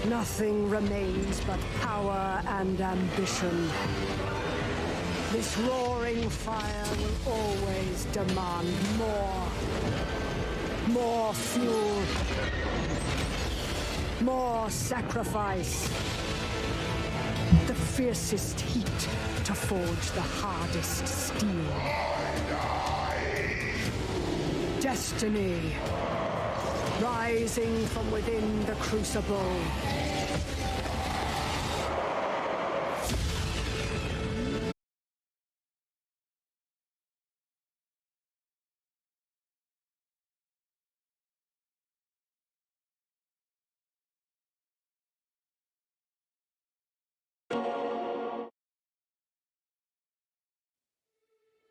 Nothing remains but power and ambition. This roaring fire will always demand more. More fuel. More sacrifice. The fiercest heat to forge the hardest steel. Destiny. Rising from within the crucible.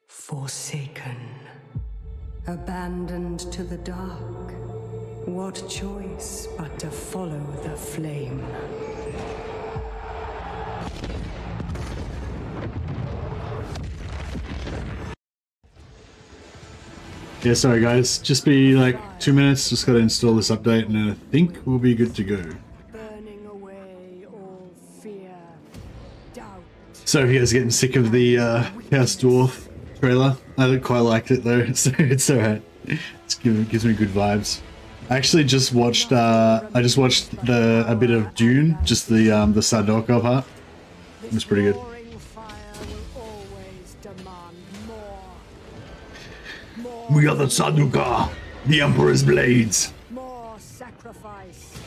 Forsaken. Abandoned to the dark. What choice but to follow the flame? Yeah, sorry guys, just be like 2 minutes, just gotta install this update and I think we'll be good to go. Burning away all fear, doubt. So if you guys are getting sick of the House Dwarf trailer, I quite liked it though, so it's alright. It gives me good vibes. I actually just watched a bit of Dune, just the Sardaukar part. It was pretty good. We are the Sardaukar, the Emperor's blades. More sacrifice.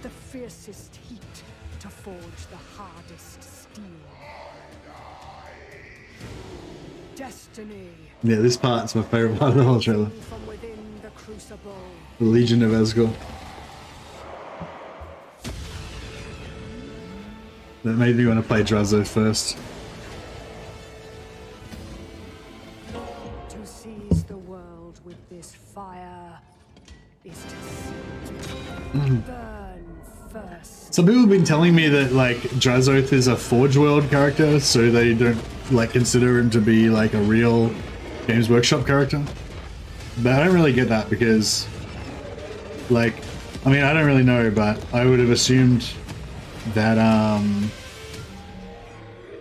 The fiercest heat to forge the hardest steel. Destiny. Yeah, this part's my favorite part of the whole trailer. From within the crucible. The Legion of Azgorh. That made me want to play Drazhoath first. To seize the world with this fire is to burn first. Some people have been telling me that like Drazhoath is a Forge World character, so they don't like consider him to be like a real Games Workshop character. But I don't really get that because, like, I mean, I don't really know, but I would have assumed that,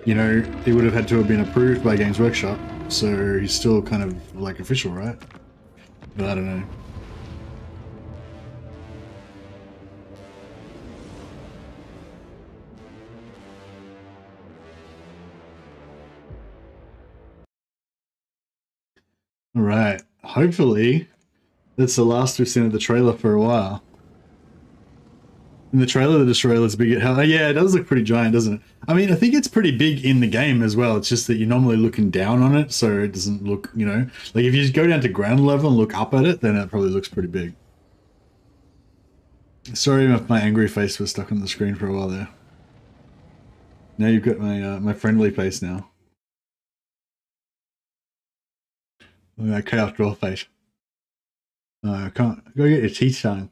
you know, he would have had to have been approved by Games Workshop, so he's still kind of like official, right? But I don't know. All right, hopefully that's the last we've seen of the trailer for a while. In the trailer, the destroyer is big at hell. Yeah, it does look pretty giant, doesn't it? I mean, I think it's pretty big in the game as well. It's just that you're normally looking down on it, so it doesn't look, you know, like if you just go down to ground level and look up at it, then it probably looks pretty big. Sorry if my angry face was stuck on the screen for a while there. Now you've got my my friendly face now. My chaos draw face. I can't. Go get your teeth done.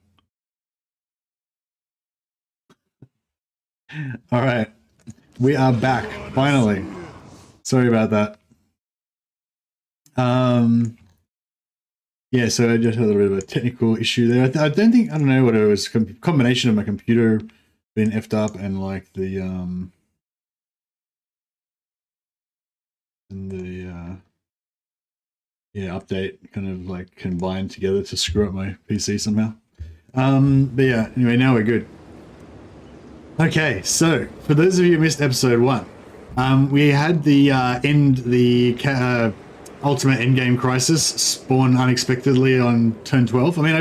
All right, we are back finally. Sorry about that. Yeah, so I just had a little bit of a technical issue there. I don't know what it was. Combination of my computer being effed up and like the yeah, update kind of like combined together to screw up my PC somehow. But yeah, anyway, now we're good. Okay, so for those of you who missed episode 1, we had the ultimate endgame crisis spawn unexpectedly on turn 12. I mean, I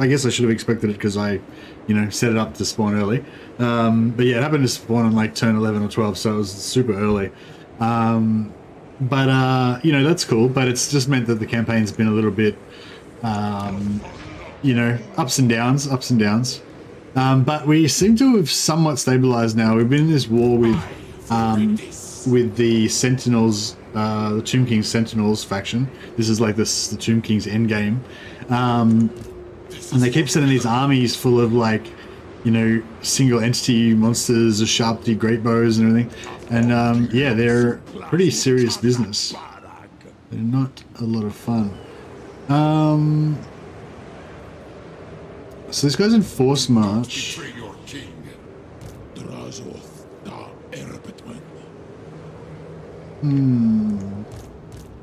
guess I should have expected it because I, you know, set it up to spawn early. But yeah, it happened to spawn on like turn 11 or 12, so it was super early. But you know, that's cool, but it's just meant that the campaign's been a little bit, you know, ups and downs. But we seem to have somewhat stabilized now. We've been in this war with the Sentinels, the Tomb King's Sentinels faction. This is like the Tomb King's endgame. And they keep sending these armies full of like, you know, single entity monsters, sharp-D great bows and everything. And yeah, they're pretty serious business. They're not a lot of fun. So this guy's in force march. Betray your king. Drazhoath da Erbetman.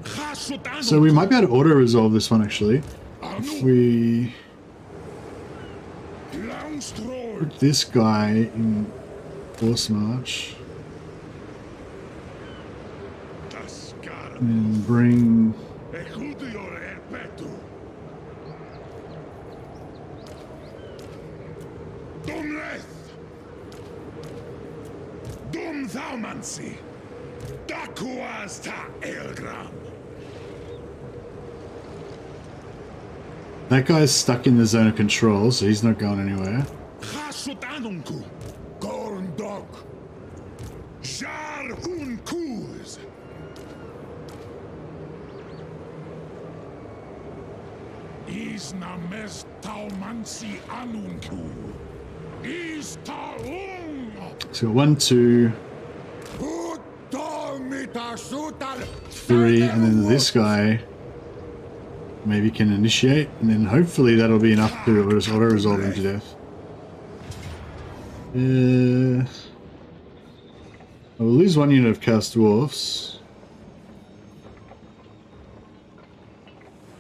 Hashut So we might be able to auto resolve this one actually. If we put this guy in force march and bring that guy's stuck in the zone of control, so he's not going anywhere. So 1, 2, 3, and then this guy maybe can initiate, and then hopefully that'll be enough to auto-resolve him to death. I will lose 1 unit of Chaos Dwarfs.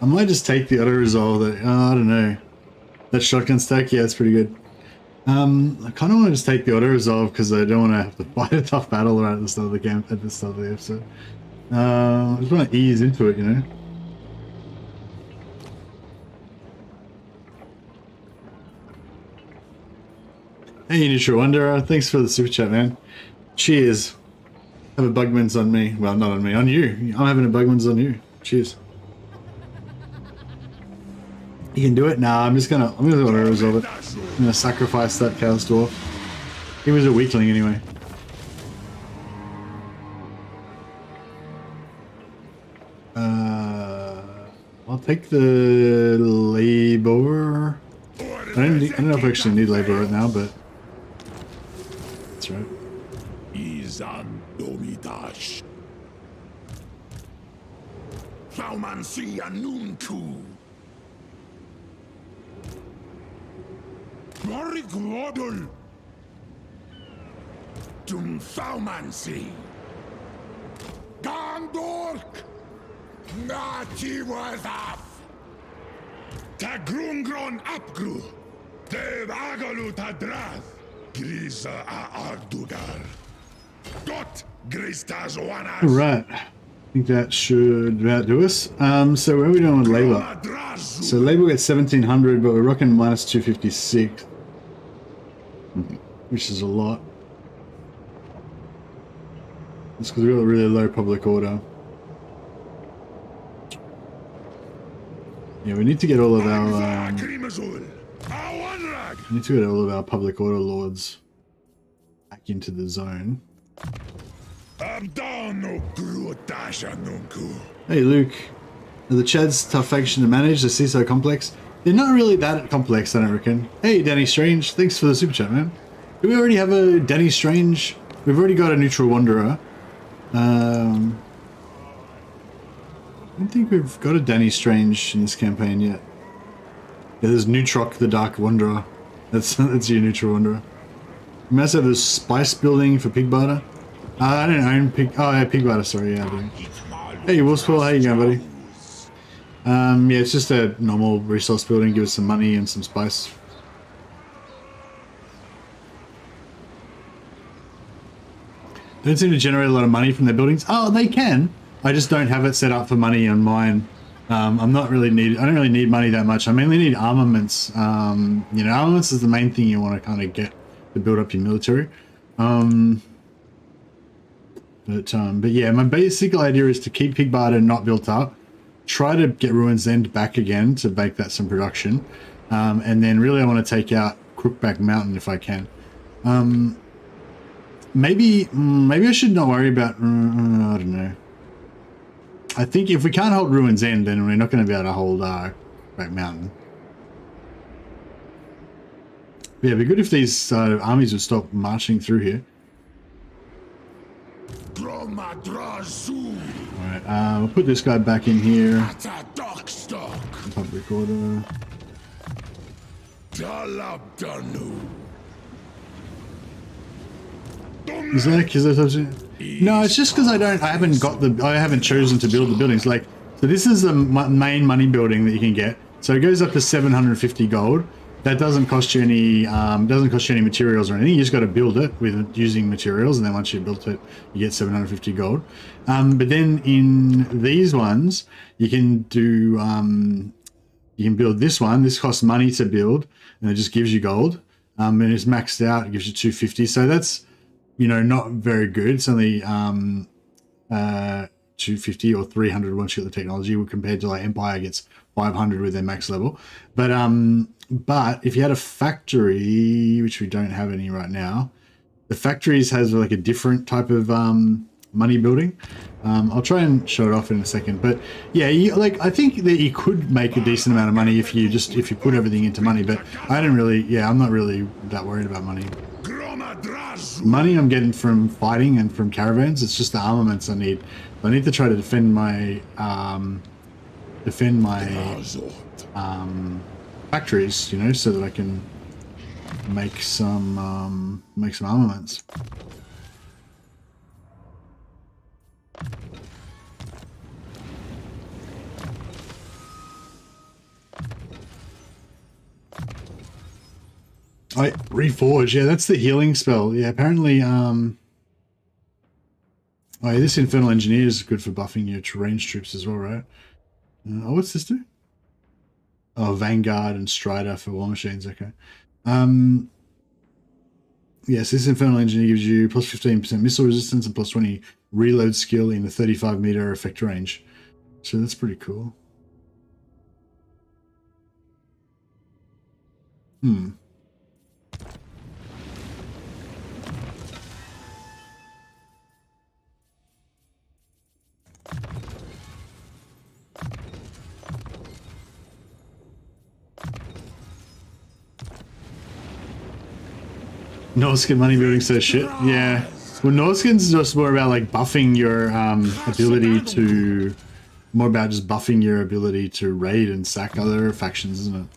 I might just take the auto-resolve that, I don't know. That shotgun stack, yeah, it's pretty good. I kind of want to just take the auto-resolve because I don't want to have to fight a tough battle right at the start of the game, at the start of the episode. I just want to ease into it, you know? Hey, Neutral Wanderer, thanks for the super chat, man. Cheers. Have a Bugman's on me. Well, not on me, on you. I'm having a Bugman's on you. Cheers. You can do it? Nah, I'm gonna auto-resolve it. I'm gonna sacrifice that Chaos Dwarf. He was a weakling anyway. I'll take the labor. I don't know if I actually need labor right now, but that's right. Izan Domidash. Faumansi Anunku. Morigrodul. Tum Faumansi. Gandork. Natiwazaf. Tagrungron Apgru. Dev Agalu Tadrath. Grisa Ardugar. Dot Gristazoanas. Alright. I think that should about do us. So where are we doing with labor? So labor gets 1700, but we're rocking minus 256. Which is a lot. It's because we've got a really low public order. Yeah, we need to get all of our public order lords back into the zone. Hey Luke, are the Chads tough faction to manage? The CISO complex? They're not really that complex, I don't reckon. Hey Danny Strange, thanks for the super chat, man. Do we already have a Danny Strange? We've already got a Neutral Wanderer. I don't think we've got a Danny Strange in this campaign yet. Yeah, there's Neutroc the Dark Wanderer. That's your Neutral Wanderer. We must have this spice building for pig barter. I don't own pig. Oh, yeah, pig barter. Sorry, yeah, I do. Hey, Wolfspool, how you going, buddy? Yeah, it's just a normal resource building. Give us some money and some spice. Don't seem to generate a lot of money from their buildings. Oh, they can. I just don't have it set up for money on mine. I'm not really I don't really need money that much. I mainly need armaments. You know, armaments is the main thing you want to kind of get to build up your military. But yeah, my basic idea is to keep Pig Barter not built up, try to get Ruin's End back again to make that some production, and then really I want to take out Crookback Mountain if I can. Maybe I should not worry about. I don't know. I think if we can't hold Ruin's End, then we're not going to be able to hold Back Mountain. But yeah, it'd be good if these armies would stop marching through here. Alright, we'll put this guy back in here. Public order. Talabdanu. Is that because no, it's just because I haven't chosen to build the buildings. Like, so this is the main money building that you can get. So it goes up to 750 gold. That doesn't cost you any materials or anything. You just got to build it with using materials, and then once you've built it, you get 750 gold. But then in these ones, you can do you can build this one. This costs money to build, and it just gives you gold. And it's maxed out. It gives you 250. So that's, you know, not very good. It's only 250 or 300 once you get the technology, compared to like Empire gets 500 with their max level. But if you had a factory, which we don't have any right now, the factories has like a different type of money building. I'll try and show it off in a second. But yeah, I think that you could make a decent amount of money if you put everything into money. But I'm not really that worried about money. Money I'm getting from fighting and from caravans. It's just the armaments I need. I need to try to defend my factories, you know, so that I can make some armaments. Reforge, yeah, that's the healing spell. Yeah, apparently, oh yeah, this Infernal Engineer is good for buffing your range troops as well, right? What's this do? Oh, Vanguard and Strider for war machines, okay. Yes, this Infernal Engineer gives you plus 15% missile resistance and plus 20 reload skill in the 35 meter effect range. So that's pretty cool. Norskin money building says shit. Yeah. Well, Norskin's just more about like buffing your ability to, more about just buffing your ability to raid and sack other factions, isn't it?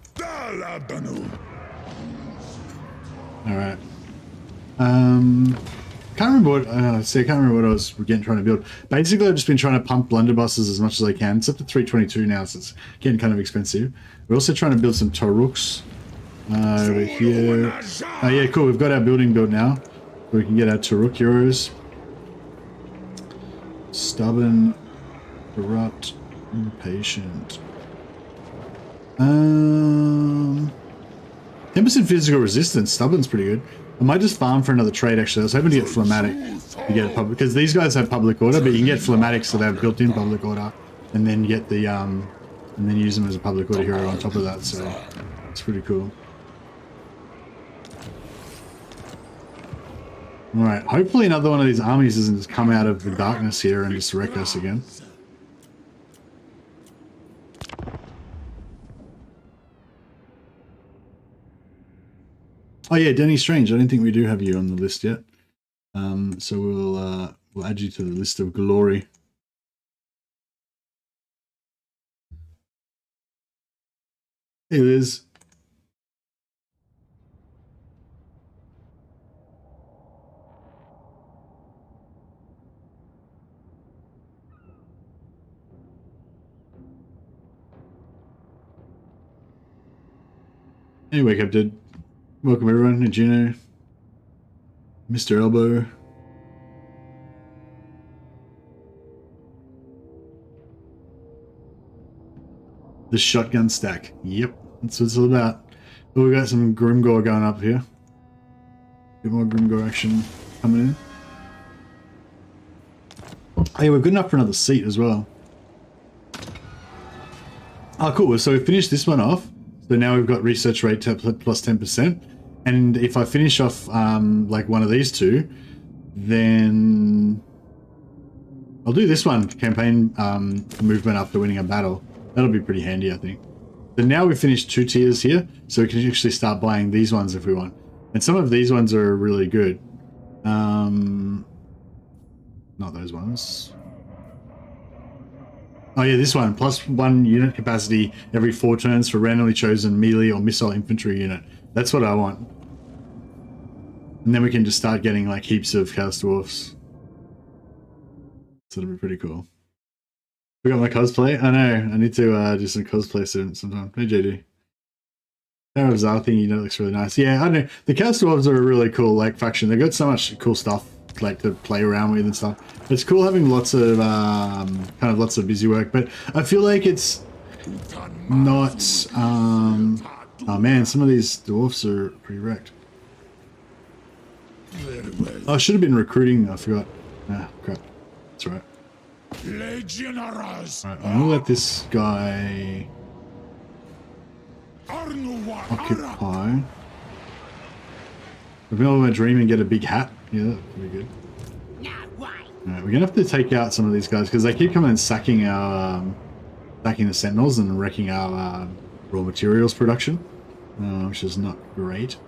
All right. Can't remember what I can't remember what I was trying to build. Basically, I've just been trying to pump blunderbusses as much as I can. It's up to 322 now, so it's getting kind of expensive. We're also trying to build some Taruks over here. Oh yeah, cool. We've got our building built now. We can get our Taruk heroes. Stubborn, corrupt, impatient. 10% physical resistance. Stubborn's pretty good. I might just farm for another trade, actually. I was hoping to get Phlegmatic to get public, because these guys have public order, but you can get Phlegmatic, so they have built-in public order, and then get the and then use them as a public order hero on top of that. So it's pretty cool. All right. Hopefully, another one of these armies doesn't just come out of the darkness here and just wreck us again. Oh yeah, Denny Strange. I don't think we do have you on the list yet. So we'll add you to the list of glory. Hey Liz. Hey, wake up, dude. Welcome everyone, and Juno, Mr. Elbow. The shotgun stack. Yep, that's what it's all about. Oh, we got some Grimgore going up here. Bit more Grimgore action coming in. Hey, we're good enough for another seat as well. Oh, cool. So we finished this one off. So now we've got research rate plus 10%. And if I finish off like one of these two, then I'll do this one, campaign movement after winning a battle. That'll be pretty handy, I think. So now we've finished 2 tiers here, so we can actually start buying these ones if we want. And some of these ones are really good. Not those ones. Oh yeah, this one. +1 unit capacity every 4 turns for randomly chosen melee or missile infantry unit. That's what I want. And then we can just start getting like heaps of Chaos Dwarfs. So that'll be pretty cool. We got my cosplay? I know, I need to do some cosplay soon sometime. Hey JD. That was our thing, you know, it looks really nice. Yeah, I don't know. The Chaos Dwarves are a really cool like faction. They've got so much cool stuff like to play around with and stuff. It's cool having lots of lots of busy work, but I feel like it's not oh man, some of these dwarfs are pretty wrecked. Oh, I should have been recruiting, I forgot. Ah, crap. That's right. Alright, I'm gonna let this guy occupy. We've been able to dream and get a big hat. Yeah, that's pretty good. Alright, we're gonna have to take out some of these guys because they keep coming and sacking our the sentinels and wrecking our raw materials production, which is not great.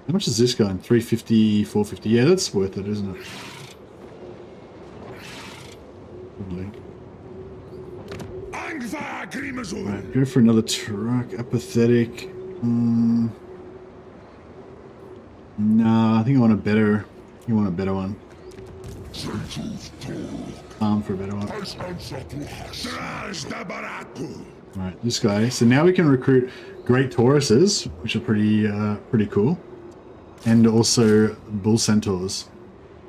How much is this going? 350, 450. Yeah, that's worth it, isn't it? Probably. Right, go for another truck. Apathetic. Nah, I think I want a better. You want a better one. For a better one. Right, this guy. So now we can recruit great Tauruses, which are pretty cool, and also bull centaurs,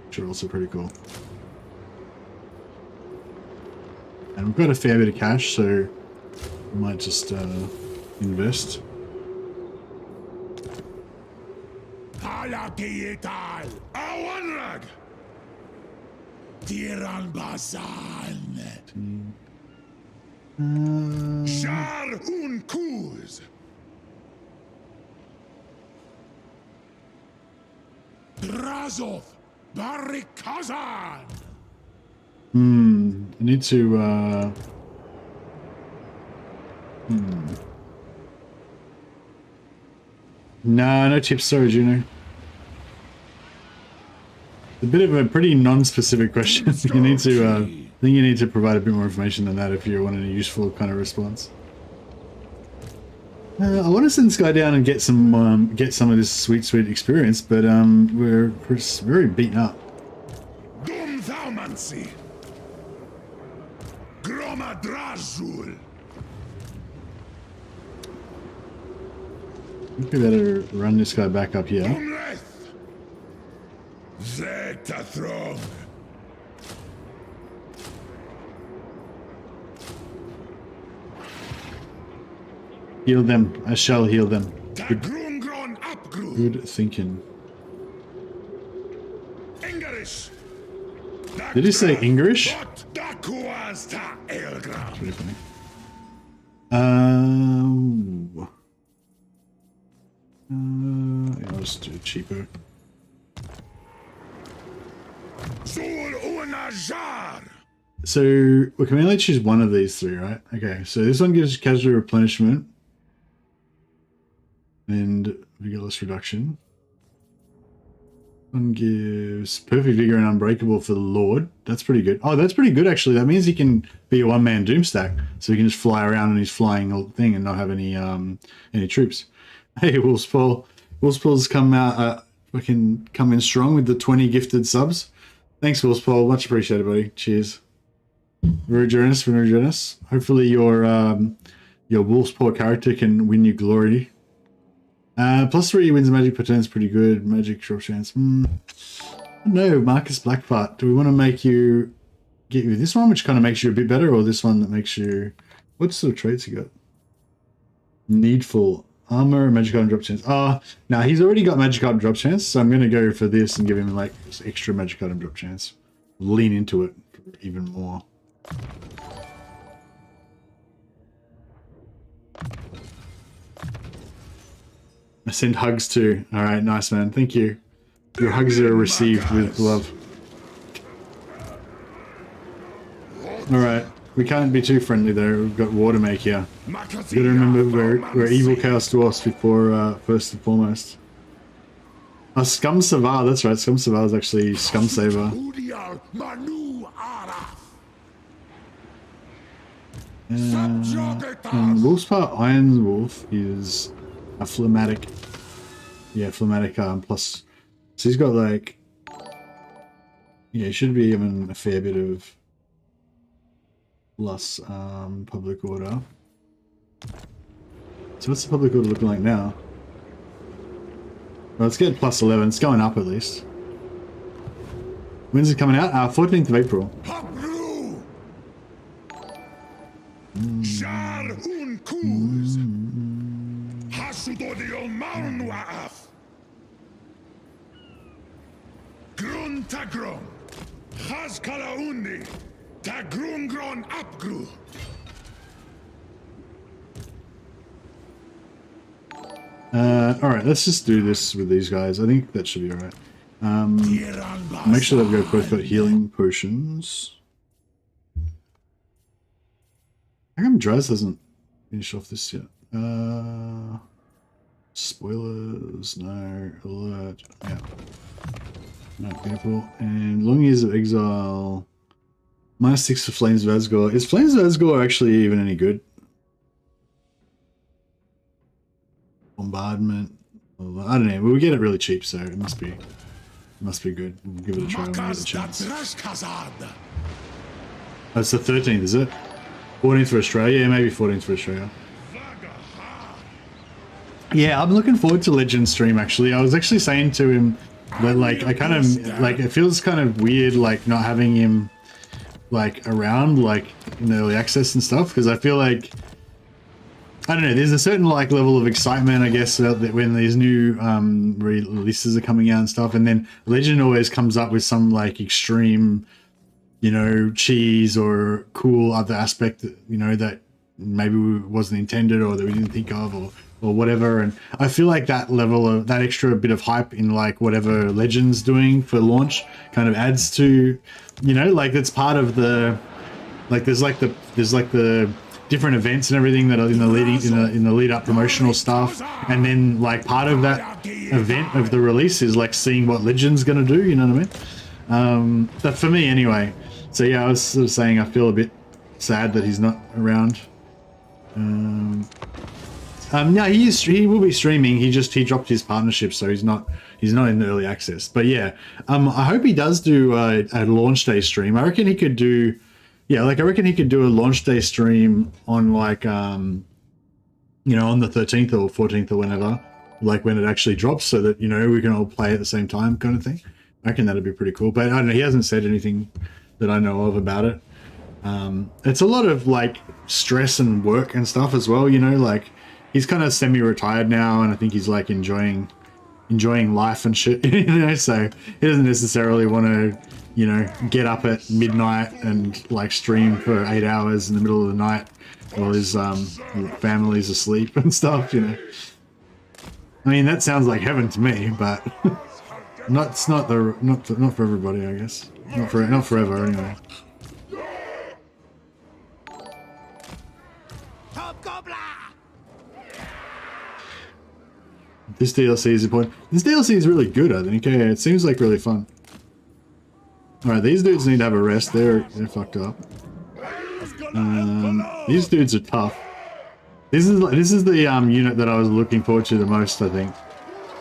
which are also pretty cool. And we've got a fair bit of cash, so we might just invest. Drazhoath, Barikazan. I need to Nah, no tip storage, you know. A bit of a pretty non-specific question. You need to I think you need to provide a bit more information than that if you want a useful kind of response. I want to send this guy down and get some of this sweet experience, but we're very beaten up. I think we better run this guy back up here. Heal them. I shall heal them. Good thinking. Did he say English? That's really funny. I'll just do it cheaper. So we can only choose one of these three, right? Okay, so this one gives casual replenishment and vigorous reduction. One gives perfect vigor and unbreakable for the Lord. That's pretty good. Oh, that's pretty good actually. That means he can be a one-man doom stack, so he can just fly around in his flying thing and not have any troops. Hey, Wolfspaw. Wolfspaw's come out, fucking come in strong with the 20 gifted subs. Thanks, Wolfspaw. Much appreciated, buddy. Cheers. Very generous. Hopefully your Wolfspaw character can win you glory. +3 wins magic per turn is pretty good. Magic short chance. No, Marcus Blackfart. Do we want to get you this one, which kind of makes you a bit better, or this one that makes you... What sort of traits you got? Needful. Armor, magic item drop chance. Now he's already got magic item drop chance, so I'm going to go for this and give him like this extra magic item drop chance. Lean into it even more. I send hugs too. All right, nice man. Thank you. Your hugs are received with love. All right, we can't be too friendly though. We've got war to make here. You got to remember we're evil Chaos Dwarfs before first and foremost. Scum Savar. That's right. Scum Savar is actually Scum Saver. And Wolf's part Iron Wolf is a phlegmatic. Yeah, phlegmatic plus. So he's got like. Yeah, he should be given a fair bit of plus public order. So what's the public order looking like now? Well, let's get plus 11. It's going up at least. When's it coming out? 14th of April. Alright, let's just do this with these guys. I think that should be alright. Make sure that we've both got healing potions. How come Draz hasn't finished off this yet? Spoilers, no. Alert, yeah. No, beautiful. And Long Years of Exile. -6 for Flames of Azgorh. Is Flames of Azgorh actually even any good? Bombardment. Well, I don't know. We get it really cheap, so it must be good. We'll give it a try when we get a chance. Oh, it's the 13th, is it? 14th for Australia? Yeah, maybe 14th for Australia. Yeah, I'm looking forward to Legend stream, actually. I was actually saying to him that, like, I kind of, like, it feels kind of weird, like, not having him, like, around, like, in early access and stuff, because I feel like, I don't know, there's a certain, like, level of excitement, I guess, that when these new releases are coming out and stuff, and then Legend always comes up with some, like, extreme, you know, cheese or cool other aspect, that, you know, that maybe wasn't intended or that we didn't think of, or whatever. And I feel like that level of, that extra bit of hype in, like, whatever Legend's doing for launch kind of adds to, you know, like, it's part of the, like, there's like the different events and everything that are in the lead up promotional stuff, and then, like, part of that event of the release is, like, seeing what Legend's gonna do, you know what I mean? But for me anyway. So yeah, I was sort of saying I feel a bit sad that he's not around. No, he will be streaming. He dropped his partnership, so he's not in the early access. But yeah, I hope he does do a launch day stream. I reckon he could do, yeah, like, I reckon he could do a launch day stream on, like, you know, on the 13th or 14th or whenever, like, when it actually drops, so that, you know, we can all play at the same time, kind of thing. I reckon that'd be pretty cool. But I don't know, he hasn't said anything that I know of about it. It's a lot of, like, stress and work and stuff as well, you know, like, he's kind of semi-retired now, and I think he's, like, enjoying life and shit, you know, so he doesn't necessarily want to, you know, get up at midnight and, like, stream for 8 hours in the middle of the night while his family's asleep and stuff, you know. I mean, that sounds like heaven to me, but not for everybody, I guess. Not forever, anyway. This DLC is important. This DLC is really good, I think. Yeah, it seems like really fun. Alright, these dudes need to have a rest. They're fucked up. These dudes are tough. This is the unit that I was looking forward to the most, I think.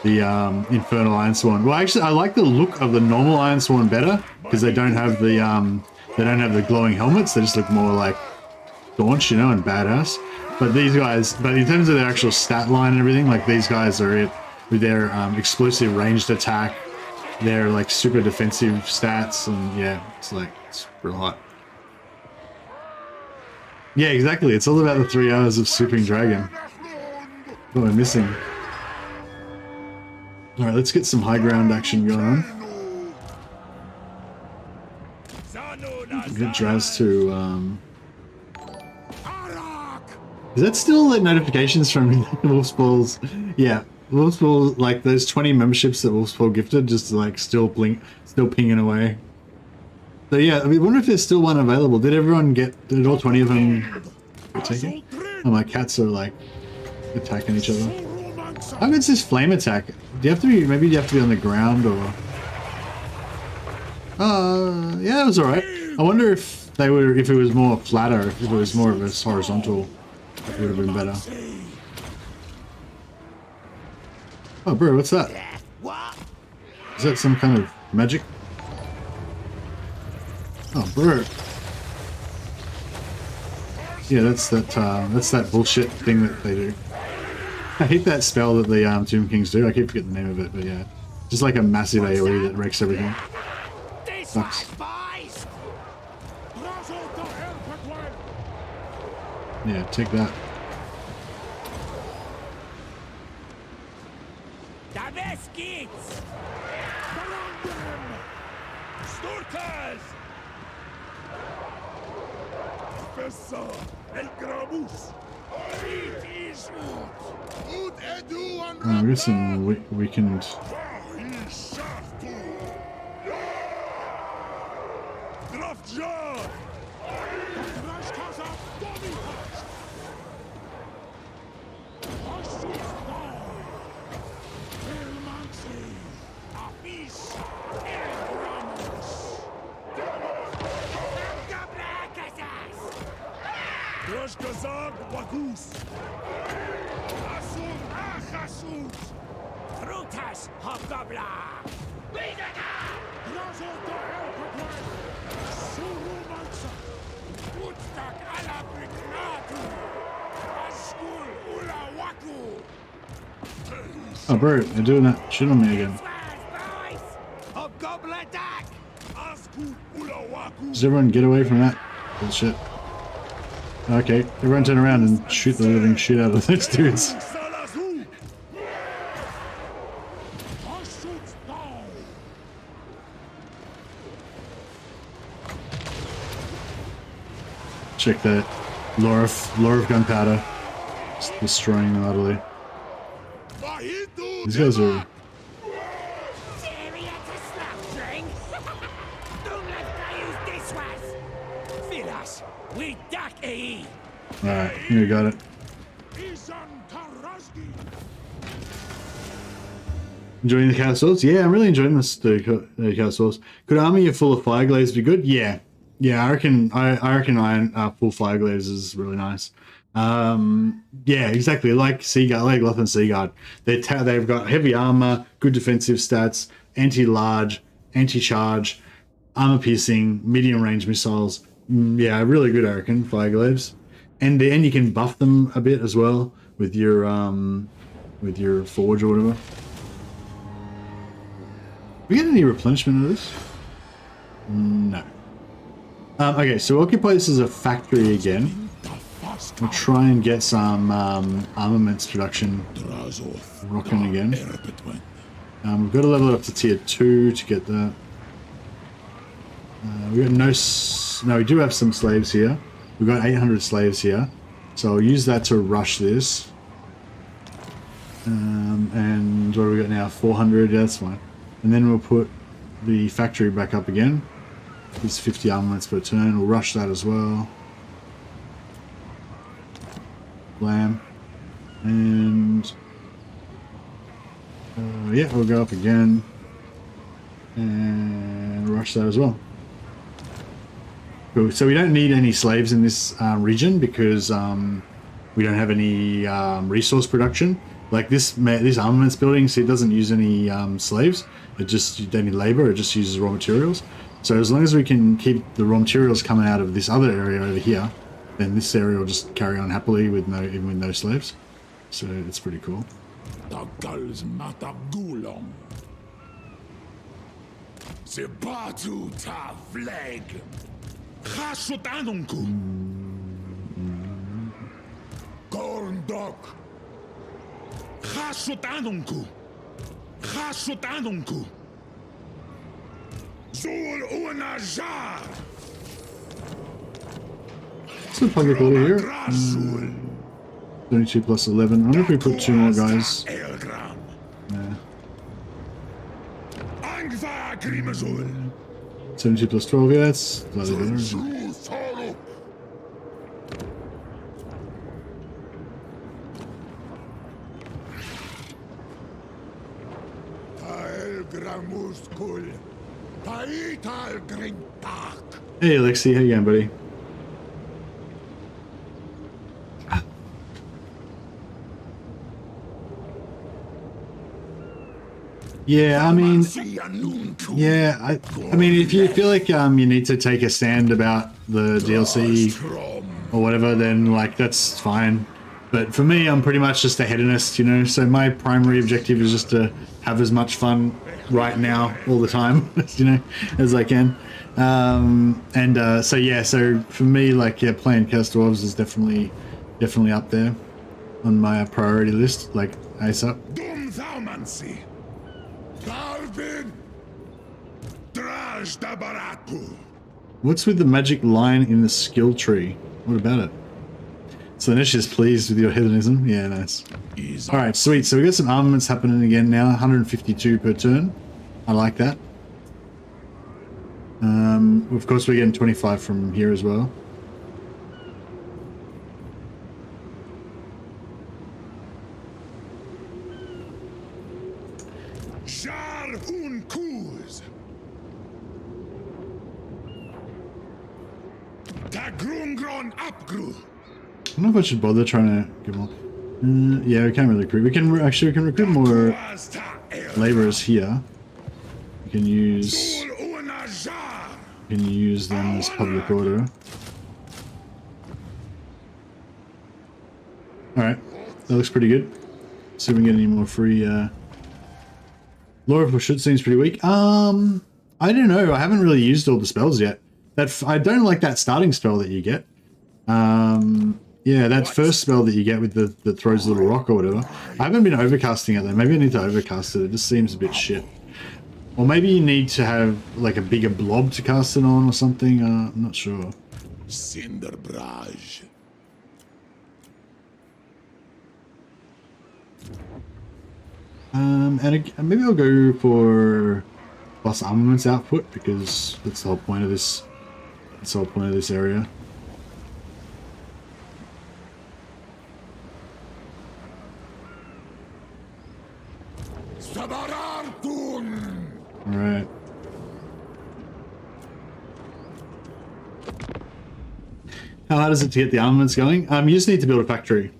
The Infernal Iron Sworn. Well, actually, I like the look of the normal Iron Sworn better, because they don't have the glowing helmets. They just look more like staunch, you know, and badass. But these guys, but in terms of their actual stat line and everything, like, these guys are it with their explosive ranged attack, their, like, super defensive stats, and yeah, it's real hot. Yeah, exactly. It's all about the 3 hours of Swooping Dragon. What we're missing. Alright, let's get some high ground action going on. Get Draz to, is that still, like, notifications from Wolfsball's? Yeah, Wolfsball, like, those 20 memberships that Wolfsball gifted, just, like, still pinging away. So yeah, I wonder if there's still one available. Did all 20 of them get taken? Oh, my cats are, like, attacking each other. How good's this flame attack? Do you have to be, maybe you have to be on the ground, or... yeah, it was alright. I wonder if they were, if it was more flatter, if it was more of a horizontal, it would have been better. Oh, bro, what's that? Is that some kind of magic? Oh, bro. Yeah, that's that bullshit thing that they do. I hate that spell that the Tomb Kings do. I keep forgetting the name of it, but yeah. Just like a massive AoE that wrecks everything. Sucks. Yeah, take that. We got some weakened. Oh, bro, they're doing that shit on me again. Does everyone get away from that bullshit? Okay, everyone turn around and shoot the living shit out of those dudes. Check that. Lore of gunpowder. Just destroying them utterly. These guys are... Alright, you got it. Enjoying the castles? Yeah, I'm really enjoying this, the castles. Could army full of fire glaives be good? Yeah. Yeah, I reckon full fire glaives is really nice. Yeah, exactly. Like Seaguard, like Loth and Seaguard. They've got heavy armor, good defensive stats, anti-large, anti-charge, armor piercing, medium range missiles. Yeah, really good, I reckon, fire glaives. And you can buff them a bit as well with your forge or whatever. We get any replenishment of this? No. Okay, so we'll occupy this as a factory again. We'll try and get some armaments production rocking again. We've got to level it up to tier 2 to get that. We got no, we do have some slaves here. We've got 800 slaves here, so I'll use that to rush this. And what do we got now? 400. Yeah, that's fine. And then we'll put the factory back up again. It's 50 armaments per turn. We'll rush that as well. Blam. And yeah, we'll go up again and rush that as well. Cool. So we don't need any slaves in this region because we don't have any resource production. Like this armaments building, so it doesn't use any slaves. It just, they need labor. It just uses raw materials. So as long as we can keep the raw materials coming out of this other area over here, then this area will just carry on happily with even with no slaves. So it's pretty cool. So public order here. 32 plus 11. I wonder if we put 2 more guys. Yeah. 72 plus 12, yeah, that's slightly better, isn't it? Hey Alexi, how you going, buddy? Yeah, I mean, yeah, I mean, if you feel like you need to take a stand about the DLC or whatever, then like that's fine. But for me, I'm pretty much just a hedonist, you know. So my primary objective is just to have as much fun right now, all the time, you know, as I can. So yeah, so for me, like yeah, playing Chaos Dwarves is definitely up there on my priority list, like ASAP. What's with the magic line in the skill tree? What about it? So Nisha's pleased with your hedonism. Yeah, nice. Alright, sweet. So we got some armaments happening again now. 152 per turn. I like that. Of course we're getting 25 from here as well. I don't know if I should bother trying to get more. Yeah, we can't really recruit. We can recruit more laborers here. We can use them as public order. All right, that looks pretty good. See if we can get any more free. Laura of Hashut seems pretty weak. I don't know. I haven't really used all the spells yet. I don't like that starting spell that you get. Yeah, that first spell that you get with that throws a little rock or whatever. I haven't been overcasting it though. Maybe I need to overcast it. It just seems a bit shit. Or maybe you need to have like a bigger blob to cast it on or something. I'm not sure. Cinderbraj. And maybe I'll go for plus armaments output because that's the whole point of this. That's the whole point of this area. Alright. How hard is it to get the armaments going? You just need to build a factory.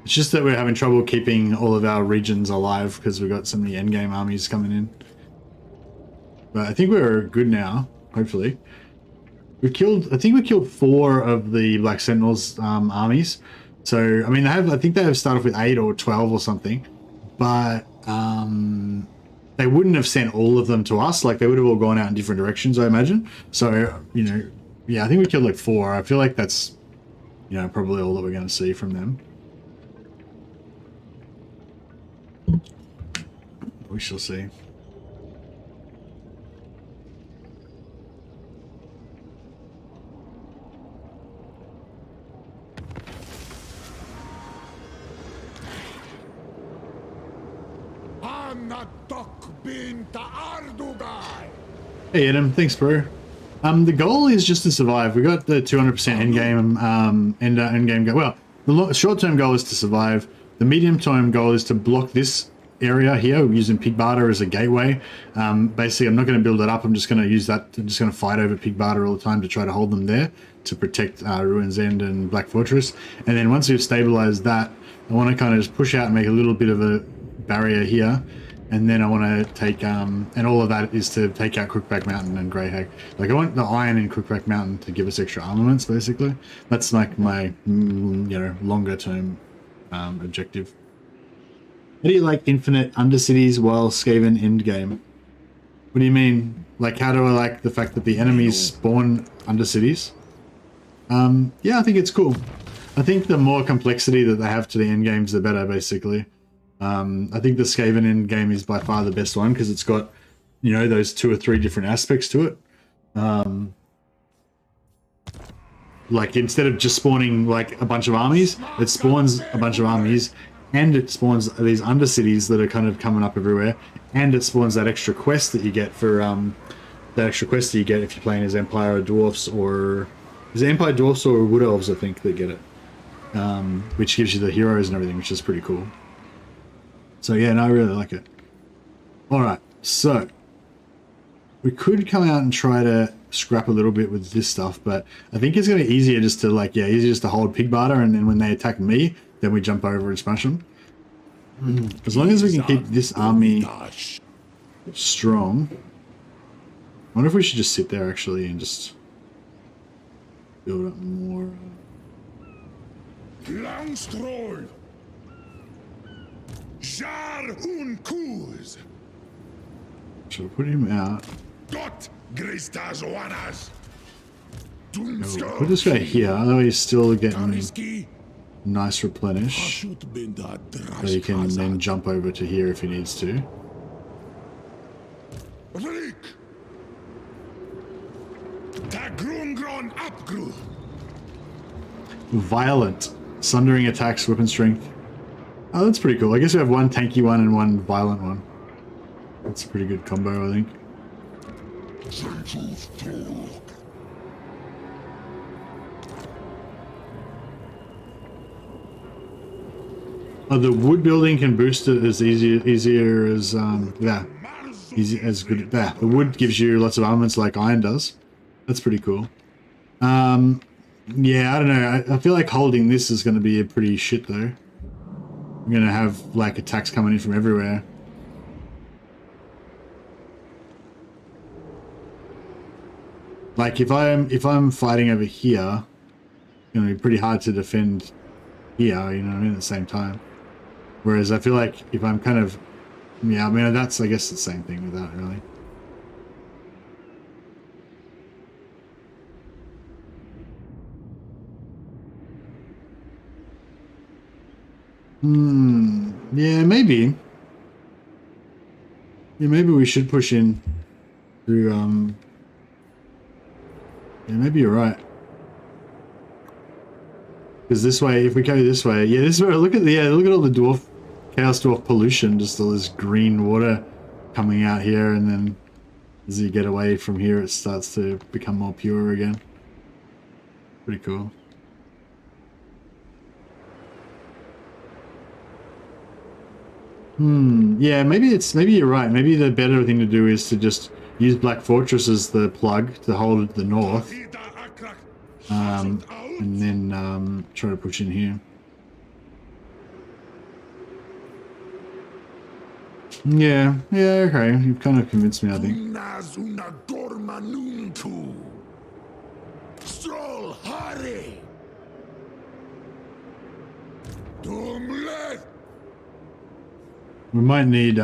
It's just that we're having trouble keeping all of our regions alive because we've got so many endgame armies coming in. But I think we're good now, hopefully. I think we killed 4 of the Black Sentinels armies. So, I mean, I think they have started off with 8 or 12 or something. But they wouldn't have sent all of them to us. Like, they would have all gone out in different directions, I imagine. So, you know, yeah, I think we killed like 4. I feel like that's, you know, probably all that we're going to see from them. We shall see. Hey Adam, thanks bro. The goal is just to survive. We got the 200% endgame goal. Well, the short-term goal is to survive. The medium-term goal is to block this area here. We're using Pig Barter as a gateway. Basically, I'm not going to build it up. I'm just going to use that. I'm just going to fight over Pig Barter all the time to try to hold them there to protect Ruin's End and Black Fortress. And then once we've stabilized that, I want to kind of just push out and make a little bit of a barrier here. And then I want to take, and all of that is to take out Crookback Mountain and Greyhag. Like, I want the iron in Crookback Mountain to give us extra armaments, basically. That's like my, you know, longer term objective. How do you like infinite undercities while Skaven endgame? What do you mean? Like, how do I like the fact that the enemies spawn undercities? Yeah, I think it's cool. I think the more complexity that they have to the endgames, the better, basically. I think the Skaven endgame is by far the best one because it's got, you know, those 2 or 3 different aspects to it. Like, instead of just spawning like a bunch of armies, it spawns a bunch of armies, and it spawns these undercities that are kind of coming up everywhere, and it spawns that extra quest that you get for if you're playing as Empire or Dwarfs, or is it Empire, Dwarfs, or Wood Elves? I think that get it, which gives you the heroes and everything, which is pretty cool. So yeah, no, I really like it. All right, so we could come out and try to scrap a little bit with this stuff, but I think it's going to be easier just to like, yeah, easier just to hold pig barter, and then when they attack me, then we jump over and smash them. As long as we can keep this army strong. I wonder if we should just sit there actually and just build up more. Lang stroll. Jar un kuz. Should we put him out? Dot gristas oanas. No, put this guy here, although he's still getting nice replenish. So he can then jump over to here if he needs to. Violent. Sundering attacks, weapon strength. Oh, that's pretty cool. I guess we have one tanky one and one violent one. That's a pretty good combo, I think. Oh, the wood building can boost it as easier as yeah, easy as good. Yeah, the wood gives you lots of armaments like iron does. That's pretty cool. Yeah, I don't know. I feel like holding this is going to be a pretty shit though. I'm going to have like attacks coming in from everywhere. Like if I'm fighting over here, it's going to be pretty hard to defend here. You know what I mean? At the same time. Whereas I feel like if I'm kind of, yeah, I mean, that's, I guess, the same thing with that, really. Yeah, maybe. Yeah, maybe we should push in through, yeah, maybe you're right. Because this way, if we go this way, yeah, this is where, look at the, yeah, look at all the Chaos Dwarf pollution, just all this green water coming out here, and then as you get away from here, it starts to become more pure again. Pretty cool. Yeah, maybe you're right. Maybe the better thing to do is to just use Black Fortress as the plug to hold the north. And then try to push in here. Yeah, okay. You've kind of convinced me, I think. We might need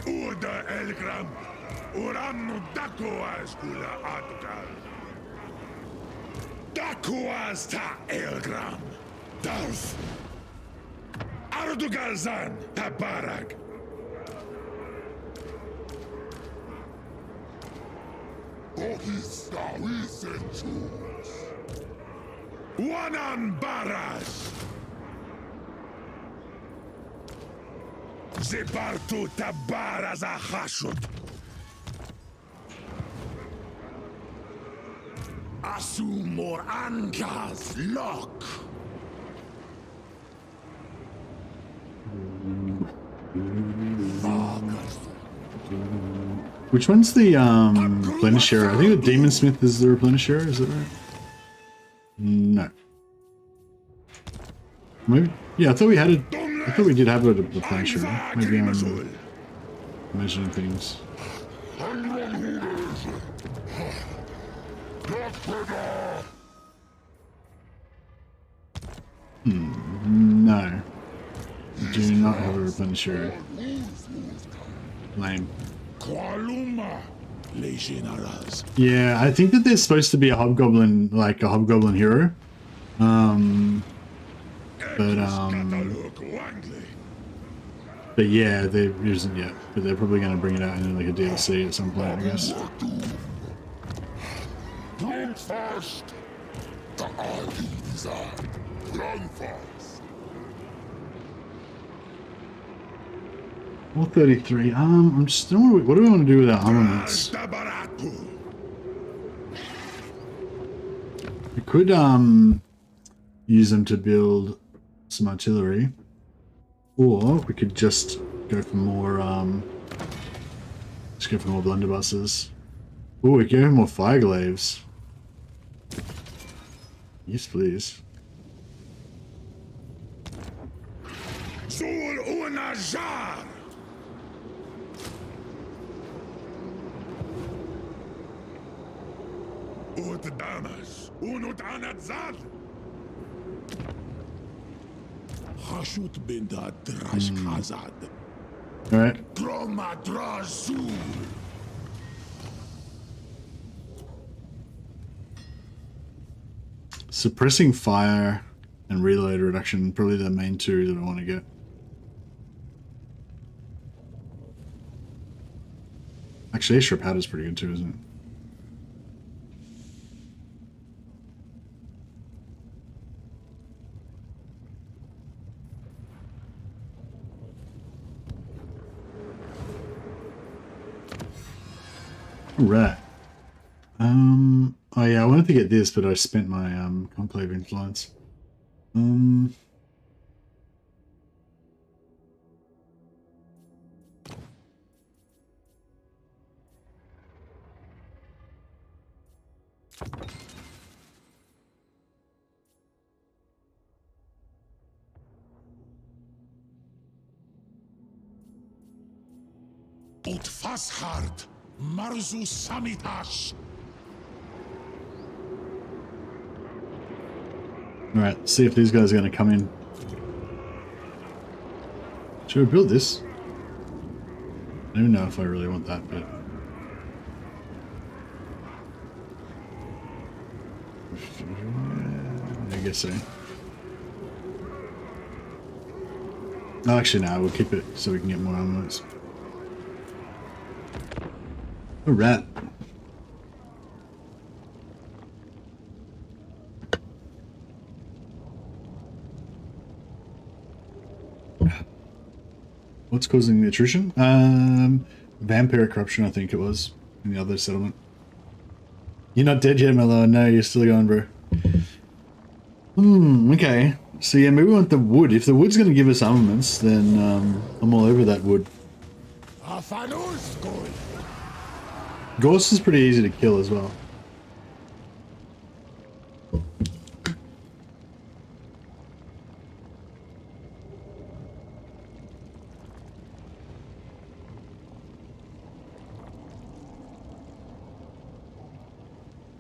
Uda Elgram, Uramnu Dakoas Ula Atukal. Dakoas ta Elgram, Darf. Ardugalzan Tabarak. Ohista Wisenchus. Wanan Baras. Zepartu tabar as a Hashut. Asumor Ankas lock. Which one's the replenisher? I think the Demon Smith is the replenisher, is that right? No. Maybe, yeah, I thought we had it. I thought we did have a replenisher. Maybe I'm measuring things. No. We do not have a replenisher. Lame. Yeah, I think that there's supposed to be a hobgoblin, like a hobgoblin hero. But yeah, there isn't yet. But they're probably going to bring it out in like a DLC at some point, I guess. Well, 33. I'm just, what do we want to do with our armaments? We could use them to build some artillery, or we could just go for more. Let's go for more blunderbusses. Oh, we can go for more fireglaves. Yes, please. Zul unajar. Ut damas, unut anatzad. Hashut binda drashkazad. All right. Droma drazul. Suppressing fire and reload reduction, probably the main two that I want to get. Actually, extra powder's pretty good too, isn't it? Right. Oh yeah, I wanted to get this, but I spent my conclave influence. Ut fashard, marzu samitash. Alright, see if these guys are going to come in. Should we build this? I don't even know if I really want that, but... I guess so. Oh, actually, no, we'll keep it so we can get more armaments. Alright. What's causing the attrition? Vampiric corruption, I think it was, in the other settlement. You're not dead yet, Mello. No, you're still going, bro. Okay. So yeah, maybe we want the wood. If the wood's going to give us armaments, then I'm all over that wood. Ghost is pretty easy to kill as well.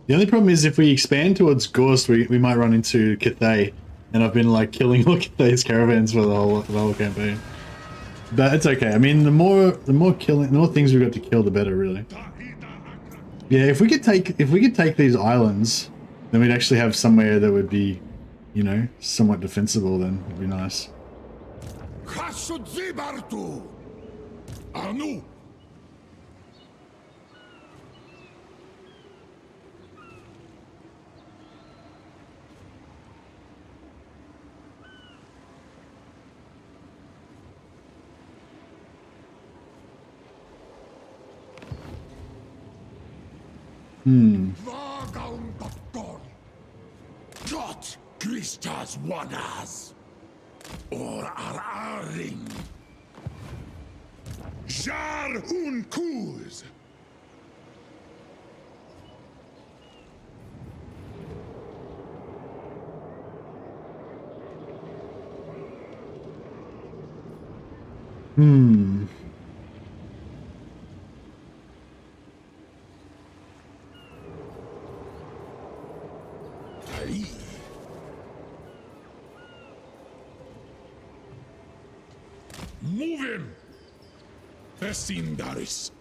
The only problem is if we expand towards Ghost, we might run into Cathay, and I've been like killing all Cathay's caravans for the whole campaign. But it's okay. I mean, the more things we've got to kill, the better, really. Yeah, if we could take these islands, then we'd actually have somewhere that would be, you know, somewhat defensible. Then it'd be nice. Jot Kristas wanas or araring Jar un kuz. Move him! Vecindaris.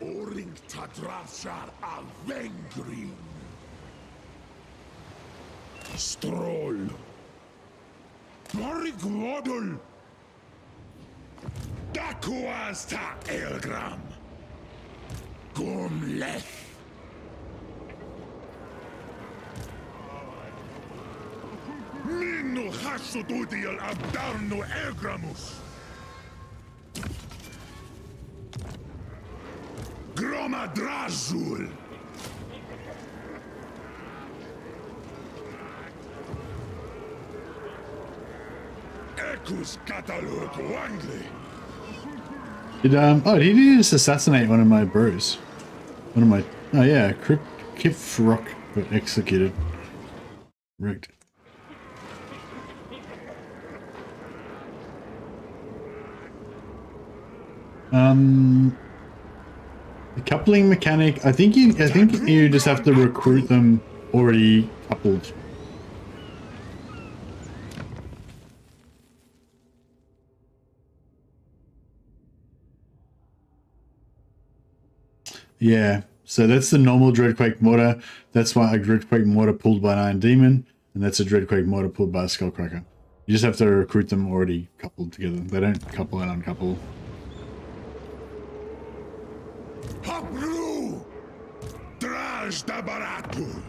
Oring Tadrafshar Avengrin. Stroll. Morik Waddle. Dakuas ta Elgram. Gomleth. Minnu Hashut udial abdarnu Elgramus. Groma Drazul. Did he just assassinate one of my bros? One of my, oh yeah, Kipfrock got executed. Wrecked. The coupling mechanic, I think you just have to recruit them already coupled. Yeah, so that's the normal Dreadquake mortar. That's why a Dreadquake mortar pulled by an Iron Demon, and that's a Dreadquake mortar pulled by a Skullcracker. You just have to recruit them already coupled together. They don't couple and uncouple. Habru! Drazhoath!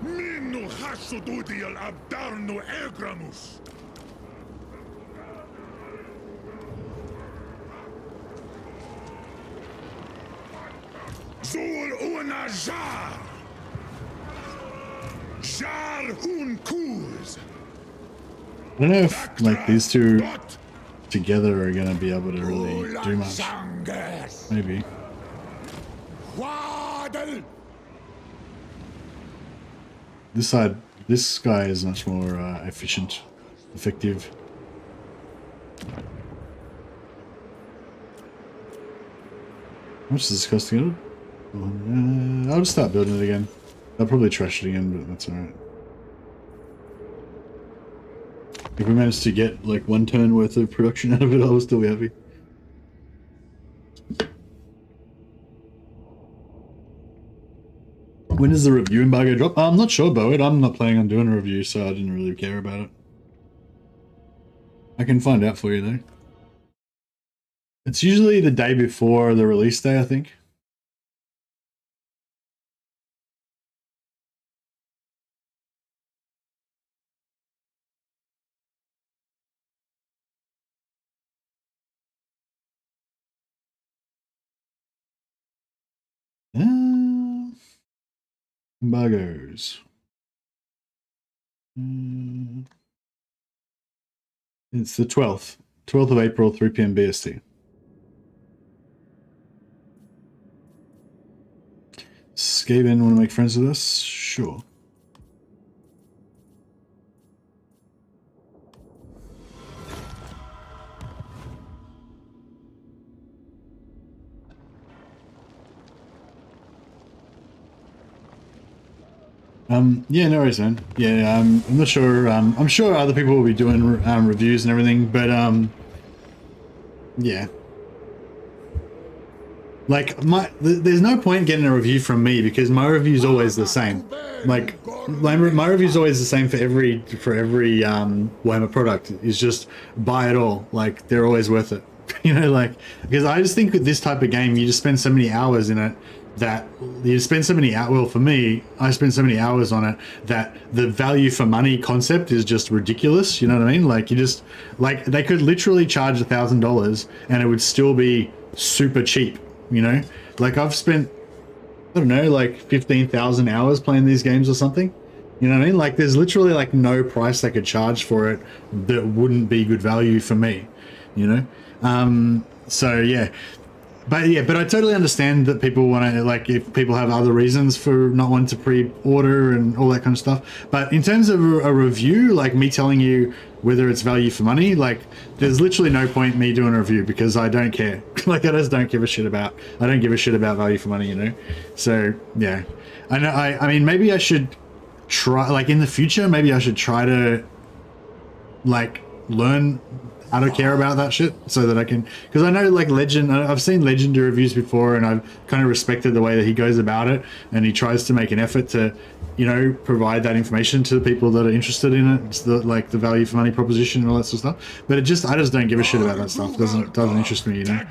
Minnu Hashut udial abdarnu egramus! Zul una jar! Jar hun kuz! I don't know if like these two together are gonna be able to really do much. Maybe. This side, this guy is much more effective. How much does this cost to get it? I'll just start building it again. I'll probably trash it again, but that's alright. If we manage to get like 1 turn worth of production out of it, I'll still be happy. When does the review embargo drop? I'm not sure, Boyd. I'm not planning on doing a review, so I didn't really care about it. I can find out for you though. It's usually the day before the release day, I think. Embargoes. It's the 12th. 12th of April, 3 PM BST. Skaven, want to make friends with us? Sure. Yeah, no worries, man. Yeah, I'm not sure. I'm sure other people will be doing reviews and everything, but yeah. Like there's no point getting a review from me because my review is always the same. Like my review is always the same for every Warhammer product. It's just buy it all. Like they're always worth it. You know, like because I just think with this type of game, you just spend so many hours in it. That you spend so many well for me I spend so many hours on it that the value for money concept is just ridiculous. You know what I mean? Like you just like they could literally charge $1,000 and it would still be super cheap, you know. Like I've spent I don't know like 15,000 hours playing these games or something, you know what I mean? Like there's literally like no price they could charge for it that wouldn't be good value for me, you know. So yeah. But yeah, but I totally understand that people want to, like, if people have other reasons for not wanting to pre-order and all that kind of stuff. But in terms of a review, like me telling you whether it's value for money, like, there's literally no point me doing a review because I don't care. Like, I just don't give a shit about, I don't give a shit about value for money, you know? So, yeah. I know, I mean, maybe I should try, like, in the future, maybe I should try to, like, learn how to care about that shit so that I can, because I know like I've seen Legendary reviews before and I've kind of respected the way that he goes about it and he tries to make an effort to, you know, provide that information to the people that are interested in it. It's the like the value for money proposition and all that sort of stuff. But I just don't give a shit about that stuff. It doesn't interest me, you know.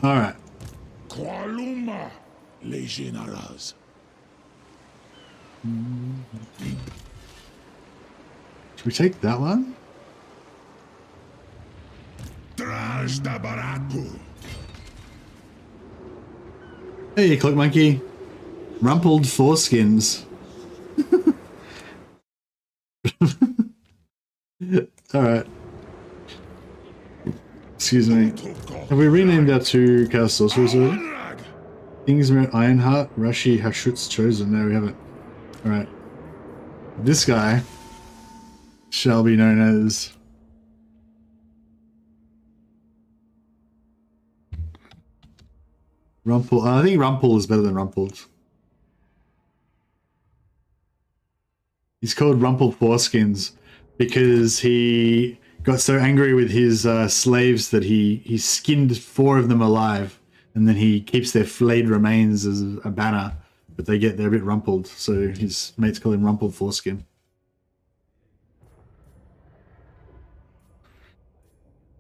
All right. Should we take that one? Hey, Cloak Monkey. Rumpled foreskins. Alright. Excuse me. Have we renamed our two Chaos Sorcerers already? Kingsmere Ironheart, Rashi Hashut's Chosen. No, we haven't. Alright. This guy shall be known as Rumple. I think Rumple is better than Rumpled. He's called Rumpled Foreskins because he got so angry with his slaves that he skinned 4 of them alive, and then he keeps their flayed remains as a banner, but they're a bit rumpled, so his mates call him Rumpled Foreskin.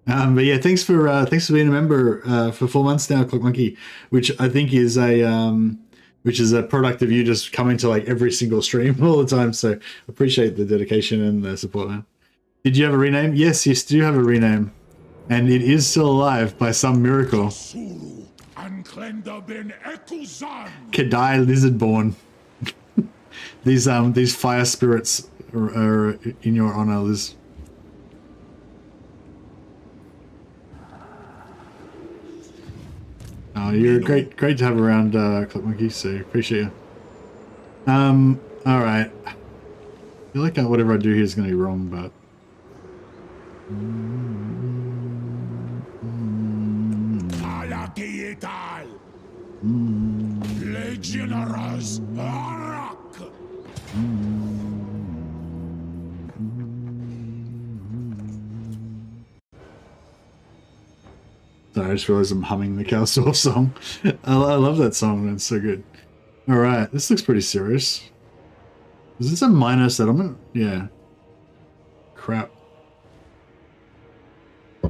But yeah, thanks for being a member for 4 months now, Clock Monkey, which I think is a product of you just coming to like every single stream all the time. So appreciate the dedication and the support, man. Did you have a rename? Yes, you do have a rename, and it is still alive by some miracle. Kedai Lizardborn. These fire spirits are in your honor, Liz. Oh, you're great to have around, Clip Monkey, so appreciate you. Alright. I feel like whatever I do here is going to be wrong, but... Sorry, I just realized I'm humming the Chaos Dwarf song. I love that song, man. It's so good. Alright, this looks pretty serious. Is this a minor settlement? Yeah. Crap. I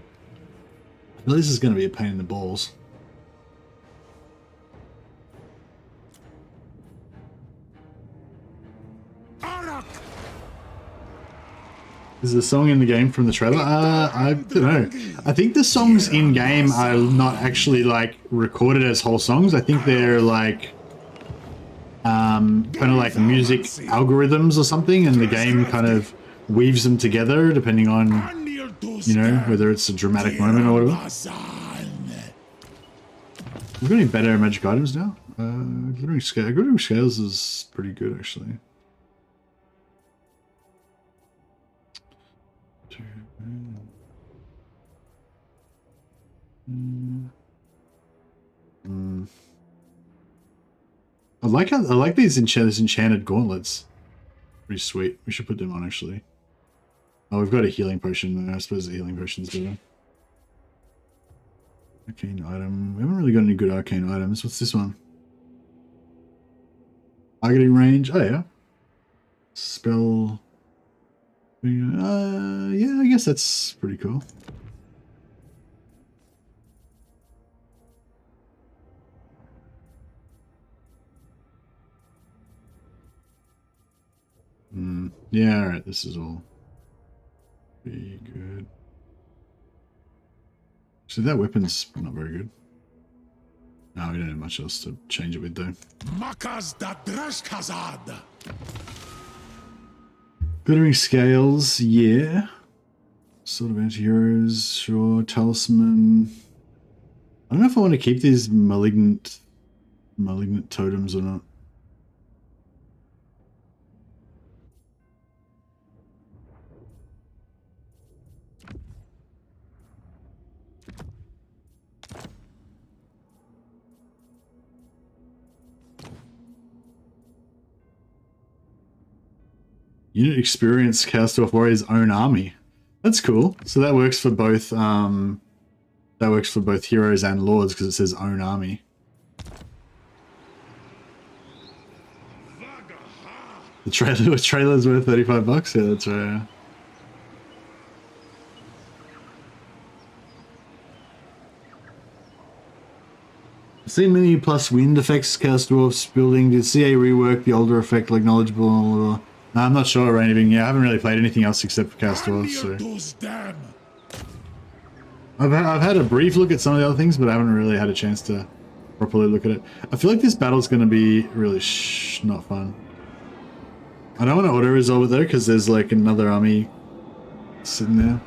feel this is going to be a pain in the balls. Is the song in the game from the trailer? I don't know. I think the songs in game are not actually like recorded as whole songs. I think they're like kind of like music algorithms or something, and the game kind of weaves them together depending on, you know, whether it's a dramatic moment or whatever. We've got any better magic items now? Glittering Scales is pretty good actually. I like these enchanted gauntlets. Pretty sweet. We should put them on actually. Oh, we've got a healing potion. I suppose the healing potion's better. Arcane item. We haven't really got any good arcane items. What's this one? Targeting range. Oh yeah. Spell. Yeah, I guess that's pretty cool. Yeah, alright, this is all pretty good. So that weapon's not very good. No, we don't have much else to change it with though. Glittering Scales, yeah. Sort of anti-heroes, sure. Talisman. I don't know if I want to keep these malignant totems or not. Unit experience cast off warrior's own army. That's cool. So that works for both heroes and lords because it says own army. The trailer's worth $35. Yeah, that's right. I've seen many plus wind effects cast dwarfs building. Did CA rework the older effect like knowledgeable? Or... I'm not sure or anything. Yeah, I haven't really played anything else except for Cast Dwarfs, so I've had a brief look at some of the other things, but I haven't really had a chance to properly look at it. I feel like this battle's going to be really not fun. I don't want to auto-resolve it though, because there's like another army sitting there.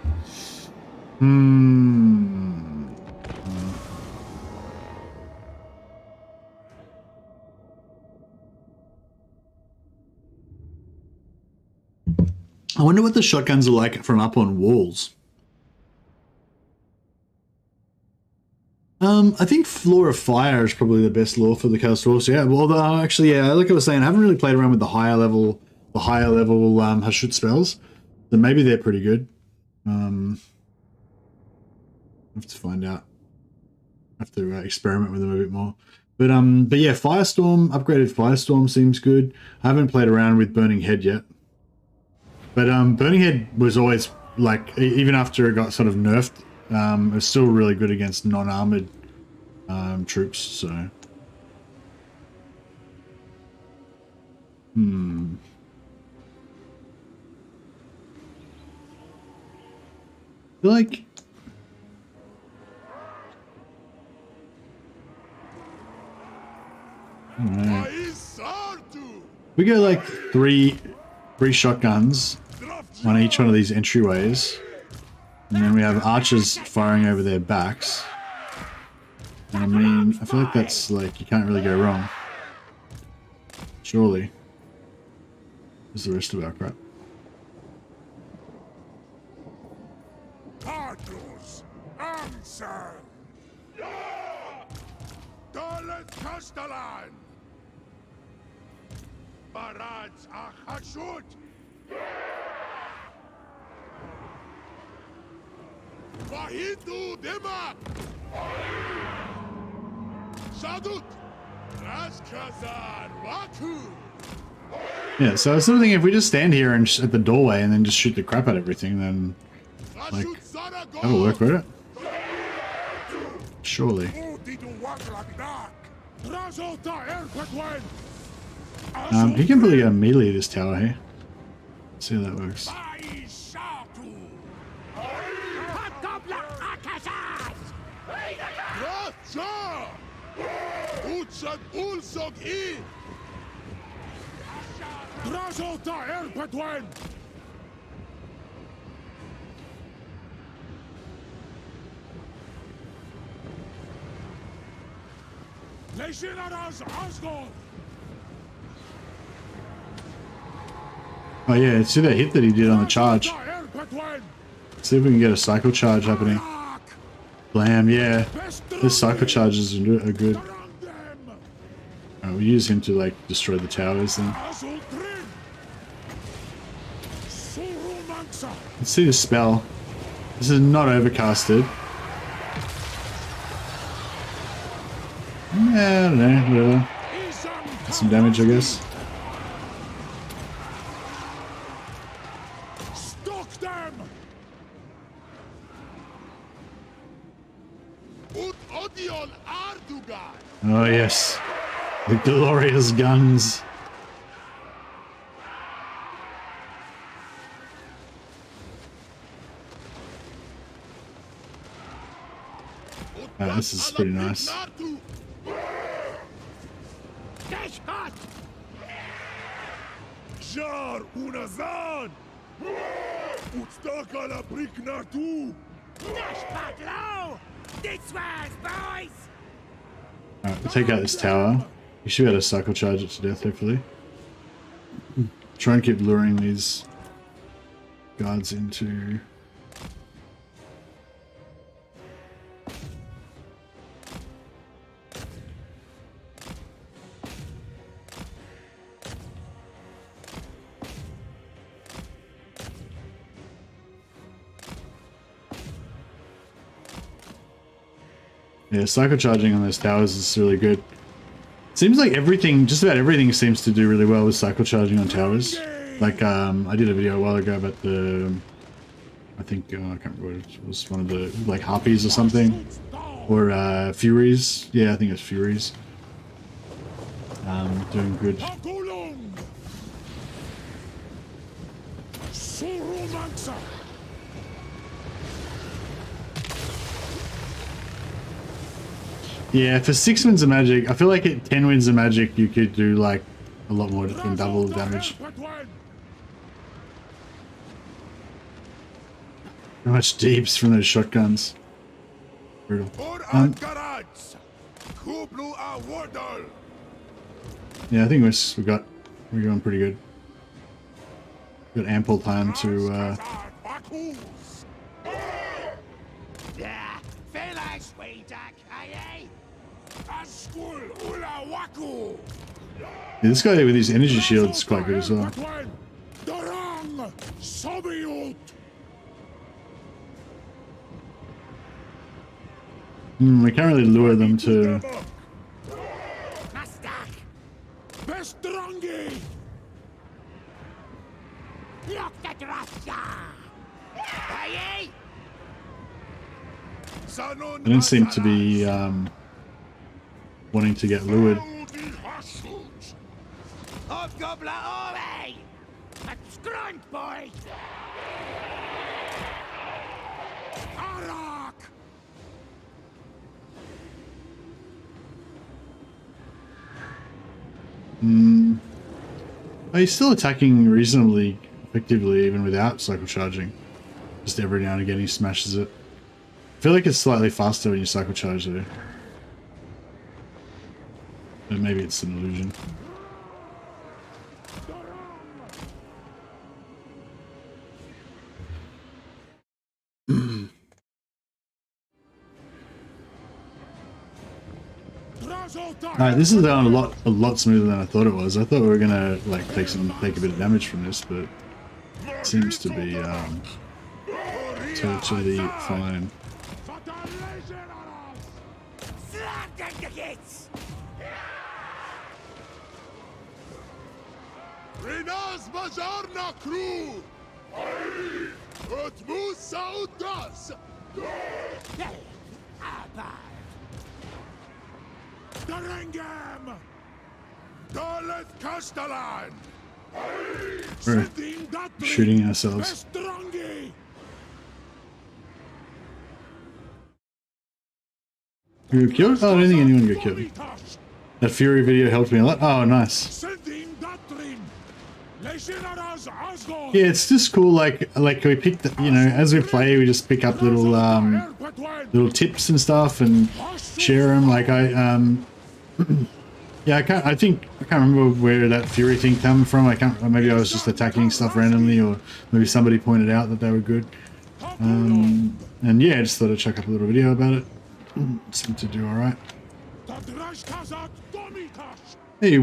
I wonder what the shotguns are like from up on walls. I think Floor of Fire is probably the best lore for the Chaos Dwarfs. Yeah, well, actually, yeah, like I was saying, I haven't really played around with the higher level Hashut spells, so maybe they're pretty good. I have to find out. I have to experiment with them a bit more. But yeah, Firestorm, upgraded Firestorm seems good. I haven't played around with Burning Head yet. But Burning Head was always, like, even after it got sort of nerfed, it was still really good against non-armored troops, so... I feel like... We go like three shotguns on each one of these entryways, and then we have archers firing over their backs. And I mean, I feel like that's like, you can't really go wrong. Surely. Where's the rest of our crap? Cardinals, answer! Dalet Castellan! Barats a Hashut! Wahidu Dema! Shadut! Raskazar Waku! Yeah, so I was sort of thinking if we just stand here and at the doorway and then just shoot the crap out of everything, then like that'll work, won't it? Surely. He can probably go melee this tower here. Let's see how that works. Oh yeah, see that hit that he did on the charge. See if we can get a cycle charge happening. Blam, yeah. Those cycle charges are good. We'll use him to like destroy the towers then. Let's see the spell. This is not overcasted. Yeah, I don't know, whatever. Get some damage, I guess. Oh yes, the glorious guns. This is pretty nice. Alright, we'll take out this tower. You should be able to cycle charge it to death, hopefully. Try and keep luring these guards into... Yeah, cycle charging on those towers is really good. Seems like everything, just about everything seems to do really well with cycle charging on towers. Like, I did a video a while ago about the, I think, I can't remember what it was, one of the, like, Harpies or something. Or, Furies. Yeah, I think it's Furies. Doing good. Yeah, for 6 wins of magic, I feel like at 10 wins of magic you could do like a lot more than double the damage. How much deeps from those shotguns. Brutal. Yeah, I think we're going pretty good. Got ample time to yeah, this guy with his energy shield is quite good as well. We can't really lure them to... They don't seem to be wanting to get lured. Oh, he's still attacking reasonably effectively even without cycle charging. Just every now and again he smashes it. I feel like it's slightly faster when you cycle charge though. But maybe it's an illusion. Alright, this is going a lot smoother than I thought it was. I thought we were gonna like take a bit of damage from this, but it seems to be totally fine. We're shooting ourselves. You got killed? Oh, I don't think anyone got killed. That Fury video helped me a lot. Oh, nice. Yeah, it's just cool. Like we pick the, you know, as we play, we just pick up little little tips and stuff and share them. Like yeah, I can't remember where that Fury thing came from. Maybe I was just attacking stuff randomly, or maybe somebody pointed out that they were good. And yeah, I just thought I'd chuck up a little video about it. Seemed to do all right. Hey,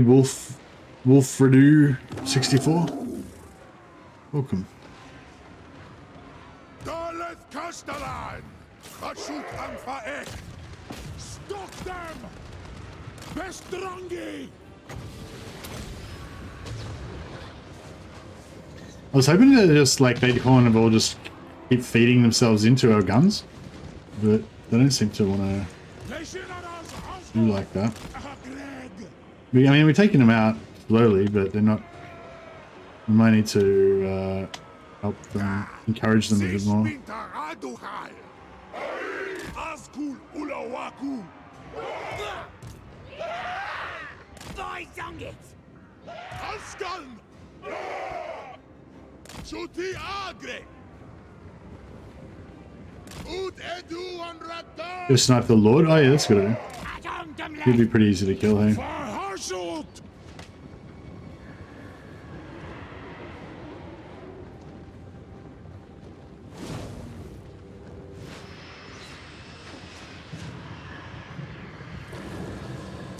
Wolfredu 64. Welcome. Stop them! I was hoping to just like they'd kind of all just keep feeding themselves into our guns, but they don't seem to want to do like that. I mean, we're taking them out slowly, but they're not. We might need to help them, encourage them a bit more. Go snipe the Lord? Oh yeah, that's good. He'd be pretty easy to kill, hey?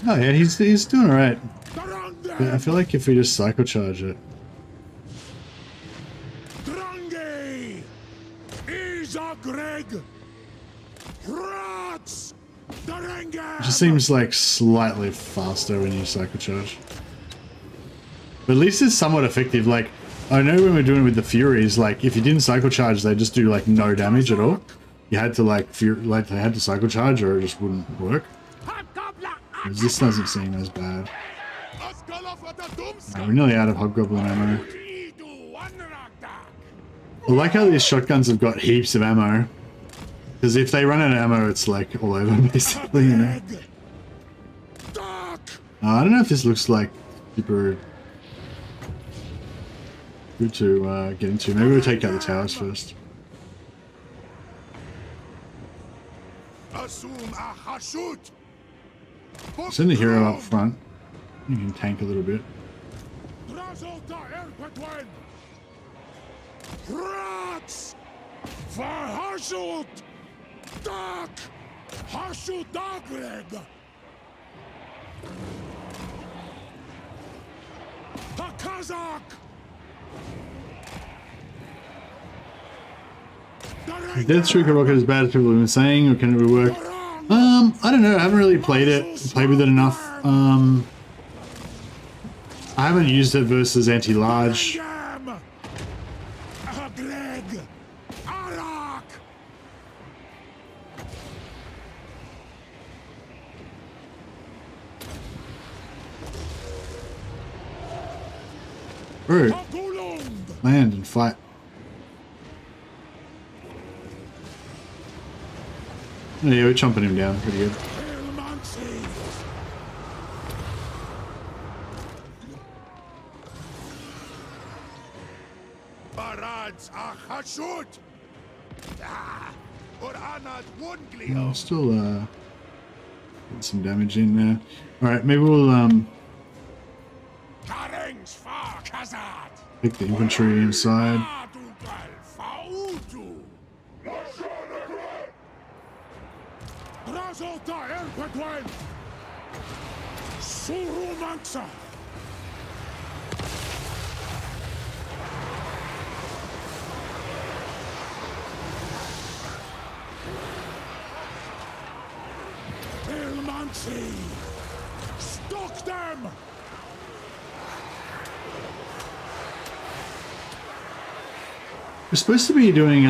Oh yeah, he's doing alright. But I feel like if we just cycle charge it. It just seems like slightly faster when you cycle charge. But at least it's somewhat effective. Like, I know when we're doing it with the Furies, like if you didn't cycle charge, they just do like no damage at all. You had to like they had to cycle charge or it just wouldn't work. Whereas this doesn't seem as bad. We're nearly out of Hobgoblin ammo. I like how these shotguns have got heaps of ammo. Because if they run out of ammo, it's like all over basically, you know. I don't know if this looks like super good to get into. Maybe we'll take out the towers first. Send the hero up front. You can tank a little bit. Death Streaker Rocket is bad as people have been saying, or can it rework? I don't know. I haven't really played with it enough. I haven't used it versus anti-large. Bro, land and fight. Oh, yeah, we're chomping him down pretty good. Oh, still getting some damage in there. Alright, maybe we'll pick the infantry inside. Stock them! We're supposed to be doing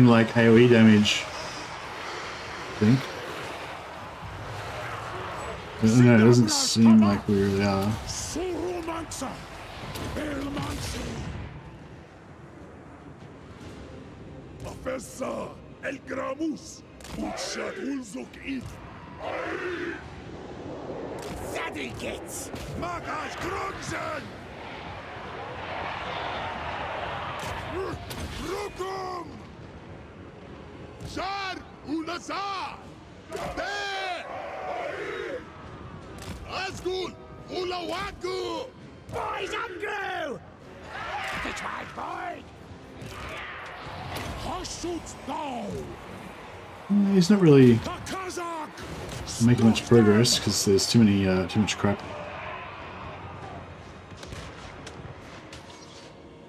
like AoE damage, I think. But no, it doesn't seem like we really are. Professor El Gramus, Utshat Ulzuk Id. Sadikits! Magas Grunzen! Rukum! Shar Unasa! There! Azgorh! Ulawaku! Boys Andrew! It's my boy! Hashut down! He's not really making much progress because there's too much crap.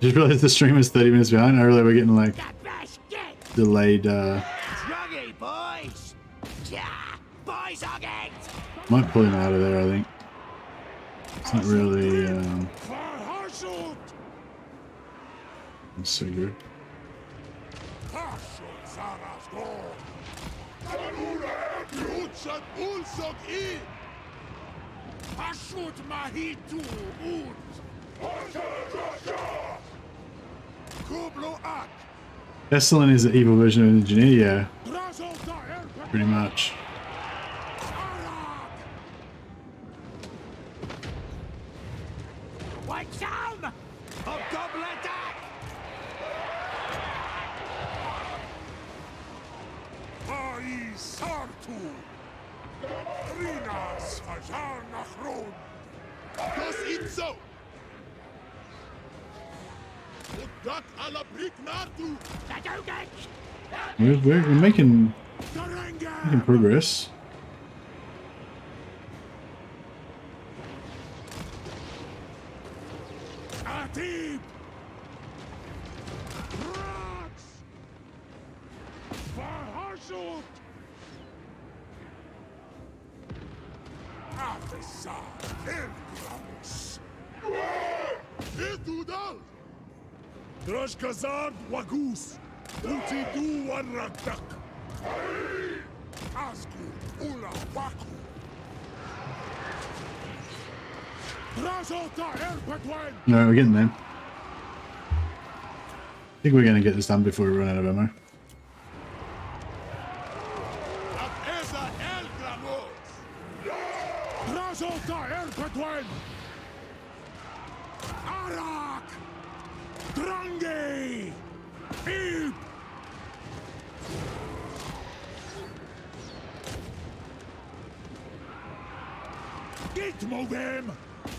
Just realized the stream is 30 minutes behind. I realize we're getting like delayed. Might pull him out of there, I think. It's not really that's so good. Desolation is the evil version of an engineer, yeah. Pretty much. We're making progress. Drashkazard Wagus, Utidu Waratak, Azgorh Ula Waku, Drazhoath Erpatwan. No, we're getting there. I think we're gonna get this done before we run out of ammo. Arak! Drange! Ilp! Gitmovem!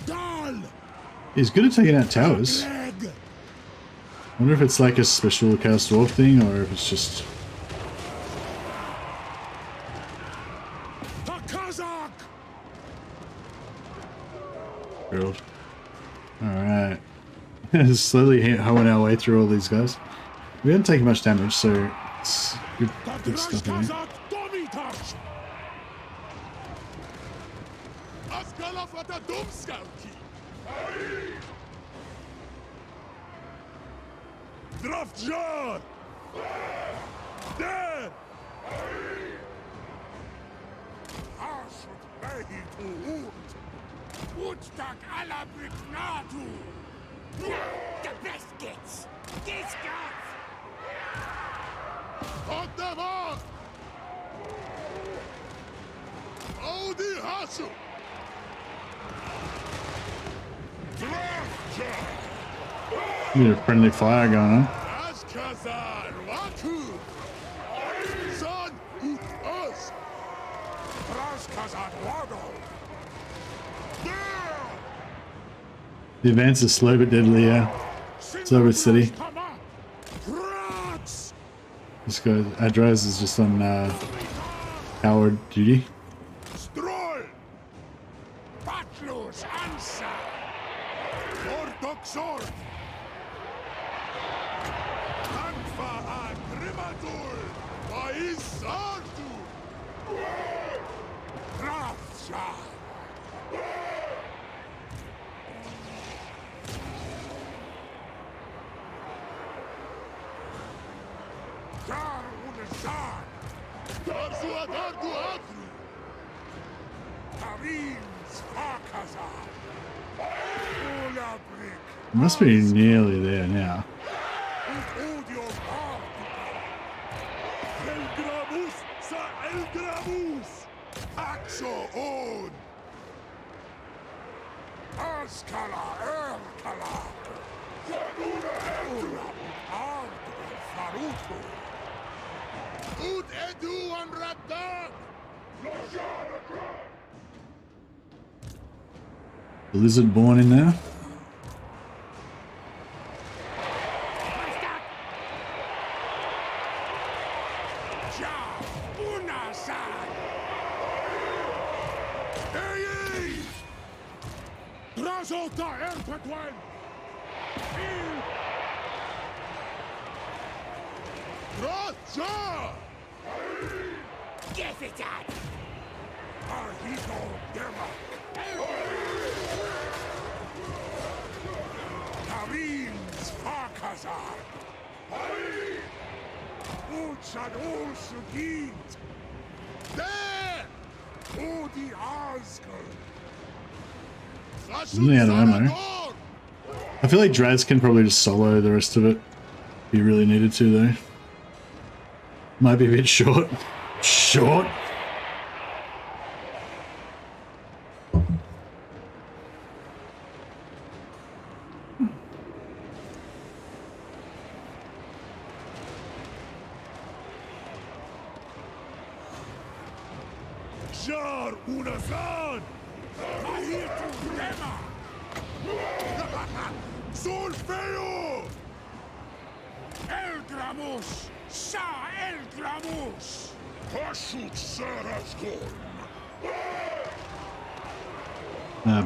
Dal! He's good at taking out towers. I wonder if it's like a special Chaos Dwarf thing or if it's just... Build. Alright. Slowly hoeing our way through all these guys. We didn't take much damage, so it's good stuff in here. Drazhoath! There! Hashut behi tu ut! Uttak alla brignatu! The biscuits! Discuss! Put them up! Odi Hashut! Drazhoath! Bit of friendly fire going on. The advance is slow but deadly, yeah. Slow but steady. This guy, Adraz, is just on coward duty. Must be nearly there now. The lizard born in there. Really out of ammo. I feel like Draz can probably just solo the rest of it if he really needed to, though. Might be a bit short. Short?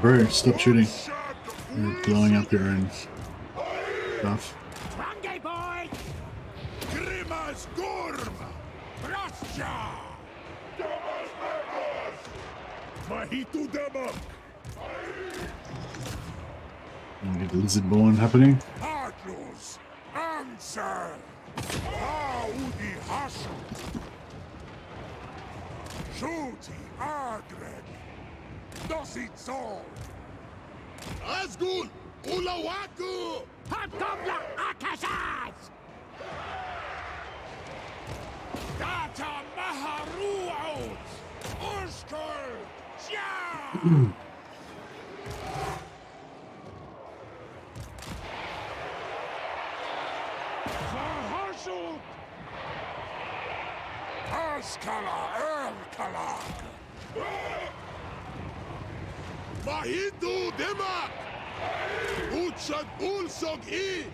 Bro, stop shooting. You're blowing up your own stuff. And get the lizard born happening. Answer! Shuti Adreg! Dositzo! Azgorh! Ulawaku! Habkobla Akashaz! Data Maharuot! Ushkur! Jaa! Hashut! Askala Erkalak! Mahitu Demak! Utsat Ulsog I!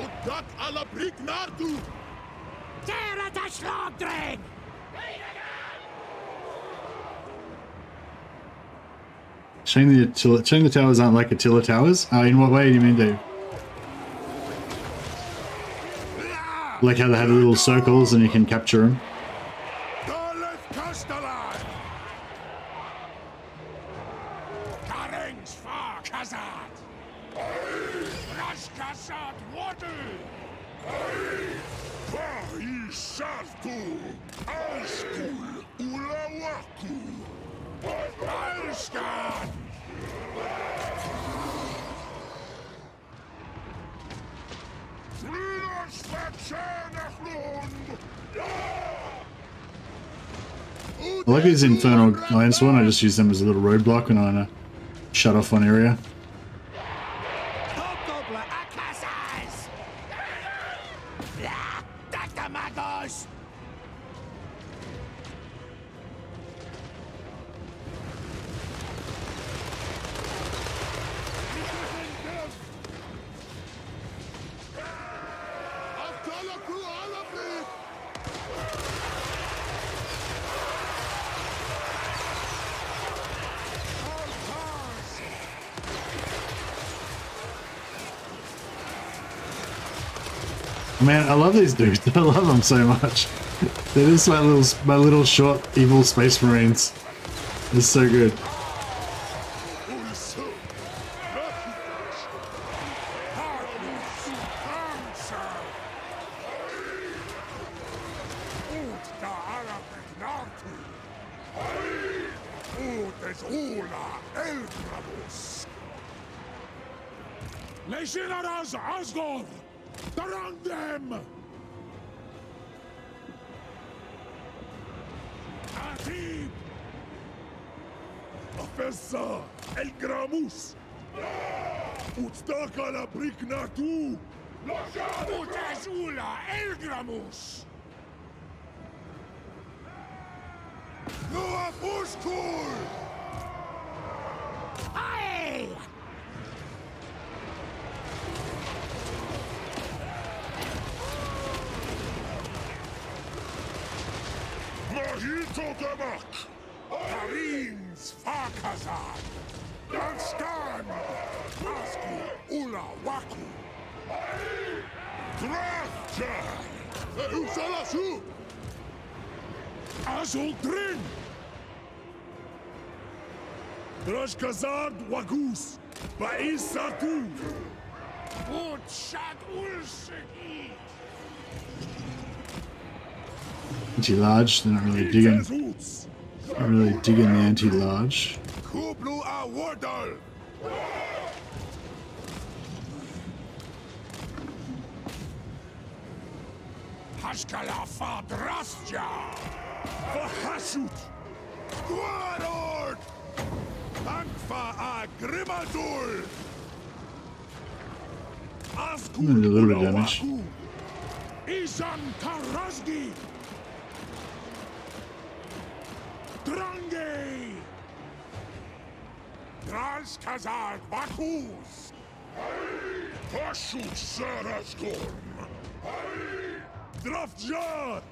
Utak ala Brignartu! Terra da Schlagdring! Saying the towers aren't like Attila towers? In what way do you mean, Dave? Like how they had little circles and you can capture them? Dalef Kastalan! Karengs Far Kazat! Rashkasat Water! Vahi Sartu! Alskul Ulawaku! Alskan! I like these infernal landsworn. I just use them as a little roadblock when I want to shut off one area. Man, I love these dudes. I love them so much. They're just my little short evil space marines. It's so good. Azgorh! Surround them! Atib! Afessa El Gramus! Utstaka la Briknatu! Utazula El Gramus! Noa Pushkul! Aye! Mahito Demak! Karins Farkazan! Danstan! Asku Ula Waku! Drazhoath! Usalasu! Azul Drin! Drashkazad Wagus! Baisatu! Utshat Ulsegi! Anti-large, they're not really digging. Not really digging the anti-large. Kublu a Wardal! Hashkala Fadrastja! Hashut! Guarord! Bankfa a Grimadul! A little bit of damage. Izan Tarazgi! Drange! Drashkazad Bakus! Hashut Sarasgorh! Drazhoath!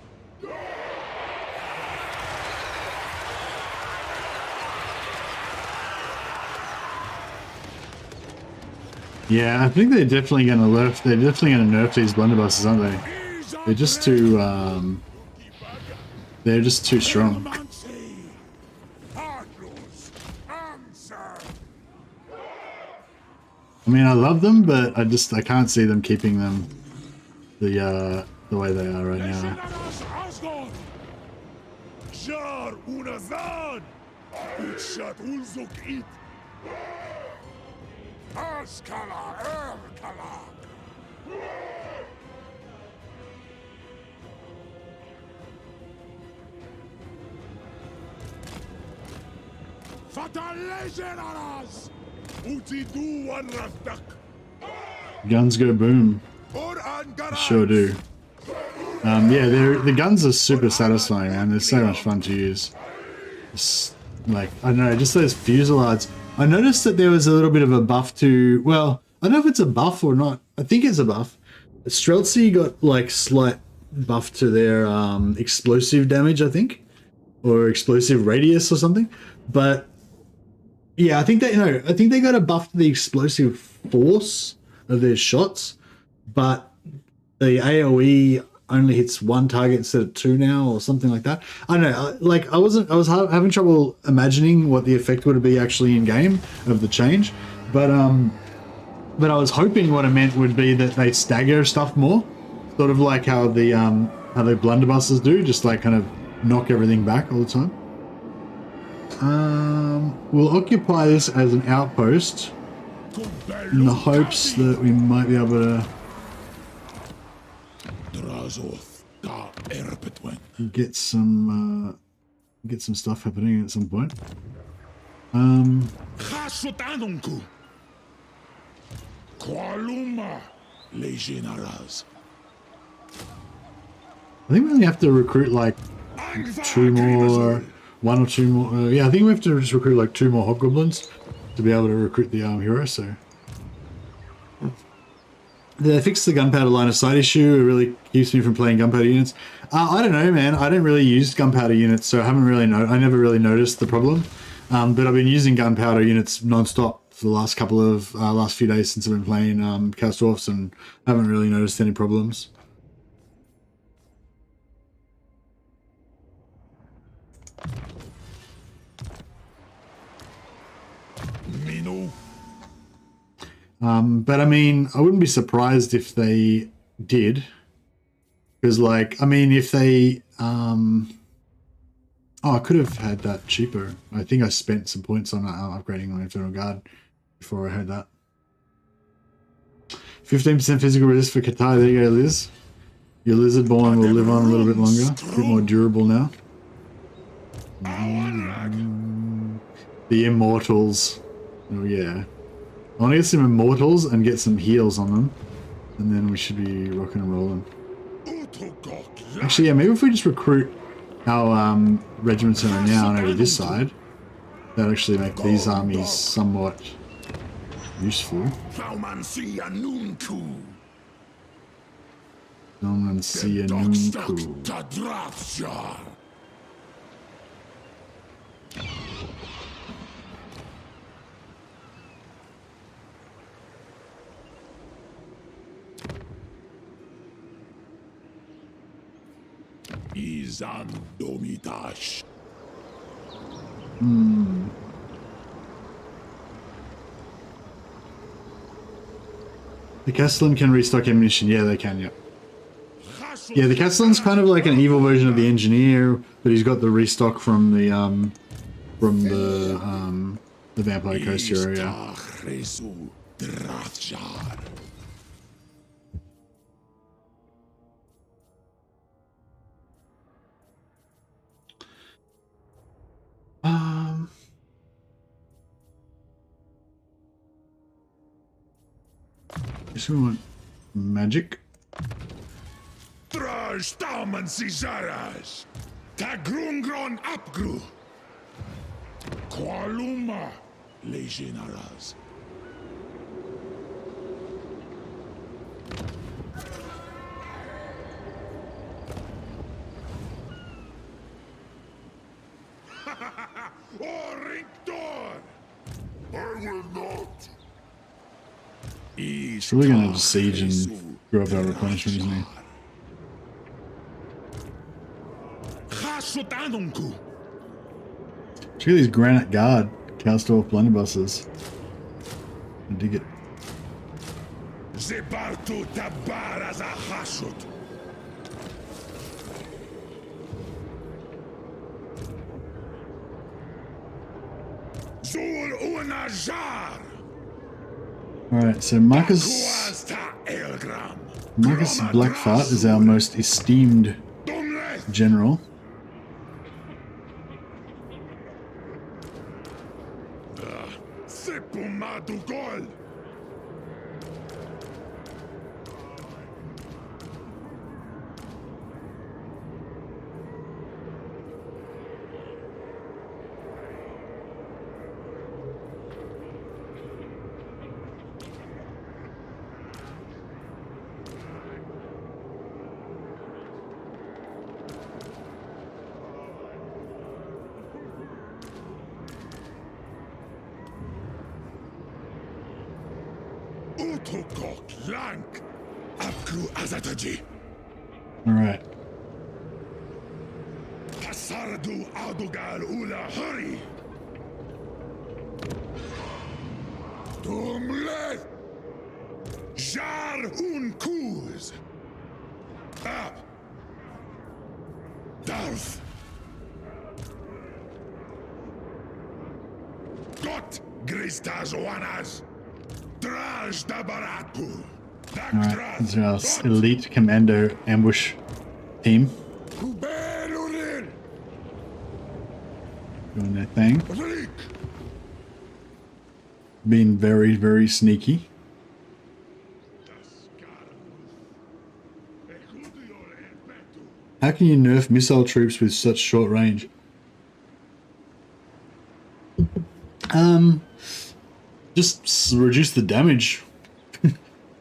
Yeah, I think they're definitely going to nerf. They're definitely going to nerf these blunderbusses, aren't they? They're just too. They're just too strong. I mean, I love them, but I can't see them keeping them the way they are right now. Fatalegenaras! Utidu Wanraftak! Guns go boom. Sure do. Yeah, the guns are super satisfying, man. They're so much fun to use. Just, like, I don't know, just those fusillades. I noticed that there was a little bit of a buff to, well, I don't know if it's a buff or not. I think it's a buff. Streltsy got like slight buff to their explosive damage, I think, or explosive radius or something. But yeah, I think they got a buff to the explosive force of their shots, but the AOE only hits one target instead of two now, or something like that. I don't know. Like I was having trouble imagining what the effect would be actually in game of the change, but I was hoping what it meant would be that they stagger stuff more, sort of like how the blunderbusters do, just like kind of knock everything back all the time. We'll occupy this as an outpost in the hopes that we might be able to Drazhoath da get some stuff happening at some point. Hashut anunku. Qualuma legionaras. I think we only have to recruit like one or two more. Yeah, I think we have to just recruit like 2 more hobgoblins to be able to recruit the hero. So they fixed the gunpowder line of sight issue. It really keeps me from playing gunpowder units. I don't know, man. I don't really use gunpowder units, so I never really noticed the problem. But I've been using gunpowder units non-stop for the last few days since I've been playing Chaos Dwarfs, and I haven't really noticed any problems. But I mean, I wouldn't be surprised if they did, because like, I mean, if they, oh, I could have had that cheaper. I think I spent some points on upgrading my Infernal Guard before I had that. 15% physical resist for Katai. There you go, Liz. Your Lizardborn will live on a little bit longer, a bit more durable now. The Immortals. Oh yeah. I want to get some Immortals and get some heals on them, and then we should be rocking and rolling. Actually, yeah, maybe if we just recruit our regiments that are now over this side, that'll actually make these armies somewhat useful. Dominancia Nunku. Izan Domitash. The Castellan can restock ammunition. Yeah, they can, yeah. Yeah, the Castellan's kind of like an evil version of the Engineer, but he's got the restock from the Vampire Coast area. Guess we want magic. Draj Tauman Cizaras. Tagrungron Apgru. Qualuma Legionaras. Orictor! I will not. So we're gonna just siege and grow up our replenishment, isn't he? Check out these Granite Guard Chaos Dwarf blunderbusters. I dig it. Zibartu Tabar as a Hashut. Zul Unajar. Alright, so Marcus Blackfart is our most esteemed general. Tukok Lank. Apku Azataji. Alright. Pasardu Adugal Ula Hurry. Dumle. Jar un Kuz. Up. Darth. Got Gristas Wanas. Draj Dabaratu. Alright, this is our elite commando ambush team. Kubelurin. Doing their thing. Vlik. Being very, very sneaky. How can you nerf missile troops with such short range? Just reduce the damage.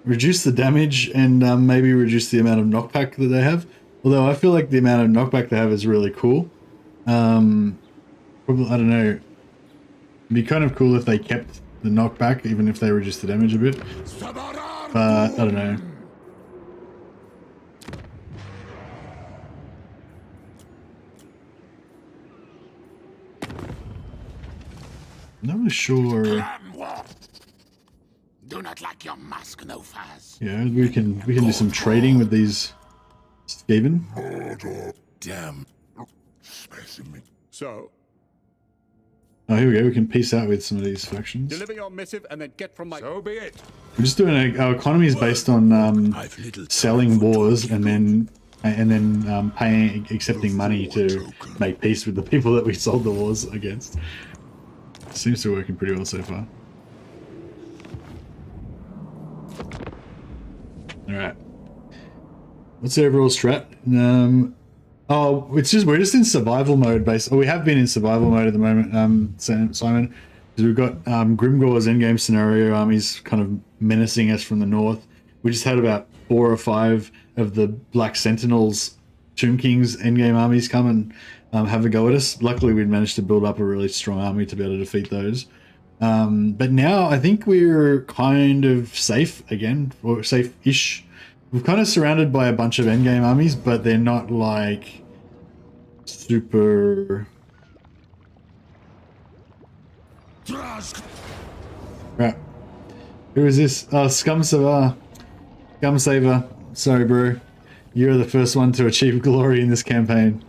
Reduce the damage and maybe reduce the amount of knockback that they have. Although I feel like the amount of knockback they have is really cool. Probably, I don't know. It'd be kind of cool if they kept the knockback, even if they reduced the damage a bit. But I don't know. Not really sure. Do not like your mask, no faz. Yeah, we can do some trading with these Skaven. Damn specimen. So, Oh, here we go. We can peace out with some of these factions. deliver your missive and then get from my... So be it. We're just doing our economy is based on I've little selling wars and then accepting money to make peace with the people that we sold the wars against. Seems to be working pretty well so far. Alright. What's the overall strat? Oh, we're just in survival mode we have been in survival mode at the moment, Simon. Because we've got Grimgor's endgame scenario armies kind of menacing us from the north. We just had about 4 or 5 of the Black Sentinels, Tomb King's endgame armies come and have a go at us. Luckily, we'd managed to build up a really strong army to be able to defeat those. But now I think we're kind of safe again, or safe-ish. We're kind of surrounded by a bunch of endgame armies, but they're not like super... Right. Who is this? Oh, Scumsaver. Scumsaver. Sorry, bro. You're the first one to achieve glory in this campaign.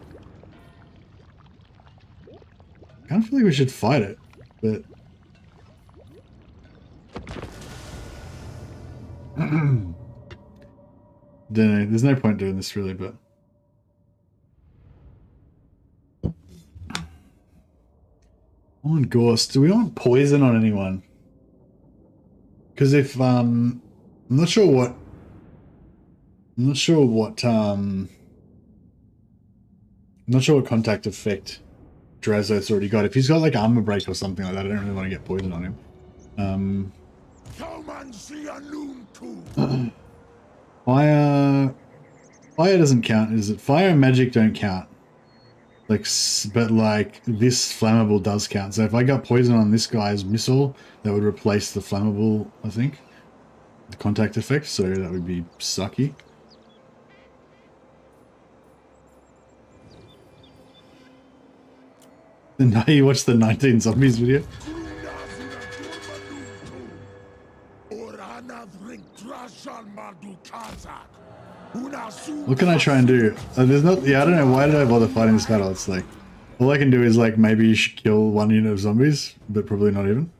I kind of feel like we should fight it, but... Don't know. There's no point doing this really, but... On Ghost, do we want poison on anyone? Because if I'm not sure what contact effect Drazhoath's already got. If he's got like armor break or something like that, I don't really want to get poison on him. Fire doesn't count, is it? Fire and magic don't count. Like, but like this flammable does count. So if I got poison on this guy's missile, that would replace the flammable, I think, the contact effect. So that would be sucky. And now you watch the 19 zombies video. What can I try and do? There's not. Yeah, I don't know. Why did I bother fighting this battle? It's like all I can do is like maybe you should kill 1 unit of zombies, but probably not even.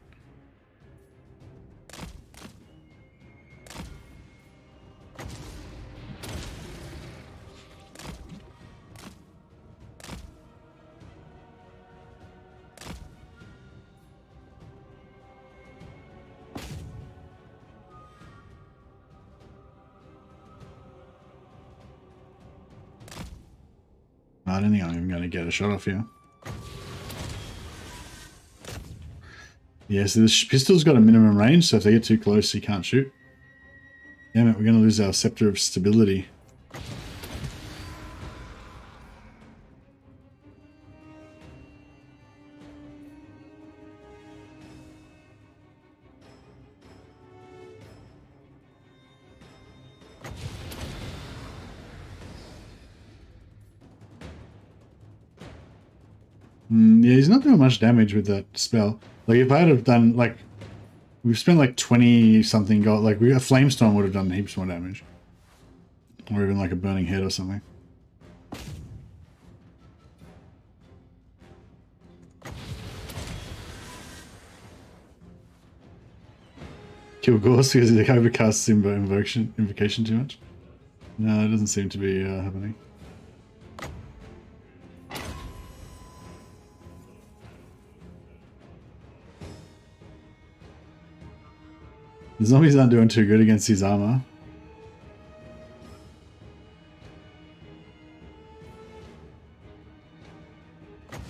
I don't think I'm even going to get a shot off here. Yeah, so this pistol's got a minimum range, so if they get too close, you can't shoot. Damn it, we're going to lose our Scepter of Stability. Yeah, he's not doing much damage with that spell. Like, if I had have done, like, we've spent like 20 something gold, like, a Flamestorm would have done heaps more damage. Or even like a Burning Head or something. Kill Gorse because he overcasts invocation too much. No, it doesn't seem to be happening. The zombies aren't doing too good against his armor.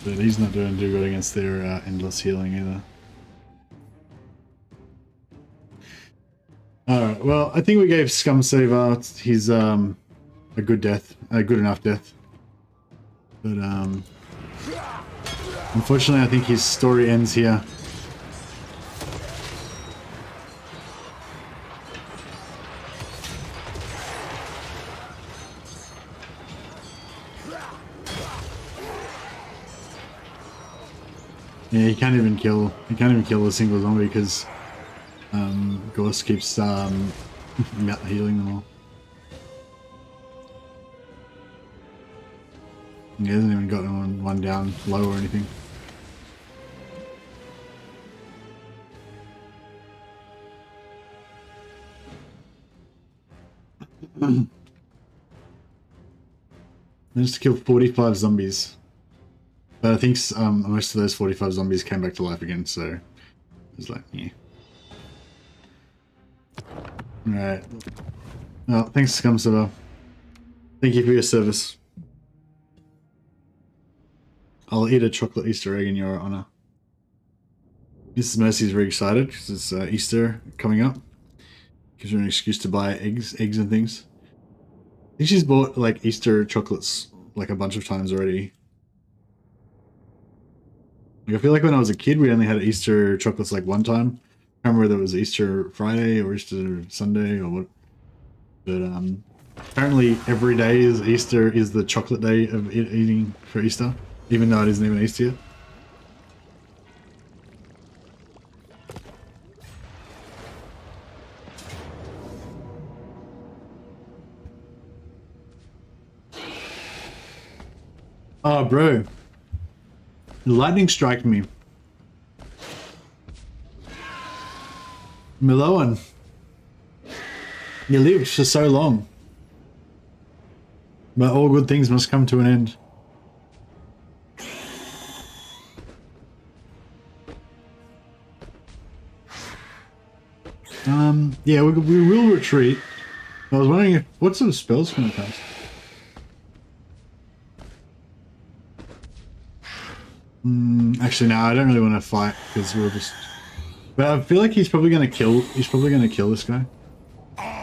But he's not doing too good against their endless healing either. Alright, well, I think we gave Scumsaver his a good death, a good enough death. But unfortunately I think his story ends here. Yeah, he can't even kill a single zombie because Ghost keeps healing them all. He hasn't even gotten one down low or anything. Managed to kill 45 zombies. But I think most of those 45 zombies came back to life again, so it was like, yeah. Alright. Well, thanks, Scumsaver. Thank you for your service. I'll eat a chocolate Easter egg in your honor. Mrs. Mercy's very excited because it's Easter coming up. Gives her an excuse to buy eggs and things. I think she's bought like Easter chocolates like a bunch of times already. Like, I feel like when I was a kid, we only had Easter chocolates like one time. I can't remember whether it was Easter Friday or Easter Sunday or what. But apparently every day is Easter is the chocolate day of eating for Easter, even though it isn't even Easter yet. Oh, bro. Lightning strike me. Miloan. You lived for so long. But all good things must come to an end. Yeah, we will retreat. I was wondering what sort of spells can we cast? Actually, no, I don't really want to fight because we'll just. But I feel like he's probably going to kill. He's probably going to kill this guy.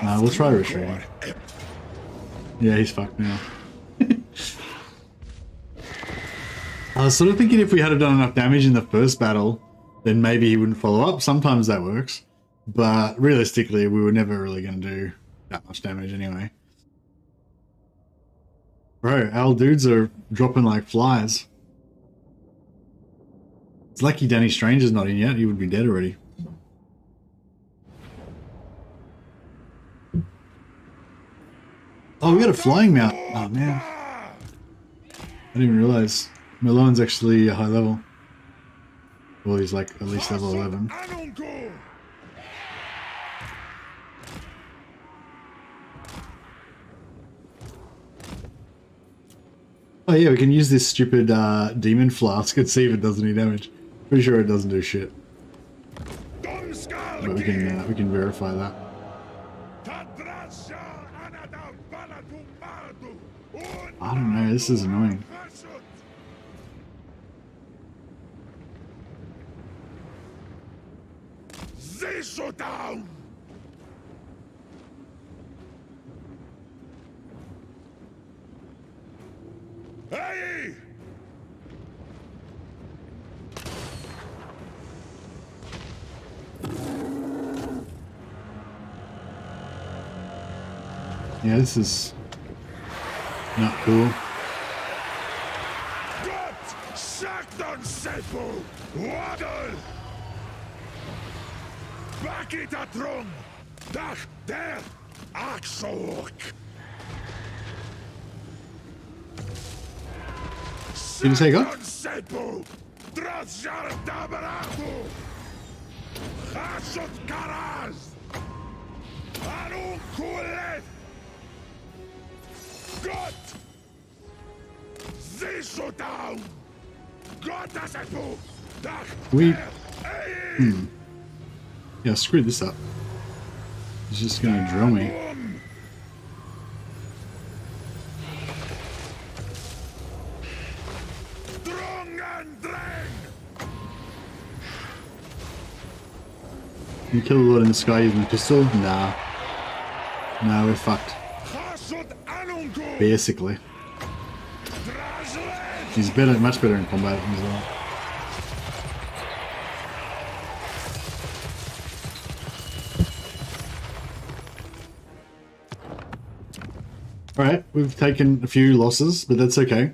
We'll try retreating. Yeah, he's fucked now. I was sort of thinking if we had done enough damage in the first battle, then maybe he wouldn't follow up. Sometimes that works, but realistically, we were never really going to do that much damage anyway. Bro, our dudes are dropping like flies. It's lucky Danny Strange is not in yet. He would be dead already. Oh, we got a flying mount. Oh, man. I didn't even realize. Milone's actually a high level. Well, he's like at least level 11. Oh yeah, we can use this stupid demon flask and see if it does any damage. Pretty sure it doesn't do shit. But we can verify that. I don't know, this is annoying. Down. Hey! Yeah, this is not cool. Sack them! Sepo, waddle! Back it a drum! Dach der Axork! Didn't say go? Sepo, Drazhoath Dabarahu! Hashut Karaz! Anun Kulet! Gott! Zisu down! Gott Sepo! Dach We... der Yeah, screw this up. He's just gonna drill me. Can you kill the Lord in the sky using a pistol? Nah. Nah, we're fucked. Basically. He's better, much better in combat as well. Alright, we've taken a few losses, but that's okay.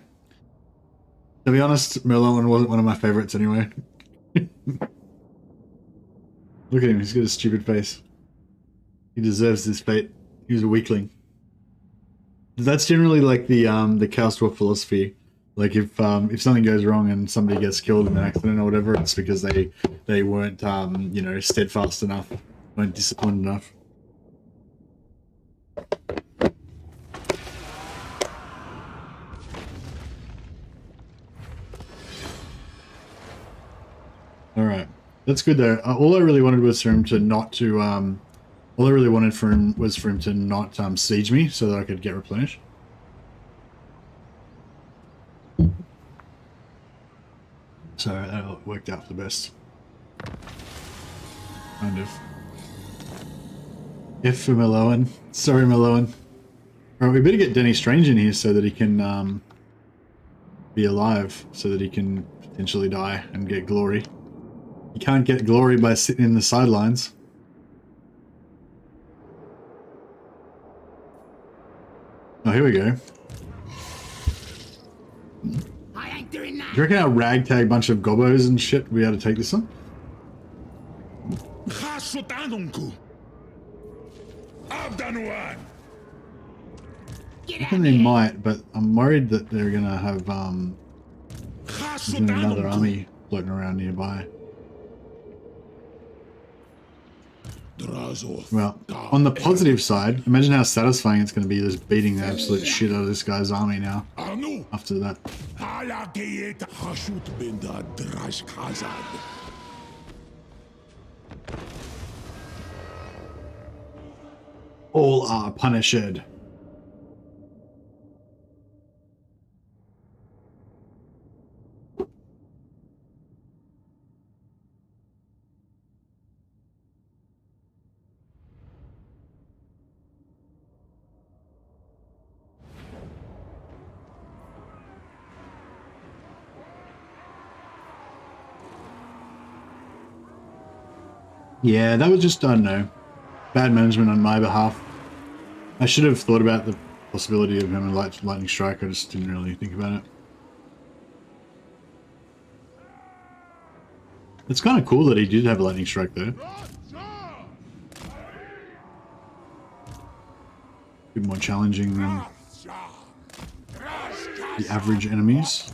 To be honest, Merlin wasn't one of my favorites anyway. Look at him, he's got a stupid face. He deserves this fate. He was a weakling. That's generally like the Chaos Dwarf philosophy. Like if something goes wrong and somebody gets killed in an accident or whatever, it's because they weren't you know, steadfast enough, weren't disciplined enough. All right, that's good though. All I really wanted was for him to not to all I really wanted for him was for him to not siege me so that I could get replenished. So that worked out for the best. Kind of. If for Meloan. Sorry, Meloan. Alright, we better get Denny Strange in here so that he can be alive, so that he can potentially die and get glory. You can't get glory by sitting in the sidelines. Oh, here we go. I ain't doing that. Do you reckon our ragtag bunch of gobbos and shit will be able to take this one? Hashut Anunku! Abdanuan! I reckon they might, but I'm worried that they're gonna have another army floating around nearby. Drazhoath. Well, on the positive side, imagine how satisfying it's going to be just beating the absolute shit out of this guy's army now. After that. All are punished. Yeah, that was just, I don't know, bad management on my behalf. I should have thought about the possibility of having a lightning strike, I just didn't really think about it. It's kind of cool that he did have a lightning strike though. A bit more challenging than the average enemies.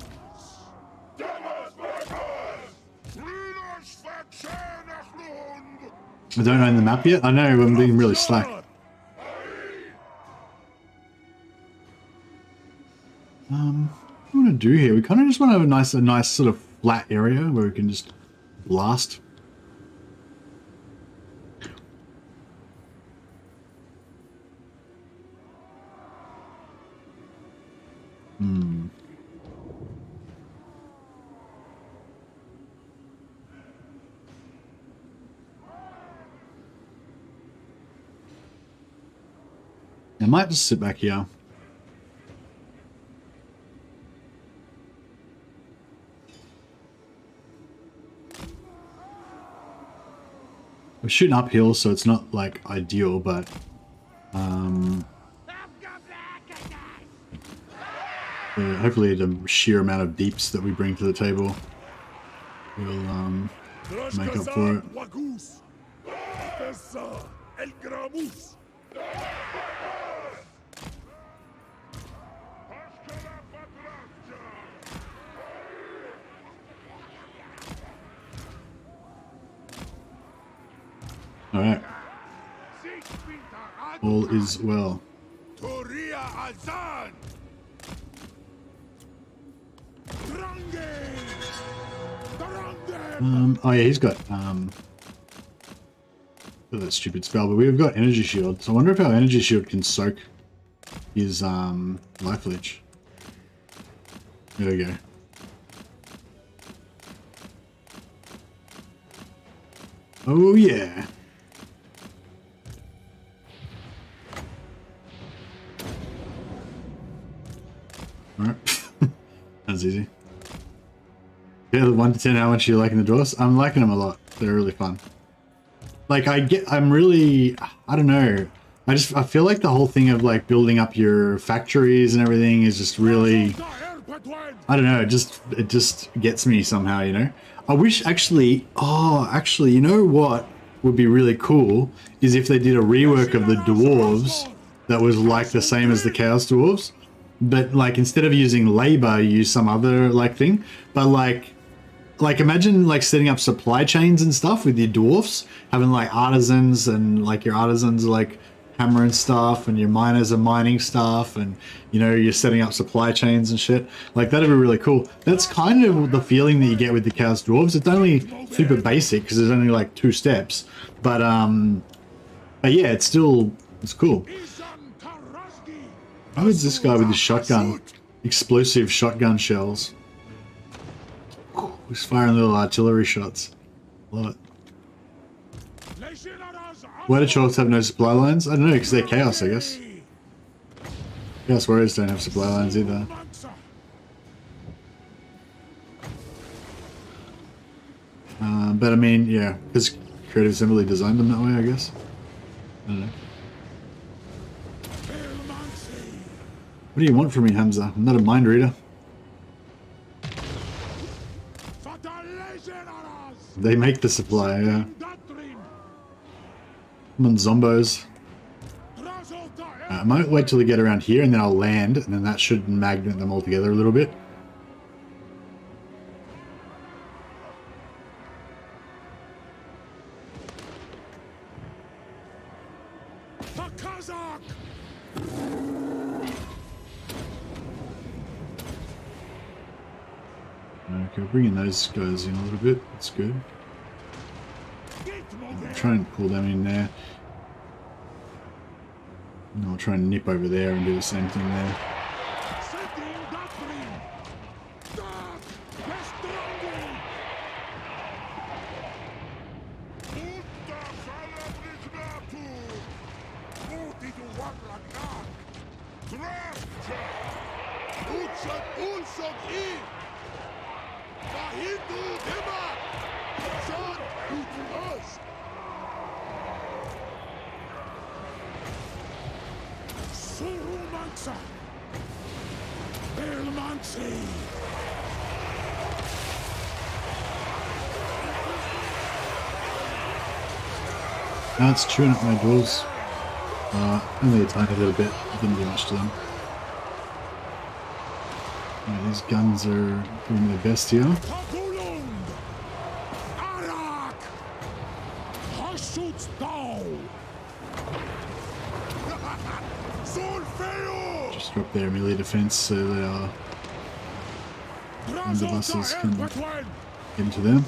I don't own the map yet. I know I'm being really slack. What do we want to do here? We kind of just want to have a nice sort of flat area where we can just blast. I might just sit back here. We're shooting uphill, so it's not like ideal, but hopefully the sheer amount of deeps that we bring to the table we'll make up for it. All right. All is well. Oh yeah, he's got that stupid spell, but we've got energy shield. So I wonder if our energy shield can soak his life leech. There we go. Oh yeah. Alright. That's easy. Yeah, the 1 to 10, how much are you liking the dwarfs? I'm liking them a lot. They're really fun. Like, I don't know. I feel like the whole thing of like building up your factories and everything is just really, I don't know, it just gets me somehow, you know? I wish actually, you know what would be really cool is if they did a rework of the dwarves that was like the same as the chaos dwarves, but like instead of using labor, use some other like thing. But like imagine like setting up supply chains and stuff with your dwarfs, having like artisans, and like your artisans are like hammering stuff, and your miners are mining stuff, and you know, you're setting up supply chains and shit. Like that'd be really cool. That's kind of the feeling that you get with the chaos dwarves. It's only super basic because there's only like 2 steps, but yeah, it's cool. How is this guy with his shotgun? Explosive shotgun shells. He's firing little artillery shots. Love it. Why do Dwarfs have no supply lines? I don't know, because they're chaos, I guess. Chaos warriors don't have supply lines either. But I mean, yeah, because Creative Assembly designed them that way, I guess. I don't know. What do you want from me, Hamza? I'm not a mind reader. They make the supply, yeah. Come on, zombos. I might wait till they get around here and then I'll land, and then that should magnet them all together a little bit. Okay, bringing those guys in a little bit. That's good. I'll try and pull them in there. And I'll try and nip over there and do the same thing there. Now it's chewing up my dwarves. Only a tiny little bit. Didn't do much to them. Yeah, these guns are doing their best here. Just drop their melee defense so they underbuses can get into them.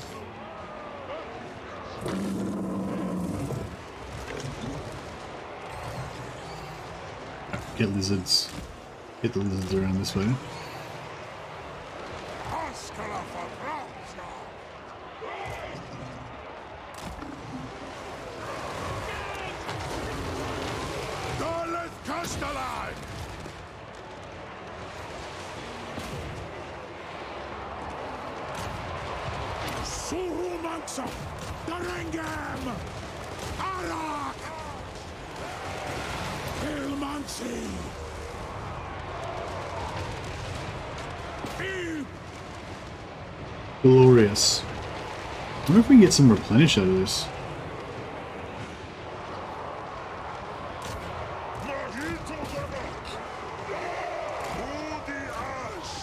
Get lizards. Get the lizards around this way. Glorious. wonder if we can get some replenish out of this.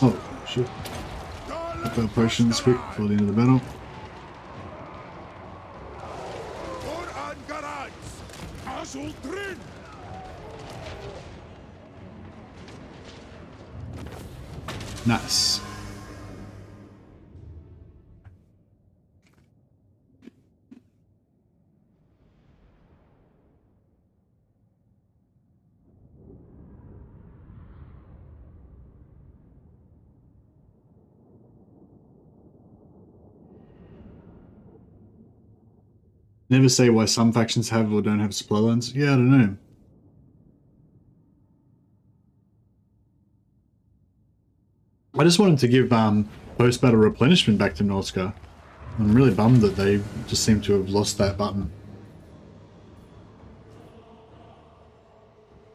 Oh, shit. Pop our potions quick before the end of the battle. Nice. Never say why some factions have or don't have supply lines. Yeah, I don't know. I just wanted to give post-battle replenishment back to Norska. I'm really bummed that they just seem to have lost that button.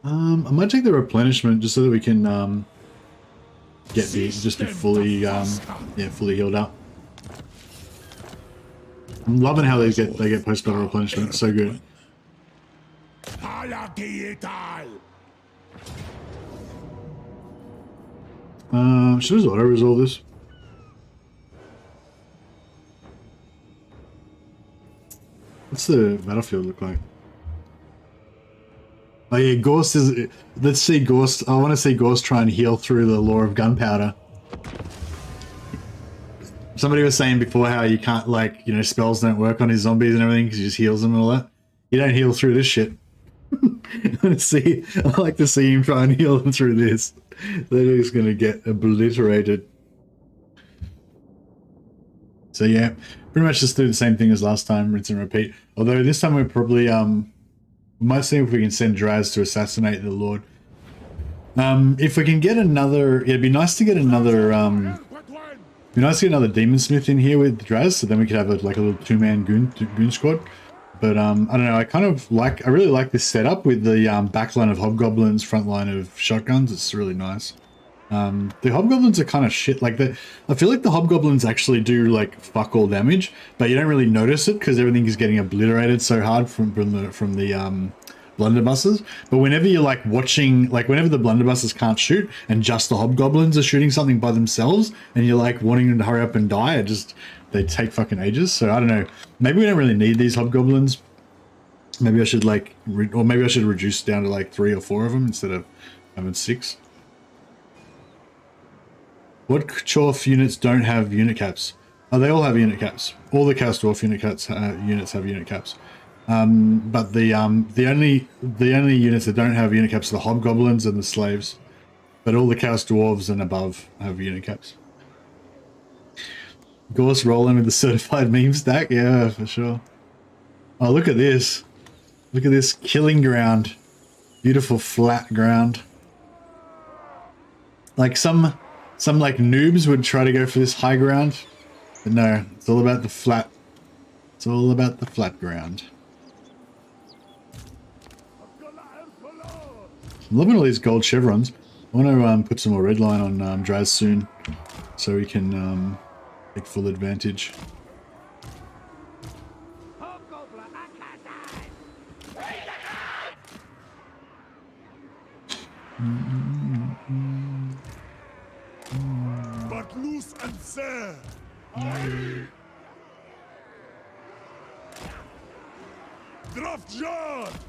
I might take the replenishment just so that we can get the just be fully fully healed up. I'm loving how they get post-battle replenishment. It's so good. Should I just auto-resolve this? What's the battlefield look like? Oh yeah, Ghost is... Let's see Ghost. I want to see Ghost try and heal through the Law of Gunpowder. Somebody was saying before how you can't, like, you know, spells don't work on his zombies and everything because he just heals them and all that. You don't heal through this shit. I like to see him try and heal them through this. They're just going to get obliterated. So yeah, pretty much just do the same thing as last time, rinse and repeat. Although this time we're probably, we might see if we can send Draz to assassinate the Lord. If we can get another, it'd be nice to get another, Demon Smith in here with Draz, so then we could have a little two-man goon squad. But I don't know, I really like this setup with the backline of hobgoblins, front line of shotguns. It's really nice. The hobgoblins are kind of shit. I feel like the hobgoblins actually do like fuck all damage, but you don't really notice it because everything is getting obliterated so hard from the blunderbusses. But whenever you're like watching, like whenever the blunderbusses can't shoot and just the hobgoblins are shooting something by themselves, and you're like wanting them to hurry up and die, they take fucking ages. So I don't know. Maybe we don't really need these hobgoblins. Maybe I should maybe I should reduce down to like 3 or 4 of them instead of having 6. What Dwarf units don't have unit caps? Oh, they all have unit caps. All the Chaos Dwarf units have unit caps. But the only units that don't have unit caps are the hobgoblins and the slaves. But all the Chaos Dwarves and above have unit caps. Gorse rolling with the certified meme stack? Yeah, for sure. Oh, look at this. Look at this killing ground. Beautiful flat ground. Like some like noobs would try to go for this high ground. But no, it's all about the flat. It's all about the flat ground. I'm loving all these gold chevrons. I want to put some more red line on Draz soon. So we can take full advantage. But loose and fair. Drazhoath.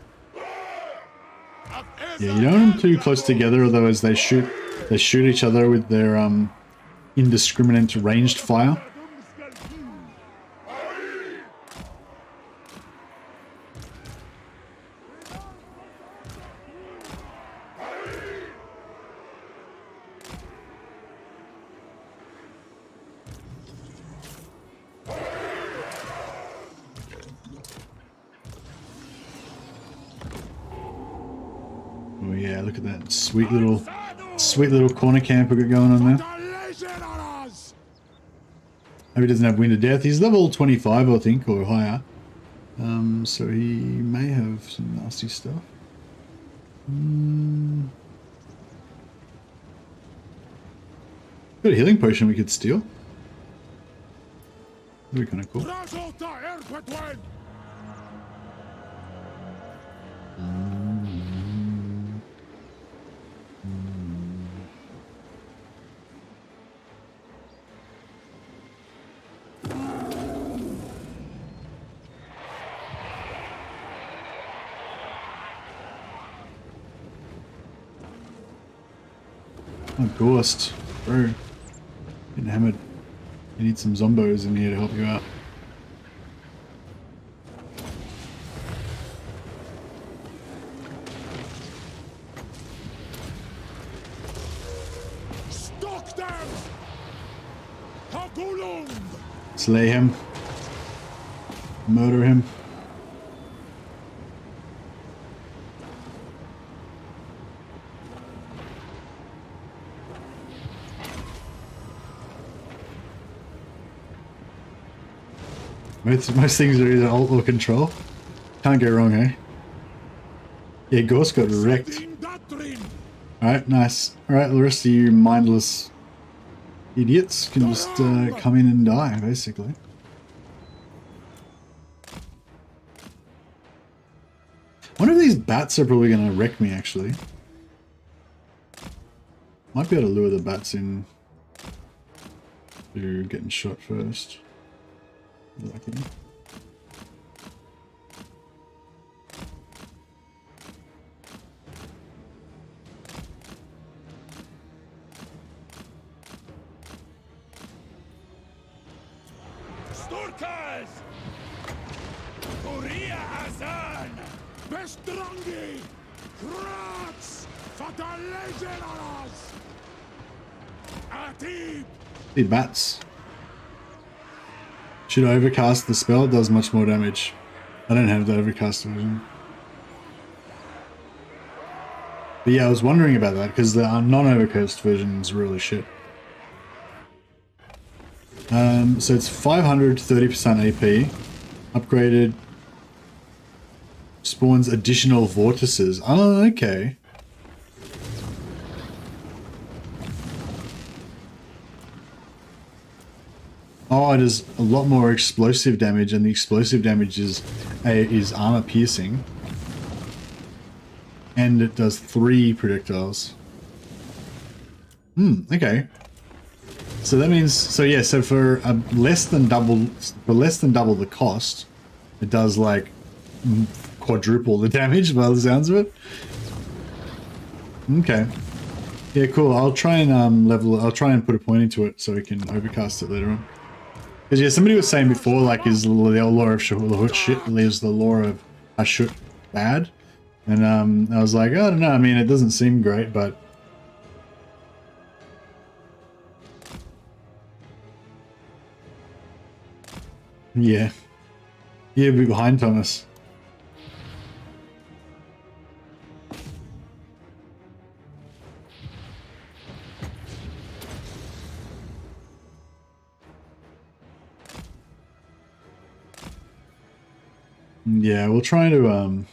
Yeah, you don't want them too close together, otherwise they shoot each other with their indiscriminate ranged fire. Oh yeah, look at that sweet little corner camp we got going on there. Maybe he doesn't have Wind of Death. He's level 25, I think, or higher. So he may have some nasty stuff. Got a healing potion we could steal. That'd be kind of cool. Drazhoath da Erpetwen! Oh, Ghost. Bro. Getting hammered. You need some zombos in here to help you out. Stalk them! Hagulung! Slay him. Murder him. Most things are either alt or control. Can't go wrong, eh? Yeah, Ghost got wrecked. Alright, nice. Alright, the rest of you mindless idiots can just come in and die, basically. One of these bats are probably going to wreck me, actually. Might be able to lure the bats in to getting shot first. Lucky. Sturkas! Korea Azan! Bestrangi! Krats! Fatalegeras! Atib! The bats. Should I overcast the spell? It does much more damage. I don't have the overcast version. But yeah, I was wondering about that because the non-overcast version is really shit. So it's 500, 30% AP. Upgraded. Spawns additional vortices. Oh, okay. Oh, it is a lot more explosive damage, and the explosive damage is armor piercing. And it does 3 projectiles. Okay. So that means, so yeah, so for less than double the cost, it does like quadruple the damage by the sounds of it. Okay. Yeah, cool. I'll try and I'll try and put a point into it so we can overcast it later on. Because yeah, somebody was saying before, like, is the lore of Hashut shit, leaves the lore of Hashut bad? And I was like, I don't know, I mean, it doesn't seem great, but... Yeah. Yeah, be behind Thomas. Yeah, we'll try to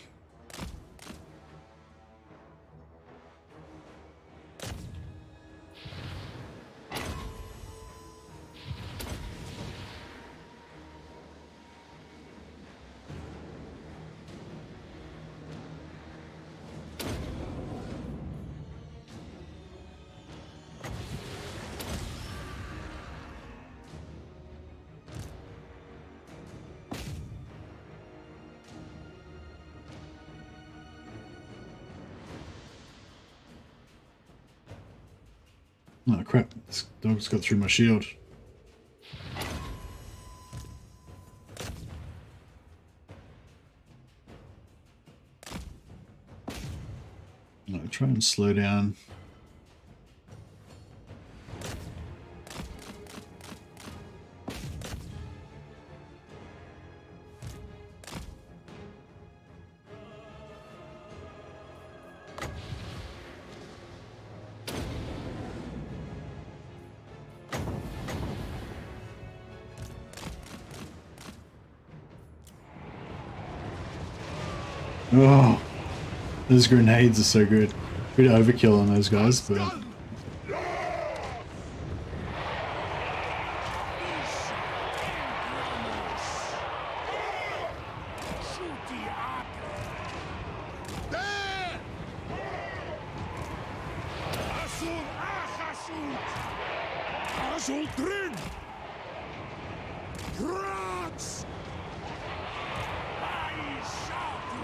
oh crap, this dog's got through my shield. I'll try and slow down. Oh, those grenades are so good. Bit of overkill on those guys, but Azul Trim! Rats! Aishatu!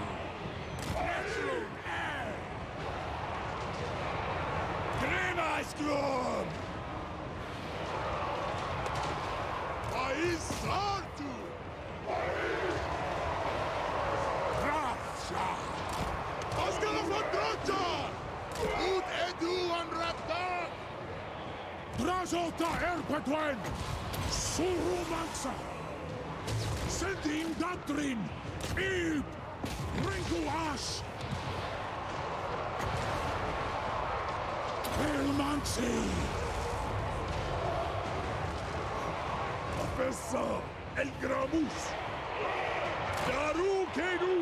Natural air! Grimasklum! Aisatu! Rafsha! Asgalafadracha! Ut edu an raptor! Drazhoath erpetwen! Surumansa! Sentim doctrine! Ib! Ringuash! Elmansi! Afessa! El Gramus! Daru Kenu!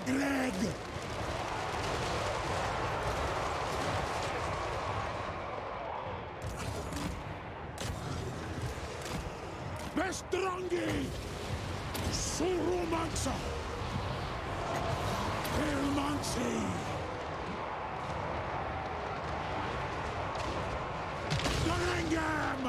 Greg! Bestrangi! Surumansa! Elmansi! Darangam!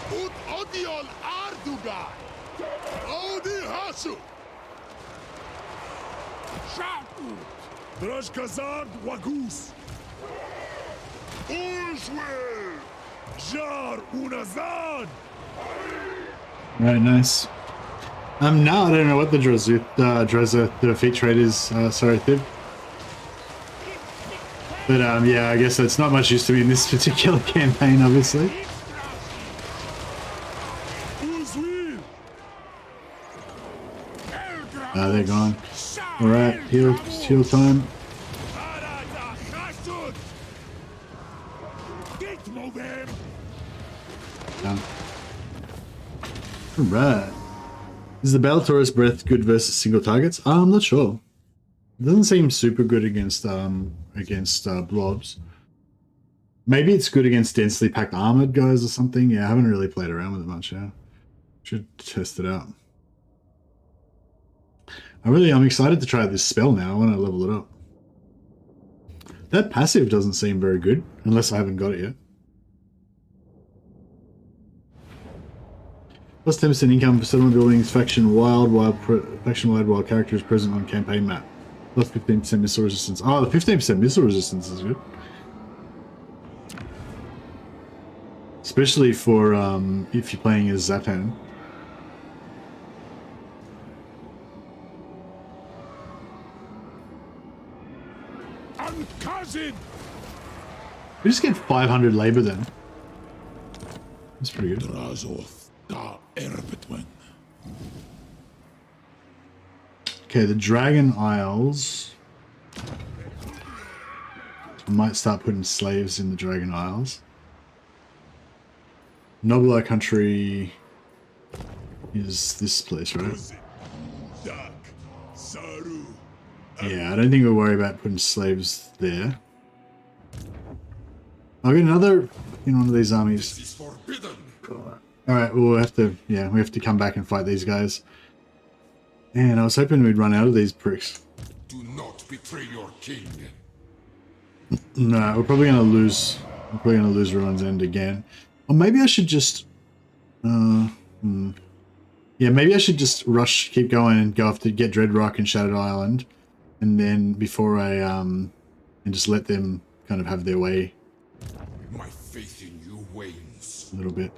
Ut odiol Arduga! Odi Hashut! Shakut! Drashkazard Wagus! Ulshwe! Jar Unazad! Right, nice. Now I don't know what the Drazhoath defeat trait is, sorry, Thib. But yeah, I guess that's not much use to me in this particular campaign, obviously. They're gone. Alright, heal time. Done. Alright. Is the Bellator's breath good versus single targets? I'm not sure. It doesn't seem super good against blobs. Maybe it's good against densely packed armored guys or something. Yeah, I haven't really played around with it much, yeah. Should test it out. I'm excited to try this spell now. I want to level it up. That passive doesn't seem very good, unless I haven't got it yet. Plus 10% income for settlement buildings, faction wide characters present on campaign map. Plus 15% missile resistance. Oh, the 15% missile resistance is good. Especially for if you're playing as Zatan. We just get 500 labor then. That's pretty good. Drazhoath da erpetwen. Okay, the Dragon Isles. I might start putting slaves in the Dragon Isles. Nobler country is this place, right? Yeah, I don't think we'll worry about putting slaves there. I'll get another in one of these armies. Alright, well, we have to come back and fight these guys. And I was hoping we'd run out of these pricks. Do not betray your king. No, we're probably gonna lose. We're probably gonna lose Ruin's End again. Or maybe I should just. Yeah, maybe I should just rush, keep going, and go after get Dreadrock and Shattered Island, and then before I and just let them kind of have their way. My faith in you a little bit.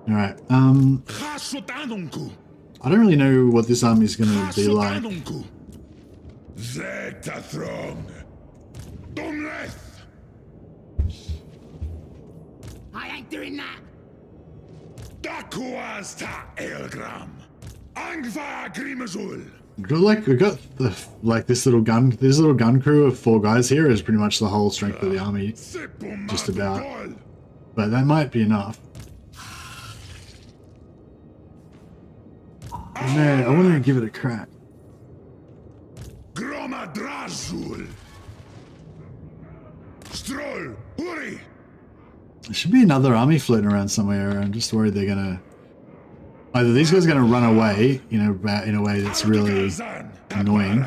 All right. Hashut anunku. I don't really know what this army is going to be like. Anunku. Zeta throng. Dumleth. I ain't doing that. Dakuas ta Elgram. Angva Grimazul. We got the this little gun crew of 4 guys here is pretty much the whole strength of the army, just about. But that might be enough. Man, I want to give it a crack. Groma Drazhoath. Stroll. Hurry. There should be another army floating around somewhere. I'm just worried they're gonna. Either these guys are gonna run away, you know, in a way that's really annoying,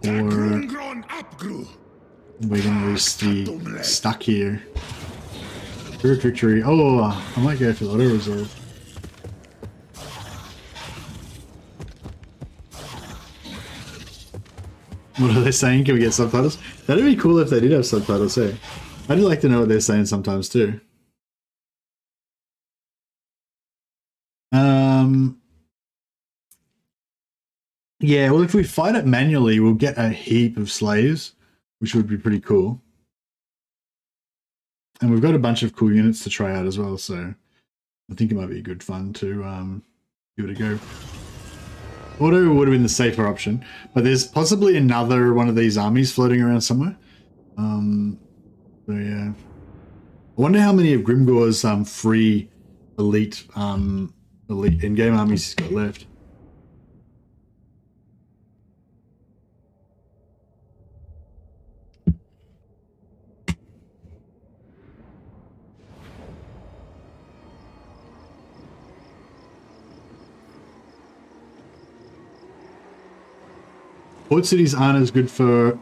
or we're gonna just be stuck here. Spirit victory. Oh, I might go for auto resolve. What are they saying? Can we get subtitles? That'd be cool if they did have subtitles, hey? I'd like to know what they're saying sometimes too. Yeah, well, if we fight it manually, we'll get a heap of slaves, which would be pretty cool. And we've got a bunch of cool units to try out as well, so I think it might be good fun to give it a go. Auto would have been the safer option, but there's possibly another one of these armies floating around somewhere. So yeah. I wonder how many of Grimgor's free elite in-game armies he's got left. Port cities aren't as good for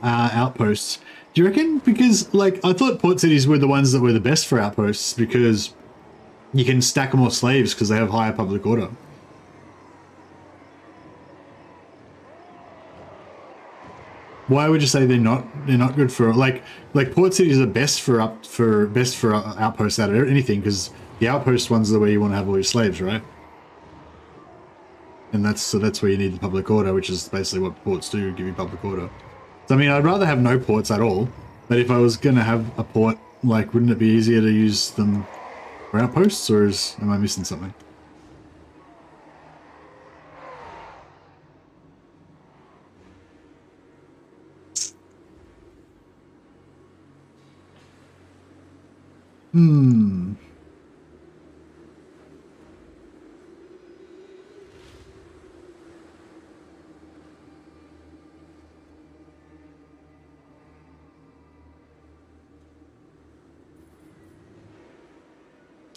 outposts. Do you reckon? Because, like, I thought port cities were the ones that were the best for outposts because you can stack more slaves because they have higher public order. Why would you say they're not good for like port cities are best for outposts out of anything, because the outpost ones are where you want to have all your slaves, right? And that's where you need the public order, which is basically what ports do, give you public order. So, I mean, I'd rather have no ports at all, but if I was going to have a port, like, wouldn't it be easier to use them for outposts, or am I missing something?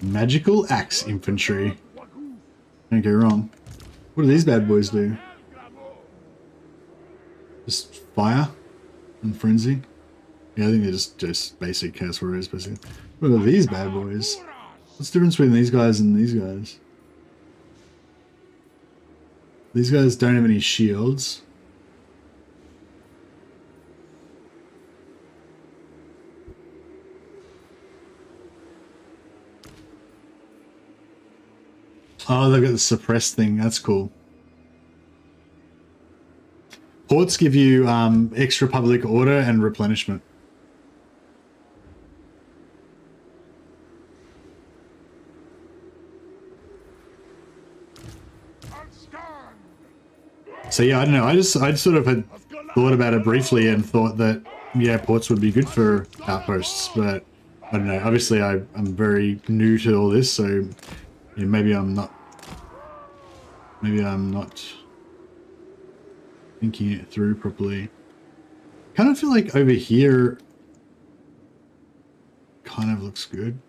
Magical axe infantry. Don't go wrong. What do these bad boys do? Just fire and frenzy? Yeah, I think they're just basic chaos warriors, basically. What are these bad boys? What's the difference between these guys and these guys? These guys don't have any shields. Oh, they've got the suppressed thing. That's cool. Ports give you extra public order and replenishment. So yeah, I don't know. I sort of had thought about it briefly and thought that, yeah, ports would be good for outposts, but I don't know. Obviously, I'm very new to all this, so yeah, maybe I'm not thinking it through properly. Kind of feel like over here kind of looks good.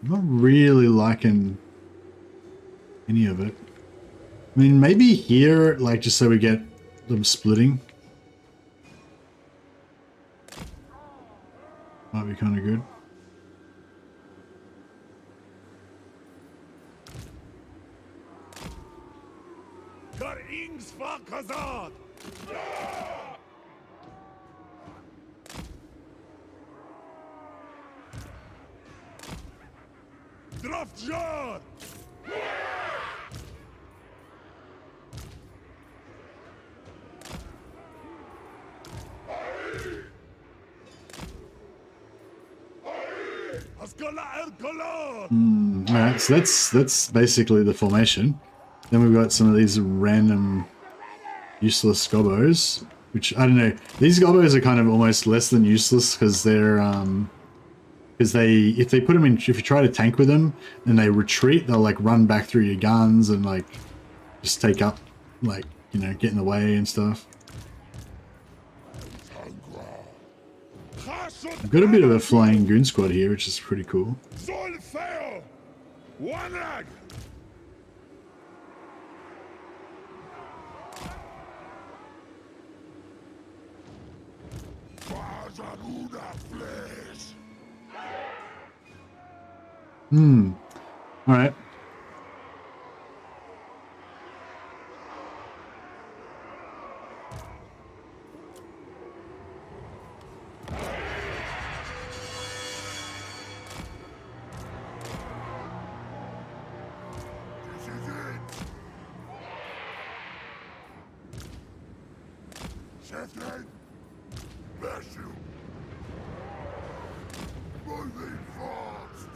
I'm not really liking any of it. I mean, maybe here, like, just so we get them splitting. Might be kind of good. Drazhoath! Alright, so that's basically the formation. Then we've got some of these random useless gobbos, which I don't know. These gobbos are kind of almost less than useless because they're because if they put them in, if you try to tank with them and they retreat, they'll like run back through your guns and like just take up, like, you know, get in the way and stuff. I've got a bit of a flying goon squad here, which is pretty cool. Alright. Moving fast!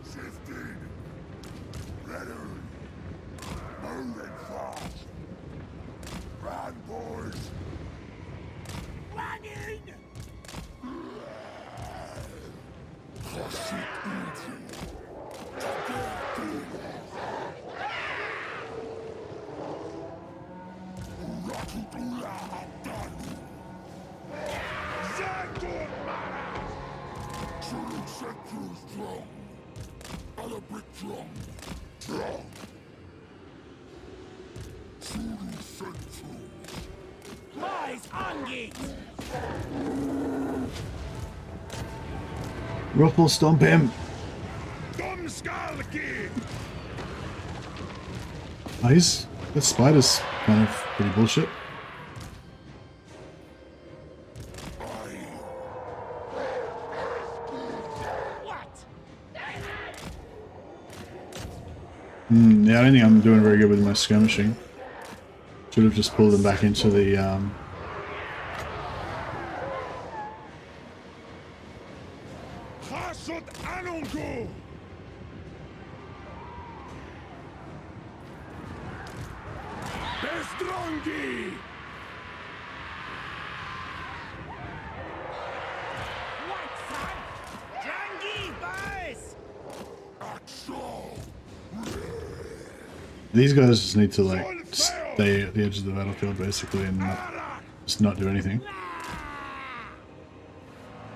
Shifting! Ready! Moving fast! Run, boys! Running! Ruffle stomp him. Nice. That spider's kind of pretty bullshit. Yeah, I don't think I'm doing very good with my skirmishing. Should have just pulled them back into the Hashut Anungu! Bestrongi! What, son? Drangi, boys! Axel! These guys just need to like stay at the edge of the battlefield basically and just not do anything.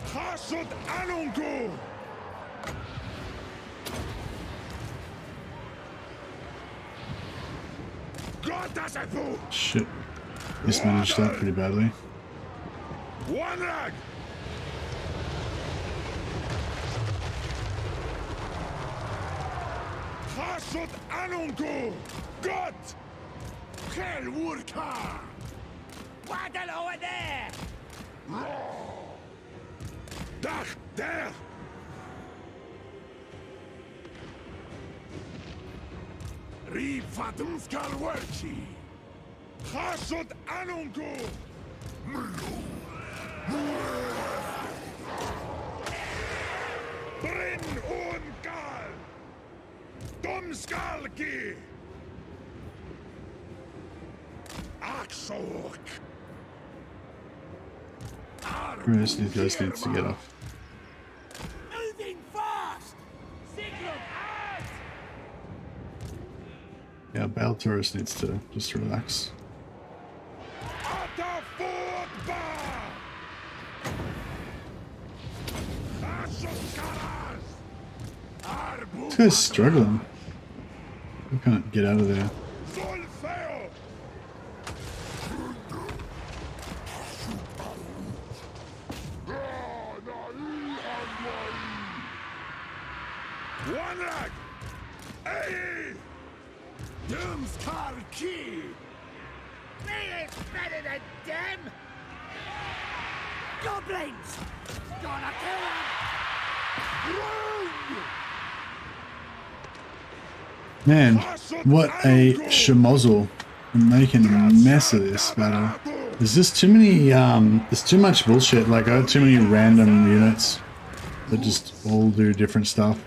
Hashut Anungu! Shit. Mismanaged that pretty badly. One rag! Hashut Anungu! Gott! Helwurka! Waddle over there! Dach, der! Rifatumskal Werchi! Hashut Anungu! Brin Unkal! Domskalki! Axok! These guys need to get off. Moving fast! Signal out! Yeah, Bale Taurus needs to just relax. This guy's struggling. I can't get out of there. Dem's car key. Me is better than them! Goblins! Gonna kill them! Man, what a schmozzle. I'm making a mess of this battle. There's just too many, there's too much bullshit. Like, I got too many random units that just all do different stuff.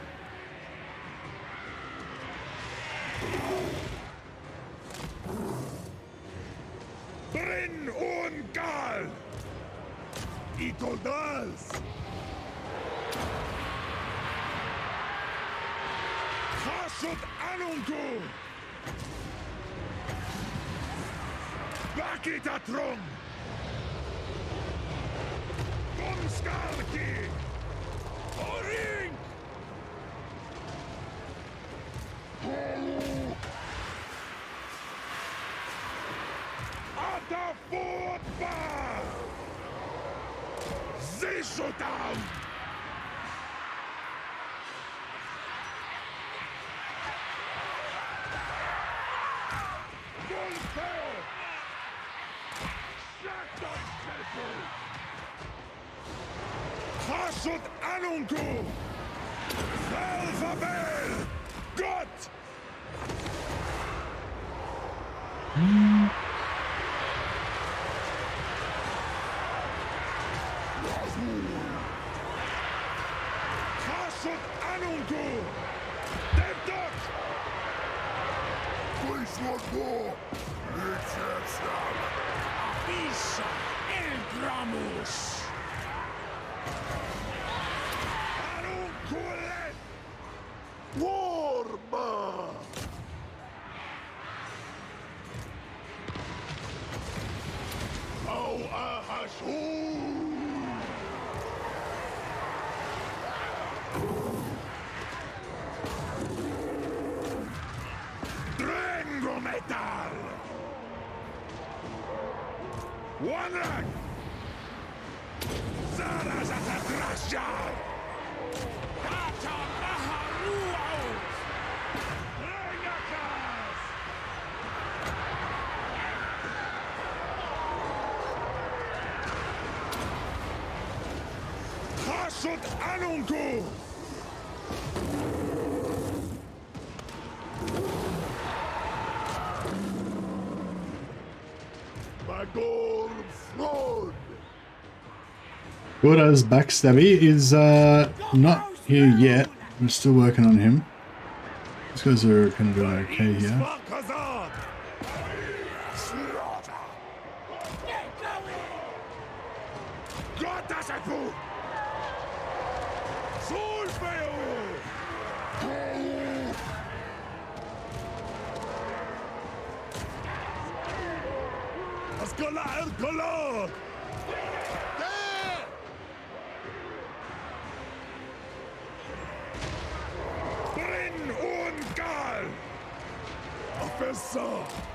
Brin on Gal. Itoldals. Hashut Anunku. Bakitatron. Domskalki. Oring. Ata fotball. Zishotam. Hashut Anunku! Alphabel! Gott! Hashut Anunku! Dem dort! Please not more! It's Avisa el Gramus! Anunkulet! Warma! Oh, Hashut! Metal! One rank! Zaraz atakrasja! Kata Maharuaut! Rengakas! Hashut Anunku! Gorda's backstabby is not here yet. We're still working on him. These guys are kind of doing okay here.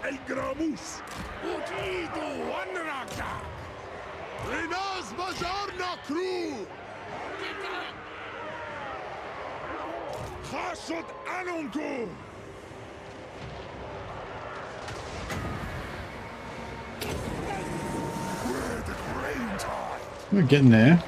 El Gramus! Ukidu Wanraka! Rinas Bajarna Crew! Hashut Anunku! We're getting there.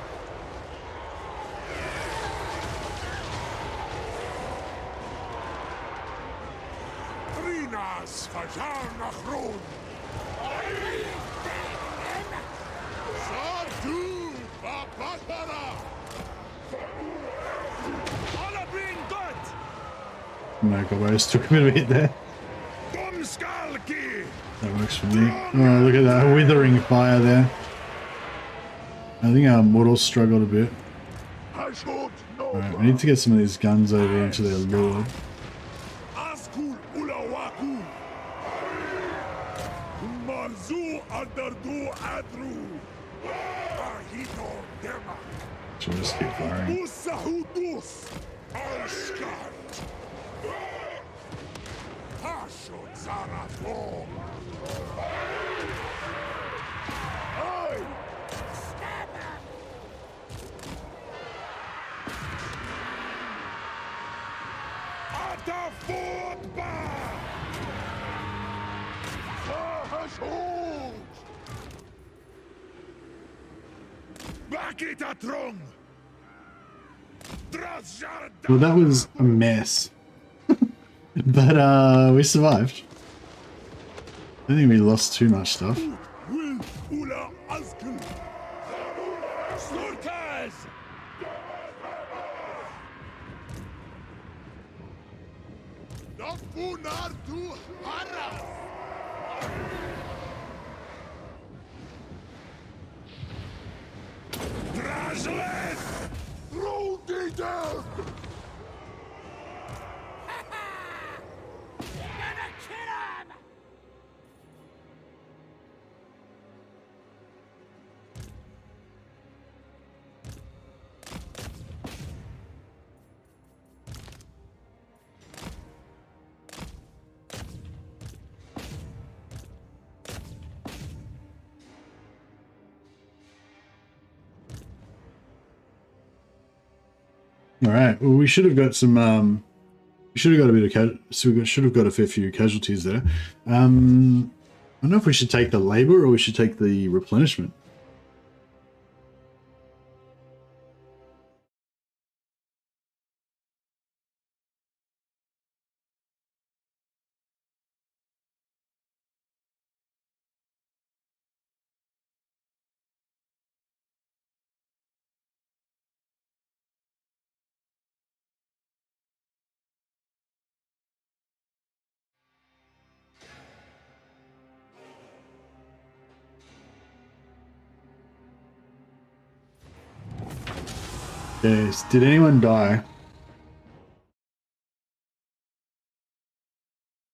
Just took a bit of a hit there. That works for me. Oh, look at that withering fire there. I think our mortals struggled a bit. Alright, we need to get some of these guns over into their lord. Should we just keep firing? Hashut! Bakitatron! Drazhoath! Well, that was a mess. But we survived. I don't think we lost too much stuff. Will Ula Azgorh! Surkaz! Nafunar tu Haras! Drazhoath! Throw thee down! Gonna kill him! All right. Well, we should have got some. We should have got a bit of should have got a fair few casualties there. I don't know if we should take the labor or we should take the replenishment. Yes. Did anyone die?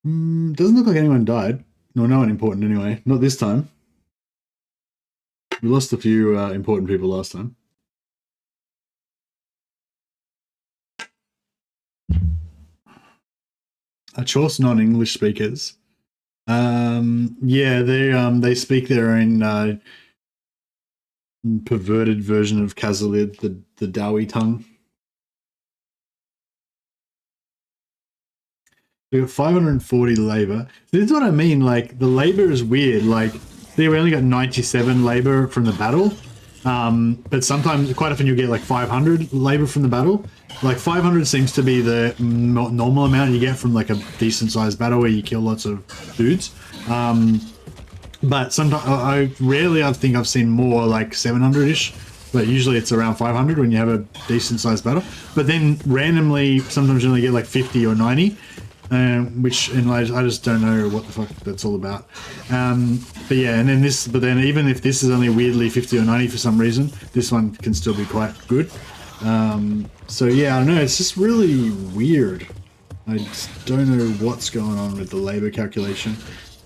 Doesn't look like anyone died. No, no one important anyway. Not this time. We lost a few important people last time. Chorse non-English speakers. Yeah, they speak their own perverted version of Khazalid, the Dawi tongue. We got 540 labor. This is what I mean. Like the labor is weird. Like we only got 97 labor from the battle, but sometimes, quite often, you get like 500 labor from the battle. Like 500 seems to be the normal amount you get from like a decent sized battle where you kill lots of dudes. But sometimes I think I've seen more like 700-ish, but usually it's around 500 when you have a decent sized battle. But then randomly, sometimes you only get like 50 or 90, which, and I just don't know what the fuck that's all about. But yeah, and then but then even if this is only weirdly 50 or 90 for some reason, this one can still be quite good. So yeah, I don't know, it's just really weird. I just don't know what's going on with the labor calculation.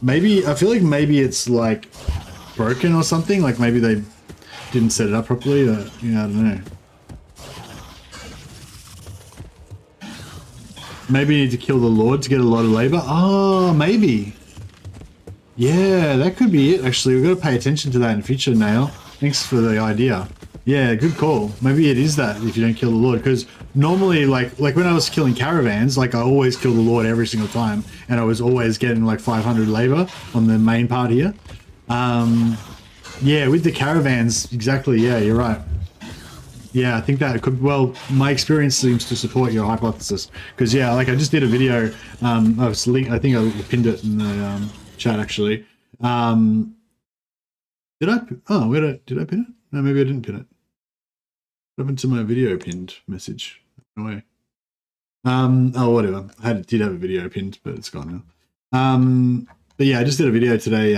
Maybe, I feel like maybe it's like broken or something, like maybe they didn't set it up properly, or, you know, I don't know. Maybe you need to kill the Lord to get a lot of labor. Oh, maybe. Yeah, that could be it, actually. We've got to pay attention to that in future, Nail. Thanks for the idea. Yeah, good call. Maybe it is that if you don't kill the Lord, because normally, like when I was killing caravans, like I always kill the Lord every single time, and I was always getting like 500 labor on the main part here. Yeah, with the caravans, exactly. Yeah, you're right. Yeah, I think that could, well, my experience seems to support your hypothesis, because yeah, like I just did a video. I think I pinned it in the chat actually. Did I? Oh, did I pin it? No, maybe I didn't pin it. What happened to my video pinned message? No way. Oh, whatever. I did have a video pinned, but it's gone now. But yeah, I just did a video today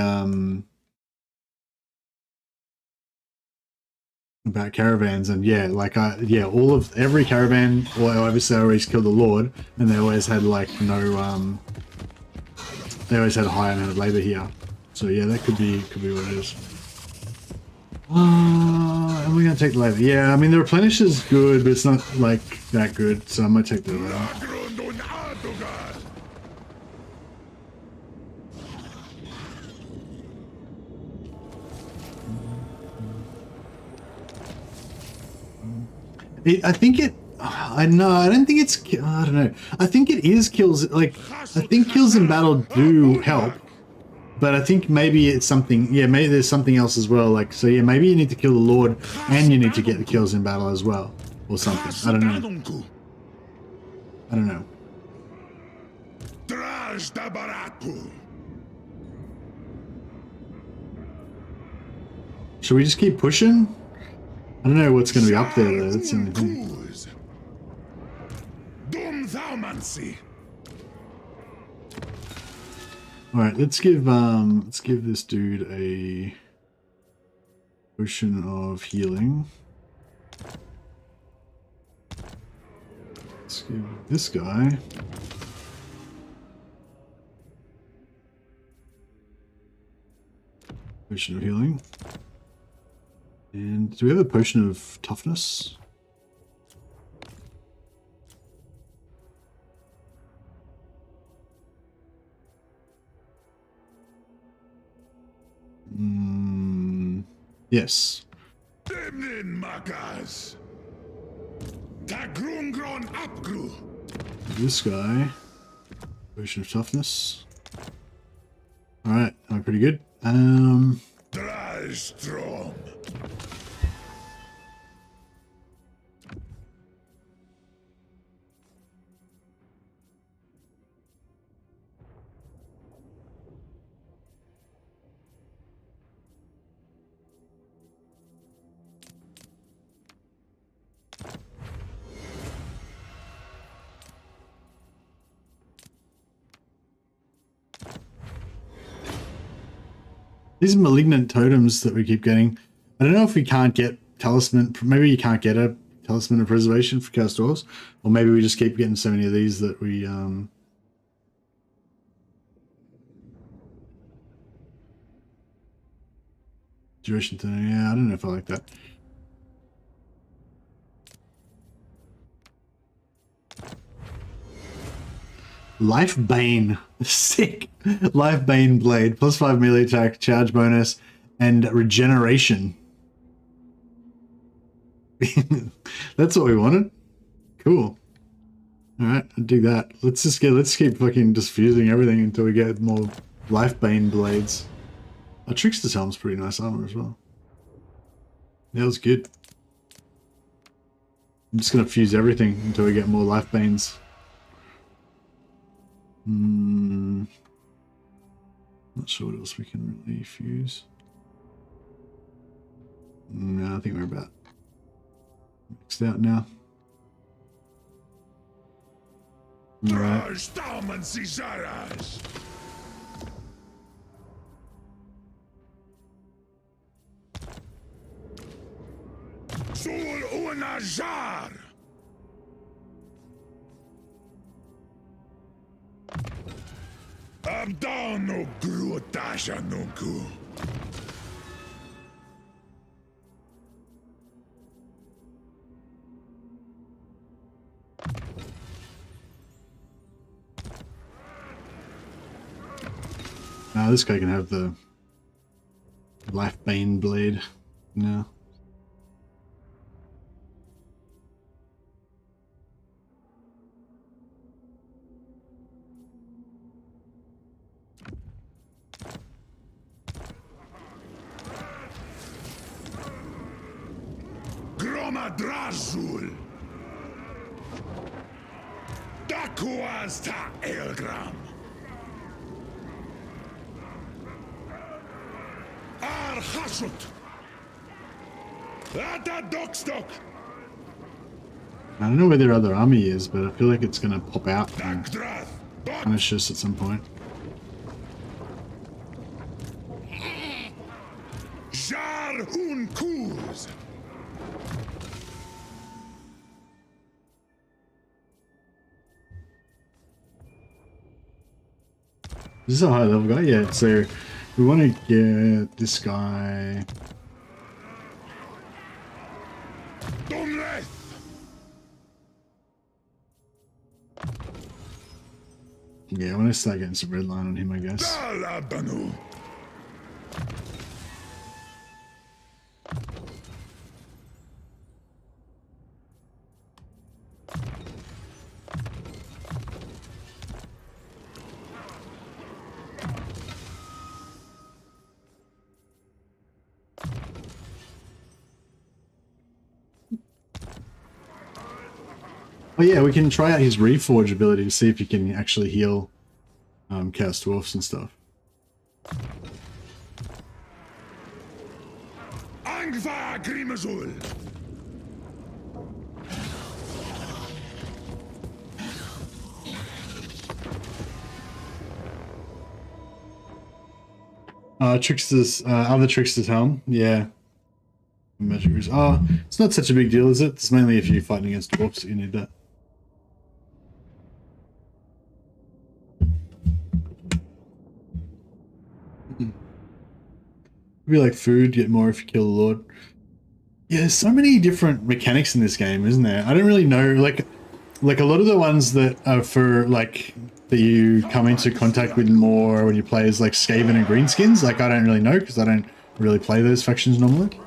about caravans, and yeah, like every caravan, well, obviously I always killed the Lord, and they always had like no they always had a high amount of labor here. So yeah, that could be what it is. And we're gonna take the labor. Yeah, I mean the replenish is good, but it's not like that good, so I might take the labor. I think it. I know. I don't think it's. I don't know. I think it is kills. Like I think kills in battle do help. But I think maybe it's something, yeah, maybe there's something else as well. Like, so yeah, maybe you need to kill the Lord and you need to get the kills in battle as well. Or something. I don't know. I don't know. Should we just keep pushing? I don't know what's going to be up there though. That's the only thing. All right, let's give this dude a potion of healing. Let's give this guy potion of healing. And do we have a potion of toughness? Yes. This guy, potion of toughness. All right, I'm pretty good. These malignant totems that we keep getting. I don't know if we can't get talisman. Maybe you can't get a talisman of preservation for cursed dwarves, or maybe we just keep getting so many of these that we duration. Yeah, I don't know if I like that. Life Bane. Sick. Life Bane Blade. +5 melee attack, charge bonus, and regeneration. That's what we wanted. Cool. Alright, I dig that. Let's keep fucking just fusing everything until we get more Life Bane blades. Our Trickster's helm's pretty nice armor as well. That was good. I'm just gonna fuse everything until we get more Life Banes. Not sure what else we can really fuse. No, I think we're about mixed out now. Alright. I'm down no grutasha nunku. Now this guy can have the Life Bane blade now. Drazhoath. Dakuas ta Elgram. Hashut. Ata Dokstock. I don't know where their other army is, but I feel like it's gonna pop out and punish us at some point. Jar un Kuz. This is a high level guy, yeah. So we want to get this guy. Yeah, I want to start getting some red line on him, I guess. Oh yeah, we can try out his Reforge ability to see if he can actually heal Chaos Dwarfs and stuff. Angva Grimazul! Trickster's, other Trickster's helm, yeah. Magic Ruse. Oh, it's not such a big deal, is it? It's mainly if you're fighting against dwarfs that you need that. Be like food, get more if you kill the Lord. Yeah, there's so many different mechanics in this game, isn't there? I don't really know, like a lot of the ones that are for, like, that you come into contact with more when you play as, like, Skaven and Greenskins, like, I don't really know, because I don't really play those factions normally.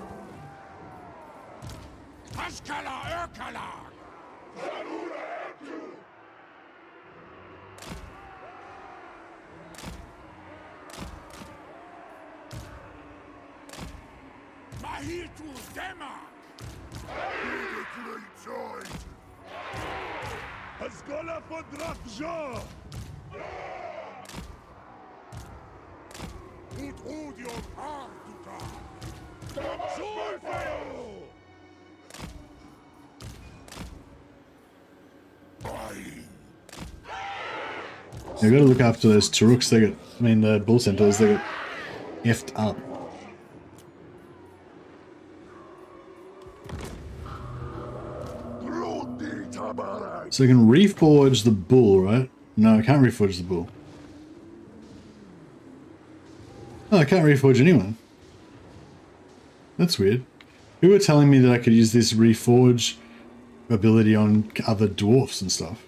You gotta look after those Turuks, they get, I mean the Bull Centaurs, they get effed up. So I can reforge the bull, right? No, I can't reforge the bull. Oh, I can't reforge anyone. That's weird. People were telling me that I could use this reforge ability on other dwarfs and stuff.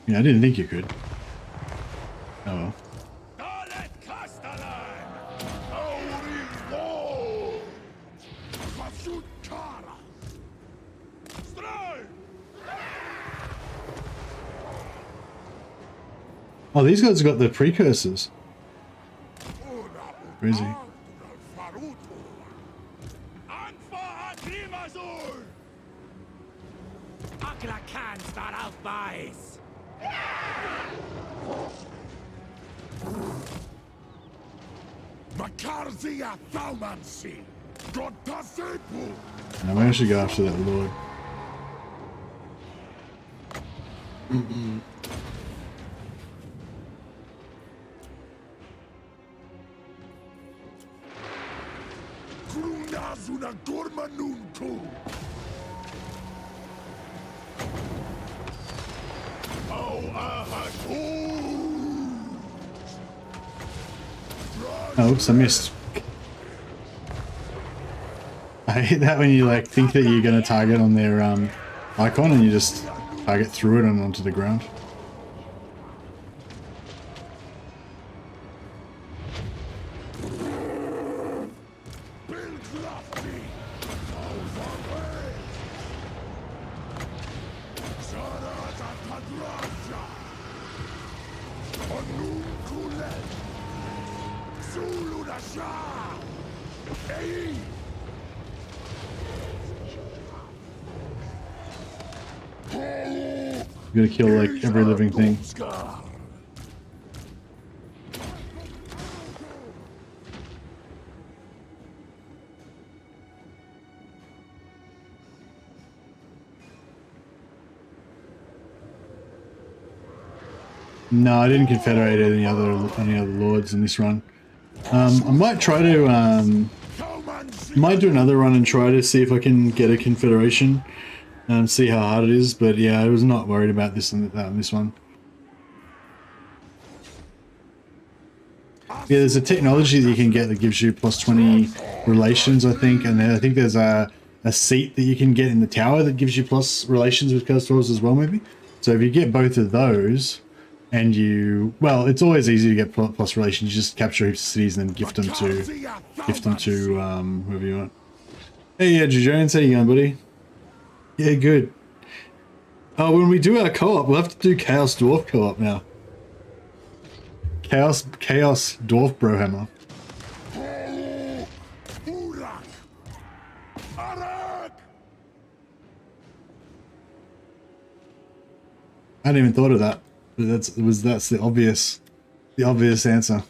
Yeah, I didn't think you could. Oh well. Oh, these guys have got the precursors. Where is he? I'm going to go after that Lord. Oh, oops, I missed. I hate that when you like think that you're going to target on their icon and you just target through it and onto the ground. You gotta kill like every living thing. No, I didn't confederate any other lords in this run. I might try to might do another run and try to see if I can get a confederation. See how hard it is, but yeah, I was not worried about this in this one. Yeah, there's a technology that you can get that gives you plus 20 relations, I think, and then I think there's a seat that you can get in the tower that gives you plus relations with Chaos Dwarves as well, maybe. So if you get both of those, and you, well, it's always easy to get plus relations. You just capture heaps of cities and then gift them to whoever you want. Hey, yeah, Jones, how you going, buddy? Yeah, good. Oh, when we do our co-op, we'll have to do Chaos Dwarf co-op now. Chaos Dwarf Brohammer. Arak! Arak! I hadn't even thought of that. But that's the obvious answer.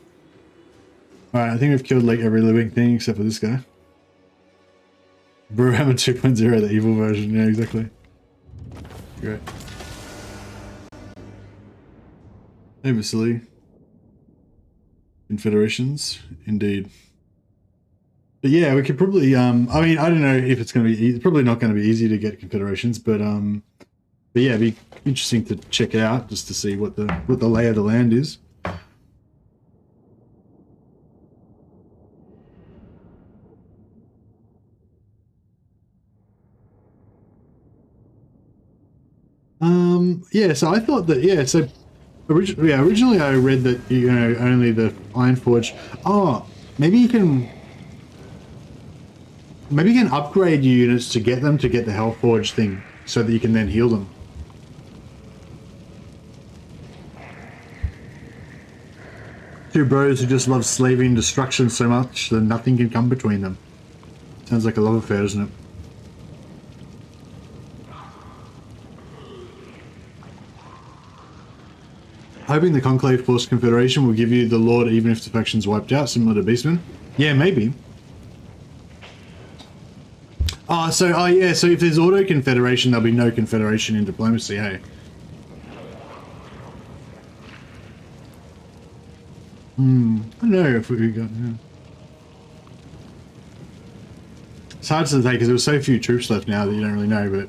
Alright, I think we've killed like every living thing except for this guy. Warhammer 2.0, the evil version, yeah, exactly. Great. Hey, Vasily. Confederations, indeed. But yeah, we could probably, I mean, I don't know if it's going to be, it's probably not going to be easy to get confederations, but yeah, it'd be interesting to check it out just to see what the lay of the land is. Yeah, so I thought that, yeah, so originally I read that, you know, only the Ironforge. Oh, maybe you can upgrade your units to get them to get the Hellforge thing so that you can then heal them. Two bros who just love slaving destruction so much that nothing can come between them. Sounds like a love affair, doesn't it? Hoping the Conclave Force Confederation will give you the Lord even if the faction's wiped out, similar to Beastman. Yeah, maybe. Oh, yeah, so if there's Auto Confederation, there'll be no Confederation in Diplomacy, hey? I don't know if we got... Yeah. It's hard to say because there were so few troops left now that you don't really know, but...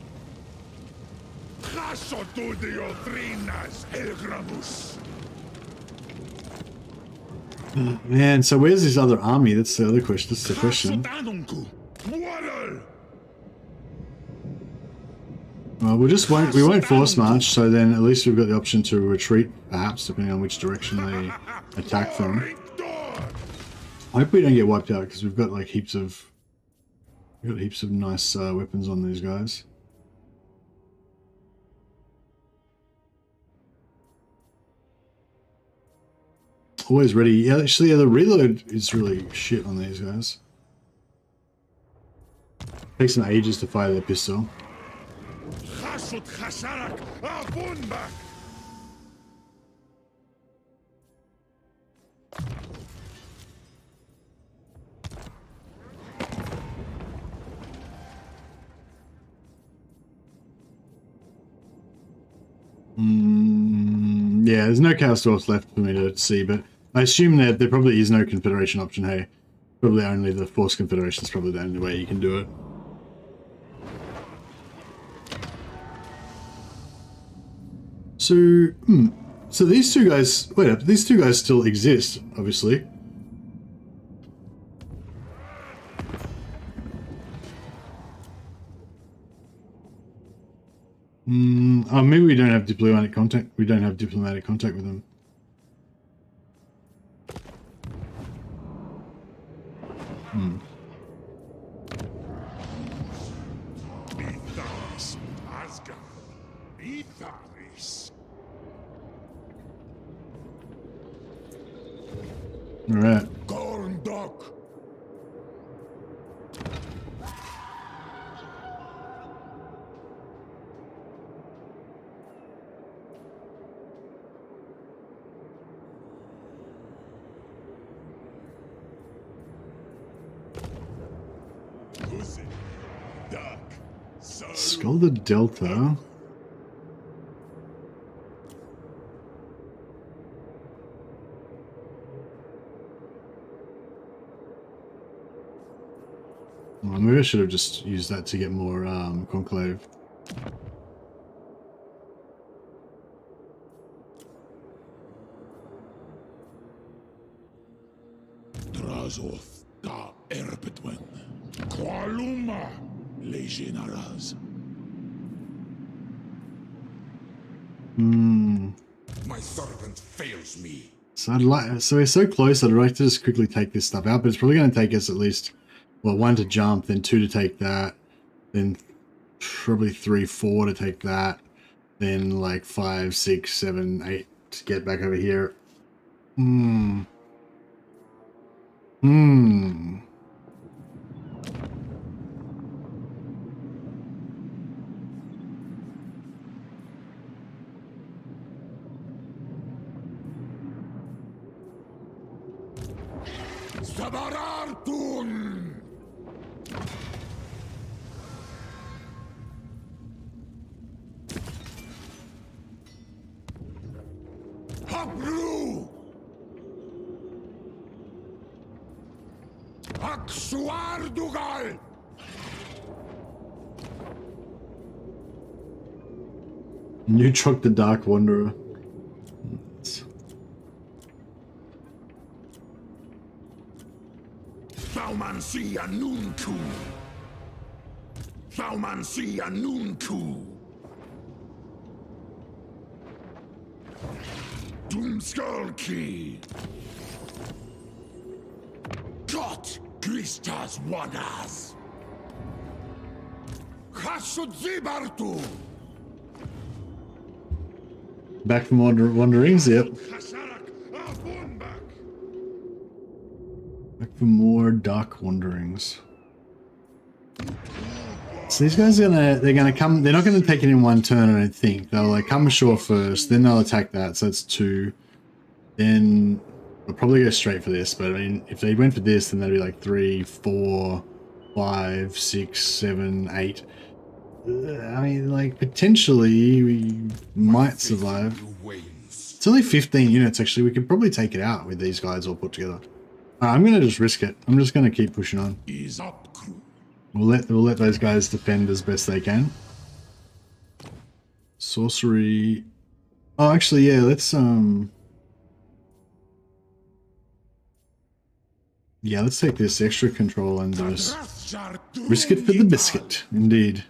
Man, so where's this other army? That's the other question. That's the question. Well, we won't force march, so then at least we've got the option to retreat, perhaps, depending on which direction they attack from. I hope we don't get wiped out because we've got like heaps of nice weapons on these guys. Always ready. Yeah, actually, yeah, the reload is really shit on these guys. Takes them ages to fire their pistol. Hashut Hasharak Abunbak! Yeah, there's no Chaos Dwarfs left for me to see, but I assume that there probably is no Confederation option, hey. Probably only the Force Confederation is probably the only way you can do it. So, so these two guys, wait up, these two guys still exist, obviously. Oh, maybe we don't have diplomatic contact. We don't have diplomatic contact with them. All right. Skull the Delta. Well, maybe I should have just used that to get more conclave. Drazhoath da Erbetwen. Qualuma Legionaras. My servant fails me. So we're so close. I'd like to just quickly take this stuff out, but it's probably going to take us at least, well, 1 to jump, then 2 to take that, then probably 3, 4 to take that, then like 5, 6, 7, 8 to get back over here. Dabarartun! Habru! Aksuardugal! New truck the Dark Wanderer. Thaumansia Nunku! Thaumansia Nunku! Doomskulki! Gott Christas Wanas! Hashut Zibartu! Back from Wanderings, yep. Back for more Dark Wanderings. So these guys they're gonna come, they're not gonna take it in one turn, I don't think. They'll like come ashore first, then they'll attack that, so that's 2. Then they'll probably go straight for this, but I mean if they went for this then that'd be like 3, 4, 5, 6, 7, 8. I mean like potentially we might survive. It's only 15 units actually, we could probably take it out with these guys all put together. I'm gonna just risk it. I'm just gonna keep pushing on. We'll let those guys defend as best they can. Sorcery. Oh, actually, yeah. Let's yeah, let's take this extra control and just risk it for the biscuit. Indeed.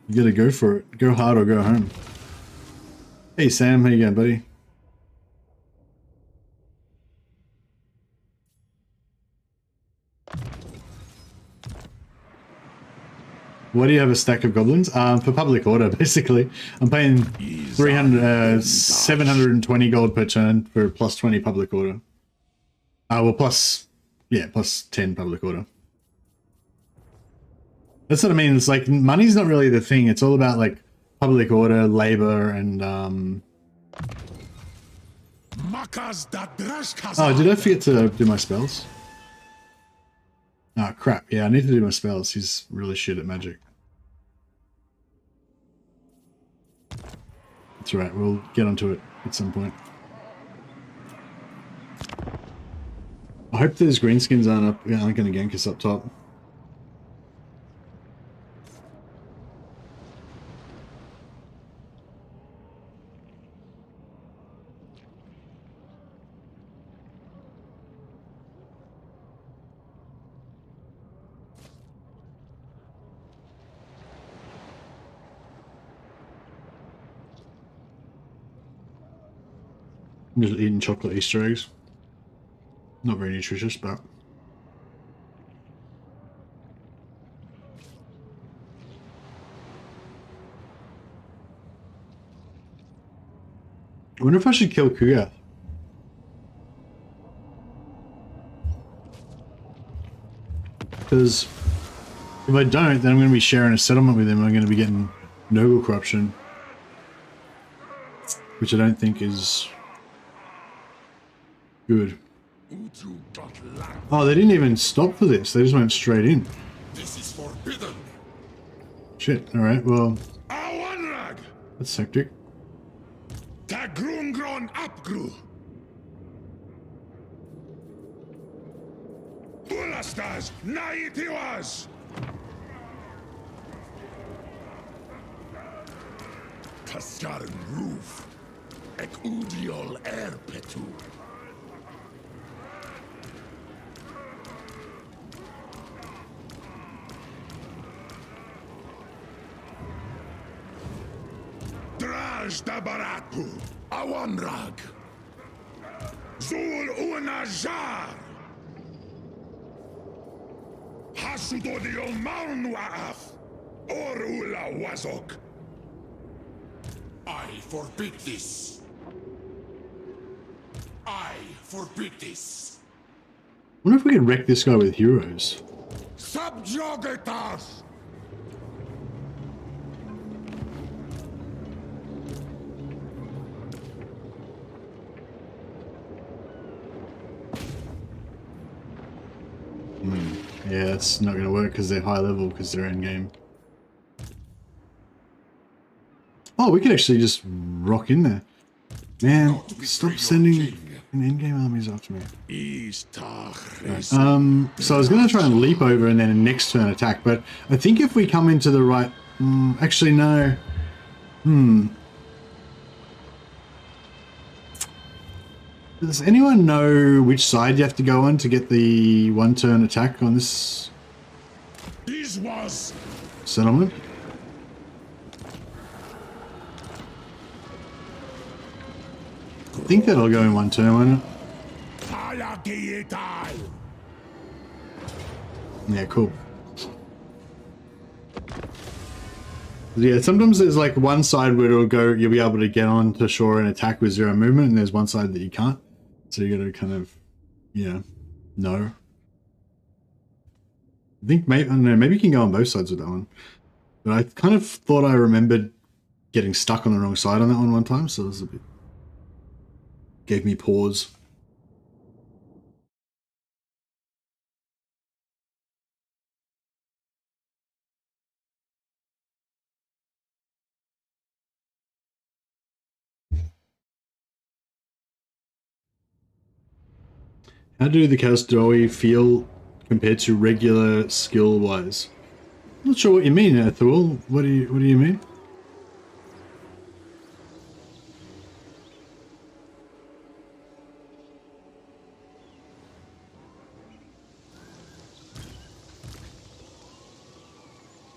You gotta go for it. Go hard or go home. Hey Sam, how you going, buddy? Why do you have a stack of goblins? For public order, basically. I'm paying 720 gold per turn for plus 20 public order. Well, plus 10 public order. That's what I mean. It's like money's not really the thing. It's all about like public order, labor, and Oh, did I forget to do my spells? Oh crap, yeah, I need to do my spells. He's really shit at magic. That's right, we'll get onto it at some point. I hope those greenskins aren't going to gank us up top. I'm just eating chocolate Easter eggs. Not very nutritious, but... I wonder if I should kill Kuya. Because if I don't, then I'm going to be sharing a settlement with him. I'm going to be getting noble corruption. Which I don't think is... good. Oh, they didn't even stop for this. They just went straight in. This is forbidden. Shit. All right. Well, that's hectic. Tagrungron apgru. Bulastas naitiwas. Kaskaran roof. Ek udiol erpetu. Dabaratu, Awanrag, Zul Unajar, Hasudodio Marnuaf, Orula Wazok. I forbid this. I forbid this. I wonder if we can wreck this guy with heroes. Subjugatas. Yeah, that's not going to work because they're high level because they're end game. Oh, we could actually just rock in there. Man, stop sending in-game armies after me. Right. So I was going to try and leap over and then a next turn attack, but I think if we come into the right... actually, no. Does anyone know which side you have to go on to get the one-turn attack on this settlement? I think that'll go in one turn, won't it? Yeah, cool. Yeah, sometimes there's like one side where it'll go, you'll be able to get on to shore and attack with 0 movement, and there's one side that you can't. So you got to kind of, know. I think maybe, I don't know, maybe you can go on both sides with that one. But I kind of thought I remembered getting stuck on the wrong side on that one time, so it was a bit... gave me pause. How do the Chaos Doi feel compared to regular skill-wise? I'm not sure what you mean, Thul. What do you mean?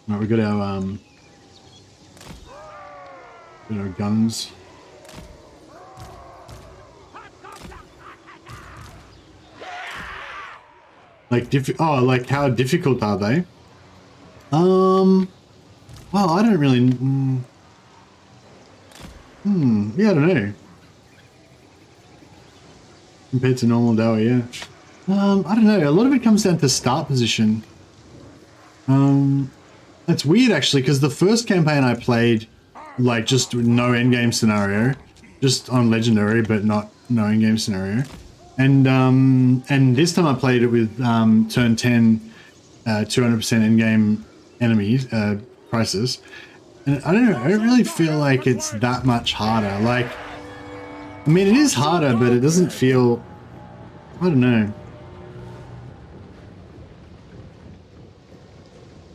Right, we got our guns. Like like how difficult are they? Well, I don't really. Yeah, I don't know. Compared to normal Dower, yeah. I don't know. A lot of it comes down to start position. That's weird actually, because the first campaign I played, like just no endgame scenario, just on legendary, but no endgame scenario, and this time I played it with turn 10, 200% endgame enemies prices, and I don't know. I don't really feel like it's that much harder. Like, I mean, it is harder, but it doesn't feel. I don't know.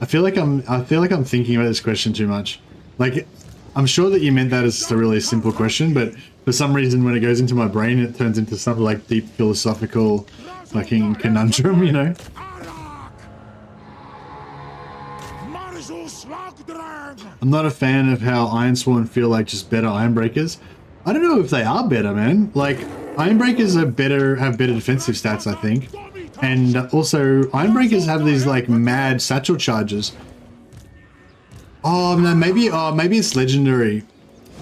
I feel like I'm thinking about this question too much. Like, I'm sure that you meant that as just a really simple question, but for some reason when it goes into my brain, it turns into something like deep philosophical fucking conundrum, you know? I'm not a fan of how Ironsworn feel like just better Ironbreakers. I don't know if they are better, man. Like, Ironbreakers have better defensive stats, I think. And also, Ironbreakers have these like mad satchel charges. Oh no, maybe it's legendary.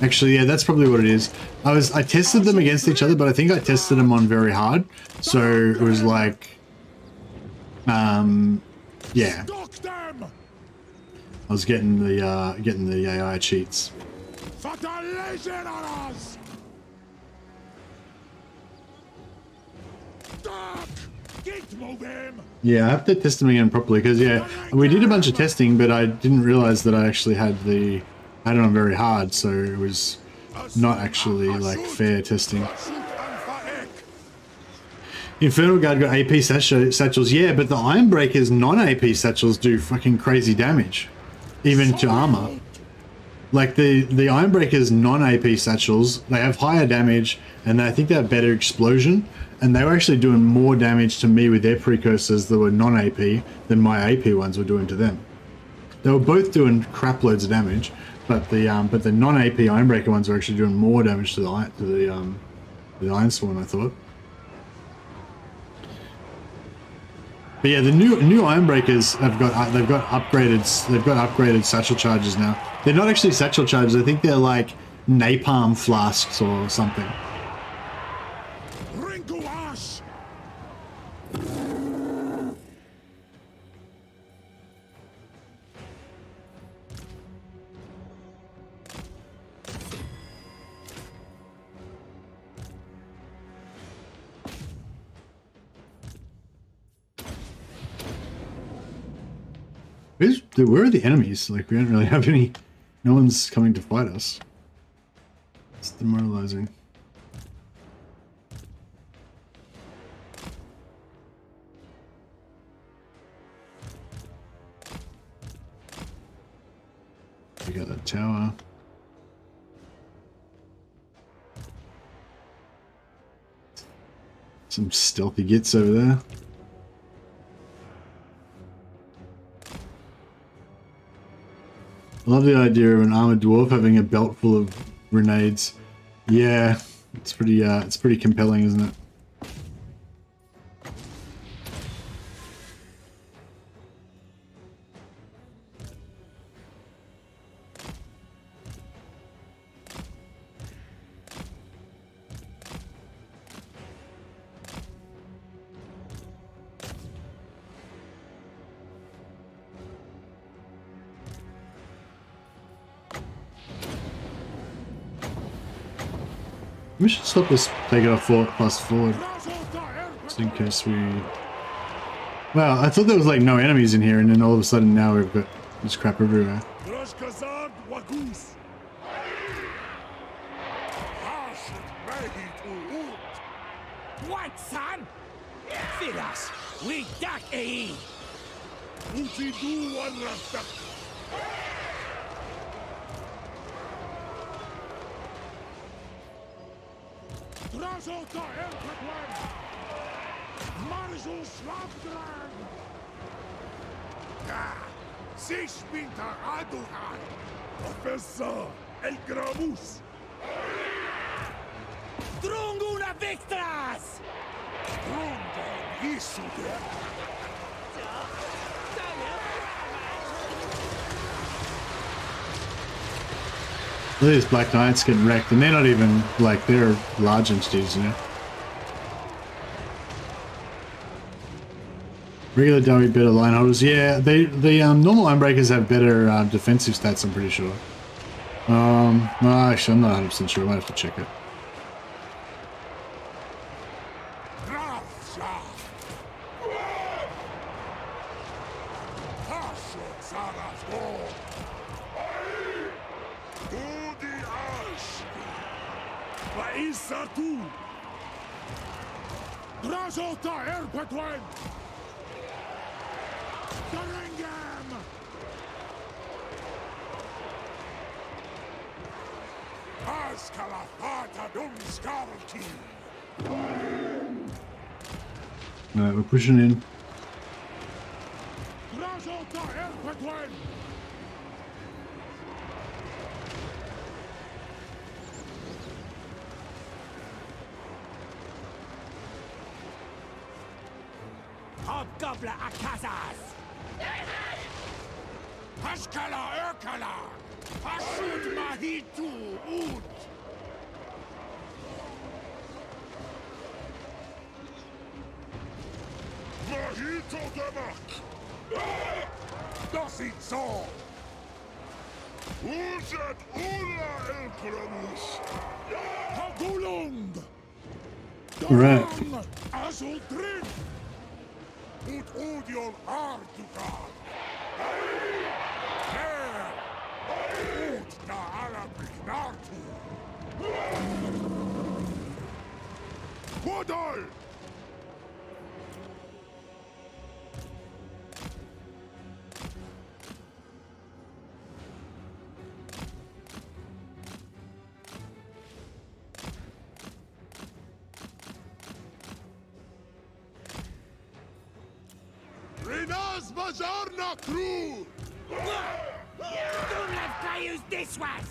Actually, yeah, that's probably what it is. I tested them against each other, but I think I tested them on very hard. So it was like, yeah. I was getting the AI cheats. Yeah, I have to test them again properly because yeah, we did a bunch of testing, but I didn't realize that I actually had it on very hard, so it was not actually like fair testing. Infernal Guard got AP satchels, yeah, but the Ironbreaker's non-AP satchels do fucking crazy damage, even to armor. Like the Ironbreaker's non-AP satchels, they have higher damage, and I think they have better explosion. And they were actually doing more damage to me with their precursors that were non-AP than my AP ones were doing to them. They were both doing crap loads of damage, but the non-AP Ironbreaker ones were actually doing more damage to the Ironsworn, I thought. But yeah, the new Ironbreakers have got upgraded satchel charges now. They're not actually satchel charges. I think they're like napalm flasks or something. Where are the enemies? Like, we don't really have any... No one's coming to fight us. It's demoralizing. We got that tower. Some stealthy gits over there. I love the idea of an armored dwarf having a belt full of grenades. Yeah, it's pretty compelling, isn't it? We should stop this taking off plus forward. Just in case we... Well, I thought there was like no enemies in here, and then all of a sudden now we've got this crap everywhere. What, son? Filas, we duck a. Drazhoath Erpatwan! Marzo Slapdran! Sich Winter Aduhan! Professor El Gramus! Drunguna Victras! Drungon Isude! Look at these Black Knights getting wrecked, and they're not even, like, they're large entities, you know? Regular dummy, better line holders. Yeah, the normal Unbreakers have better defensive stats, I'm pretty sure. Well, actually, I'm not 100% sure. I might have to check it. Drazhoath Erpatwan! Darangam! Askalafata Dum Skarki! Alright, we're pushing in. Drazhoath Erpatwan! Hobgoblin Akazas! Hashkala Erkala! Hashut Mahitu Ut! Mahito Demak! Das ist so! Uzet Ula Elkramus! Hagulung! Right. Azul Drin! Ut Odiol Artugal! Her! Ut da Alabrignartu! Podol! Rinas Mazarna Crew! Don't let Kayus this was!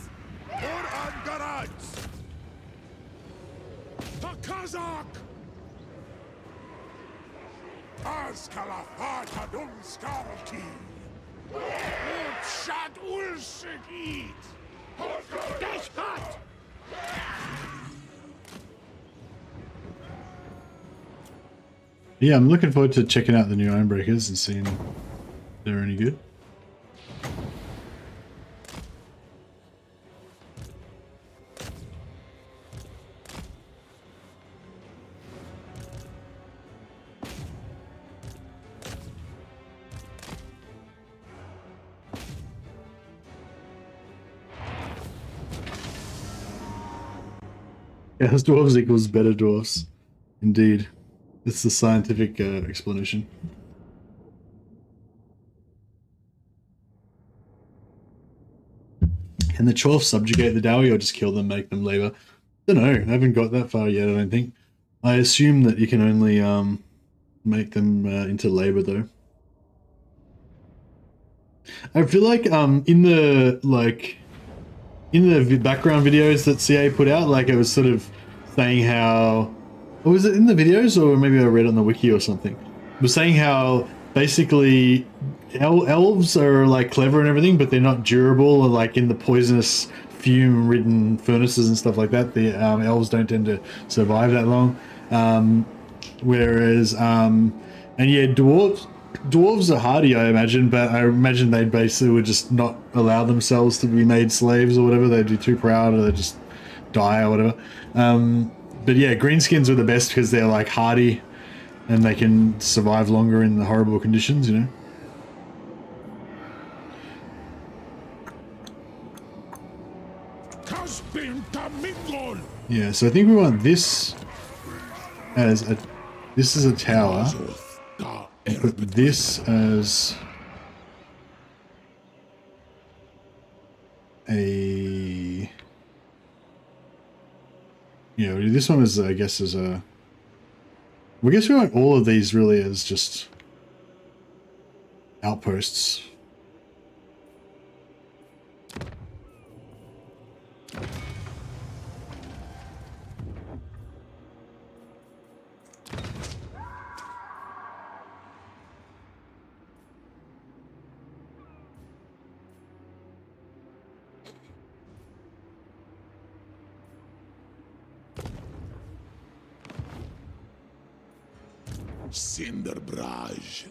Or Angarats! The Kazakh! Askalafata Dum Skarki! Ut Shad Ulsik Eat! Deshut! Yeah, I'm looking forward to checking out the new Ironbreakers and seeing if they're any good. Chaos dwarves equals better dwarfs. Indeed. It's the scientific explanation. Can the Chorf subjugate the Dowie or just kill them, make them labor? Don't know. I haven't got that far yet, I don't think. I assume that you can only make them into labor though. I feel like in the background videos that CA put out, like it was sort of saying how, or was it in the videos or maybe I read on the wiki or something? It was saying how basically elves are like clever and everything, but they're not durable, or like in the poisonous fume-ridden furnaces and stuff like that, the elves don't tend to survive that long. Whereas, and yeah, dwarves are hardy, I imagine, but I imagine they basically would just not allow themselves to be made slaves or whatever. They'd be too proud, or they just die or whatever. But yeah, greenskins are the best because they're like hardy and they can survive longer in the horrible conditions, you know. Yeah, so I think we want this as a, this is a tower. Put this as a, yeah, we'll do this one as, I guess, as a, I guess we want all of these really as just outposts. Cinderbrage.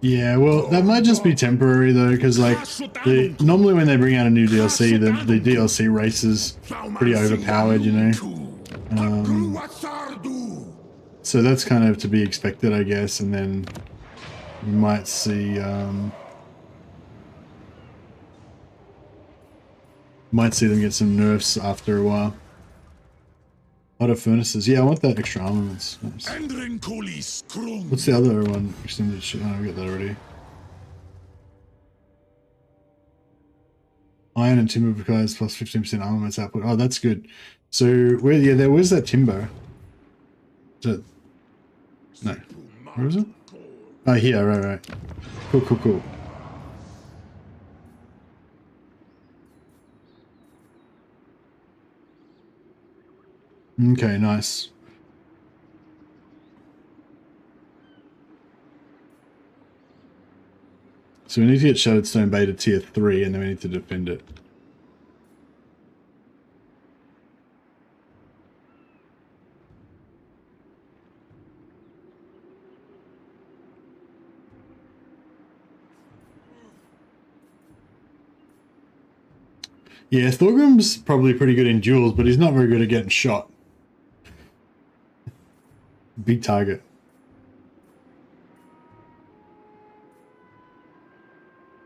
Yeah, well, that might just be temporary though, because like normally when they bring out a new DLC, the DLC race is pretty overpowered, you know. So that's kind of to be expected, I guess, and then we might see them get some nerfs after a while. Hotter furnaces, yeah, I want that extra armaments. Nice. What's the other one? Extended shit. Oh, we got that already. Iron and timber requires plus 15% armaments output. Oh, that's good. So where? Yeah, there was that timber. Is that? No. Where is it? Oh, here. Right. Cool. Okay, nice. So we need to get Shattered Stone Bay to tier 3, and then we need to defend it. Yeah, Thorgrim's probably pretty good in duels, but he's not very good at getting shot. Big target.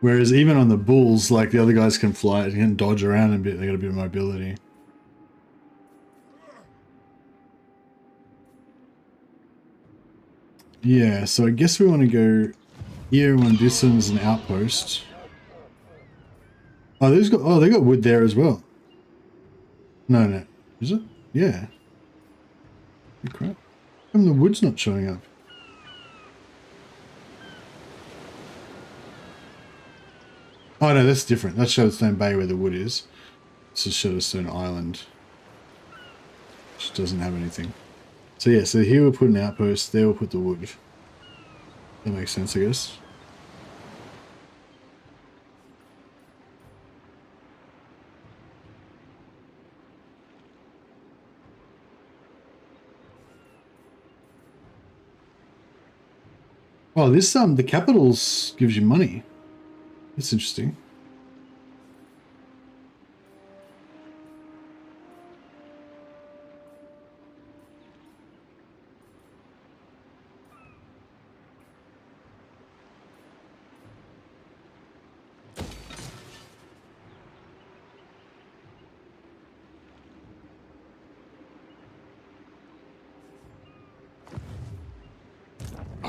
Whereas even on the bulls, like the other guys can fly, can dodge around a bit. They got a bit of mobility. Yeah, so I guess we want to go here. We want to do this as an outpost. Oh, they got wood there as well. No, is it? Yeah. Oh, crap. How come the wood's not showing up? Oh no, that's different. That's Shadowstone Bay where the wood is. This is Shadowstone Island, which doesn't have anything. So yeah, so here we'll put an outpost, there we'll put the wood. That makes sense, I guess. Oh, this the capitals gives you money. That's interesting.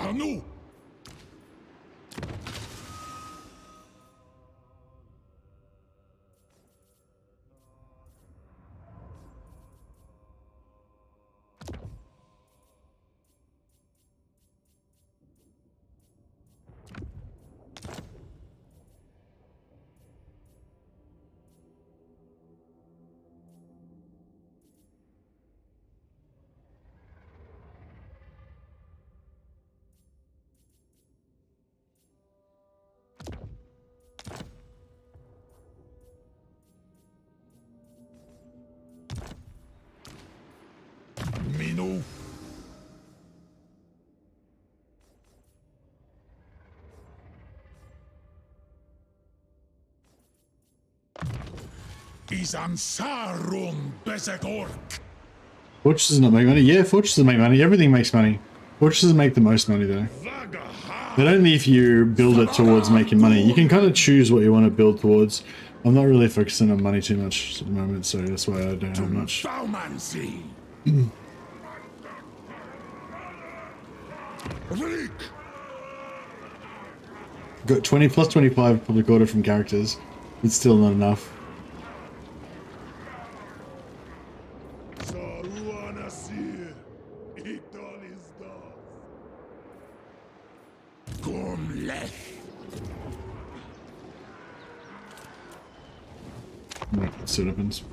Hanu! Minu! Isansarum Bezegork! Fortresses not make money? Yeah, fortresses make money. Everything makes money. Fortresses make the most money though. But only if you build it towards making money. You can kind of choose what you want to build towards. I'm not really focusing on money too much at the moment, so that's why I don't have much. Got 20 plus 25 public order from characters. It's still not enough. Right, let's see what happens.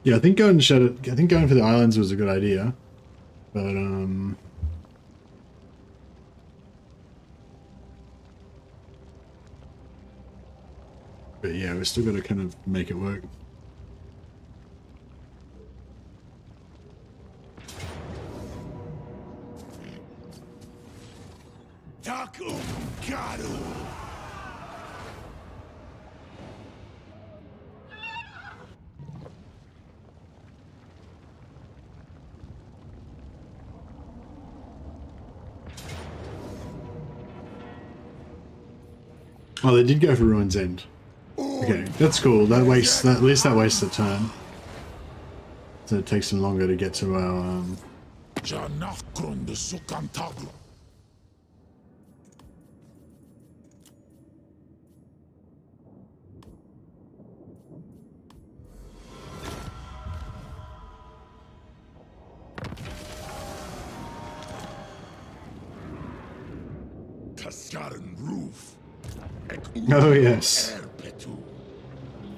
Yeah, I think going for the islands was a good idea, but yeah, we still got to kind of make it work. Oh, they did go for Ruin's End. Okay, that's cool. That wastes at least that wastes a turn. So it takes them longer to get to our roof. Oh yes.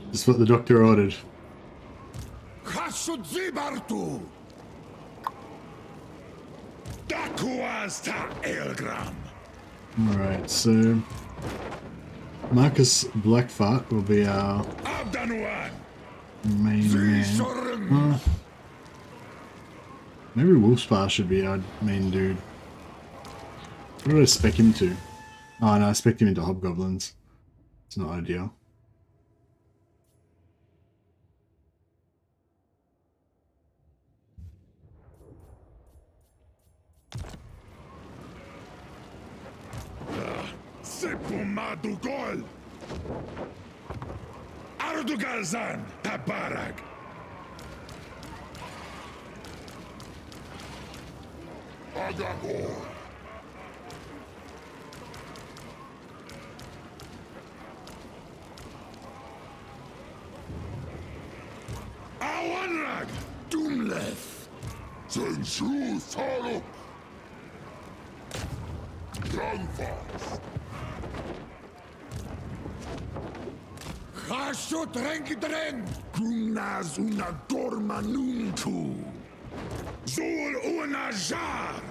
That's what the doctor ordered. Hashut zibartu. Dakuasta Elgram. Alright, so Marcus Blackfart will be our main man. Maybe Wolfspar should be our main dude. What did I spec him to? Oh no, I spec him into Hobgoblins. It's not ideal. Sepumadugol Ardugalzan Tabarag Azgorh Awanrag Doomleth Zenshu Thaluk Dranfast Hashut Renkidren Kumnaz una Gormanunku Zul Unajar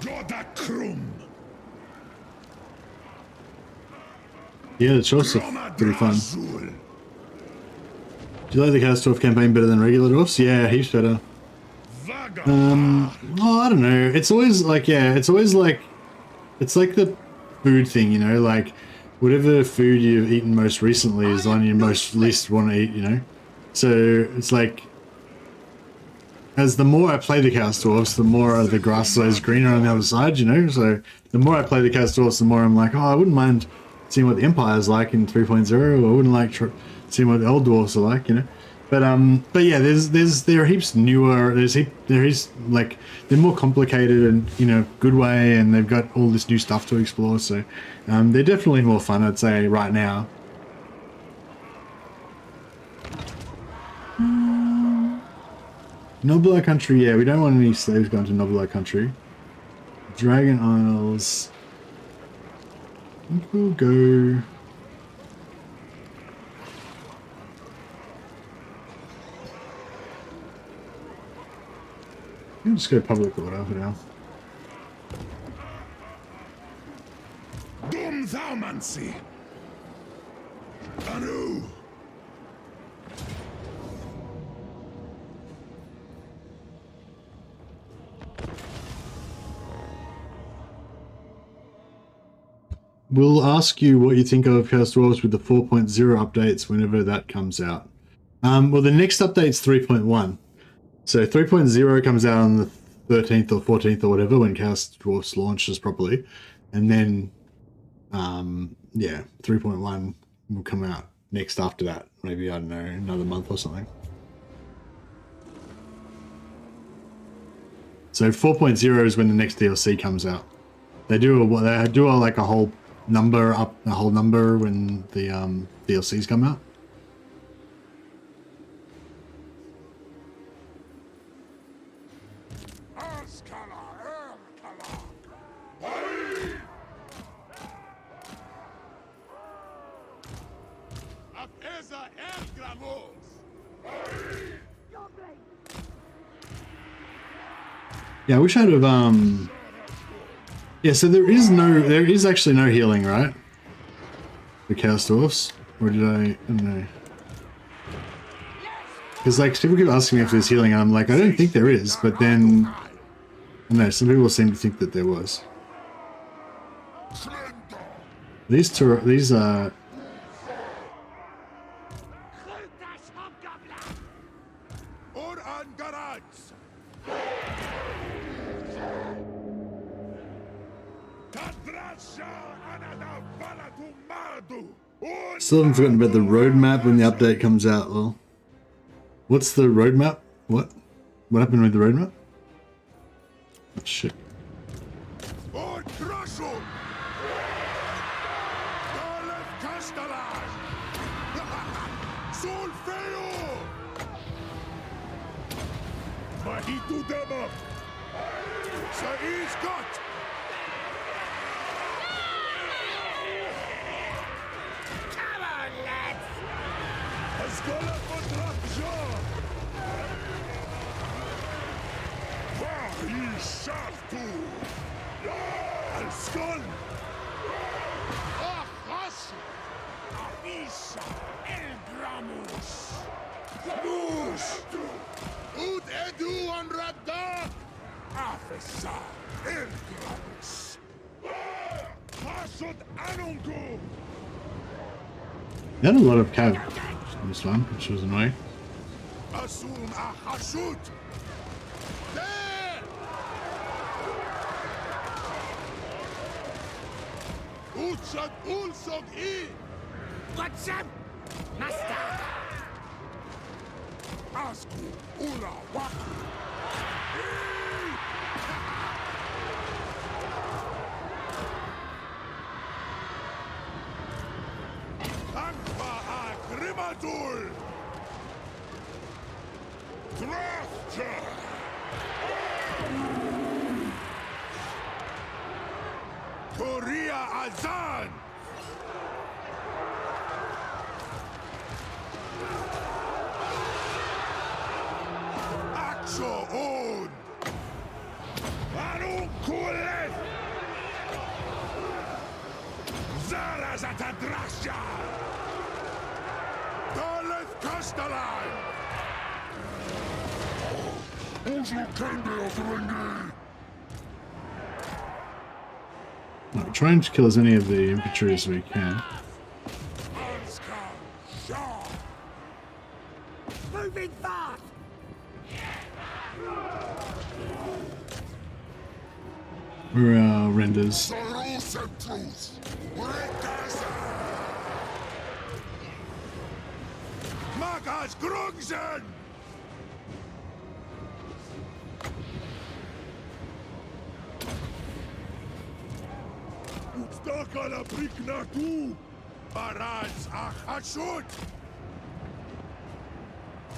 Godakrum. Yeah, the Dwarfs are pretty fun. Do you like the Chaos Dwarf campaign better than regular Dwarfs? Yeah, heaps better. Oh, I don't know. It's always like, yeah, it's always like, it's like the food thing, you know, like whatever food you've eaten most recently is the one you most least want to eat, you know? So it's like, as the more I play the Chaos Dwarfs, the more the grass is greener on the other side, you know? So the more I play the Chaos Dwarfs, the more I'm like, oh, I wouldn't mind seeing what the Empire's like in 3.0. I wouldn't like seeing what the old dwarves are like, you know. But yeah, there are heaps newer. There is like they're more complicated and you know good way, and they've got all this new stuff to explore. So they're definitely more fun, I'd say, right now. Nobler Country, yeah, we don't want any slaves going to Nobler Country. Dragon Isles. I think we'll go. We'll just go public order for now. Dum Thaumancy. Anu. We'll ask you what you think of Chaos Dwarfs with the 4.0 updates whenever that comes out. Well, the next update's 3.1. So 3.0 comes out on the 13th or 14th or whatever when Chaos Dwarfs launches properly. And then, yeah, 3.1 will come out next after that. Maybe, I don't know, another month or something. So 4.0 is when the next DLC comes out. They do like a whole number when the DLCs come out. Yeah, I wish I'd have yeah, so there is actually no healing, right? The Chaos Dwarfs? Or did I don't know. Because like people keep asking me if there's healing and I'm like, I don't think there is, but then I don't know, some people seem to think that there was. These still haven't forgotten about the roadmap when the update comes out. Well, what's the roadmap? What happened with the roadmap? Oh, shit. They had a lot of cav in this one, which was annoying. Hashut. What's up, master? Azgorh, Ula, Waku. Anfa Agrimatul. Drazhoath. Korea Azan. Axo on. Anun Kulet. Zarazata Drasha. Daleth Castellan. We're trying to kill as many of the infantry as we can. Moving fast. Where are our renders? Magas Grungsen! Utstakala prikna tu! Baraz a Hashut!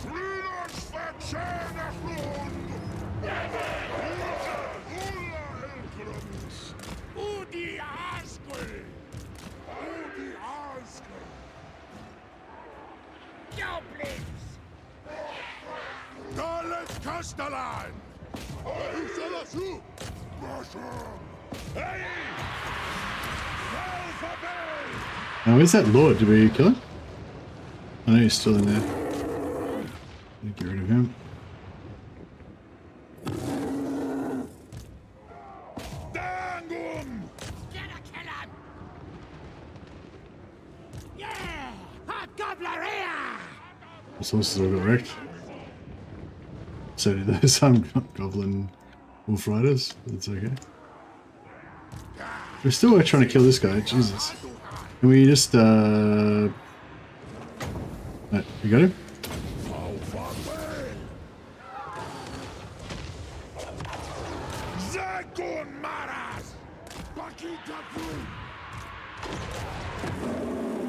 Frilas faksana flund! Ulla elkrums! Udi Azgorh! Udi Azgorh! Goblins! Galet Castellan! Usalasu! Mushroom! Hey! Now, where's that Lord? Did we kill him? I know he's still in there. Get rid of him. Dangum! Gotta kill him! Yeah! Hot gobbler here! Those horses all got wrecked. So did those goblin wolf riders. That's okay. We're still trying to kill this guy. Jesus. Can we just no, we got him?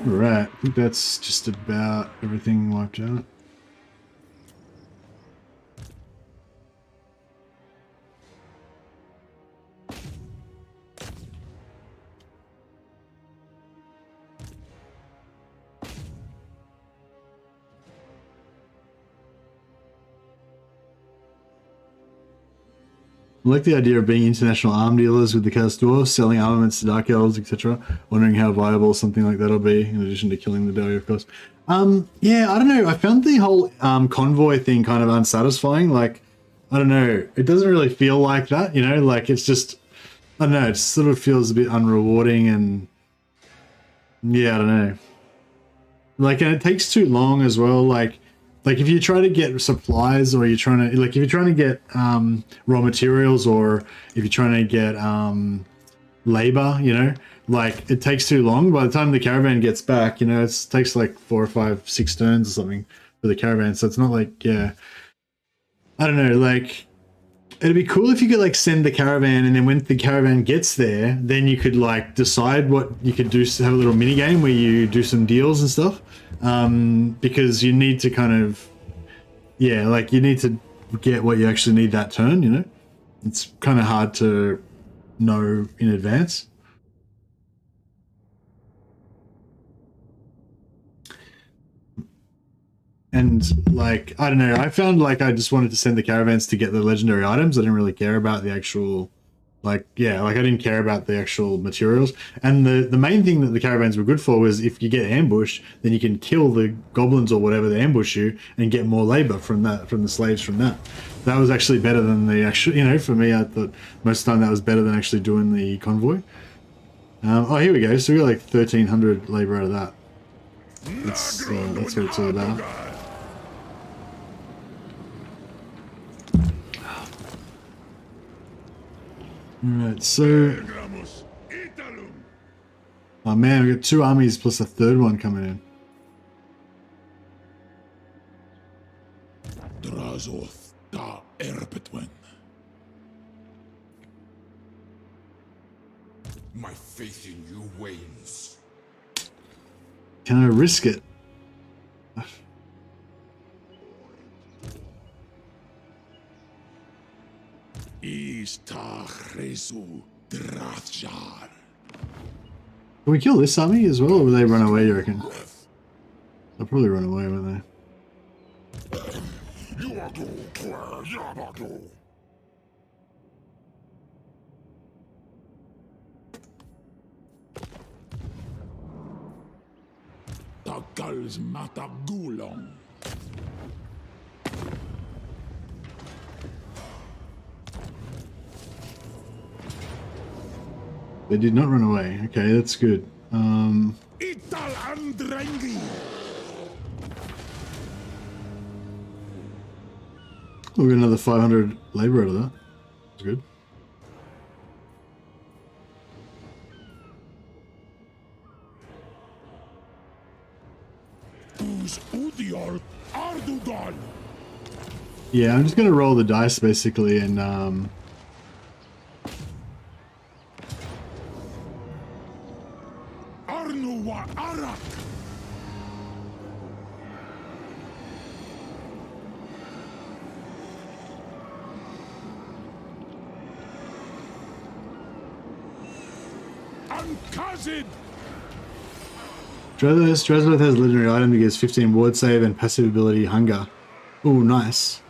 Right, I think that's just about everything wiped out. I like the idea of being international arm dealers with the Chaos Dwarfs, selling armaments to Dark Elves, etc. Wondering how viable something like that'll be, in addition to killing the Belly, of course. Yeah, I don't know. I found the whole convoy thing kind of unsatisfying. Like, I don't know. It doesn't really feel like that, you know? Like, it's just, I don't know. It sort of feels a bit unrewarding and, yeah, I don't know. Like, and it takes too long as well. Like if you try to get supplies, or you're trying to, like, if you're trying to get raw materials, or if you're trying to get labor, you know, like, it takes too long. By the time the caravan gets back, you know, it takes like 4 or 5, 6 turns or something for the caravan. So it's not like, yeah, I don't know, like, it'd be cool if you could like send the caravan, and then when the caravan gets there, then you could like decide what you could do, have a little mini game where you do some deals and stuff. Because you need to kind of, yeah, like, you need to get what you actually need that turn, you know? It's kind of hard to know in advance. And like, I don't know, I found like I just wanted to send the caravans to get the legendary items. I didn't really care about the actual, like, yeah, like, I didn't care about the actual materials. And the main thing that the caravans were good for was if you get ambushed, then you can kill the goblins or whatever that ambush you and get more labor from that, from the slaves from that. That was actually better than the actual, you know, for me, I thought most of the time that was better than actually doing the convoy. Oh, here we go. So we got like 1,300 labor out of that. That's what it's all about. Alright, so... oh man, we got 2 armies plus a 3rd one coming in. Drazhoath da Erpetwen. My faith in you wanes. Can I risk it? Istachresu Drazhoath. Can we kill this army as well, or will they run away, you reckon? They'll probably run away, won't they? Tagal's Matagulong. They did not run away. Okay, that's good. Ital Andrengi. We'll get another 500 labor out of that. That's good. Who's Udial Yeah, I'm just gonna roll the dice basically, and Arnuwa Arak. Unkazid. Drazhoath has a legendary item that gives 15 ward save and passive ability Hunger. Oh, nice.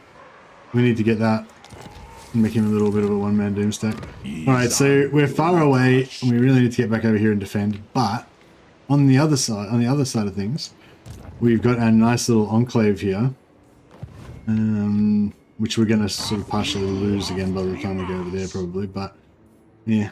We need to get that and make him a little bit of a one-man doomstack. Alright, so we're far away and we really need to get back over here and defend, but on the other side of things, we've got our nice little enclave here. Which we're gonna sort of partially lose again by the time we go over there probably, but yeah.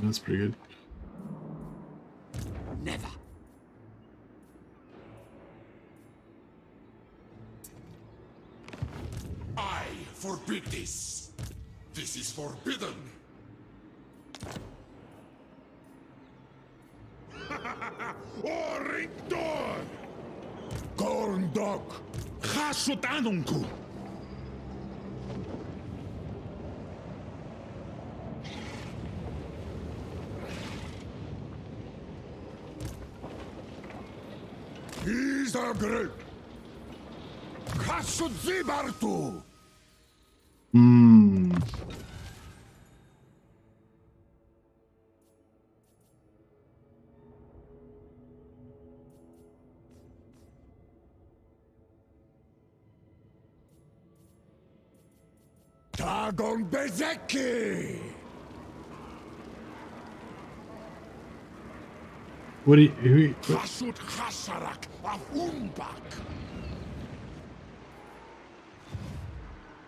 That's pretty good. Never. I forbid this. This is forbidden. Oringdor. Gorndok. Hashut Anunku. Isagre. Hashut Zibartu. Dagon Bezeki. What do you... Hashut Hasharak of Umbak.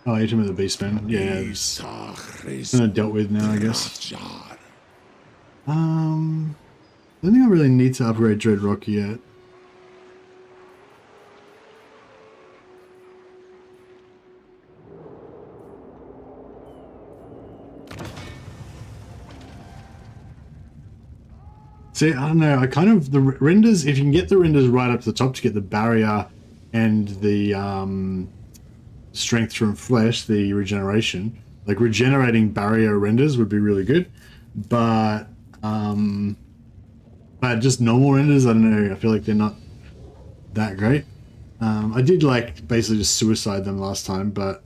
Oh, I hit him with a beastman. Yeah, it's kind of dealt with now, I guess. I don't think I really need to upgrade Dreadrock yet. See, I don't know, I kind of, the renders, if you can get the renders right up to the top to get the barrier and the strength from flesh, the regeneration, like regenerating barrier renders would be really good, but just normal renders, I don't know, I feel like they're not that great. I did like basically just suicide them last time, but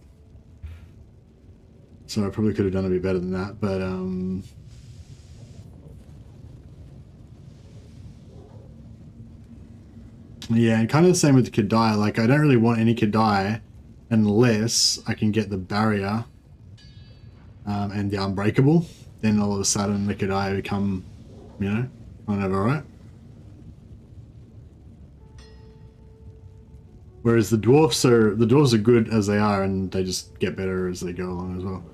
so I probably could have done a bit better than that, but yeah, and kind of the same with the Kadai. Like, I don't really want any Kadai unless I can get the barrier and the unbreakable. Then all of a sudden the Kadai become, you know, kind of alright. Whereas the dwarfs are good as they are, and they just get better as they go along as well.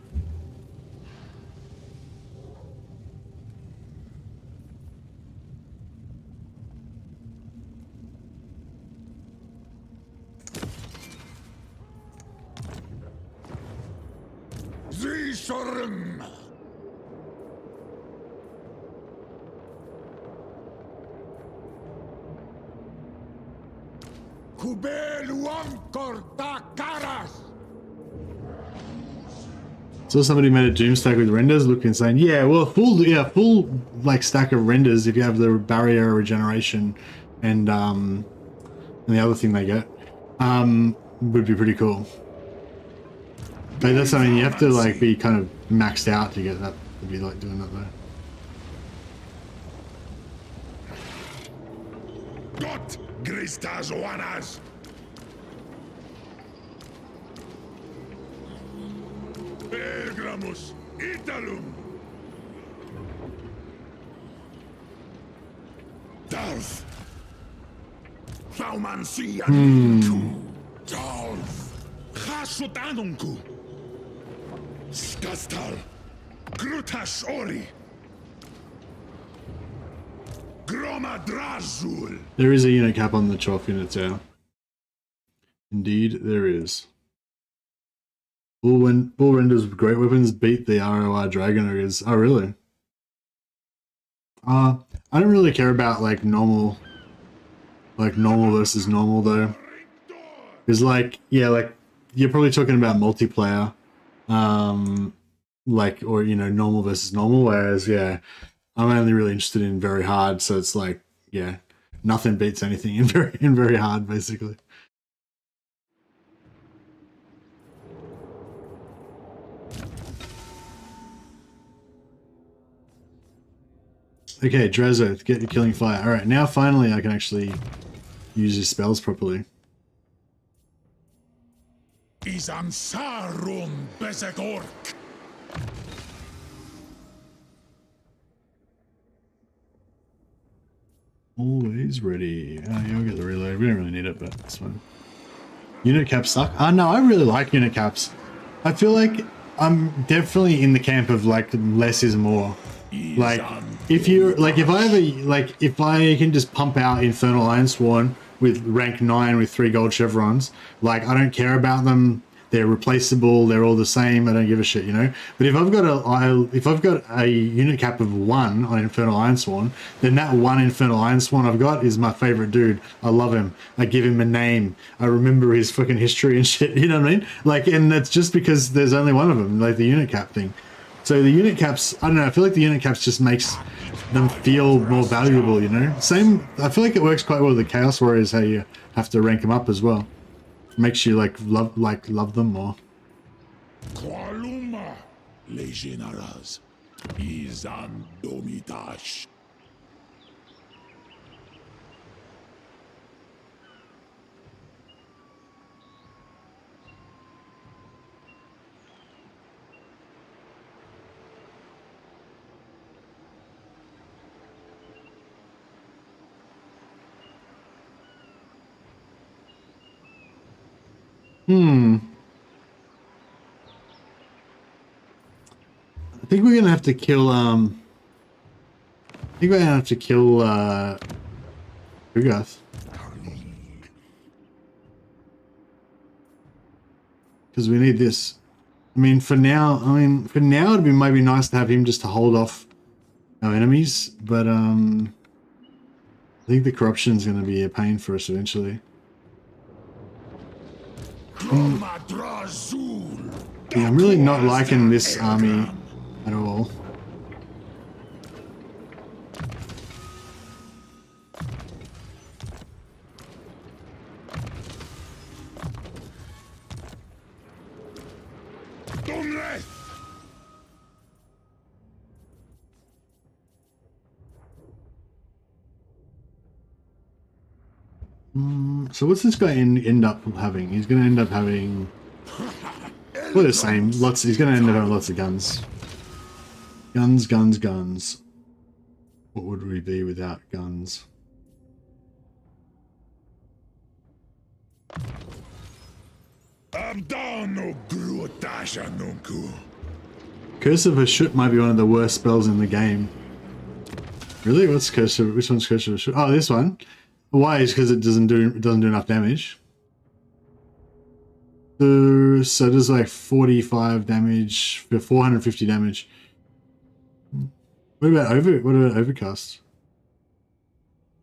Zishorm. Kubeluankor Takaras. So somebody made a doom stack with renders, look insane. Yeah, well, full like stack of renders if you have the barrier regeneration and the other thing they get would be pretty cool. But that's something you have to like be kind of maxed out to get that, to be like doing that though. Got Gristazoanas. Pergramus Italum. Darth. Thaumansia. Darth. Hasutanunku. Skastal. Grutash Ori. Groma Drazul. There is a unit cap on the 12 units, yeah. Indeed, there is. Bull renders with great weapons beat the ROR dragon ogres. Oh, really? I don't really care about like normal versus normal though. Because like, yeah, like you're probably talking about multiplayer, like, or you know, normal versus normal. Whereas, yeah, I'm only really interested in very hard. So it's like, yeah, nothing beats anything in very hard, basically. Okay, Drazhoath, get your killing fire. All right, now finally I can actually use his spells properly. Isansarun Bezegork. Always ready. Oh, yeah, I'll get the reload. We don't really need it, but it's fine. Unit caps suck. Oh, no, I really like unit caps. I feel like I'm definitely in the camp of like less is more. Like if you like, if I can just pump out Infernal Ironsworn with rank 9 with 3 gold chevrons, like I don't care about them. They're replaceable. They're all the same. I don't give a shit, you know. But if I've got a unit cap of 1 on Infernal Ironsworn, then that 1 Infernal Ironsworn I've got is my favorite dude. I love him. I give him a name. I remember his fucking history and shit. You know what I mean? Like, and that's just because there's only one of them, like the unit cap thing. So the unit caps, I don't know. I feel like the unit caps just makes them feel more valuable, you know. Same. I feel like it works quite well with the Chaos Warriors. How you have to rank them up as well. Makes you love them more. Qualuma Legionaras. Izan Domitash. I think we're gonna have to kill Ugath. Because we need this. I mean, for now it'd be maybe nice to have him just to hold off our enemies, but I think the corruption's gonna be a pain for us eventually. Yeah, I'm really not liking this army at all. So what's this guy end up having? He's going to end up having... Well, the same. He's going to end up having lots of guns. Guns. What would we be without guns? Curse of Hashut might be one of the worst spells in the game. Really? Which one's Curse of Hashut? Oh, this one. Why? Is because it doesn't do enough damage. So it does like 45 damage for 450 damage. What about overcast?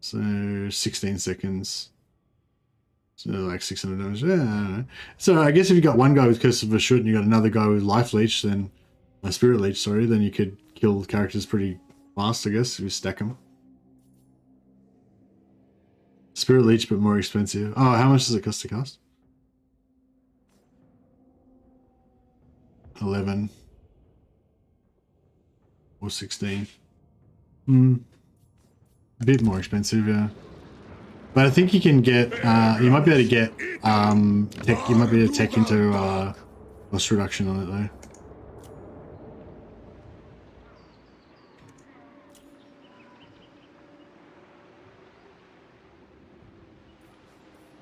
So 16 seconds. So like 600 damage. Yeah, I don't know. So I guess if you got one guy with Curse of Hashut and you got another guy with Life Leech, then Spirit Leech, sorry, then you could kill characters pretty fast, I guess, if you stack them. Spirit Leech, but more expensive. Oh, how much does it cost to cast? 11 or 16. A bit more expensive, yeah. But I think you can get. You might be able to get tech. You might be able to tech into loss reduction on it though.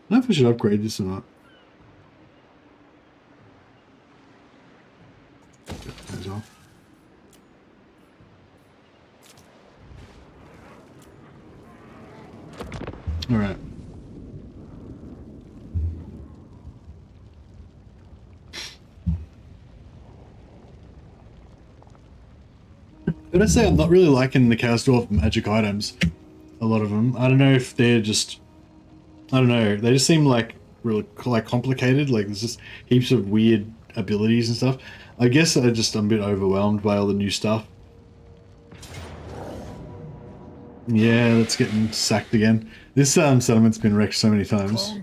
I don't know if I should upgrade this or not. As well. All right. Gotta say, I'm not really liking the Chaos Dwarf magic items. A lot of them. I don't know if they're just... I don't know. They just seem like really like complicated. Like there's just heaps of weird abilities and stuff. I guess I'm a bit overwhelmed by all the new stuff. Yeah, that's getting sacked again. This settlement's been wrecked so many times.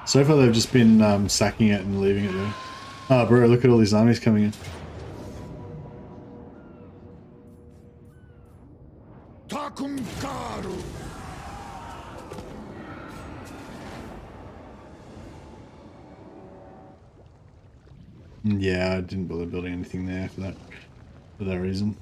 So far they've just been sacking it and leaving it there. Oh bro, look at all these armies coming in. Yeah, I didn't bother building anything there for that reason.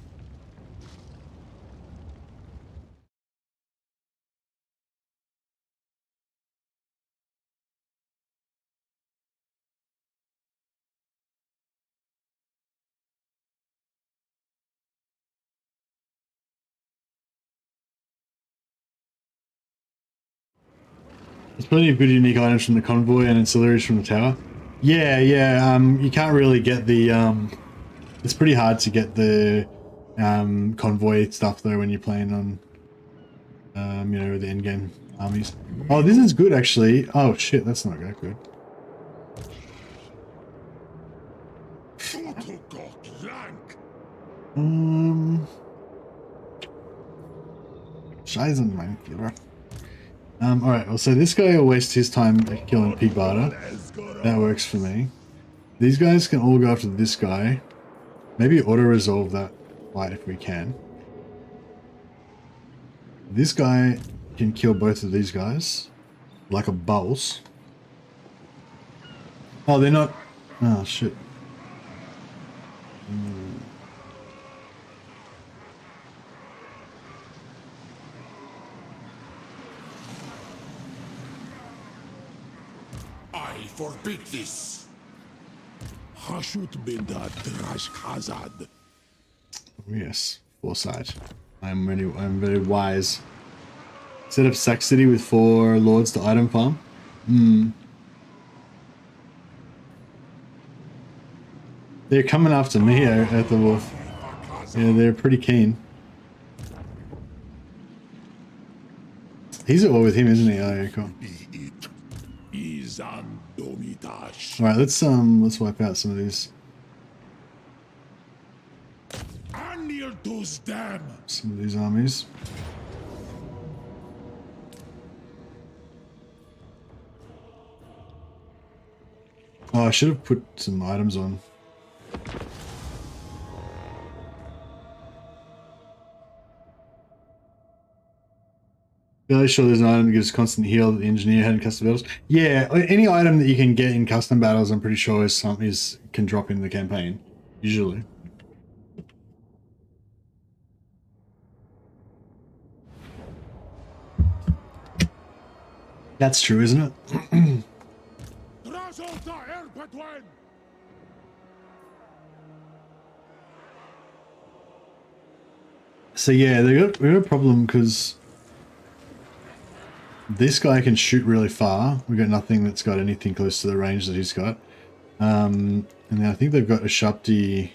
There's plenty of good unique items from the convoy and ancillaries from the tower. Yeah, you can't really get the, it's pretty hard to get the, convoy stuff though when you're playing on, you know, the endgame armies. Oh, this is good actually. Oh shit, that's not that good. Scheißenmann. Alright, well, so this guy will waste his time killing Pig Barter. That works for me. These guys can all go after this guy. Maybe auto-resolve that fight if we can. This guy can kill both of these guys. Like a boss. Oh, they're not... Oh, shit. I forbid this. Hashut bin da Drazhoath. Yes, foresight. I'm very wise. Set up Sack City with 4 lords to item farm. They're coming after me at the wharf. Yeah, they're pretty keen. He's at war with him, isn't he? Oh, yeah, cool. Alright, let's wipe out some of these. Some of these armies. Oh, I should have put some items on. Fairly sure there's an item that gives constant heal that the engineer had in custom battles. Yeah, any item that you can get in custom battles, I'm pretty sure can drop in the campaign, usually. That's true, isn't it? So yeah, we got a problem because this guy can shoot really far. We got nothing that's got anything close to the range that he's got. And then I think they've got a Shapti.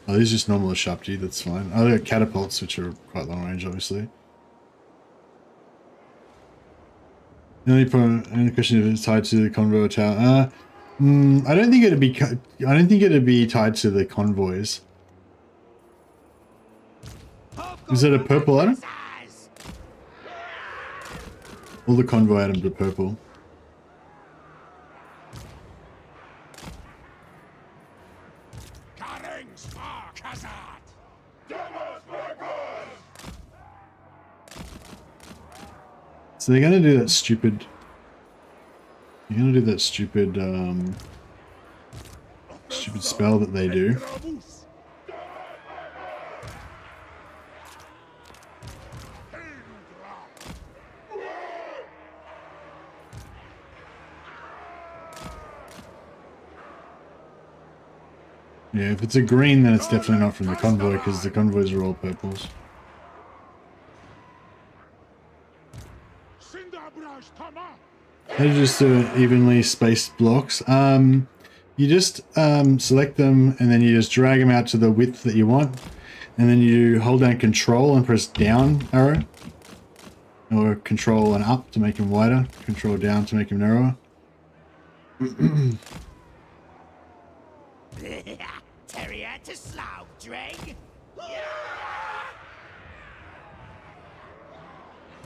Oh, these are just normal Shapti, that's fine. Oh, they got catapults, which are quite long range, obviously. The only question if it's tied to the convoy or tower. I don't think it'd be tied to the convoys. Is it a purple item? All the convoy items are purple. So they're gonna do that stupid... You're gonna do that stupid, stupid spell that they do. Yeah, if it's a green, then it's definitely not from the convoy, because the convoys are all purples. How do you just do evenly spaced blocks? You just select them and then you just drag them out to the width that you want. And then you hold down Control and press down arrow. Or Control and up to make them wider. Control down to make them narrower. Terrier to slough, Dreg.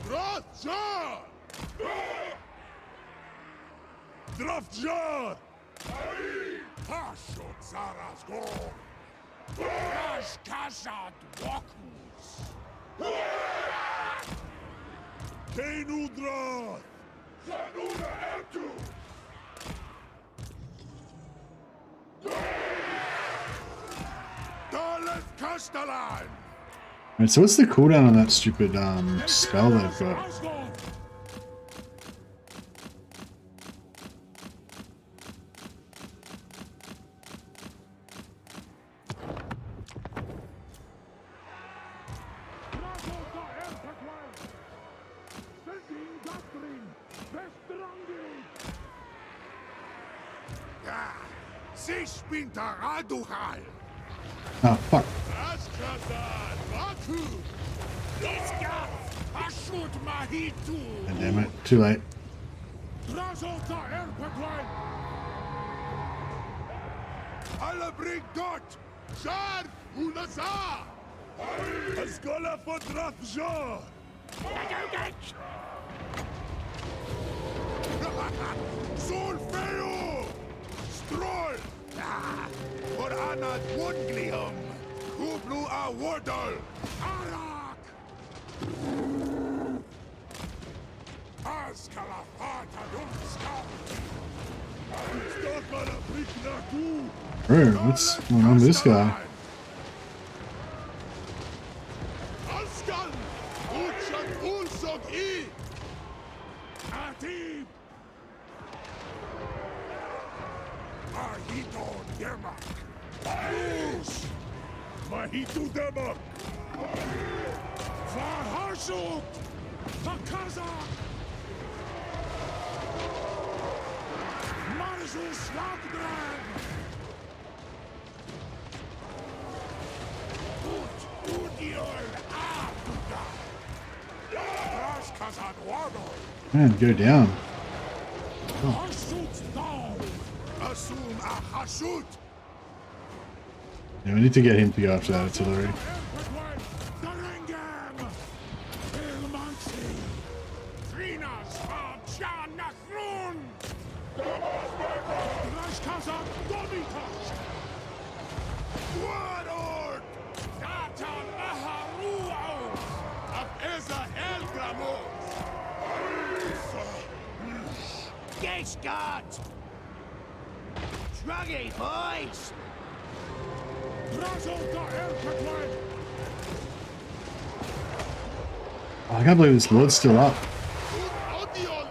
Drazhoath! Drazhoath! Hashut Azgorh! Dwarfs! Drazhoath! Alright, so what's the cooldown on that stupid spell they've got? Oh, fuck. God damn it, too late. Bro, what's going on with this guy? Man, go down. Oh. Yeah, we need to get him to go after that artillery. Druggy, boys! Oh, I can't believe this Lord's still up.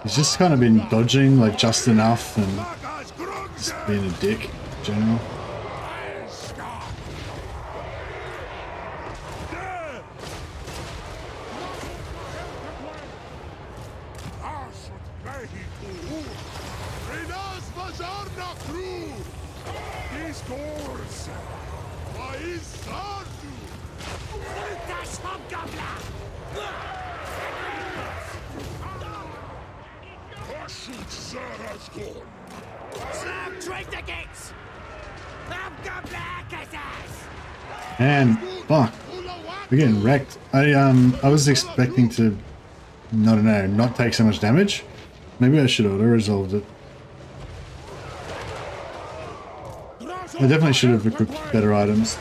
He's just kind of been dodging like just enough and just being a dick in general. And fuck, we're getting wrecked. I was expecting to, I don't know, not take so much damage. Maybe I should auto resolved it. I definitely should have equipped better items.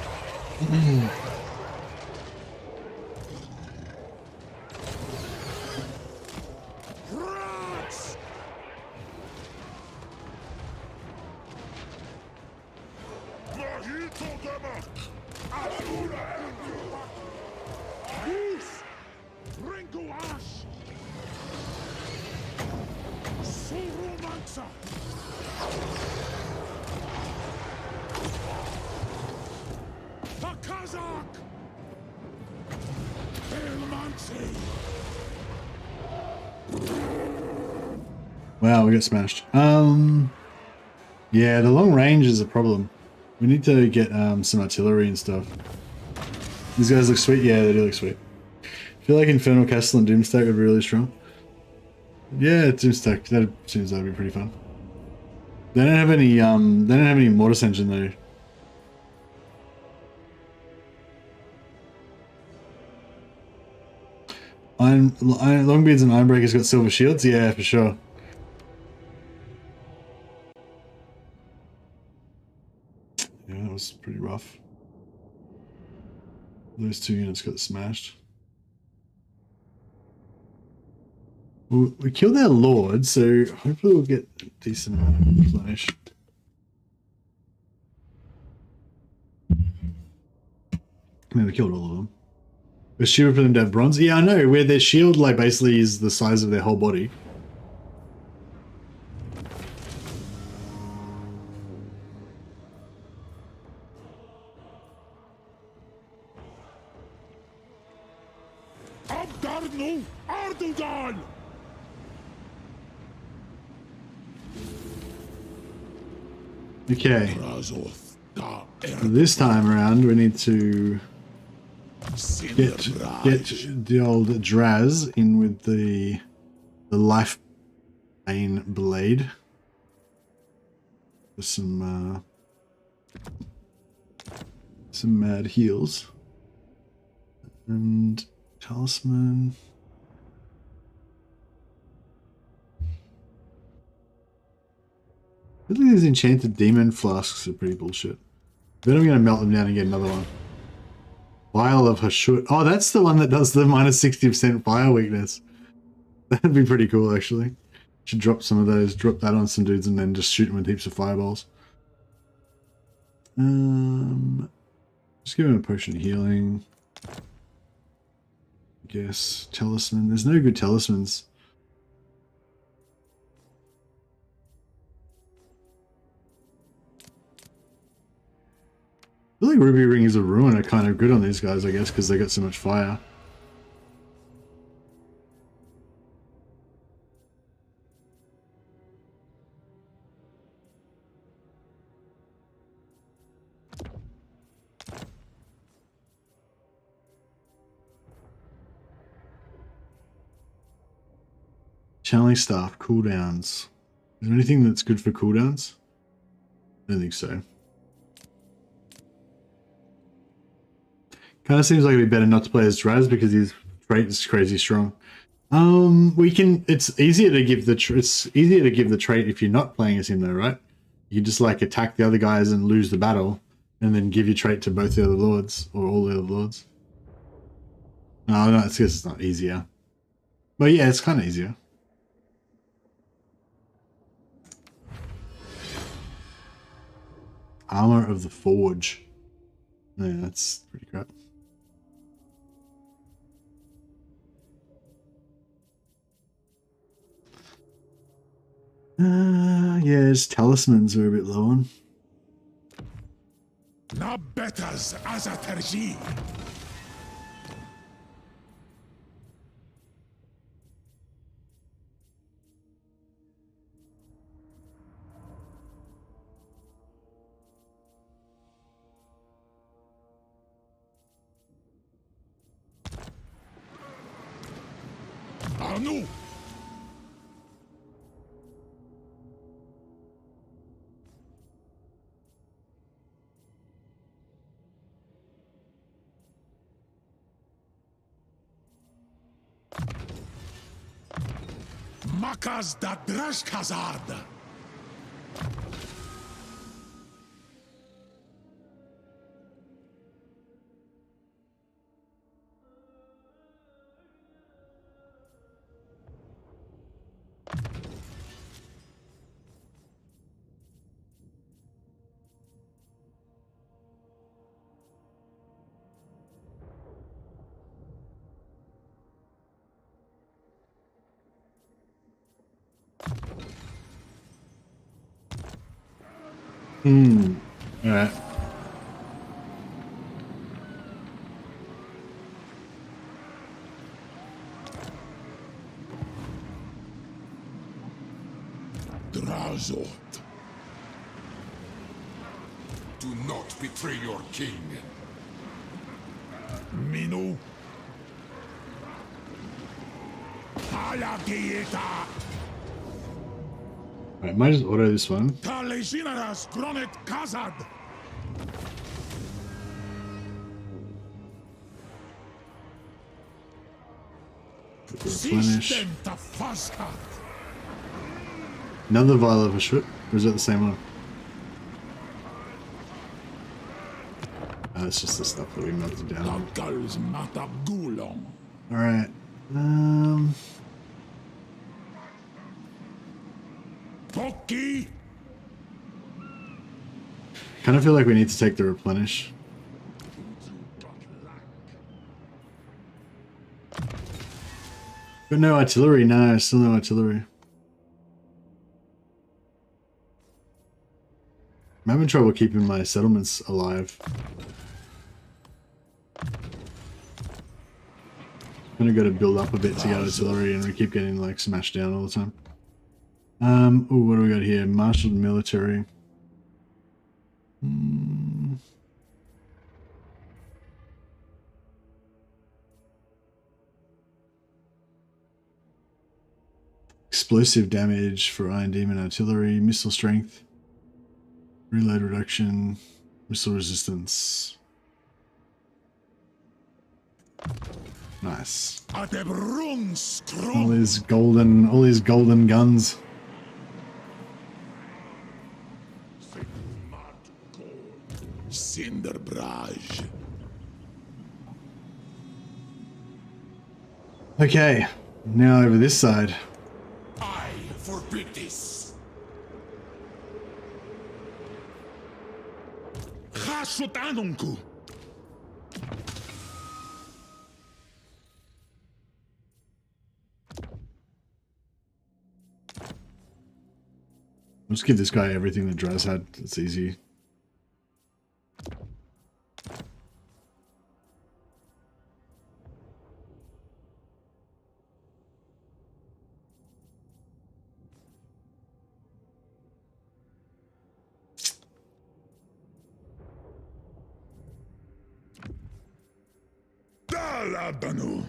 Wow, we got smashed. Yeah, the long range is a problem. We need to get some artillery and stuff. These guys look sweet. Yeah, they do look sweet. I feel like Infernal Castle and Doomstack would be really strong. Yeah, Doomstack. That seems that'd be pretty fun. They don't have any. They don't have any Mortis engine though. Longbeards and Ironbreakers got silver shields. Yeah, for sure. Yeah, that was pretty rough. Those two units got smashed. We killed their lord, so hopefully we'll get a decent replenish. I mean, we killed all of them. It's stupid for them to have bronze. Yeah, I know, where their shield like basically is the size of their whole body. Abdarnu Ardudan! Okay. Drazhoath da This time around, we need to get the old Draz in with the life bane blade for some mad heals and talisman. I think these enchanted demon flasks are pretty bullshit. Then I'm gonna melt them down and get another one. Vial of Hashut. Oh, that's the one that does the minus 60% fire weakness. That'd be pretty cool, actually. Should drop some of those, drop that on some dudes, and then just shoot them with heaps of fireballs. Just give him a potion of healing. I guess. Talisman. There's no good talismans. I feel like Ruby Rings of Ruin are kind of good on these guys, I guess, because they got so much fire. Channeling Staff, cooldowns. Is there anything that's good for cooldowns? I don't think so. Kind of seems like it'd be better not to play as Draz because his trait is crazy strong. It's easier to give the trait if you're not playing as him though, right? You just like attack the other guys and lose the battle, and then give your trait to both the other lords or all the other lords. No, it's because it's not easier. But yeah, it's kind of easier. Armor of the Forge. Yeah, that's pretty crap. Yeah, his talismans are a bit low on. Nabetas Azaterji! Anu! Makas da Drashkazard! Alright. Drazhoath. Do not betray your king. Minu. Alagieta. Alright, might just auto this one. Talesinaras Gronet Kazad. Replenish. System Tafaskat. Another vial of Hashut, or is that the same one? It's just the stuff that we melted down. Galgal's Matabgulong. Alright. Poki. Kind of feel like we need to take the replenish. But no artillery, no, still no artillery. I'm having trouble keeping my settlements alive. I'm gonna go to build up a bit to get artillery, and we keep getting like smashed down all the time. Ooh, what do we got here? Marshaled military. Explosive damage for Iron Demon artillery, missile strength, reload reduction, missile resistance. Nice. All these golden guns. Cinderbraj. Okay, now over this side. I forbid this. Hashut Anunku. Let's give this guy everything that Draz had. It's easy. Dalabanu.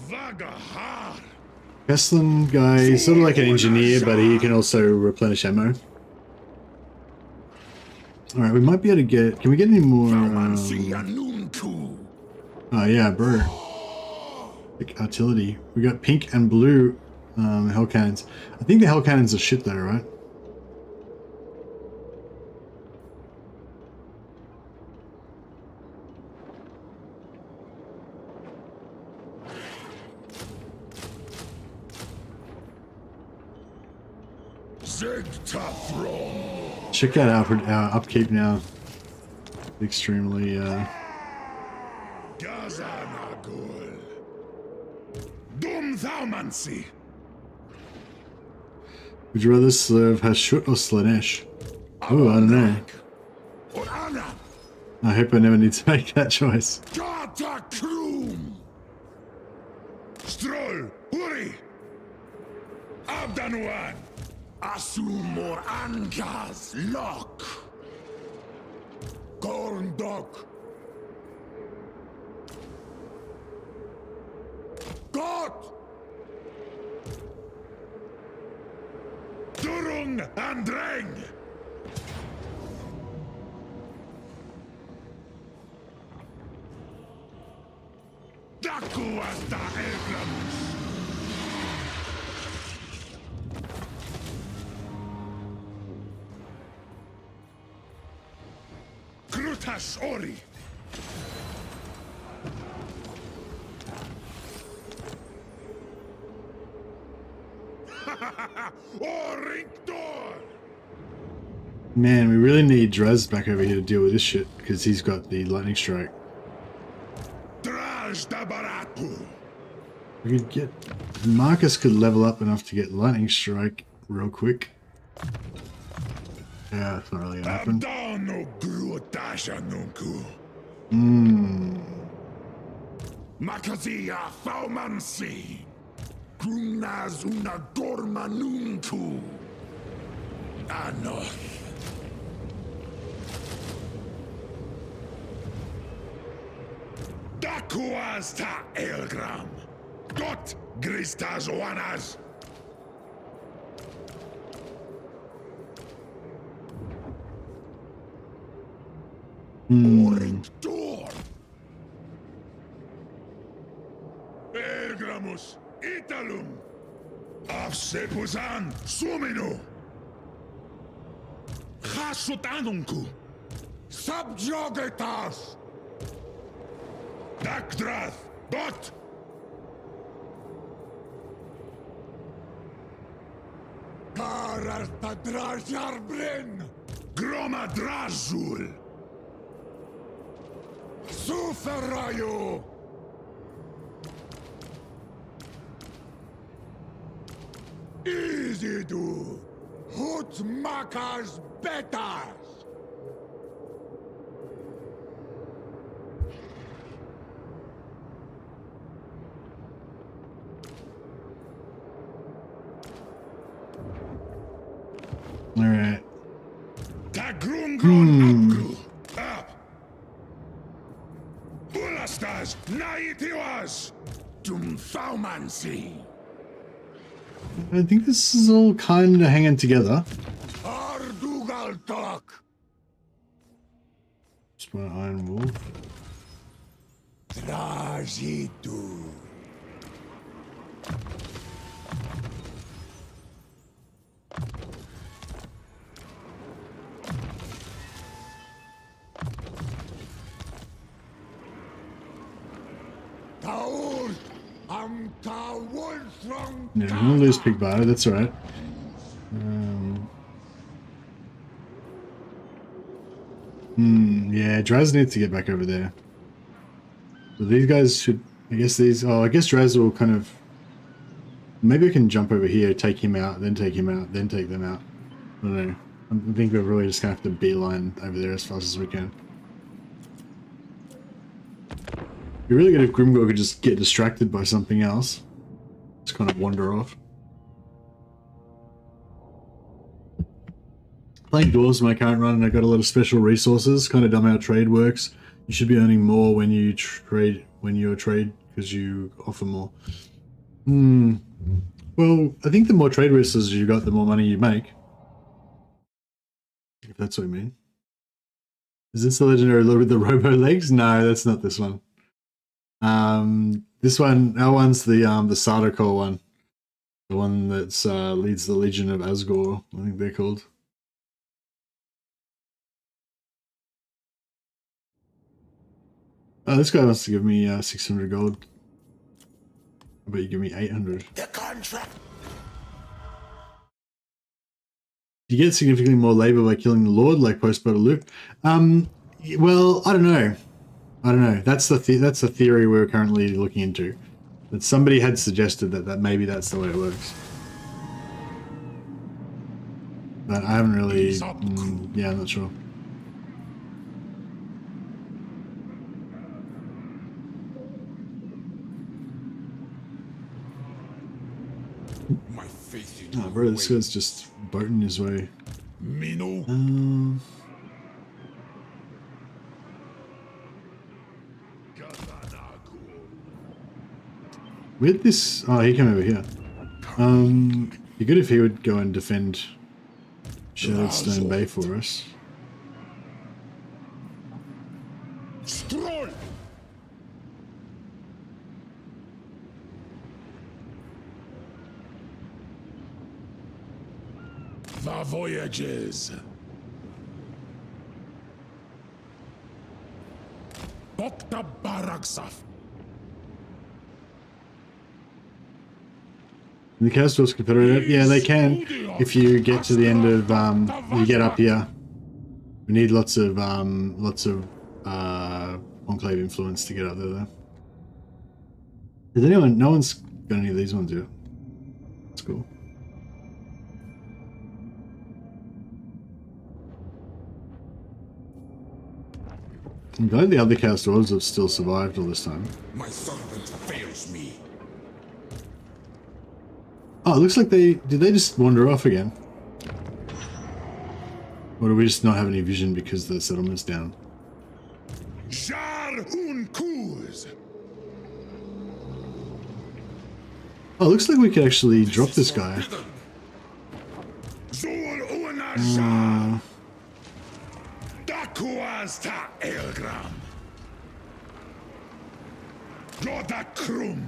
Vagahar. Kesslin guy, he's sort of like an engineer, but he can also replenish ammo. Alright, we might be able to get... Can we get any more... Oh yeah, bro. Like artillery. We got pink and blue hell cannons. I think the hell cannons are shit though, right? Check out our upkeep now. Extremely would you rather serve Hashut or Slanesh? Oh, I don't know. I hope I never need to make that choice. Stroll, Uri, Abdanuan, Asumor Angas, Lock. Down dog. God. Durung and Dreng. Daku hasta Elgramus. Grutas Ori. Man, we really need Draz back over here to deal with this shit because he's got the lightning strike. We could get Marcus could level up enough to get lightning strike real quick. Yeah, that's not really gonna happen. Makazia Faumansi. Grunaz una dormanunku. Anoth. Dakuas ta Elgram. Got Gristas Wanas. Orictor. Elgramus Italum. Afsepusan Suminu. Hashut Anunku. Subjugatas. Dakdrath, Dot! Kararta Drajarbrin! Groma Drazul! Suferayo! Easy-do! Hutmakas Betas! All right. Up. Bulastas Naitiwas Dumfaumansi. I think this is all kind of hanging together. Ardugal Talk. Just my Iron Wolf. Trajitu. No, I'm gonna lose Pig Barter, that's alright. Yeah, Draz needs to get back over there. So these guys should, I guess these, oh, I guess Draz will kind of, maybe we can jump over here, take him out, then take him out, then take them out. I don't know. I think we're really just gonna have to beeline over there as fast as we can. It'd be really good if Grimgor could just get distracted by something else. Just kind of wander off. Playing Dwarves my current run and I got a lot of special resources. Kind of dumb how trade works. You should be earning more when you trade, because you offer more. Well, I think the more trade resources you got, the more money you make. If that's what you mean. Is this the legendary lord with the robo legs? No, that's not this one. This one, our one's the Sardaukar one. The one that's leads the Legion of Azgorh, I think they're called. Oh, this guy wants to give me 600 gold. I bet you give me 800. The contract. You get significantly more labor by killing the Lord, like post-battle loot. Well, I don't know. That's the theory we're currently looking into. That somebody had suggested that maybe that's the way it works. But I haven't really. Yeah, I'm not sure. My faith in Oh, bro, this guy's just boating his way. Mino. Where'd this... Oh, he came over here. Be good if he would go and defend Shattered Stone Bay for us. Stroll! The voyages. Dr. Baraksaf. The Chaos Dwarfs Confederated? Yeah, they can. If you get to the end of, you get up here. We need lots of Enclave influence to get up there, though. Does anyone? No one's got any of these ones yet. That's cool. I'm glad the other Chaos Dwarves have still survived all this time. My servant fails me. Oh, it looks like did they just wander off again? Or do we just not have any vision because the settlement's down? Jar un Kuz. Oh, it looks like we could actually drop this guy. Zul Unajar. Dakuaz ta Elgram. Goda Krum.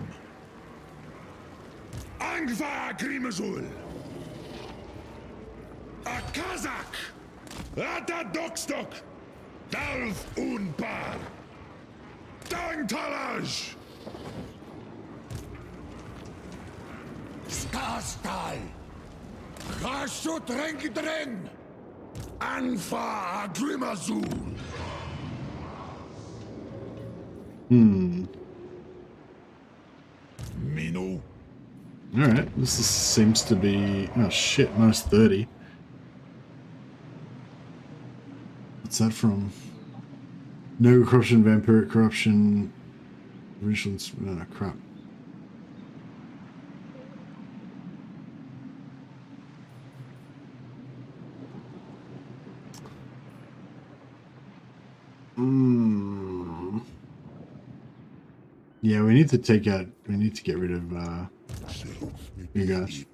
Angva Grimazul. A Kazak. Ata Dokstok. Dalf Unpar. Dangtalaj. Skastal. Hashut Renkdren. Anfa Grimazul. Minu. Alright, this seems to be... Oh shit, minus 30. What's that from? No corruption, vampiric corruption... Vigilance... Oh, crap. Yeah, we need to take out... We need to get rid of, you guys.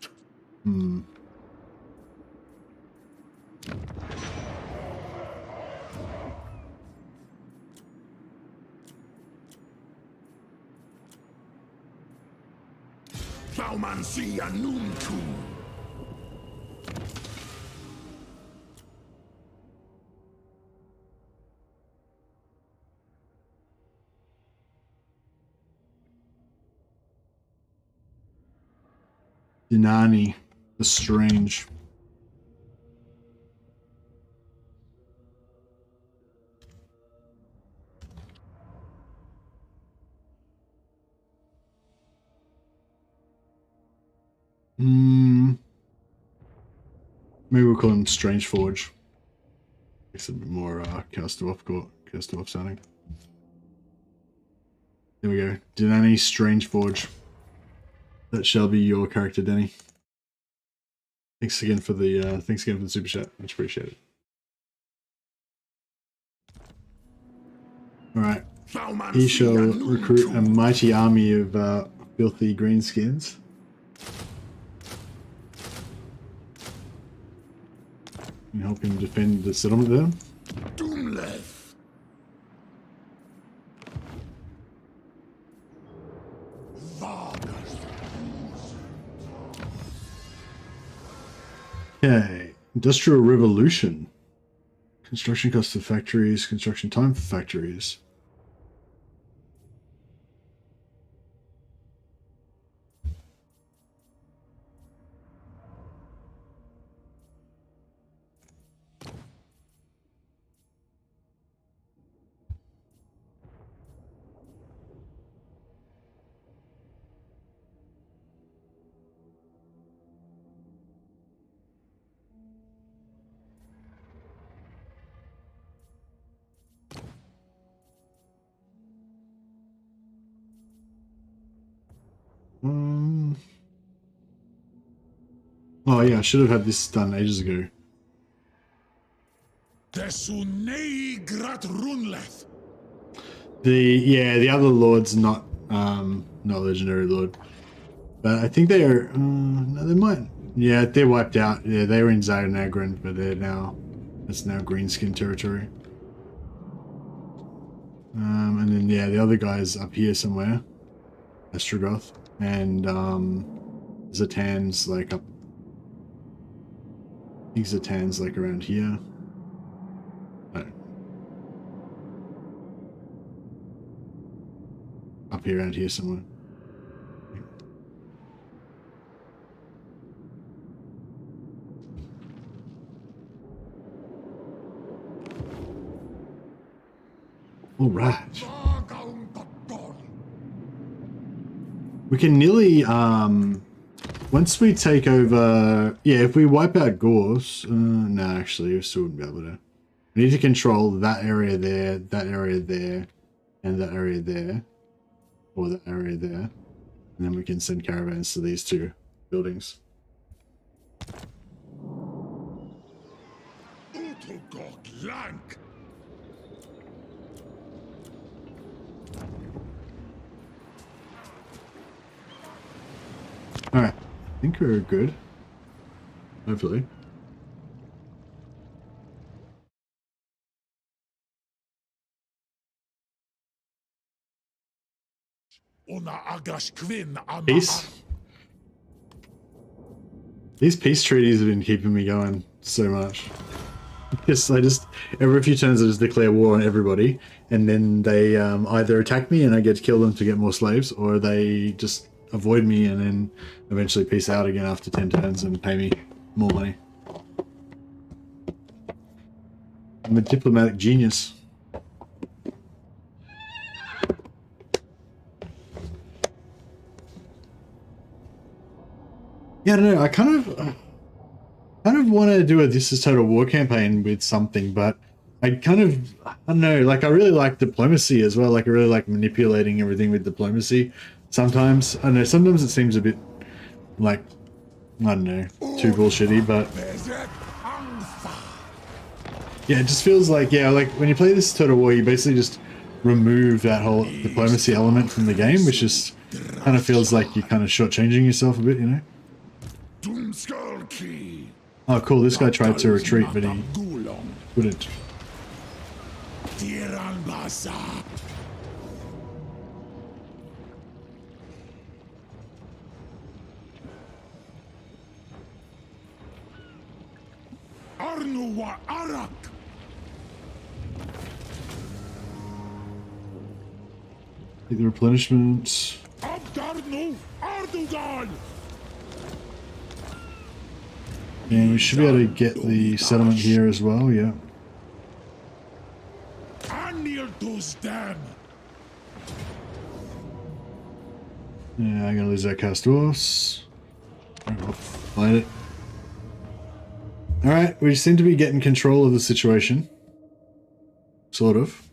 Baumansia Nunku. Dinani, the Strange. Maybe we'll call him Strange Forge. Makes it a bit more Chaos Dwarf sounding. There we go. Dinani, Strange Forge. That shall be your character, Denny. Thanks again for the super chat. Much appreciated. All right. He shall recruit a mighty army of filthy greenskins. And help him defend the settlement there. Doomleth. Okay, Industrial Revolution. Construction cost of factories, construction time for factories. Oh yeah, I should have had this done ages ago. Desunei Grat Runleth. The other lord's not not legendary lord. But I think they are. No, they might. Yeah, they're wiped out. Yeah, they were in Zagnagrin, but they're now. It's now Greenskin territory. And then yeah, the other guy's up here somewhere. Drazhoath. And Zatan's like up. I think Zatan's like around here. No. Up here, around here somewhere. All right. We can nearly, once we take over, yeah, if we wipe out Gorse, no, actually, we still wouldn't be able to. We need to control that area there, and that area there, or that area there, and then we can send caravans to these two buildings. Alright, I think we're good. Hopefully. Peace. These peace treaties have been keeping me going so much. Every few turns I just declare war on everybody, and then they either attack me and I get to kill them to get more slaves, or they just avoid me and then eventually peace out again after 10 turns and pay me more money. I'm a diplomatic genius. Yeah, I don't know. I kind of want to do a This Is Total War campaign with something, but I don't know, like I really like diplomacy as well. Like I really like manipulating everything with diplomacy. Sometimes, I don't know, sometimes it seems a bit like, I don't know, too bullshitty, but yeah, it just feels like, yeah, like when you play this Total War, you basically just remove that whole diplomacy element from the game, which just kind of feels like you're kind of shortchanging yourself a bit, you know? Oh, cool, this guy tried to retreat, but he couldn't. Take the replenishment. And we should be able to get the settlement here as well, yeah. Yeah, I'm gonna lose that cast Dwarfs. I'll fight it. Alright, we seem to be getting control of the situation. Sort of.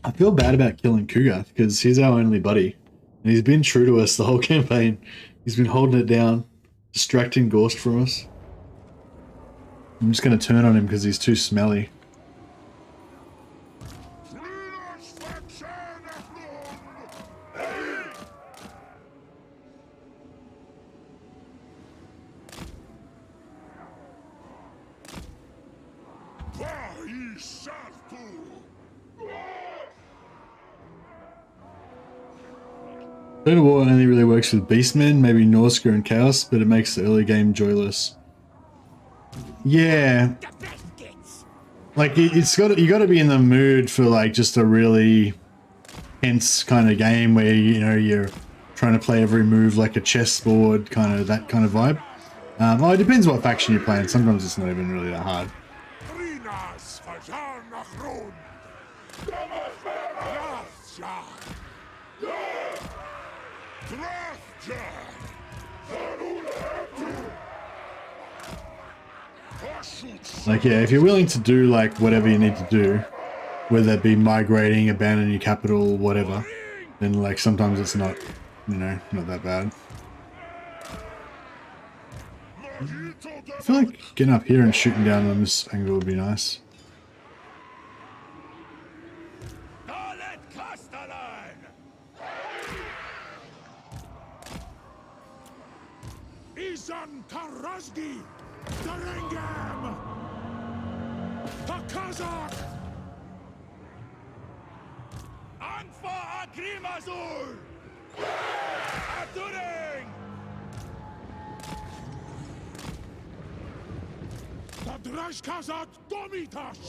I feel bad about killing Kugath because he's our only buddy. And he's been true to us the whole campaign. He's been holding it down, distracting Ghost from us. I'm just going to turn on him because he's too smelly. Total War only really works with Beastmen, maybe Norsca and Chaos, but it makes the early game joyless. Yeah. Like, you got to be in the mood for, like, just a really tense kind of game where, you know, you're trying to play every move like a chessboard, kind of, that kind of vibe. Well, it depends what faction you're playing. Sometimes it's not even really that hard. Like, yeah, if you're willing to do, like, whatever you need to do, whether it be migrating, abandon your capital, whatever, then, like, sometimes it's not, you know, not that bad. I feel like getting up here and shooting down on this angle would be nice. Castellan! Izan Karazgi! Darengam! Takazak! Anfa Agrimazul! Aturing! Drazhoath Domitash!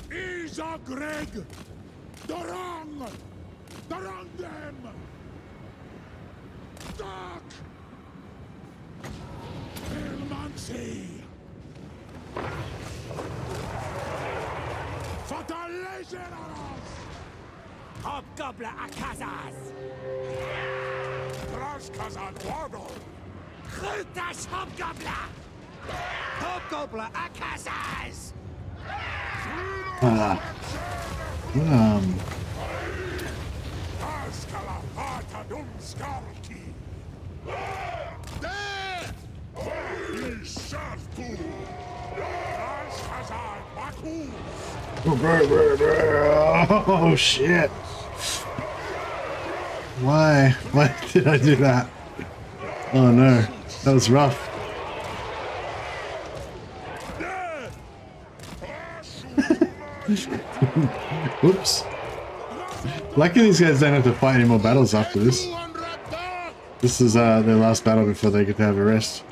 Isa Greg! Darang! Darangdem! Dark! Elmansi! Fatalezeros! Hobgoblin Akazaz! Drashkazan Wardle! Chutash Hobgoblin! Hobgoblin Akazaz! Askala Patadum Skarki! There! Ishartu! Drashkazan Baku! Oh shit! Why? Why did I do that? Oh no, that was rough. Oops. Lucky these guys don't have to fight any more battles after this. This is their last battle before they get to have a rest.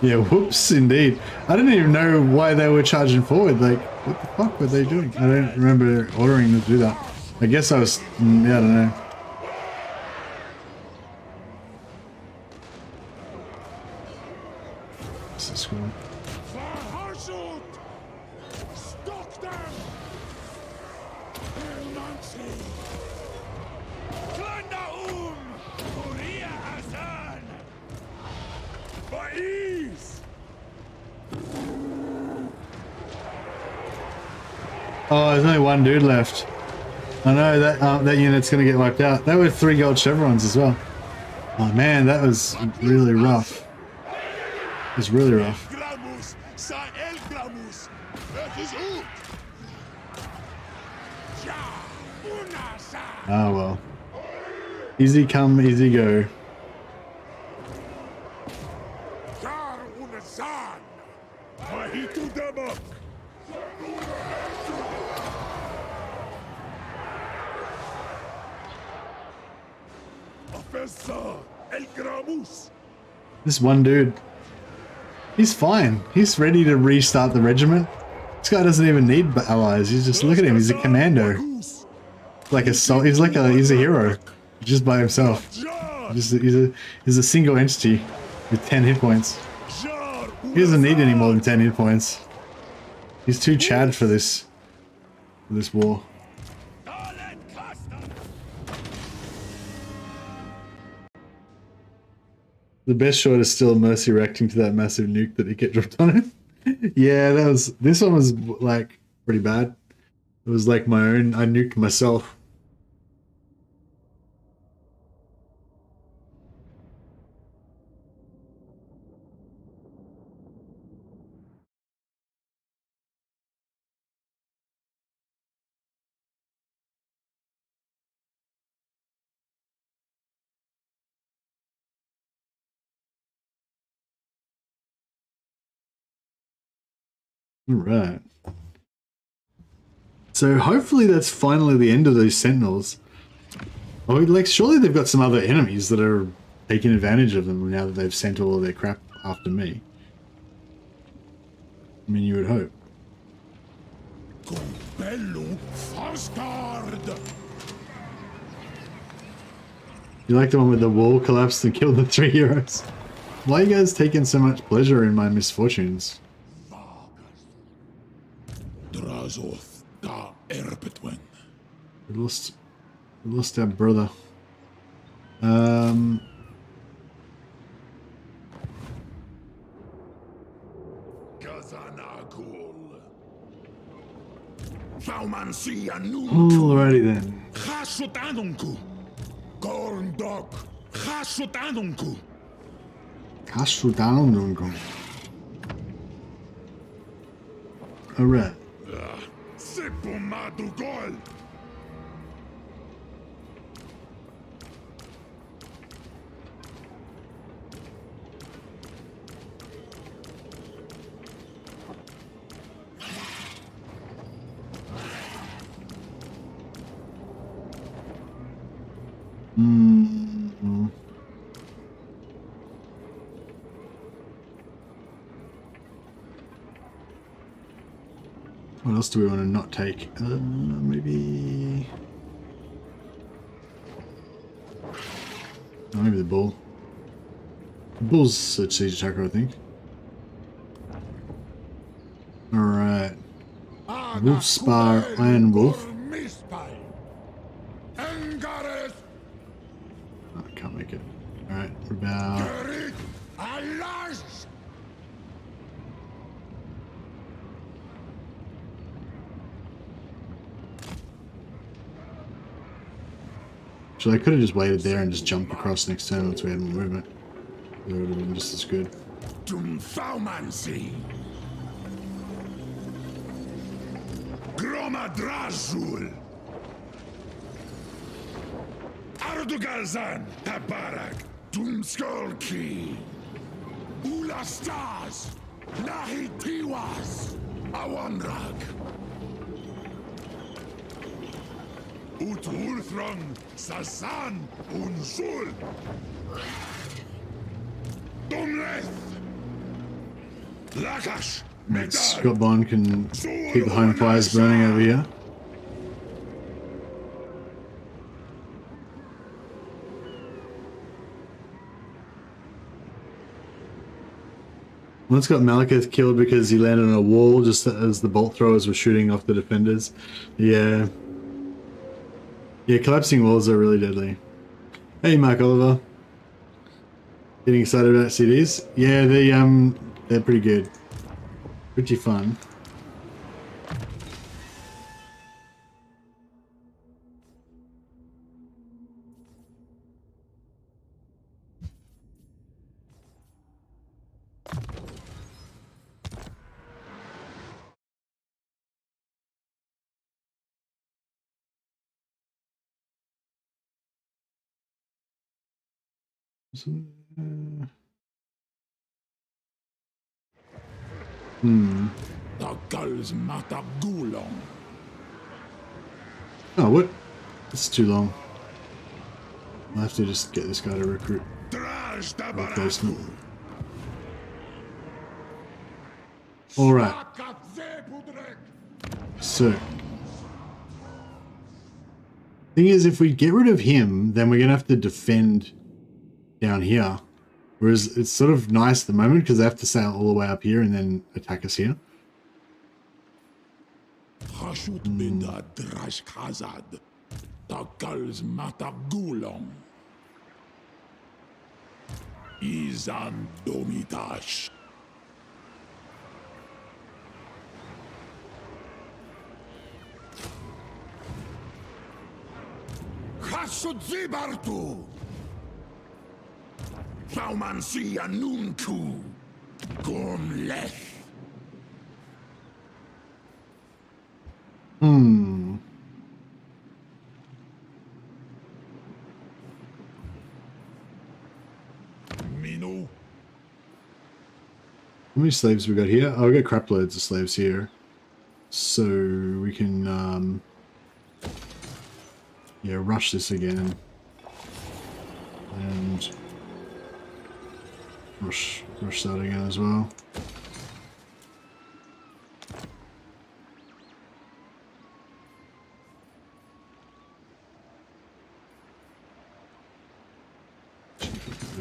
Yeah, whoops, indeed. I didn't even know why they were charging forward. Like, what the fuck were they doing? I don't remember ordering them to do that. I guess I was, yeah, I don't know. This is cool. Hashut! Stock them! Elmansi! Klandaum! Korea Azan! Baiz! Oh, there's only one dude left. I know that that unit's gonna get wiped out. There were 3 gold chevrons as well. Oh man, that was really rough. It was really rough. Gramus! Sa El Gramus! Is ut! Ja! Unasa! Ah well. Easy come, easy go. Gar Unazan! Mahitu Damak! Afessa El Gramus! This one dude, he's fine. He's ready to restart the regiment. This guy doesn't even need allies. You just look at him. He's a commando. Like a soul. He's like he's a hero, just by himself. He's a single entity with 10 hit points. He doesn't need any more than 10 hit points. He's too Chad for this war. The best shot is still Mercy reacting to that massive nuke that he get dropped on him. Yeah, this one was like pretty bad. It was like my own. I nuked myself. Right. So hopefully that's finally the end of those sentinels. Oh, like surely they've got some other enemies that are taking advantage of them now that they've sent all of their crap after me. I mean, you would hope. Bellu Farsgard! You like the one where the wall collapsed and killed the 3 heroes? Why are you guys taking so much pleasure in my misfortunes? Drazhoath da Erbetwen. We lost our brother. Kazanagul. Faumansi anu. Alrighty then. Hashut anunku. Gorndok. Hashut anunku. Hashut anunku. Alright. Sepumadu gol. What else do we want to not take? Maybe... Oh, maybe the bull. The bull's a siege attacker, I think. Alright. Wolf Spar, Iron Wolf. Oh, I can't make it. Alright, we're about... So I could have just waited there and just jumped across next turn once we had more movement. It would have been just as good. Tumfaumancy. Groma Drazul. Ardugalzan Tabarak. Tumskolki. Ulastas. Nahitiwas. Awanrag. Utulthrong, Sasan, Unsul. Dumleth. Lakash. Scott Bond can keep the home fires burning over here. Once got Malekith killed because he landed on a wall just as the bolt throwers were shooting off the defenders. Yeah. Yeah, collapsing walls are really deadly. Hey, Mark Oliver. Getting excited about CDs? Yeah, they're pretty good. Pretty fun. The gulls mata gulong. Oh, what? It's too long. I'll have to just get this guy to recruit replacement. Alright. So. Thing is, if we get rid of him, then we're going to have to defend down here. Whereas it's sort of nice at the moment because they have to sail all the way up here and then attack us here. Hashut binda Drazhoath. The gulls mata gulong. Izan domitash. Hashut zibartu. Faumansia nunku. Gomleth. Minu. How many slaves we got here? Oh, we got crap loads of slaves here. So we can yeah, rush this again. And rush that again as well.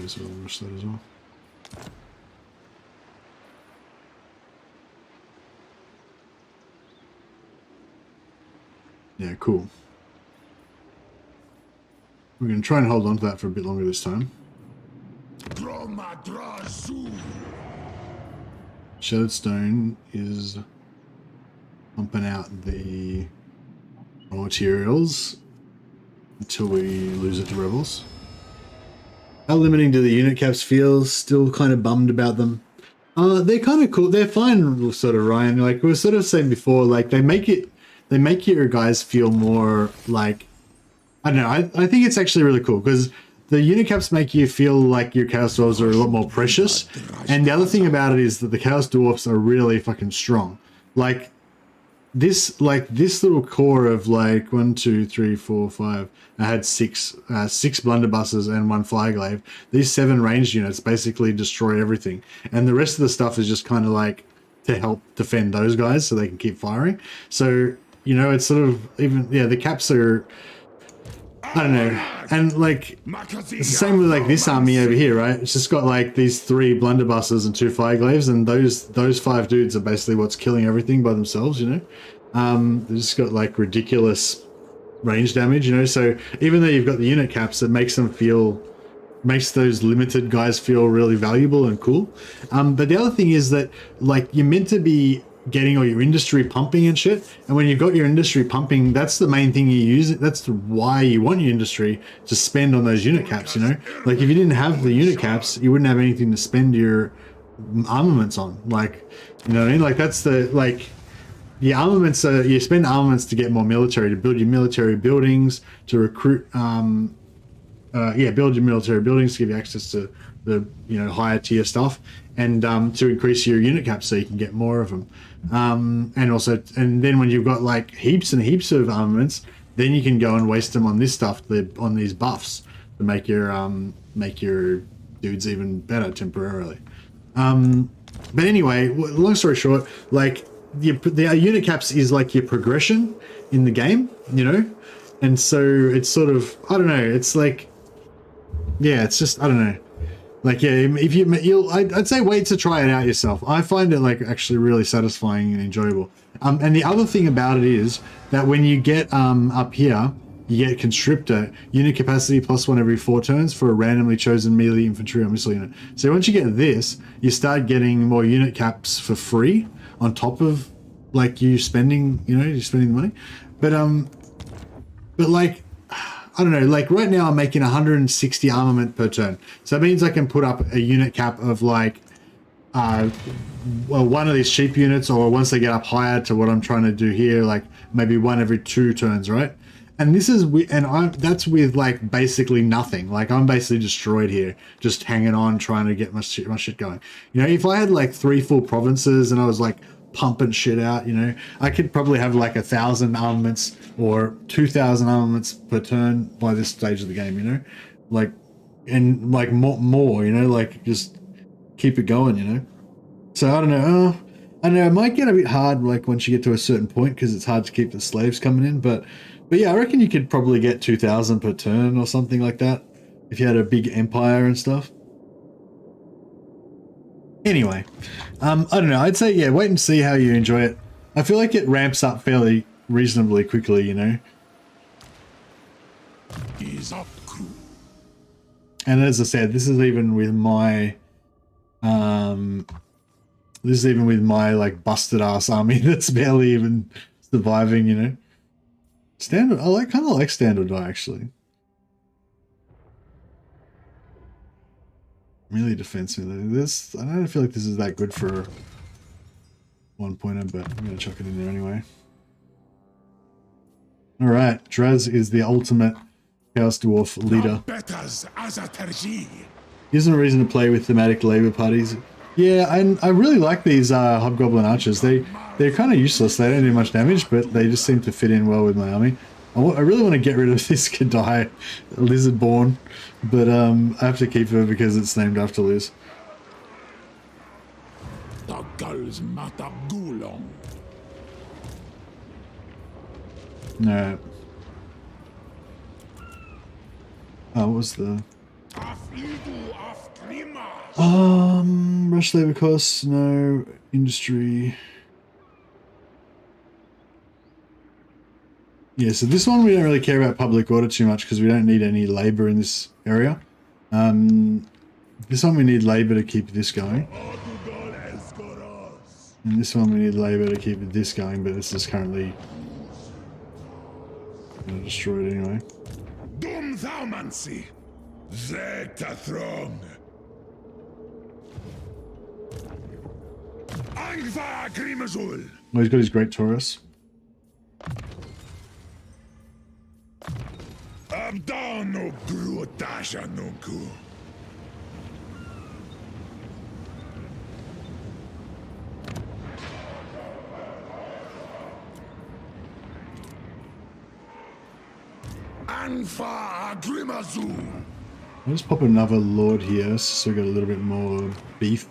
So I'll rush that as well. Yeah, cool. We're going to try and hold on to that for a bit longer this time. Shattered Stone is pumping out the raw materials until we lose it to rebels. How limiting do the unit caps feel? Still kind of bummed about them. They're kind of cool. They're fine, sort of, Ryan. Like we were sort of saying before, like they make your guys feel more like, I don't know. I think it's actually really cool because the unit caps make you feel like your Chaos Dwarves are a lot more precious. And the other thing about it is that the Chaos Dwarfs are really fucking strong. Like this little core of like 1, 2, 3, 4, 5. I had six blunderbusses and 1 flyglaive. These 7 ranged units basically destroy everything, and the rest of the stuff is just kind of like to help defend those guys so they can keep firing. So you know, it's sort of even the caps are, I don't know, and like it's the same with like this army over here, right? It's just got like these 3 blunderbusses and 2 fireglaives, and those 5 dudes are basically what's killing everything by themselves, you know. They just got like ridiculous range damage, you know. So even though you've got the unit caps, it makes those limited guys feel really valuable and cool. But the other thing is that like you're meant to be getting all your industry pumping and shit, and when you've got your industry pumping, that's the main thing you use. That's why you want your industry to spend on those unit caps, you know. Like if you didn't have the unit caps, you wouldn't have anything to spend your armaments on. Like, you know what I mean? Like that's the armaments are, you spend armaments to get more military, to build your military buildings, to recruit build your military buildings to give you access to the, you know, higher tier stuff, and to increase your unit caps so you can get more of them. And then when you've got like heaps and heaps of armaments, then you can go and waste them on this stuff, on these buffs, to make your dudes even better temporarily. But anyway, long story short, like the unit caps is like your progression in the game, you know, and so it's sort of, I don't know, it's like, yeah, it's just, I don't know. Like, yeah, if I'd say wait to try it out yourself. I find it like actually really satisfying and enjoyable. And the other thing about it is that when you get up here, you get Constrictor, unit capacity +1 every 4 turns for a randomly chosen melee infantry or missile unit. So once you get this, you start getting more unit caps for free on top of like you spending, you know, you're spending the money. But like, I don't know, like right now I'm making 160 armament per turn. So that means I can put up a unit cap of like, one of these cheap units, or once they get up higher to what I'm trying to do here, like maybe 1 every 2 turns, right? And this is, that's with like basically nothing. Like I'm basically destroyed here, just hanging on, trying to get my shit going. You know, if I had like 3 full provinces and I was like pumping shit out, you know, I could probably have like 1,000 armaments or 2,000 armaments per turn by this stage of the game, you know, like, and like more, you know, like just keep it going, you know. So I don't know. I know it might get a bit hard like once you get to a certain point because it's hard to keep the slaves coming in, but yeah, I reckon you could probably get 2,000 per turn or something like that if you had a big empire and stuff. Anyway, I don't know. I'd say, yeah, wait and see how you enjoy it. I feel like it ramps up fairly reasonably quickly, you know. Ease up, crew. And as I said, this is even with my like busted ass army that's barely even surviving, you know. Standard, I kind of like standard die actually. Melee defensive. This, I don't feel like this is that good for 1-pointer, but I'm gonna chuck it in there anyway. All right, Draz is the ultimate Chaos Dwarf leader. Gives them a reason to play with thematic labor parties. Yeah, and I really like these Hobgoblin archers. They're kind of useless. They don't do much damage, but they just seem to fit in well with my army. I really want to get rid of this Kadai Lizardborn, but I have to keep her because it's named after Liz. No. Oh, what was the... rush labor costs, no. Industry. Yeah, so this one we don't really care about public order too much because we don't need any labor in this area. This one we need labor to keep this going. And this one we need labor to keep this going, but this is currently destroyed anyway. Dum Thaumancy, Zeta Throng. Angva Grimazul. Oh, he's got his great Taurus. Abdano Gruotasha Nuku. Anfa Grimazul. I'll just pop another Lord here so we got a little bit more beef.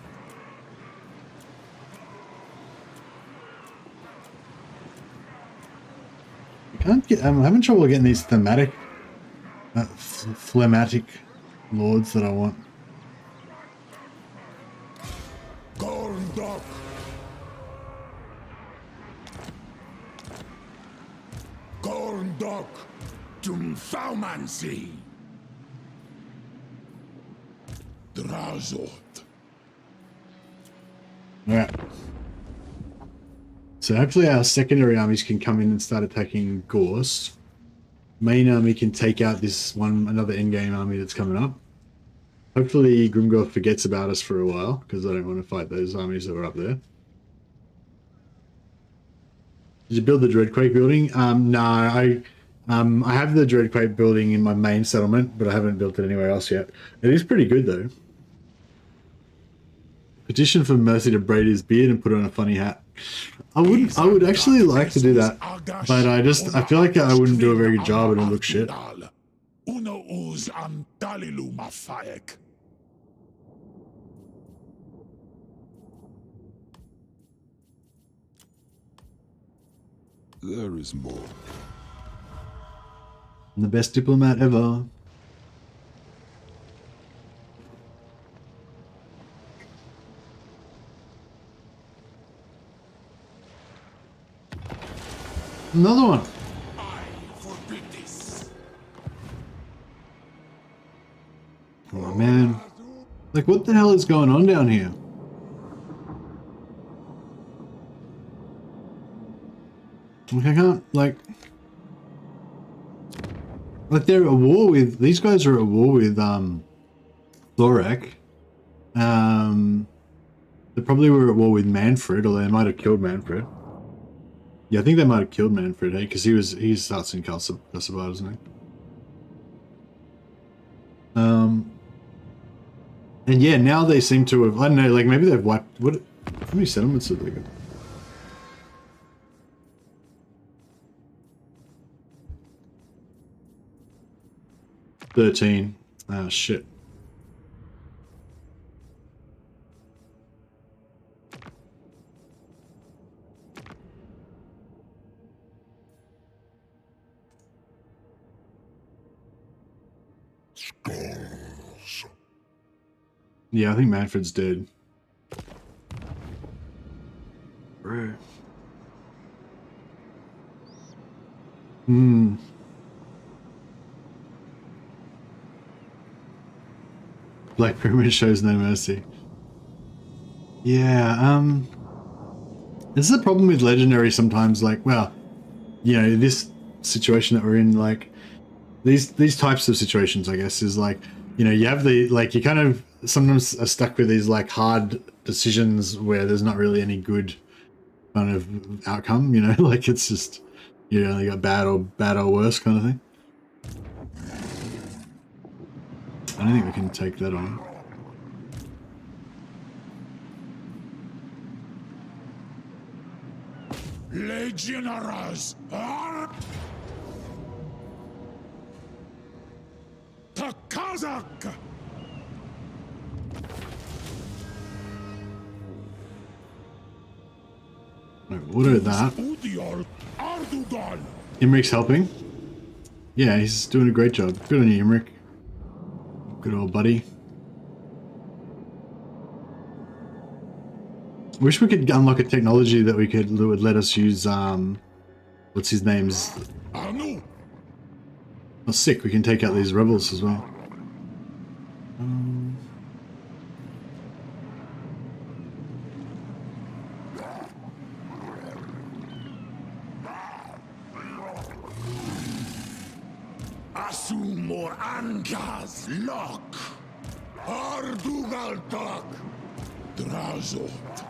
Can't get. I'm having trouble getting these thematic, phlegmatic lords that I want. Gorndok. Gorndok. Tumfaumansi. Drazhoath. Alright. So hopefully our secondary armies can come in and start attacking Gorst. Main army can take out this another endgame army that's coming up. Hopefully Grimgorth forgets about us for a while, because I don't want to fight those armies that were up there. Did you build the Dreadquake building? No, I have the Dreadquake building in my main settlement, but I haven't built it anywhere else yet. It is pretty good though. Petition for Mercy to braid his beard and put on a funny hat. I would actually like to do that, but I feel like I wouldn't do a very good job and it would look shit. There is more. I'm the best diplomat ever. Another one. I forbid this. Oh man. Like, what the hell is going on down here? Like, I can't, like they're at war with, these guys are at war with, Thorak. They probably were at war with Manfred, or they might have killed Manfred. Yeah, I think they might have killed Manfred, hey, because he starts in Kalsabar, doesn't he? And yeah, now they seem to have, I don't know, like maybe they've wiped, how many settlements have they got? $13. Ah, shit. Yeah, I think Manfred's dead. Bro. Black Pyramid shows no mercy. Yeah, this is a problem with Legendary sometimes, like, well, you know, this situation that we're in, like, these types of situations, I guess, is like, you know, you have the, like, you kind of sometimes are stuck with these, like, hard decisions where there's not really any good kind of outcome, you know, like, it's just, you know, you got bad or worse kind of thing. I don't think we can take that on. Legionaries are Takazak. Order that. Imric's helping. Yeah, he's doing a great job. Good on you, Imric. Good old buddy. Wish we could unlock a technology that would let us use what's his name's. Oh, sick! We can take out these rebels as well. Asumor Angas Lock Ardugaltak Drazhoath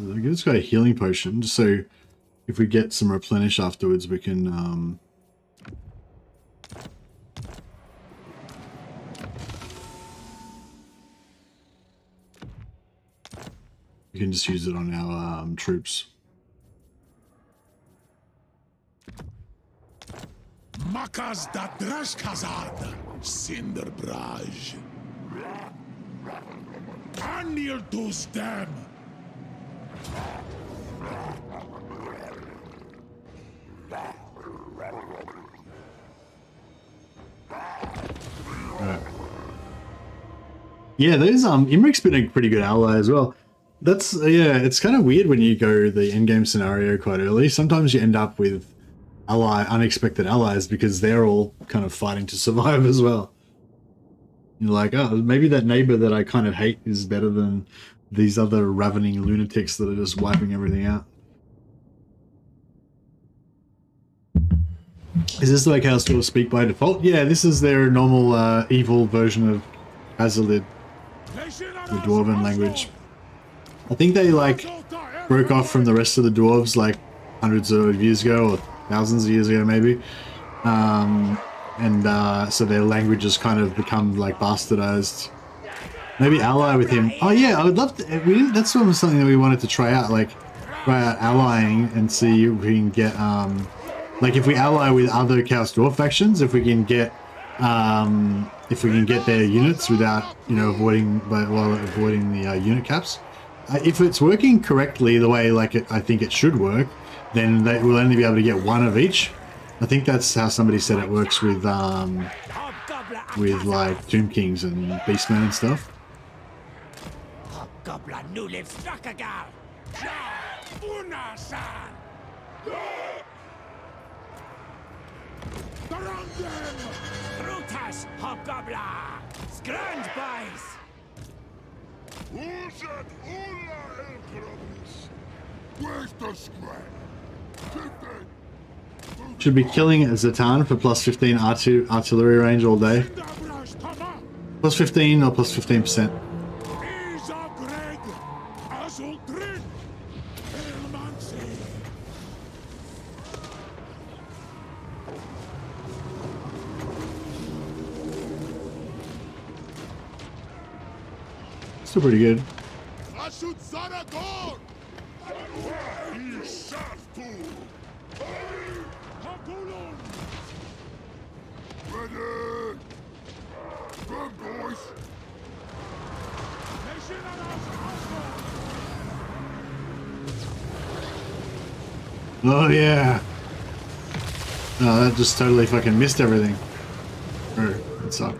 it's got a healing potion, so if we get some replenish afterwards, we can just use it on our troops. Makas da Drazhoath, Cinderbraj. Anil dos them. Right. Yeah, those Imric's been a pretty good ally as well. That's yeah, it's kind of weird when you go the endgame scenario quite early. Sometimes you end up with unexpected allies because they're all kind of fighting to survive as well. You're like, oh, maybe that neighbor that I kind of hate is better than these other ravening lunatics that are just wiping everything out. Is this the way Chaos Dwarfs speak by default? Yeah, this is their normal evil version of Azalid, the Dwarven language. I think they like broke off from the rest of the dwarves like hundreds of years ago or thousands of years ago maybe. So their language has kind of become like bastardized. Maybe ally with him. Oh yeah, I would love to. That's something that we wanted to try out, like try out allying and see if we can get like if we ally with other Chaos Dwarf factions, if we can get their units without avoiding the unit caps. If it's working correctly the way I think it should work, then they will only be able to get one of each. I think that's how somebody said it works with like Tomb Kings and Beastmen and stuff. Should be killing Zatan for plus 15 R2 artillery range all day. Plus 15 or plus 15%. Still pretty good. Oh yeah. No, that just totally fucking missed everything. That sucked.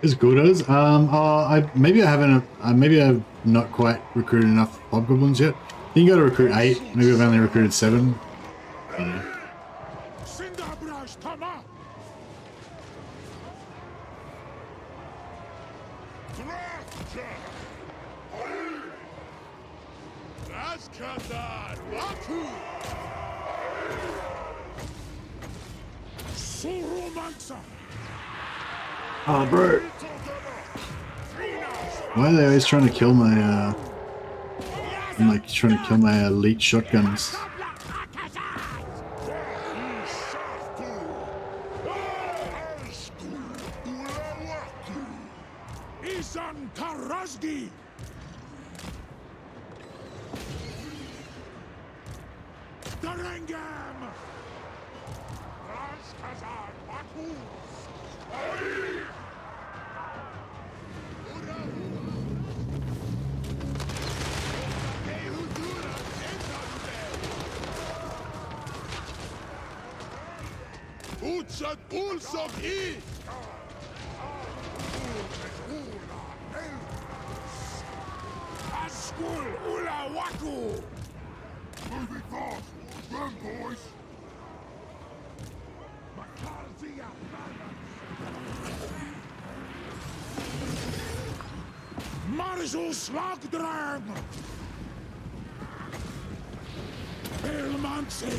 Is Gordos? Maybe I've not quite recruited enough hobgoblins yet. I think you got to recruit 8. Maybe I've only recruited 7. Oh, bro. Why are they always trying to kill my, I'm like trying to kill my elite shotguns. Hashut ulsok I! Azgorh ula waku! Moving fast! Run, boys! Marzel slagdrang! Helmanse!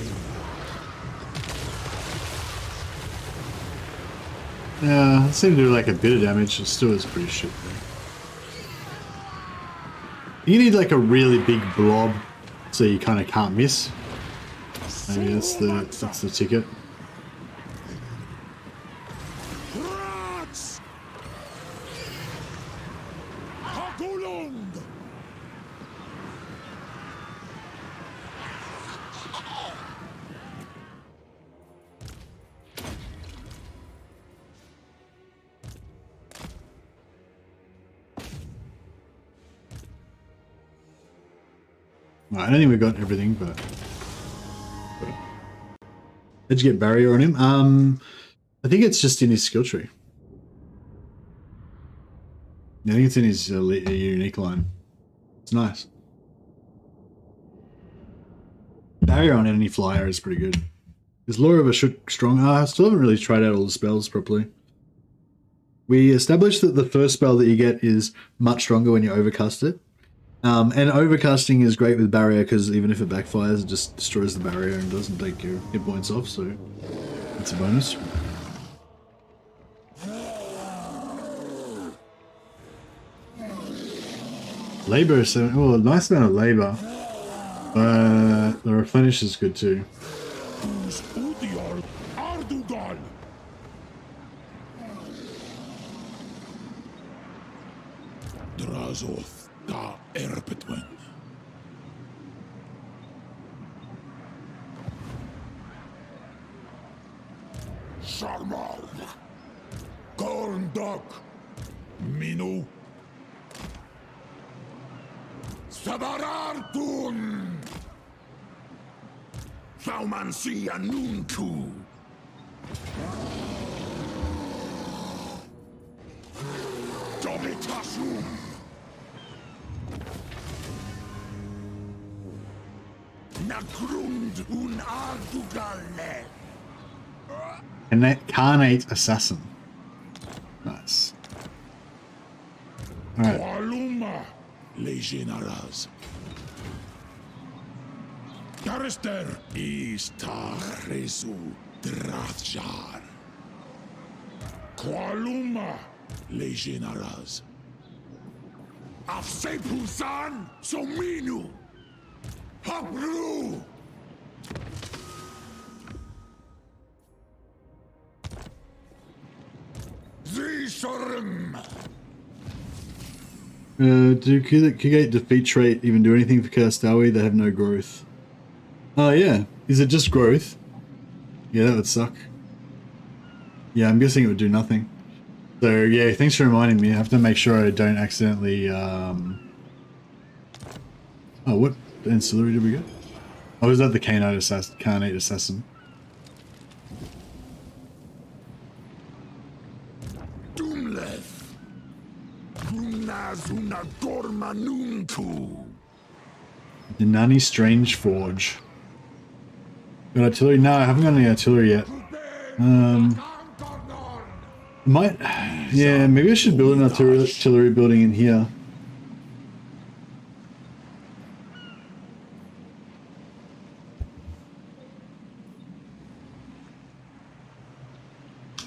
Yeah, it seemed to do like a bit of damage. It still is pretty shit though. You need like a really big blob so you kind of can't miss. Maybe that's the ticket. Rats! Hagulung! Right, I don't think we got everything, but did you get barrier on him? I think it's just in his skill tree. I think it's in his unique line. It's nice. Barrier on any flyer is pretty good. Is Lore of Hashut strong? I still haven't really tried out all the spells properly. We established that the first spell that you get is much stronger when you overcast it. And overcasting is great with barrier because even if it backfires, it just destroys the barrier and doesn't take your hit points off, so it's a bonus. Labor, so a nice amount of labor. The replenish is good too. Who's Udial Ardugal? Drazhoath da Erpetwen. Sharmal! Gorndok! Minu! Sabarartun! Thaumansia Nunku! Domitashum! Nagrund un Ardugalne! Carnate Assassin. Nice. Alright. Waluma Legionaras. Garister! Istahresu Drazjar. Qualuma! Legionaras. Afsepusan Sominu! Habru! Zisharim! Do Kigate defeat trait even do anything for Kurstawi? They have no growth. Oh yeah. Is it just growth? Yeah, that would suck. Yeah, I'm guessing it would do nothing. So yeah, thanks for reminding me. I have to make sure I don't accidentally Oh, what ancillary did we get? Oh, is that the Carnate Assassin? Dumleth! Gumnazuna Gormanunku! Dinani Strange Forge. Got artillery? No, I haven't got any artillery yet. Might... Yeah, maybe I should build an artillery building in here.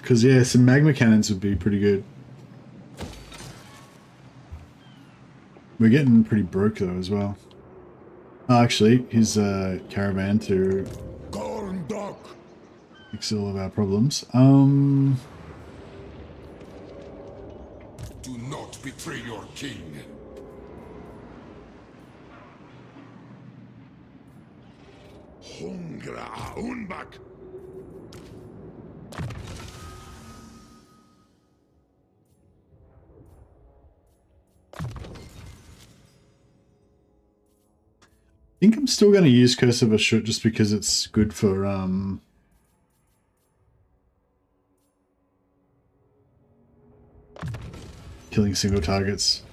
Because, yeah, some magma cannons would be pretty good. We're getting pretty broke, though, as well. Oh, actually, here's a caravan to fix all of our problems. Do not betray your king. Hungra Unbak. I think I'm still going to use Curse of Hashut just because it's good for killing single targets.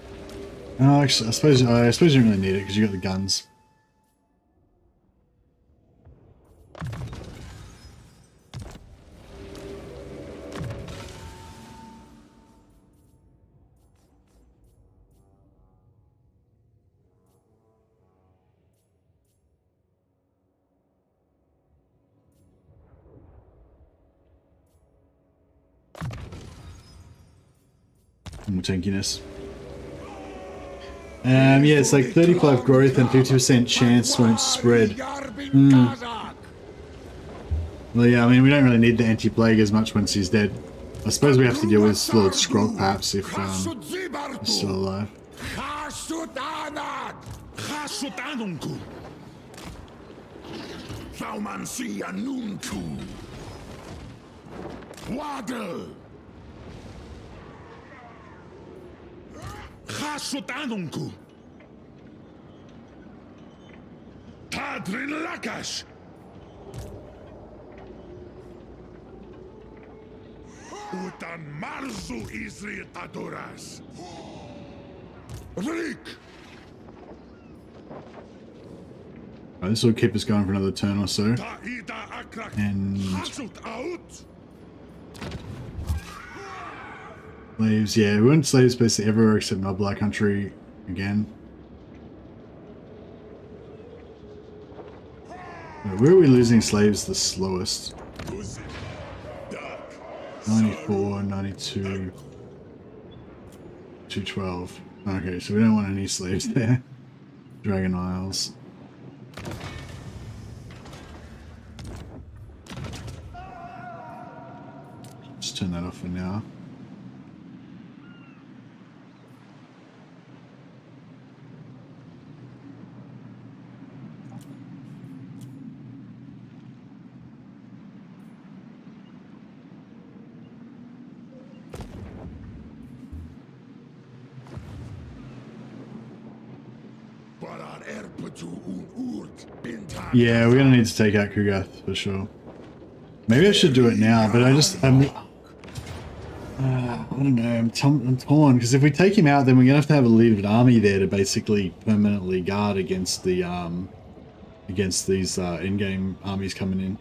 Oh, actually, I suppose you don't really need it because you got the guns. More tankiness. Yeah, it's like 35 growth and 50% chance won't spread. Well, yeah, I mean, we don't really need the anti-plague as much once he's dead. I suppose we have to deal with Lord Scrog, perhaps, if he's still alive. Hashut anunku. Tadrin lakash. Utan marzu Isri taduras. Vrik. Right, this will keep us going for another turn or so. And slaves, yeah, we want slaves basically everywhere except Noblar country again. Where are we losing slaves the slowest? 94, 92, 212. Okay, so we don't want any slaves there. Dragon Isles. Just turn that off for now. Yeah, we're gonna need to take out Kugath for sure. Maybe I should do it now, but I don't know. I'm torn because if we take him out, then we're gonna have to have a lead army there to basically permanently guard against the against these in-game armies coming in.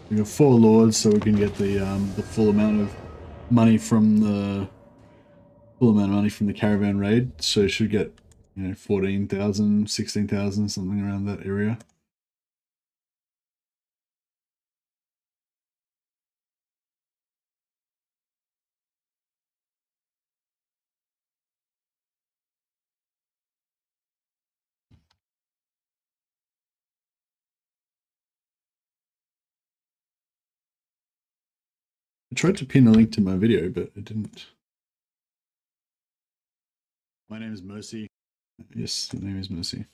We got 4 lords, so we can get the full amount of money from the caravan raid. So should get, you know, 14,000, 16,000, something around that area. I tried to pin a link to my video, but it didn't. My name is Mercy. Yes, the name is Mercy.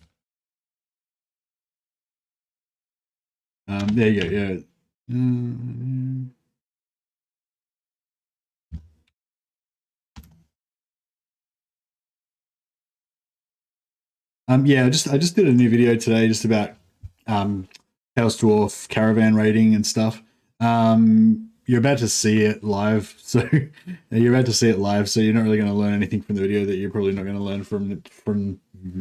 There you go, yeah. Yeah, I just did a new video today just about Chaos Dwarf caravan raiding and stuff. You're about to see it live, so you're about to see it live, so you're not really going to learn anything from the video that you're probably not going to learn from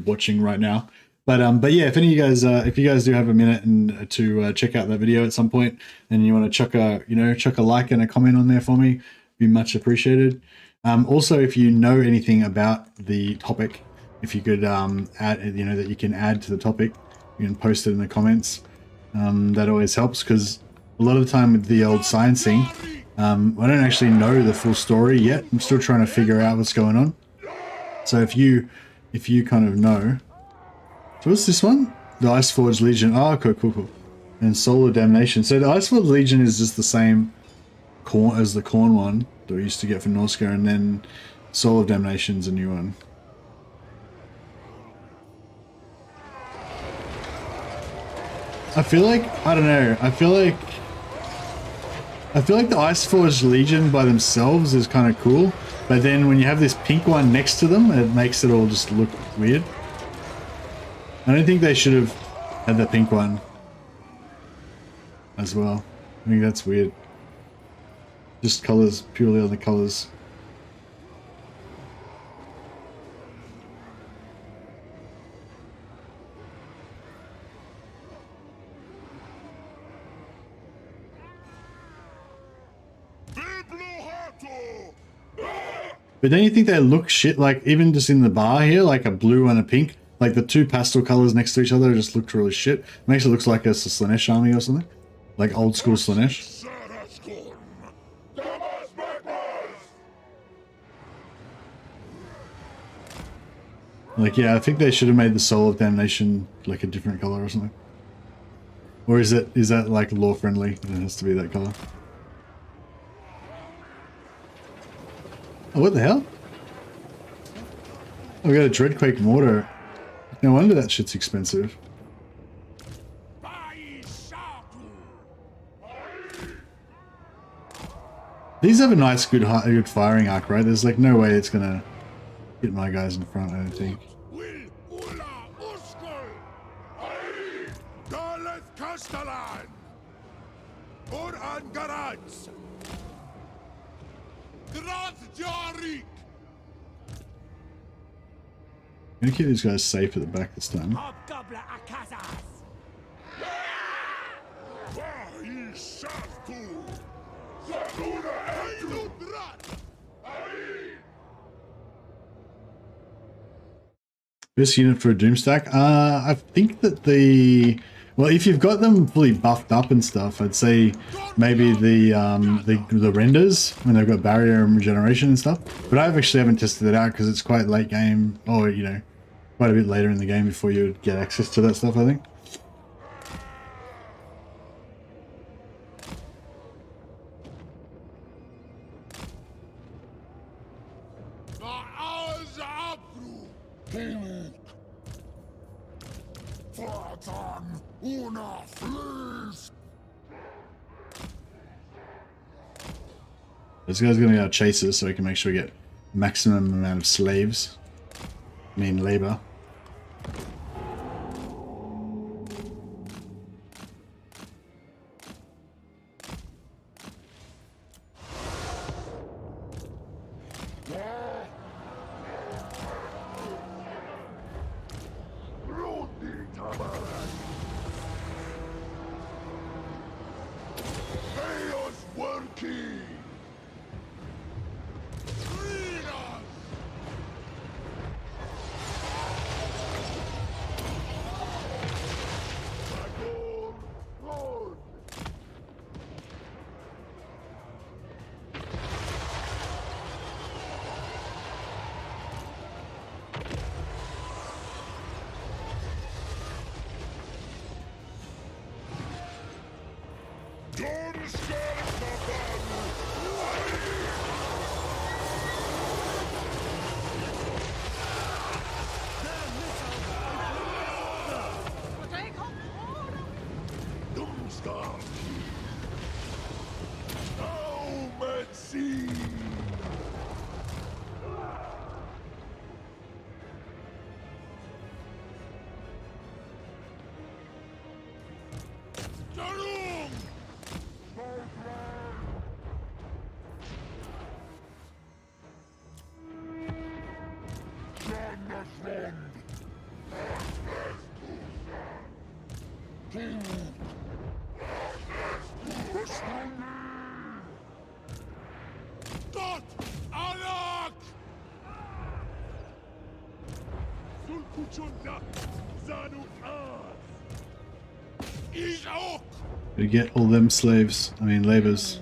watching right now. But yeah, if any of you guys if you guys do have a minute and to check out that video at some point, and you want to chuck a like and a comment on there for me, be much appreciated. Also, if you know anything about the topic, if you could add, that you can add to the topic, you can post it in the comments. That always helps, because a lot of the time with the old sciencing, I don't actually know the full story yet. I'm still trying to figure out what's going on. So if you kind of know. So what's this one? The Iceforged Legion. Oh, cool. And Solar Damnation. So the Iceforged Legion is just the same as the Khorne one that we used to get for Norsca, and then Soul of Damnation's a new one. I feel like, I don't know, I feel like the Iceforged Legion by themselves is kind of cool, but then when you have this pink one next to them, it makes it all just look weird. I don't think they should have had the pink one as well. I think that's weird. Just colors, purely on the colors. But don't you think they look shit? Like, even just in the bar here, like a blue and a pink, like the two pastel colors next to each other just look really shit. Makes it looks like a Slanesh army or something. Like old school Slanesh. Like, yeah, I think they should have made the Soul of Damnation like a different color or something. Or is that like lore friendly? It has to be that color. Oh, what the hell? Oh, we got a Dreadquake mortar. No wonder that shit's expensive. These have a nice, good firing arc, right? There's like no way it's gonna hit my guys in front, I don't think. I'm gonna keep these guys safe at the back this time. Best unit for a Doomstack? I think that well, if you've got them fully buffed up and stuff, I'd say maybe the renders when they've got barrier and regeneration and stuff. But I actually haven't tested it out because it's quite late game, or you know, quite a bit later in the game before you would get access to that stuff, I think. This guy's gonna be our chaser so we can make sure we get maximum amount of slaves. I mean labor. We get all them slaves, I mean labors.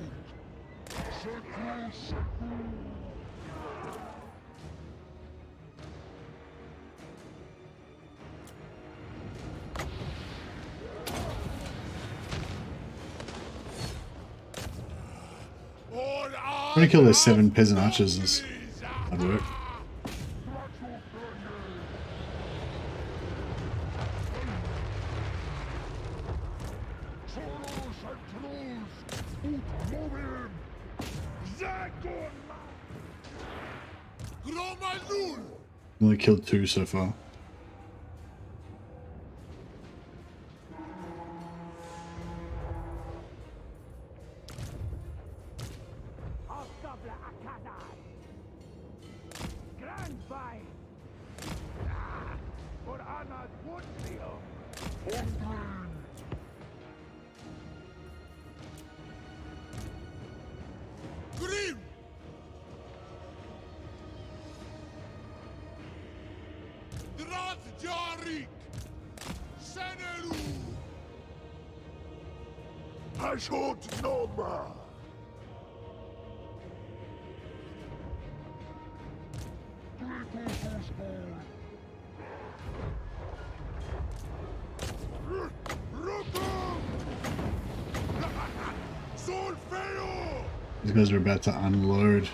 I'm gonna kill those 7 peasant archers. I'll do it. Only killed 2 so far. Drazhoath! Seneru! Hashut Noma. Solfeo! These guys are about to unload.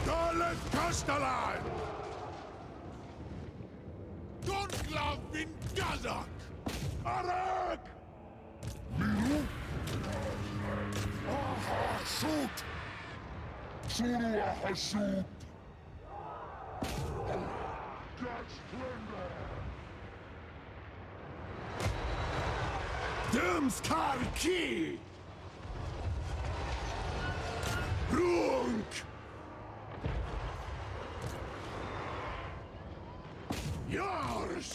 Dalet Castellan! Donclav bin Gazak! Arak! Miru? Hashut. Sunu Hashut. Catch Splendor. Dömskar Ki! Runk! Yars!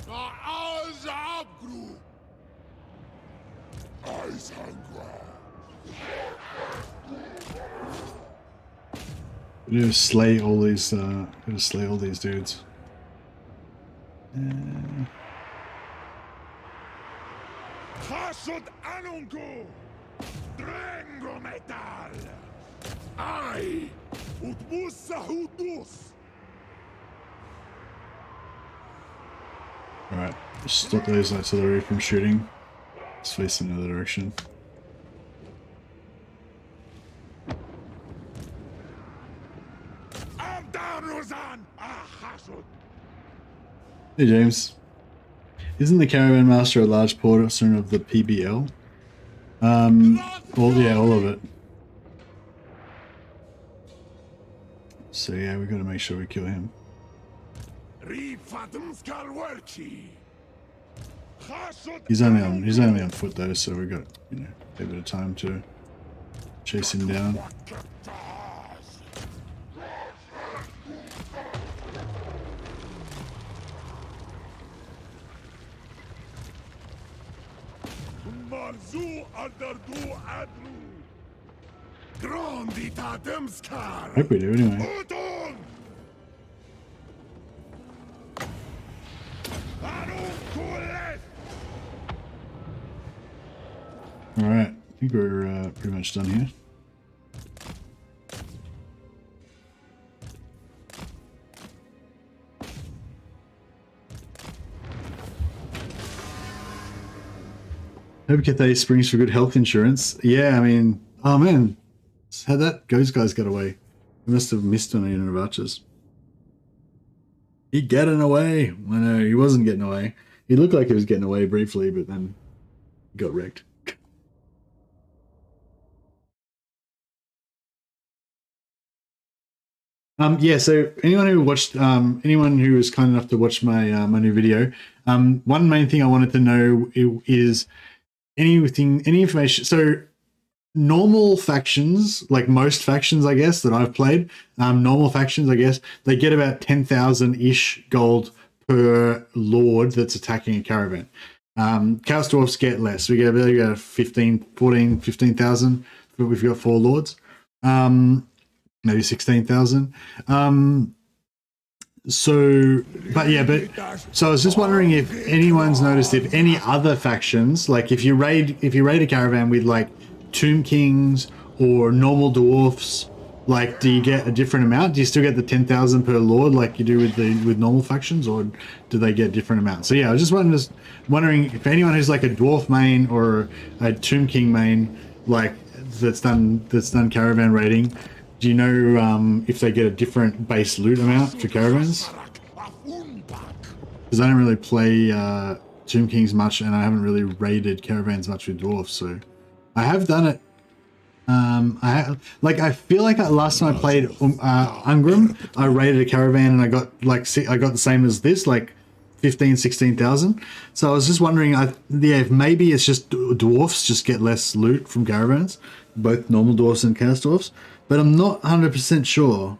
Azgorh! Azgorh. We need to slay all these. Gotta slay all these dudes. Hashut Anungu! Drengo Metal! Ai! Utbusa Hudus! All right, stop those artillery from shooting. Let's face in another direction. I'm down, Rozan! Hashut! Hey James, isn't the Caravan Master a large portion of the PBL? Well, yeah, all of it. So yeah, we got to make sure we kill him. He's only on foot though, so we got, you know, a bit of time to chase him down. I hope we do anyway. Alright, I think we're pretty much done here. Hope Cathay Springs for good health insurance. Yeah, I mean, oh man, how that those guys got away. We must have missed on any of archers. He getting away. Well, no, he wasn't getting away. He looked like he was getting away briefly, but then he got wrecked. Yeah, so anyone who watched, anyone who was kind enough to watch my my new video, one main thing I wanted to know is any information. So normal factions, like most factions, I guess, that I've played, normal factions, I guess, they get about 10,000-ish gold per lord that's attacking a caravan. Chaos Dwarfs get less. We get about 15,000, but we've got 4 lords. Maybe 16,000. So I was just wondering if anyone's noticed if any other factions, like if you raid a caravan with like Tomb Kings or normal dwarfs, like do you get a different amount? Do you still get the 10,000 per lord like you do with normal factions, or do they get different amounts? So yeah, I was just wondering if anyone who's like a dwarf main or a Tomb King main, like that's done caravan raiding. Do you know if they get a different base loot amount for caravans? Because I don't really play Tomb Kings much, and I haven't really raided caravans much with dwarfs. So I have done it. I feel like last time I played Ungram, I raided a caravan and I got the same as this, like 16,000. So I was just wondering, if maybe it's just dwarfs just get less loot from caravans, both normal dwarfs and chaos dwarfs. But I'm not 100% sure.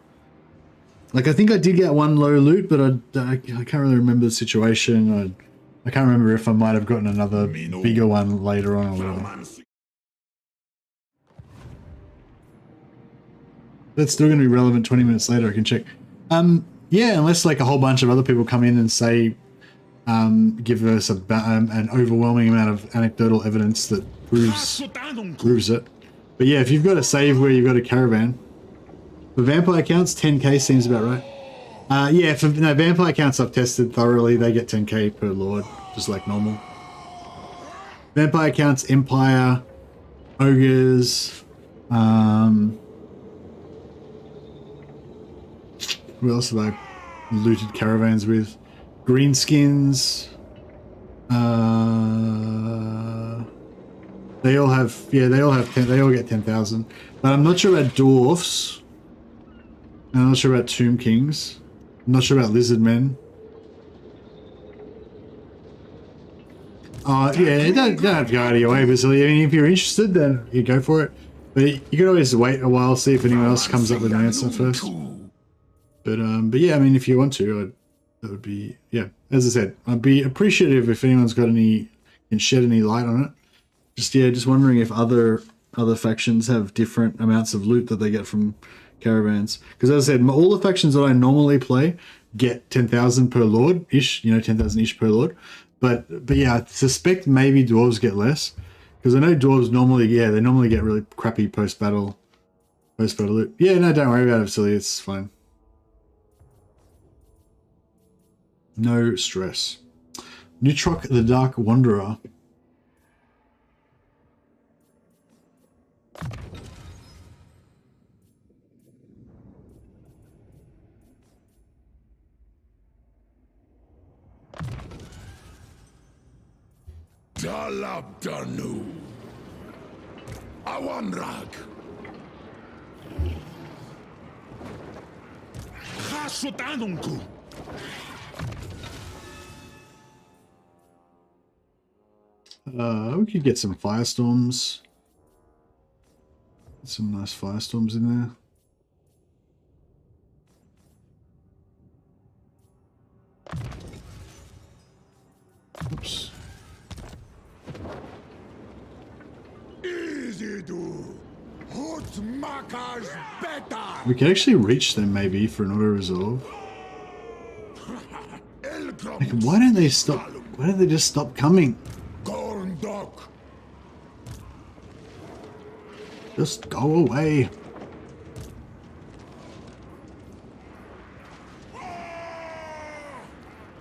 Like, I think I did get one low loot, but I can't really remember the situation. I can't remember if I might have gotten another bigger one later on or whatever. That's still going to be relevant 20 minutes later, I can check. Yeah, unless like a whole bunch of other people come in and say, give us an overwhelming amount of anecdotal evidence that proves it. But yeah, if you've got a save where you've got a caravan, for vampire counts, 10k seems about right. Yeah, for vampire counts I've tested thoroughly, they get 10k per lord, just like normal. Vampire counts, empire, ogres, who else have I looted caravans with? Greenskins. They all have, yeah, they all get 10,000. But I'm not sure about dwarfs. And I'm not sure about tomb kings. I'm not sure about lizard men. Yeah, don't have to go out of your way, Vasily. I mean, if you're interested, then you go for it. But you can always wait a while, see if anyone else comes up with an answer first. But yeah, I mean, if you want to, that would be, yeah. As I said, I'd be appreciative if anyone's got any, can shed any light on it. Just wondering if other factions have different amounts of loot that they get from caravans. Because as I said, all the factions that I normally play get 10,000 per lord ish, 10,000 ish per lord. But yeah, I suspect maybe dwarves get less, because I know dwarves normally, yeah, they normally get really crappy post battle loot. Yeah, no, don't worry about it, silly. It's fine. No stress. Nutrok the Dark Wanderer. Dalabdanu. Awanrag. Hashut. We could get some firestorms. Get some nice firestorms in there. Oops. Easy do. Hutmakas better. We could actually reach them maybe for an auto resolve. Like, why don't they stop? Why don't they just stop coming? Just go away.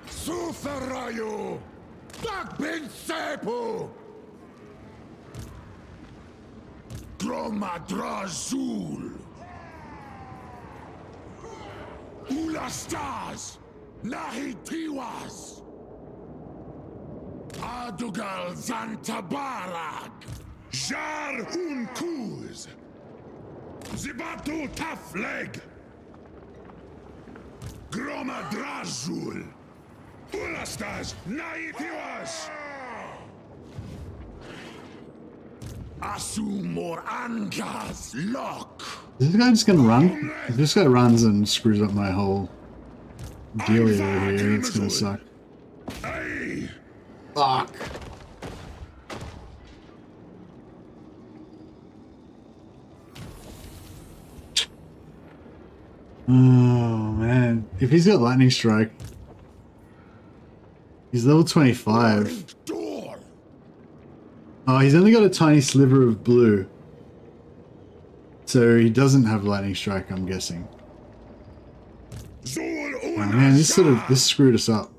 Suferayo. Takbin sepu. Dromadrazul. Ulastas. Nahitiwas. Adugal Zantabarak. Jar Unkuz. Zibatu Tafleg. Gromadrazul. Ulastas Nahitiwas. Asumor Angas Lock. Is this guy just gonna run? If this guy runs and screws up my whole dealio here, it's gonna suck. Hey. Fuck. Oh man. If he's got lightning strike, he's level 25. Oh, he's only got a tiny sliver of blue. So he doesn't have lightning strike, I'm guessing. Oh man, this screwed us up.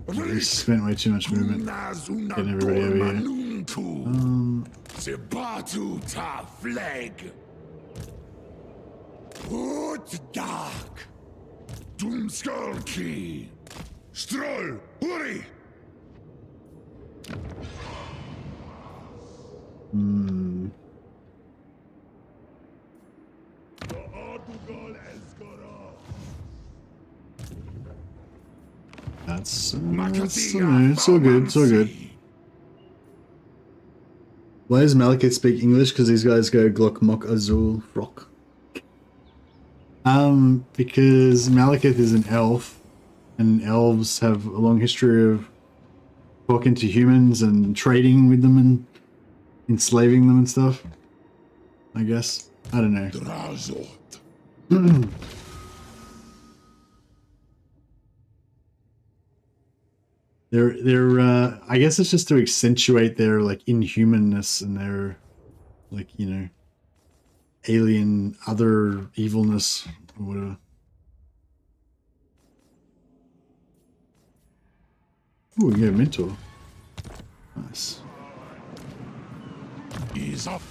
We spent way too much movement getting everybody over here. Put dark. Doomskull key. Stroll. Hurry. That's it's all good. It's all good. Why does Malekith speak English? Because these guys go Glock Mock Azul Rock. Because Malekith is an elf, and elves have a long history of talking to humans and trading with them and enslaving them and stuff. I guess. I don't know. Drazhoath. They're I guess it's just to accentuate their like inhumanness and their like, you know, alien other evilness or whatever. Ooh, we get a mentor. Nice. Is up.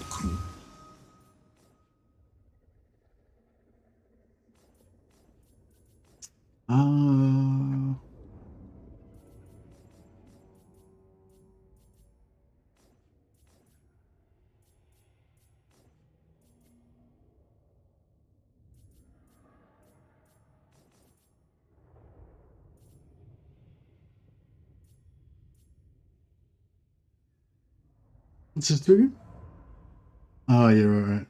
What's this doing? Oh, yeah, right.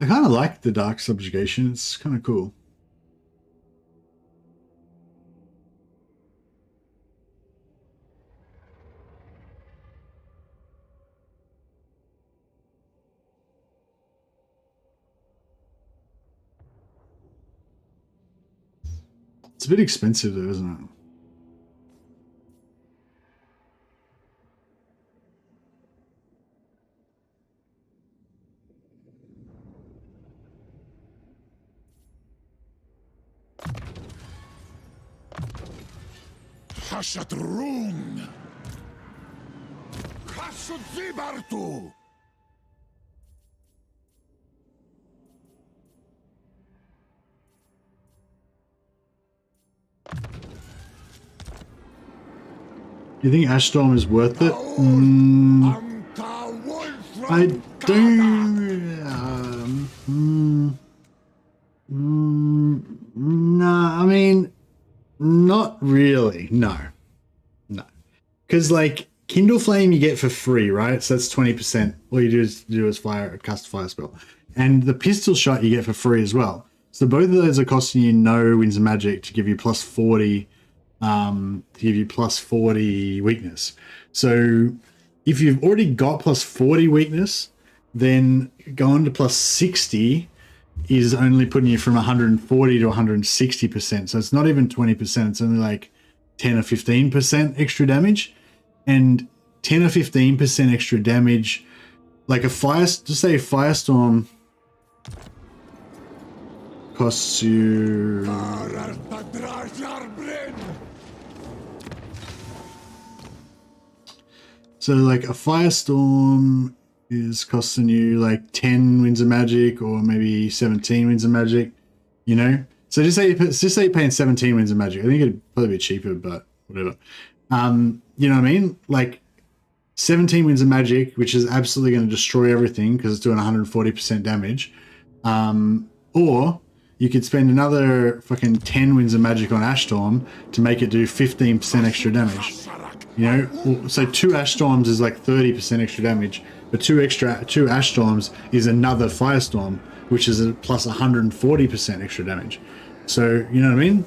I kind of like the dark subjugation. It's kind of cool. It's a bit expensive though, isn't it? Hashut room. Hashut zibartu. You think Ashstorm is worth it? I don't. Nah, I mean, not really. No. Because like Kindle Flame you get for free, right? So that's 20%. All you do is cast a fire spell, and the pistol shot you get for free as well. So both of those are costing you no Winds of Magic to give you plus 40. To give you plus 40 weakness. So if you've already got plus 40 weakness, then going to plus 60 is only putting you from 140 to 160%. So it's not even 20%. It's only like 10 or 15% extra damage. And 10 or 15% extra damage, like just say a Firestorm costs you... So like a Firestorm is costing you like 10 Winds of Magic or maybe 17 Winds of Magic, you know? So just say you're paying 17 Winds of Magic. I think it'd probably be cheaper, but whatever. You know what I mean? Like 17 Winds of Magic, which is absolutely going to destroy everything because it's doing 140% damage. Or you could spend another fucking 10 Winds of Magic on Ashstorm to make it do 15% extra damage. You know, so 2 Ashstorms is like 30% extra damage, but 2 Ashstorms is another Firestorm, which is a plus 140% extra damage. So, you know what I mean?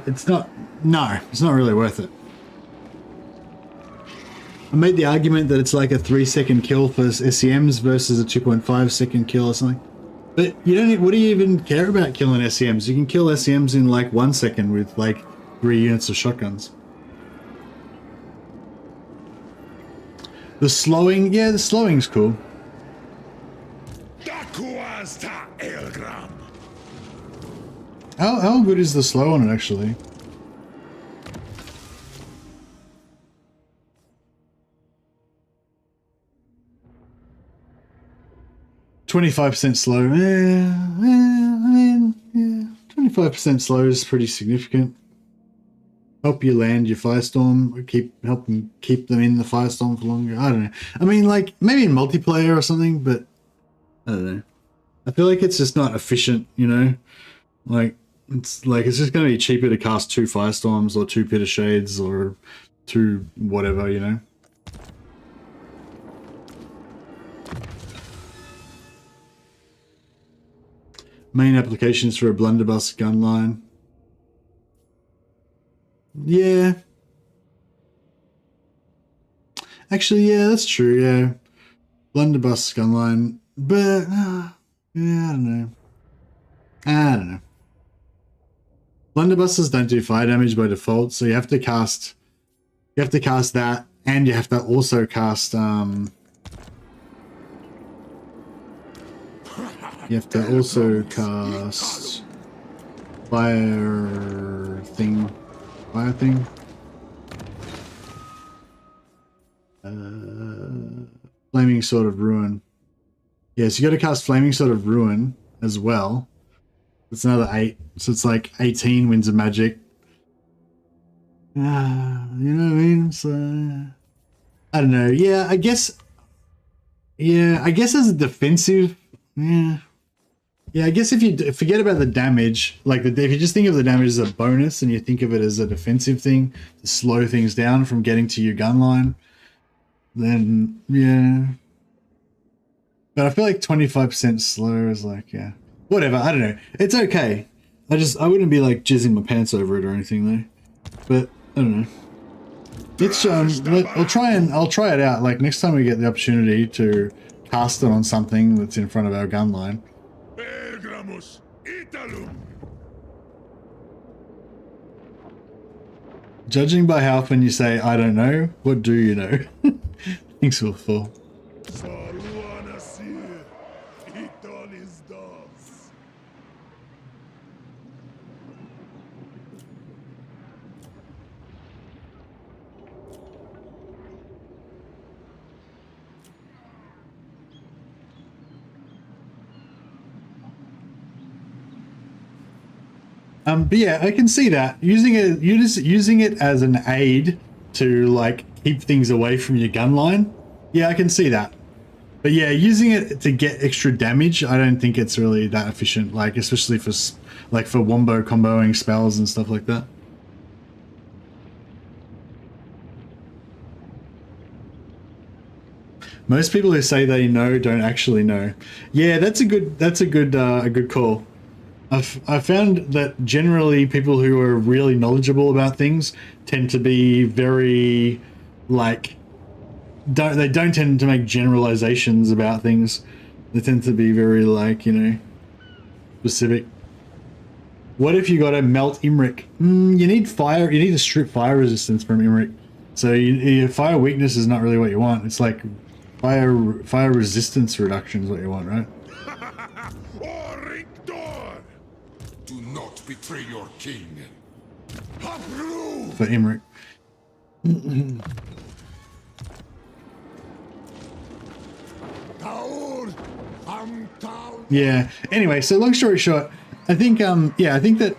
It's not really worth it. I made the argument that it's like a 3-second kill for SEMs versus a 2.5 second kill or something. But you don't. What do you even care about killing SEMs? You can kill SEMs in like 1 second with like 3 units of shotguns. The slowing, yeah, the slowing's cool. How good is the slow on it actually? %25 slow. I mean, yeah, 25% slow is pretty significant. Help you land your Firestorm, help them keep them in the Firestorm for longer. I don't know. I mean, like, maybe in multiplayer or something, but I don't know. I feel like it's just not efficient, you know? Like, it's just going to be cheaper to cast 2 Firestorms or 2 Pit of Shades or 2 whatever, you know? Main applications for a blunderbuss gun line. Yeah. Actually, yeah, that's true, yeah. Blunderbuss gun line. But, yeah, I don't know. I don't know. Blunderbusses don't do fire damage by default, so you have to cast that, and you have to also cast you have to also cast fire thing. Flaming Sword of Ruin. Yeah, so you got to cast Flaming Sword of Ruin as well. It's another 8, so it's like 18 Winds of Magic. You know what I mean? So I don't know. Yeah, I guess as a defensive, yeah, I guess if you forget about the damage, like if you just think of the damage as a bonus and you think of it as a defensive thing to slow things down from getting to your gun line, then yeah. But I feel like 25% slow is like, yeah, whatever. I don't know. It's okay. I wouldn't be like jizzing my pants over it or anything though. But I don't know. It's I'll try it out. Like next time we get the opportunity to cast it on something that's in front of our gun line. Judging by how often you say I don't know, what do you know? Thanks for full. But yeah, I can see that using it as an aid to like keep things away from your gun line. Yeah, I can see that. But yeah, using it to get extra damage, I don't think it's really that efficient. Like especially for wombo comboing spells and stuff like that. Most people who say they know don't actually know. Yeah, that's a good call. I've found that generally people who are really knowledgeable about things tend to be very like they don't tend to make generalizations about things. They tend to be very like, you know, specific. What if you got to melt Imric? You need fire. You need to strip fire resistance from Imric. So your fire weakness is not really what you want. It's like fire resistance reduction is what you want, right? Do not betray your king. For Imric. Yeah. Anyway, so long story short, I think that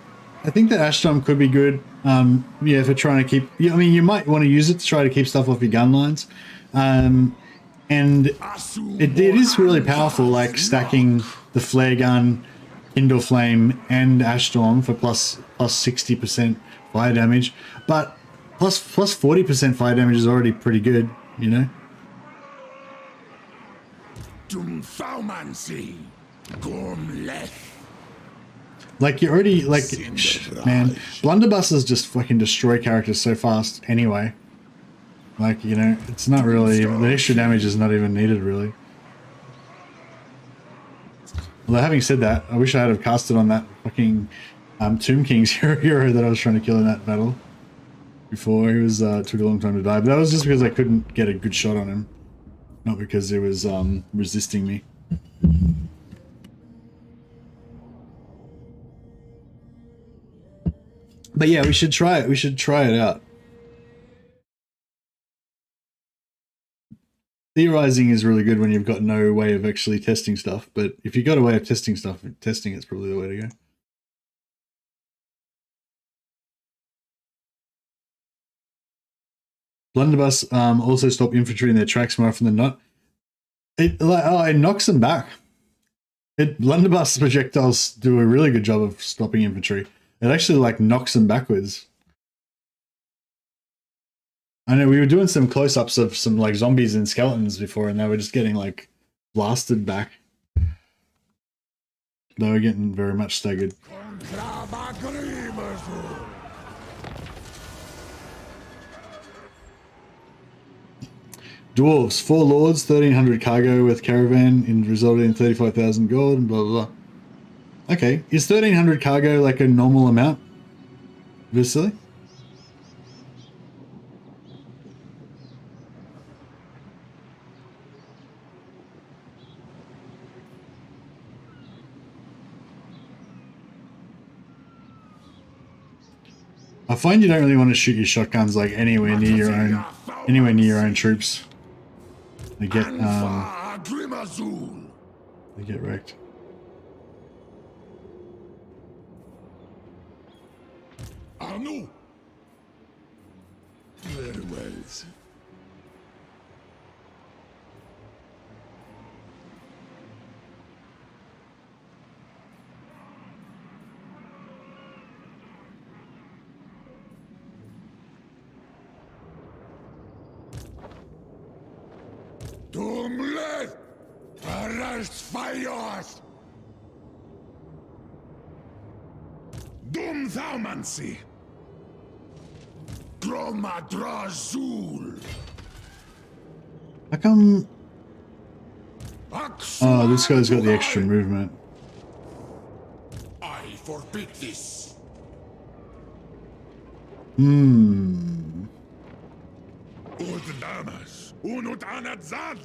Ashton could be good. Yeah, for trying to keep. I mean, you might want to use it to try to keep stuff off your gun lines, and it is really powerful. Like stacking the flare gun, Kindle Flame, and Ashstorm for plus 60% fire damage, but plus 40% fire damage is already pretty good, you know. Like you already like, man, blunderbusses just fucking destroy characters so fast anyway. Like, you know, it's not really, the extra damage is not even needed really. Although having said that, I wish I had have casted on that fucking Tomb King's hero that I was trying to kill in that battle before. He was took a long time to die, but that was just because I couldn't get a good shot on him, not because it was resisting me. But yeah, we should try it. We should try it out. Theorizing is really good when you've got no way of actually testing stuff, but if you've got a way of testing stuff, testing it's probably the way to go. Blunderbuss also stop infantry in their tracks more often than not. It knocks them back. Blunderbuss projectiles do a really good job of stopping infantry. It actually like knocks them backwards. I know we were doing some close-ups of some like zombies and skeletons before, and they were just getting like blasted back. They were getting very much staggered. Dwarves, 4 lords, 1,300 cargo with caravan, resulted in 35,000 gold, and blah blah blah. Okay, is 1,300 cargo like a normal amount? Vasily? I find you don't really want to shoot your shotguns like anywhere near your own troops. They get wrecked. Anu. Very well. Dumlet! Arrest fires! Dum thaumancy! Droma Drazhoath! How come... Oh, this guy's got the extra movement. I forbid this. Udnamas! Unut anadzad!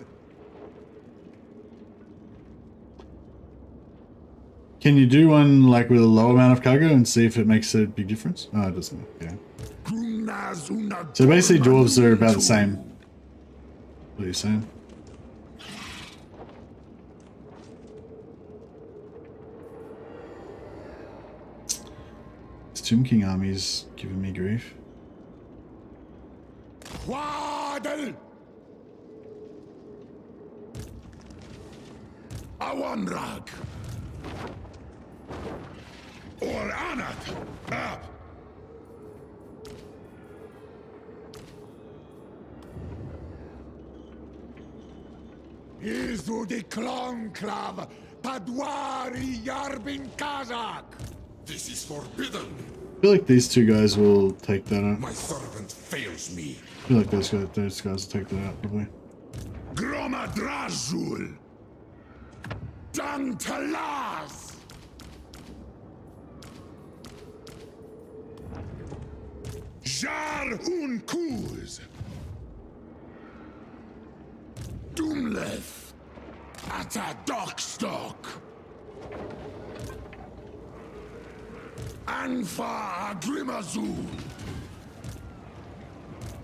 Can you do one like with a low amount of cargo and see if it makes a big difference? Oh, it doesn't. Yeah. So basically, dwarves are about the same. What are you saying? This Tomb King army's giving me grief. Waddle! Awanrag! Or Anat! Up! Izu di Klonklav, Padwari Yarbin Kazak! This is forbidden. I feel like these two guys will take that out. My servant fails me. I feel like those guys will take that out, probably. Groma Drazhoath! Dantalaz! Jar un Kuz! Dumleth! At a Dockstock! Anfa Agrimazul!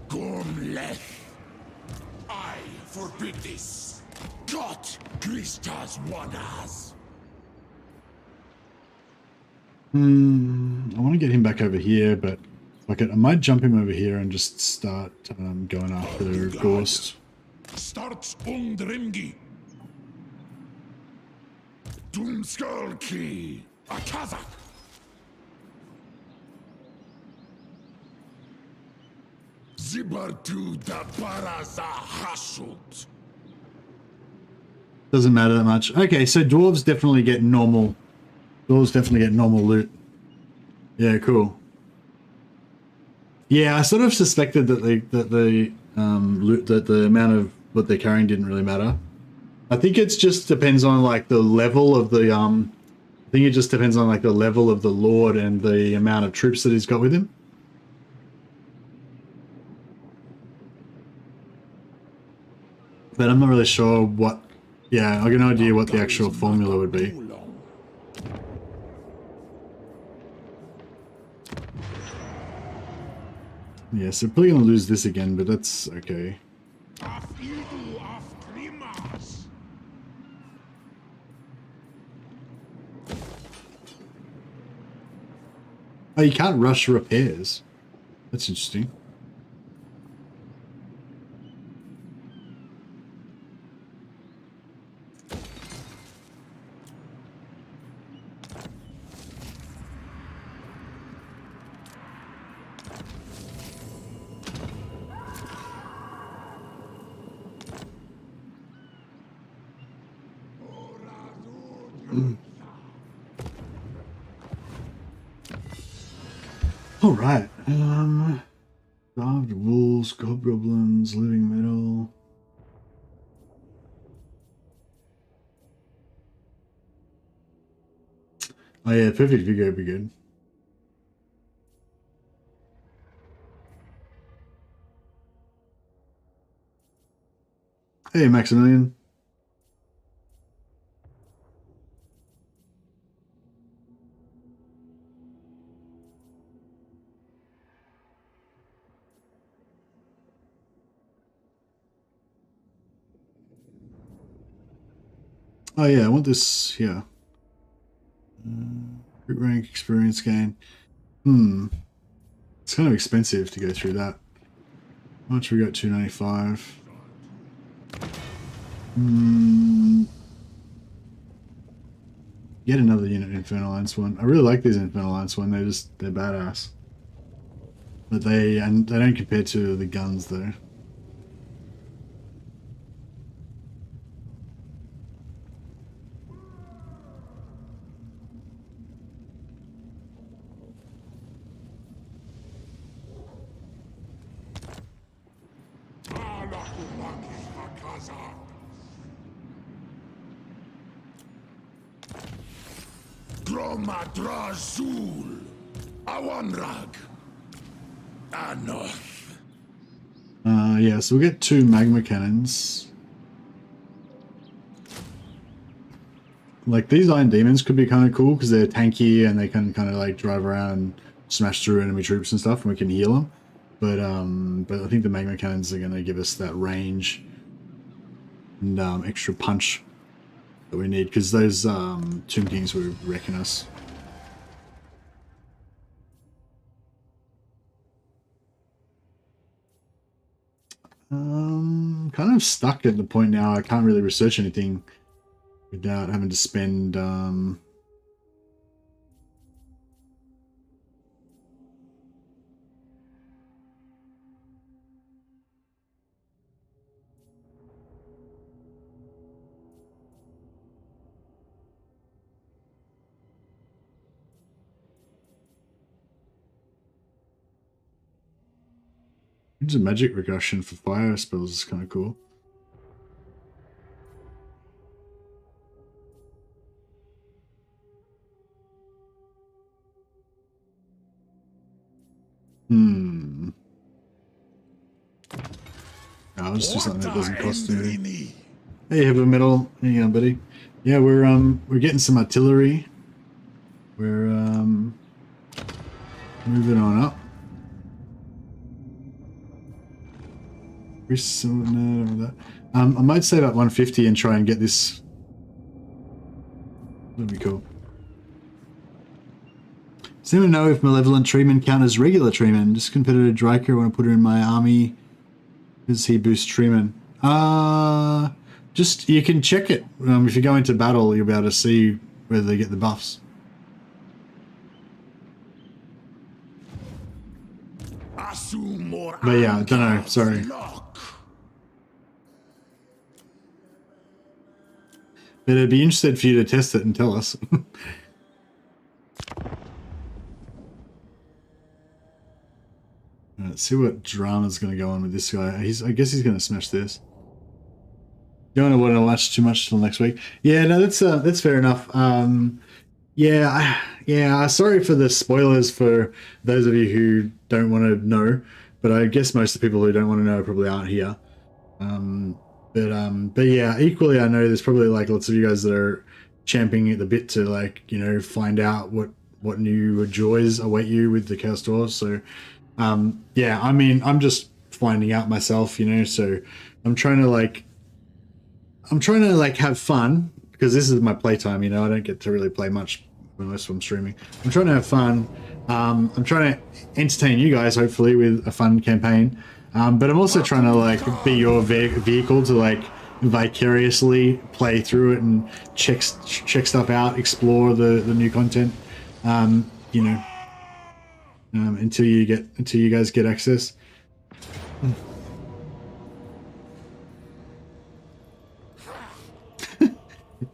Gomleth! I forbid this. Got Kristas Wadas! I want to get him back over here, but fuck it. I might jump him over here and just start going after Ghost. Starts Undrimgi! Doomskullki! A Kazakh! Zibartu da Baraza Hashut! Doesn't matter that much. Okay, so dwarves definitely get normal. Dwarves definitely get normal loot. Yeah, cool. Yeah, I sort of suspected that the loot, that the amount of what they're carrying didn't really matter. I think it just depends on like the level of the I think it just depends on like the level of the lord and the amount of troops that he's got with him. But I'm not really sure what. Yeah, I got no idea what the actual formula would be. Yeah, so probably gonna lose this again, but that's okay. Oh, you can't rush repairs. That's interesting. All right. Starved wolves, goblins, living metal. Oh yeah, perfect vigor would be good. Hey, Maximilian. Oh yeah, I want this here. Root rank experience gain. It's kind of expensive to go through that. How much we got? 295. Get another unit Infernal Alliance one. I really like these Infernal Alliance one. They're badass. But they don't compare to the guns though. Groma Drazul. Awanrag. Anoth. Yeah, so we'll get 2 magma cannons. Like, these Iron Demons could be kind of cool because they're tanky and they can kind of like drive around and smash through enemy troops and stuff, and we can heal them. But I think the magma cannons are going to give us that range and extra punch that we need, because those Tomb Kings will wrecking us. Kind of stuck at the point now I can't really research anything without having to spend use a magic regression for fire spells is kind of cool. I'll just do something that doesn't cost anything. Hey, heavy metal. Hang on, buddy. Yeah, we're getting some artillery. We're moving on up. That. I might save up 150 and try and get this. That'd be cool. Does anyone know if malevolent treatment count as regular treatment? Just competitor Dryker, I want to put her in my army. Does he boost treatment? Just you can check it. If you go into battle, you'll be able to see whether they get the buffs. But yeah, I don't know. Sorry. But it'd be interested for you to test it and tell us. Let's see what drama's going to go on with this guy. I guess he's going to smash this. You don't want to watch too much till next week. Yeah, no, that's fair enough. Yeah. Sorry for the spoilers for those of you who don't want to know, but I guess most of the people who don't want to know probably aren't here. But yeah, equally, I know there's probably like lots of you guys that are champing at the bit to like find out what new joys await you with the Chaos Dwarfs. So. Yeah, I mean, I'm just finding out myself, so I'm trying to have fun, because this is my playtime, I don't get to really play much unless I'm streaming. I'm trying to have fun. I'm trying to entertain you guys, hopefully, with a fun campaign. But I'm also trying to be your vehicle to vicariously play through it and check stuff out, explore the new content. Until you guys get access.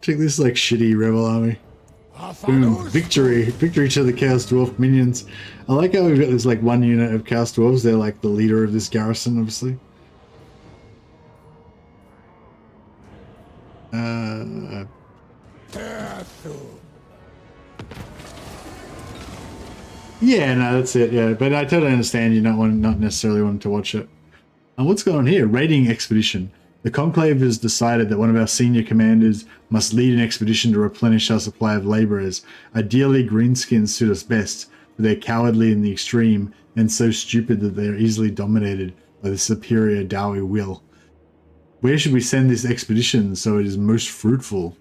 Check this shitty rebel army. Boom. Victory. Victory to the Chaos Dwarf minions. I like how we've got this like one unit of Chaos Dwarves. They're like the leader of this garrison, obviously. Yeah, no, that's it. Yeah, but I totally understand you not necessarily wanting to watch it. And what's going on here? Raiding expedition. The Conclave has decided that one of our senior commanders must lead an expedition to replenish our supply of laborers. Ideally, greenskins suit us best, but they're cowardly in the extreme and so stupid that they are easily dominated by the superior Dawi will. Where should we send this expedition so it is most fruitful?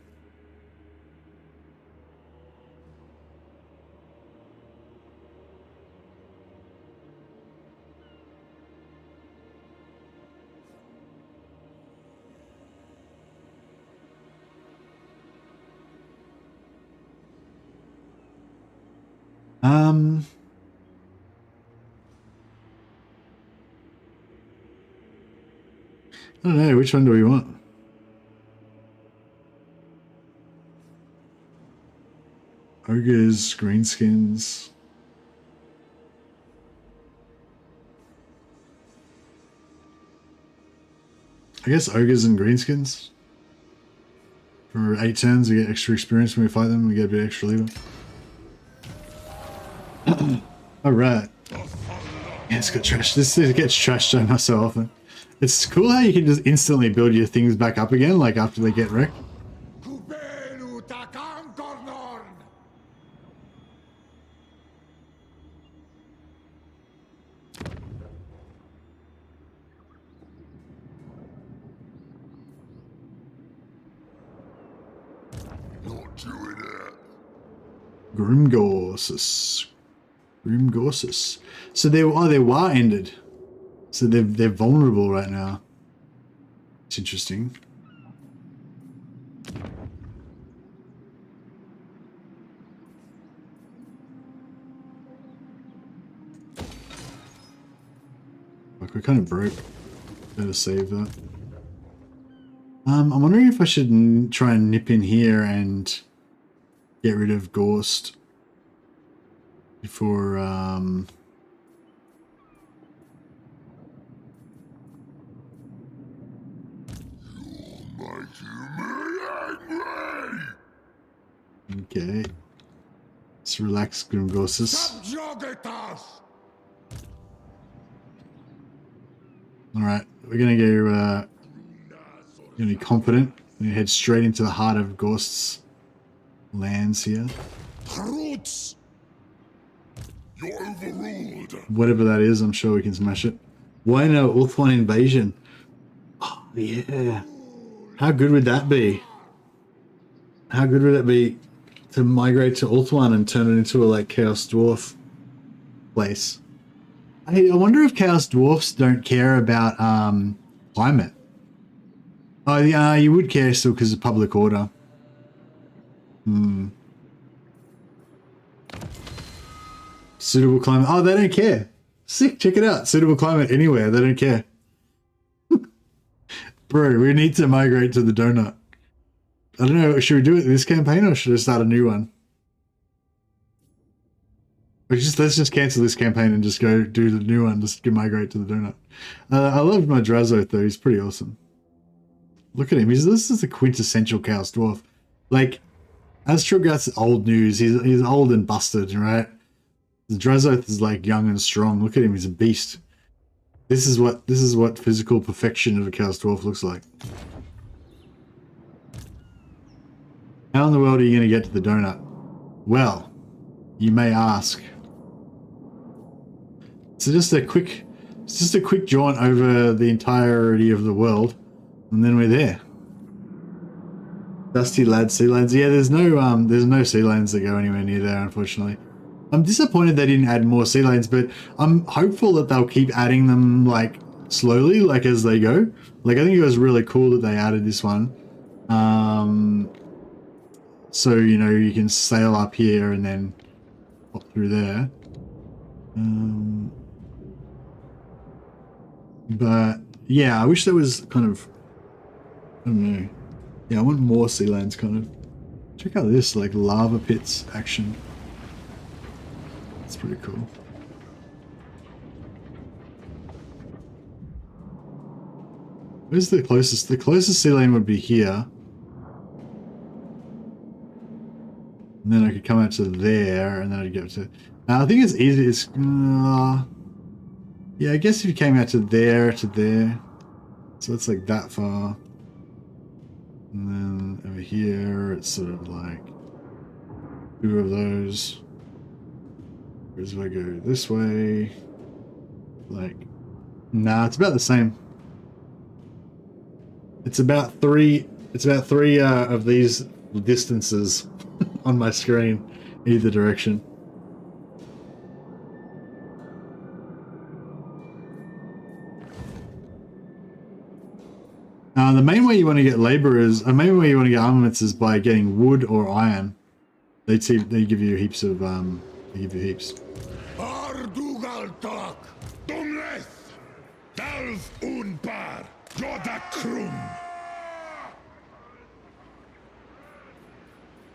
I don't know, which one do we want? Ogres, greenskins. I guess ogres and greenskins. For 8 turns, we get extra experience when we fight them, we get a bit extra lever. Alright. Yeah, it's got trash. This gets trashed so often. It's cool how you can just instantly build your things back up again, like after they get wrecked. Grimgorsus. Grimgorsus. So they war ended. So they're vulnerable right now. It's interesting. Like we're kind of broke. Better save that. I'm wondering if I should try and nip in here and get rid of Ghost before okay. Let's relax, Grimgorsus. Alright, we're gonna go gonna be confident. We're gonna head straight into the heart of Ghost's lands here. Roots! You're overruled. Whatever that is, I'm sure we can smash it. Why no Ulthuan invasion? Oh yeah. How good would that be? How good would it be to migrate to Ulthuan and turn it into a like Chaos Dwarf place? I wonder if Chaos Dwarfs don't care about climate. Oh yeah, you would care still because of public order. Suitable climate. Oh, they don't care. Sick, check it out. Suitable climate anywhere. They don't care. Bro, we need to migrate to the donut. I don't know, should we do it in this campaign or should I start a new one? Let's just cancel this campaign and just go do the new one. Just migrate to the donut. I love my Drazhoath though. He's pretty awesome. Look at him. This is a quintessential Chaos Dwarf. Like, Azgorh's old news. He's old and busted, right? The Drazhoath is like young and strong. Look at him. He's a beast. This is what physical perfection of a Chaos Dwarf looks like. How in the world are you going to get to the donut? Well, you may ask. So it's just a quick jaunt over the entirety of the world, and then we're there. Dusty Lad Sea Lanes. Yeah, there's no sea lanes that go anywhere near there, unfortunately. I'm disappointed they didn't add more sea lanes, but I'm hopeful that they'll keep adding them like slowly, like as they go. Like I think it was really cool that they added this one. So you know you can sail up here and then pop through there. But yeah, I wish there was kind of, I don't know. Yeah, I want more sea lanes kind of. Check out this, like, lava pits action. That's pretty cool. Where's the closest? The closest sea lane would be here. And then I could come out to there, and then I'd get to... I think it's easy. It's... yeah, I guess if you came out to there, so it's like that far. And then over here, it's sort of like 2 of those. Whereas if I go this way, like... Nah, it's about the same. It's about three of these distances on my screen, either direction. The main way you want to get laborers, the main way you want to get armaments is by getting wood or iron. They give you heaps of they give you heaps. Ardugal tak, Dumleth, Dalv Unbar, Yoda Krum.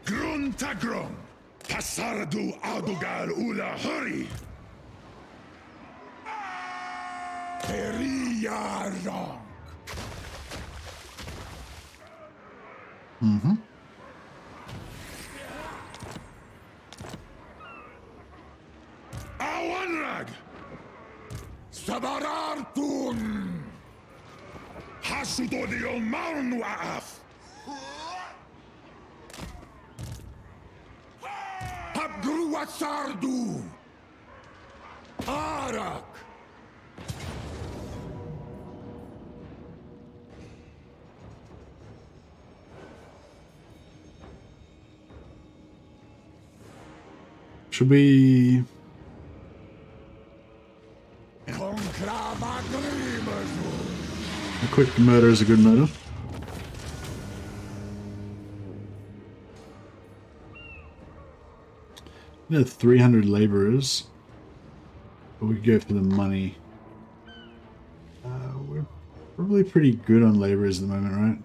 Gruntagrum, Pasardu Adugal Ula Hurry. Keriyarong. Mm-hmm. Awanrag! Sabarartun! Hashut Marnwaaf! Habgruatsardu! Arak! Should we... A quick murder is a good murder. We have 300 laborers, but we go for the money. We're probably pretty good on laborers at the moment, right?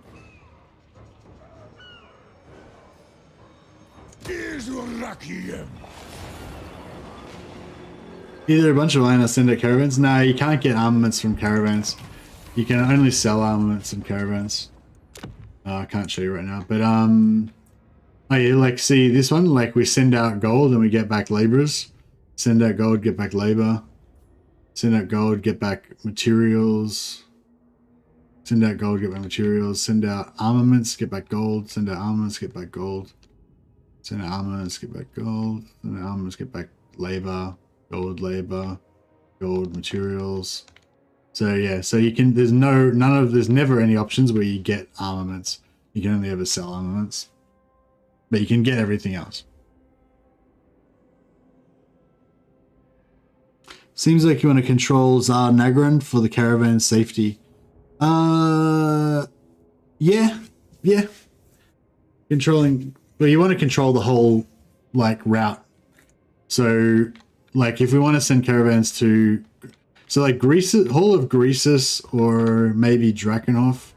Either a bunch of iron or send out caravans. No, you can't get armaments from caravans. You can only sell armaments in caravans. I can't show you right now, but oh yeah, like see this one, like we send out gold and we get back laborers. Send out gold, get back labor. Send out gold, get back materials. Send out gold, get back materials. Send out armaments, get back gold. Send out armaments, get back gold. Send out armaments, get back gold. Send out armaments, get back labor. Gold labor, gold materials. So yeah, so you can, there's never any options where you get armaments. You can only ever sell armaments. But you can get everything else. Seems like you want to control Tsar Nagran for the caravan safety. Yeah. Controlling, well, you want to control the whole, like, route. So, like, if we want to send caravans to, so like Greasus, Hall of Greasus or maybe Drakenhof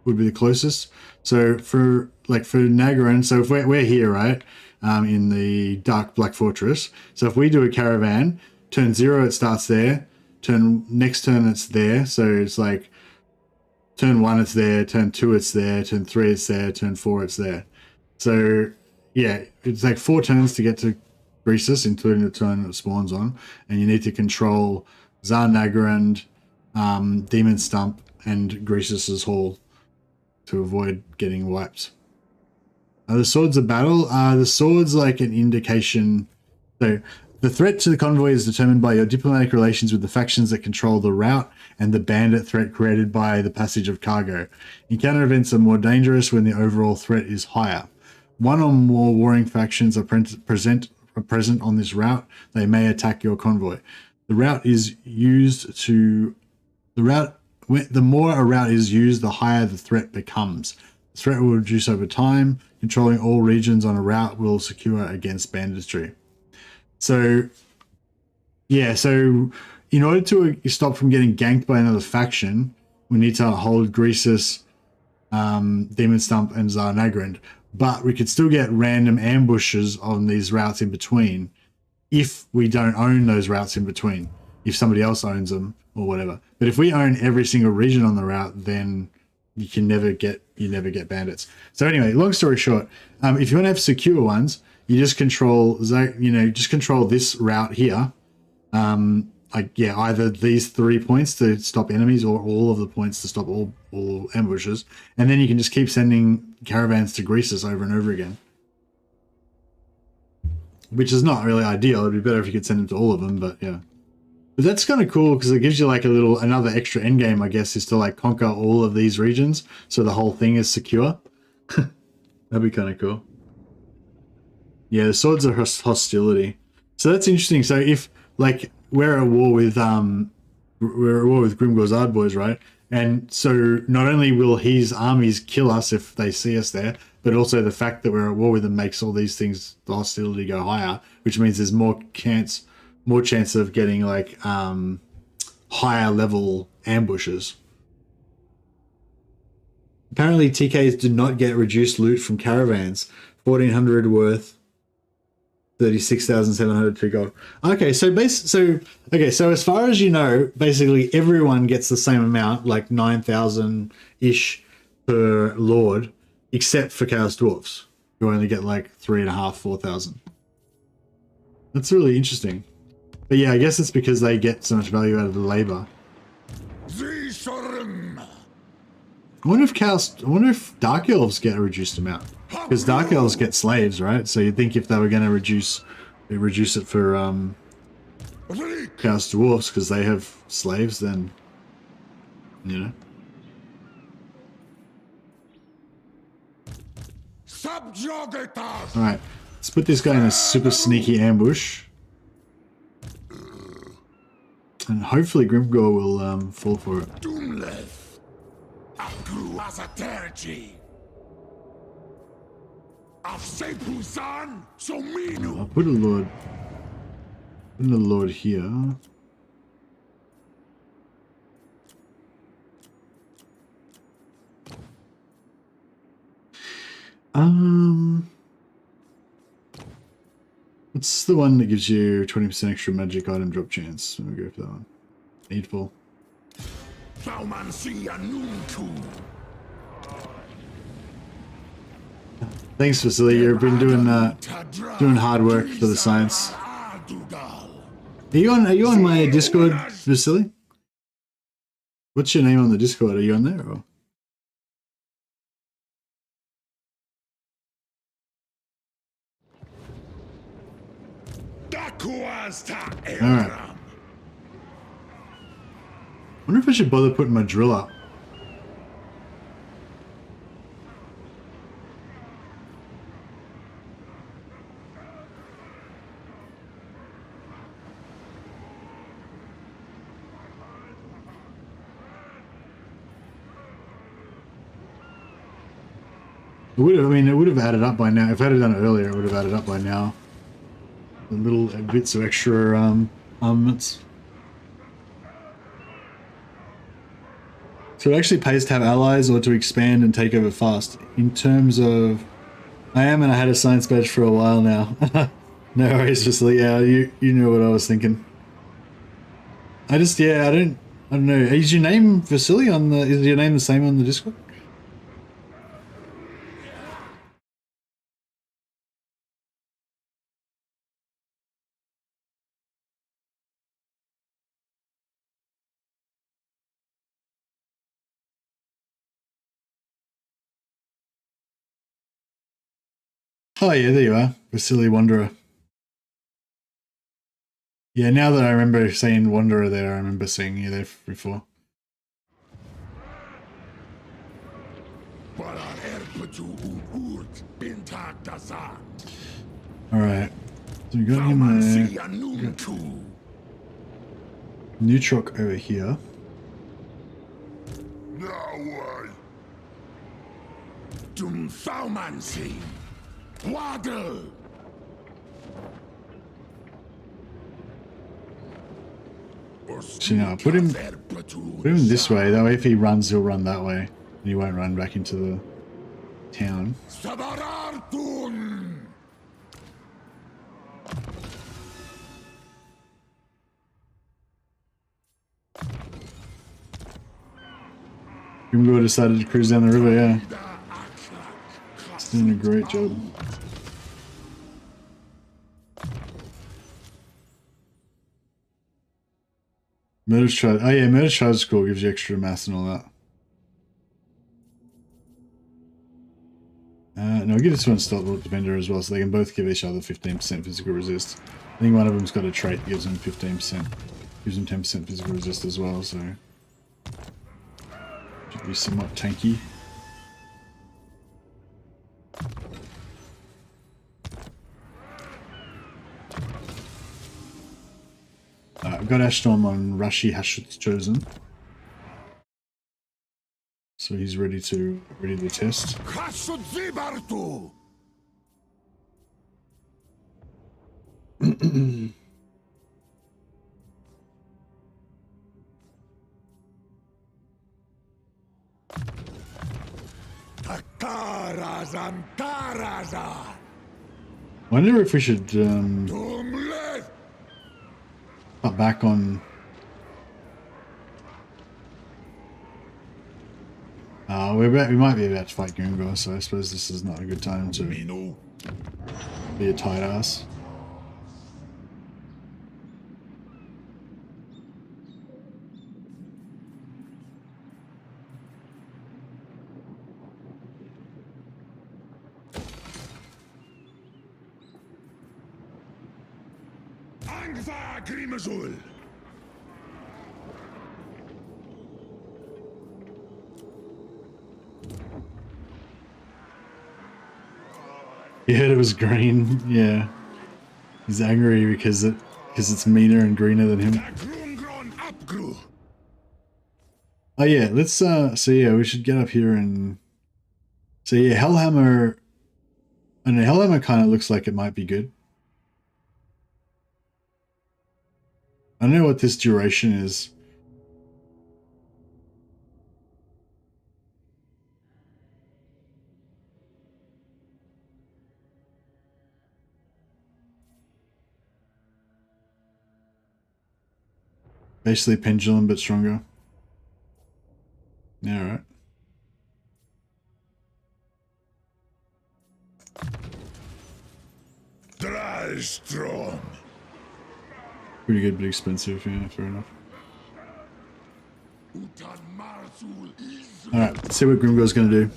would be the closest. So for Nagran, so if we're here, right, in the Dark Black Fortress. So if we do a caravan, turn 0 it starts there, next turn it's there. So it's like turn 1 it's there, turn 2 it's there, turn 3 it's there, turn 4 it's there. So yeah, it's like 4 turns to get to Greasus, including the turn it spawns on, and you need to control Tsar Nagran, Demon Stump, and Greasus's Hall to avoid getting wiped. The Swords of Battle. The Sword's like an indication. So the threat to the convoy is determined by your diplomatic relations with the factions that control the route and the bandit threat created by the passage of cargo. Encounter events are more dangerous when the overall threat is higher. One or more warring factions are present on this route. They may attack your convoy. The more a route is used, the higher the threat becomes. The threat will reduce over time. Controlling all regions on a route will secure against banditry. So, yeah, so in order to stop from getting ganked by another faction, we need to hold Greasus, Demon Stump, and Tsar Nagran. but we could still get random ambushes on these routes in between if we don't own those routes in between, if somebody else owns them or whatever. But if we own every single region on the route, then you never get bandits. So anyway, long story short, if you want to have secure ones, you just control this route here. Either these 3 points to stop enemies or all of the points to stop all ambushes, and then you can just keep sending caravans to Greasus over and over again, which is not really ideal. It'd be better if you could send them to all of them, but yeah. But that's kind of cool because it gives you like another extra end game, I guess, is to like conquer all of these regions so the whole thing is secure. That'd be kind of cool. Yeah, the swords are hostility, so that's interesting. So if like we're at war with Grimgor's Ardboys, right? And so not only will his armies kill us if they see us there, but also the fact that we're at war with them makes all these things, the hostility, go higher, which means there's more chance of getting like higher level ambushes. Apparently TKs do not get reduced loot from caravans. 1400 worth, 36,700 to gold. Okay, so as far as you know, basically everyone gets the same amount, like 9,000 ish per lord, except for Chaos Dwarfs, who only get like 3,500, 4,000. That's really interesting. But yeah, I guess it's because they get so much value out of the labor. I wonder if Dark Elves get a reduced amount, because Dark Elves get slaves, right? So you'd think if they were going to reduce it for Chaos Dwarfs because they have slaves, then you know. All right, let's put this guy in a super sneaky ambush, and hopefully Grimgor will fall for it. I'll put a lord here. What's the one that gives you 20% extra magic item drop chance? We'll go for that one. Needful. Thanks, Vasily. You've been doing hard work for the science. Are you on my Discord, Vasily? What's your name on the Discord? Are you on there? Or? Alright. I wonder if I should bother putting my drill up. It would have added up by now. If I had done it earlier, it would have added up by now. The little bits of extra armaments. So it actually pays to have allies or to expand and take over fast. In terms of, I am, and I had a science badge for a while now. No worries, Vasily. Yeah, you know what I was thinking. I don't know. Is your name Vasily on the? Is your name the same on the Discord? Oh yeah, there you are, Vasily Wanderer. Yeah, now that I remember seeing Wanderer there, I remember seeing you there before. Alright, so we got him there. Neutroc over here. Waddle! So now put him this way. That way, if he runs, he'll run that way, and he won't run back into the town. Sabarartun! Grimgor decided to cruise down the river, yeah. It's doing a great job. Murder's Charge. Oh yeah, Murder's Charge score gives you extra mass and all that. No, I'll give this one Stealth with Defender as well, so they can both give each other 15% physical resist. I think one of them's got a trait that gives them 15%. Gives them 10% physical resist as well, so... should be somewhat tanky. I've got Ashton on Rashi Hashut's chosen. So he's ready to test. Hashut zibartu! Tarazan Tarazan! Wonder if we should Tumlet! cut back on. We might be about to fight Grimgor, so I suppose this is not a good time to Minu. be a tight ass. Angva Grimazul! You heard it was green, yeah. He's angry because it's meaner and greener than him. Oh yeah, let's so yeah, we should get up here and so yeah, Hellhammer. I know Hellhammer kind of looks like it might be good. I don't know what this duration is. Basically pendulum, but stronger. Yeah, all right. Drazhoath! Pretty good, but expensive. Yeah, fair enough. All right, let's see what Grimgor's going to do.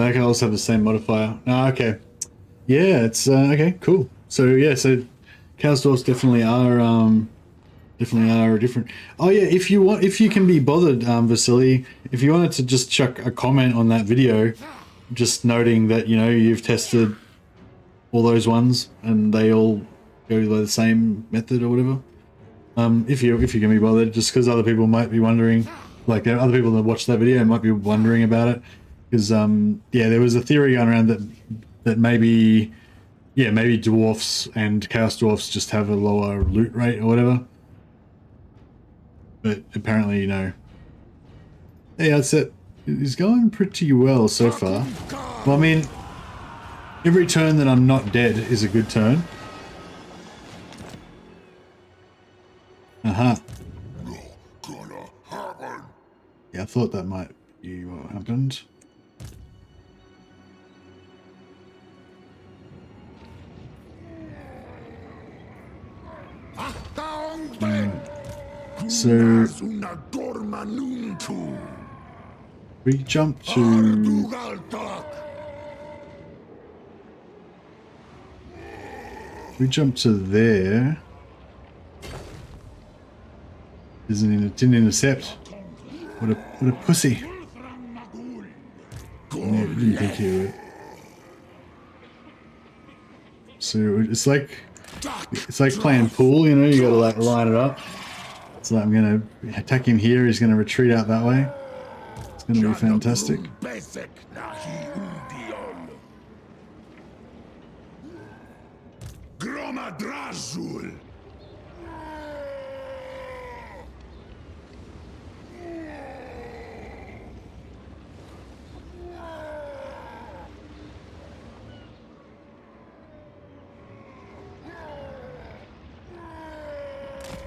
I can also have the same modifier. Oh, okay. Yeah, it's okay, cool. So yeah, so Chaos Dwarfs definitely are different. Oh yeah, if you can be bothered, Vasily, if you wanted to just chuck a comment on that video, just noting that, you know, you've tested all those ones and they all go by the same method or whatever. If you can be bothered, just because other people might be wondering, like other people that watch that video might be wondering about it. Because yeah, there was a theory going around that maybe dwarfs and chaos dwarfs just have a lower loot rate or whatever. But apparently, you know, yeah, that's it. It's going pretty well so far. Well, I mean, every turn that I'm not dead is a good turn. Aha. Yeah, I thought that might be what happened. So We jump to... Ardugaltak. We jump to there. Didn't intercept. What a pussy. Yeah, didn't think he would. So it's like playing pool, you know, you gotta like line it up. It's like I'm gonna attack him here, he's gonna retreat out that way. It's gonna be fantastic.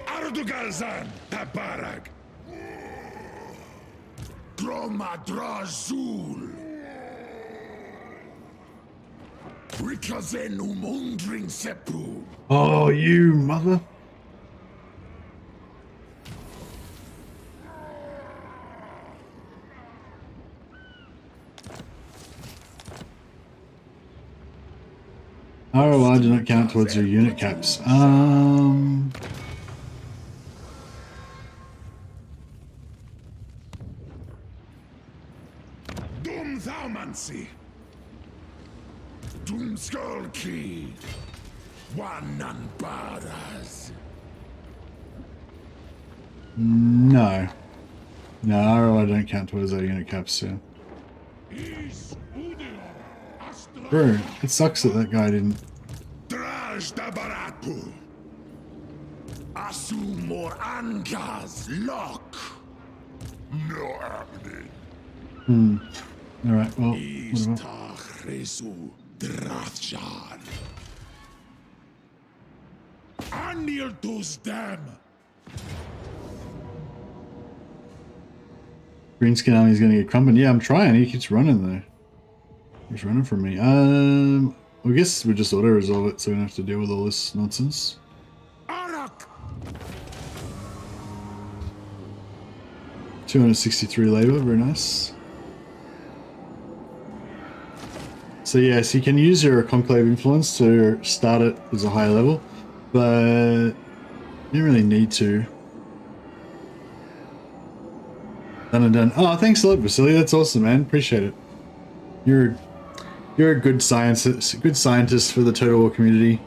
Ardugalzan Tabarag Dromadrazul Rikazen Umundring Sepru. Oh, you mother. ROI do not count towards your unit caps. Doom Thaumancy Doom Skull Key Wanan Baras. No. No, ROI don't count towards our unit caps, so. Bro, it sucks that that guy didn't. Draj Dabaratu Asumor Angas Lock. No happening. Alright, well, whatever. Istachresu Drafjan Anil dos Dam. Greenskin Army's gonna get crumbling. Yeah, I'm trying. He keeps running though. He's running from me. I guess we just auto-resolve it so we don't have to deal with all this nonsense. Arak 263 labor, very nice. So yes, you can use your Conclave Influence to start it as a higher level, but you don't really need to. Done and done. Oh, thanks a lot, Vasily. That's awesome, man. Appreciate it. You're a good scientist for the Total War community,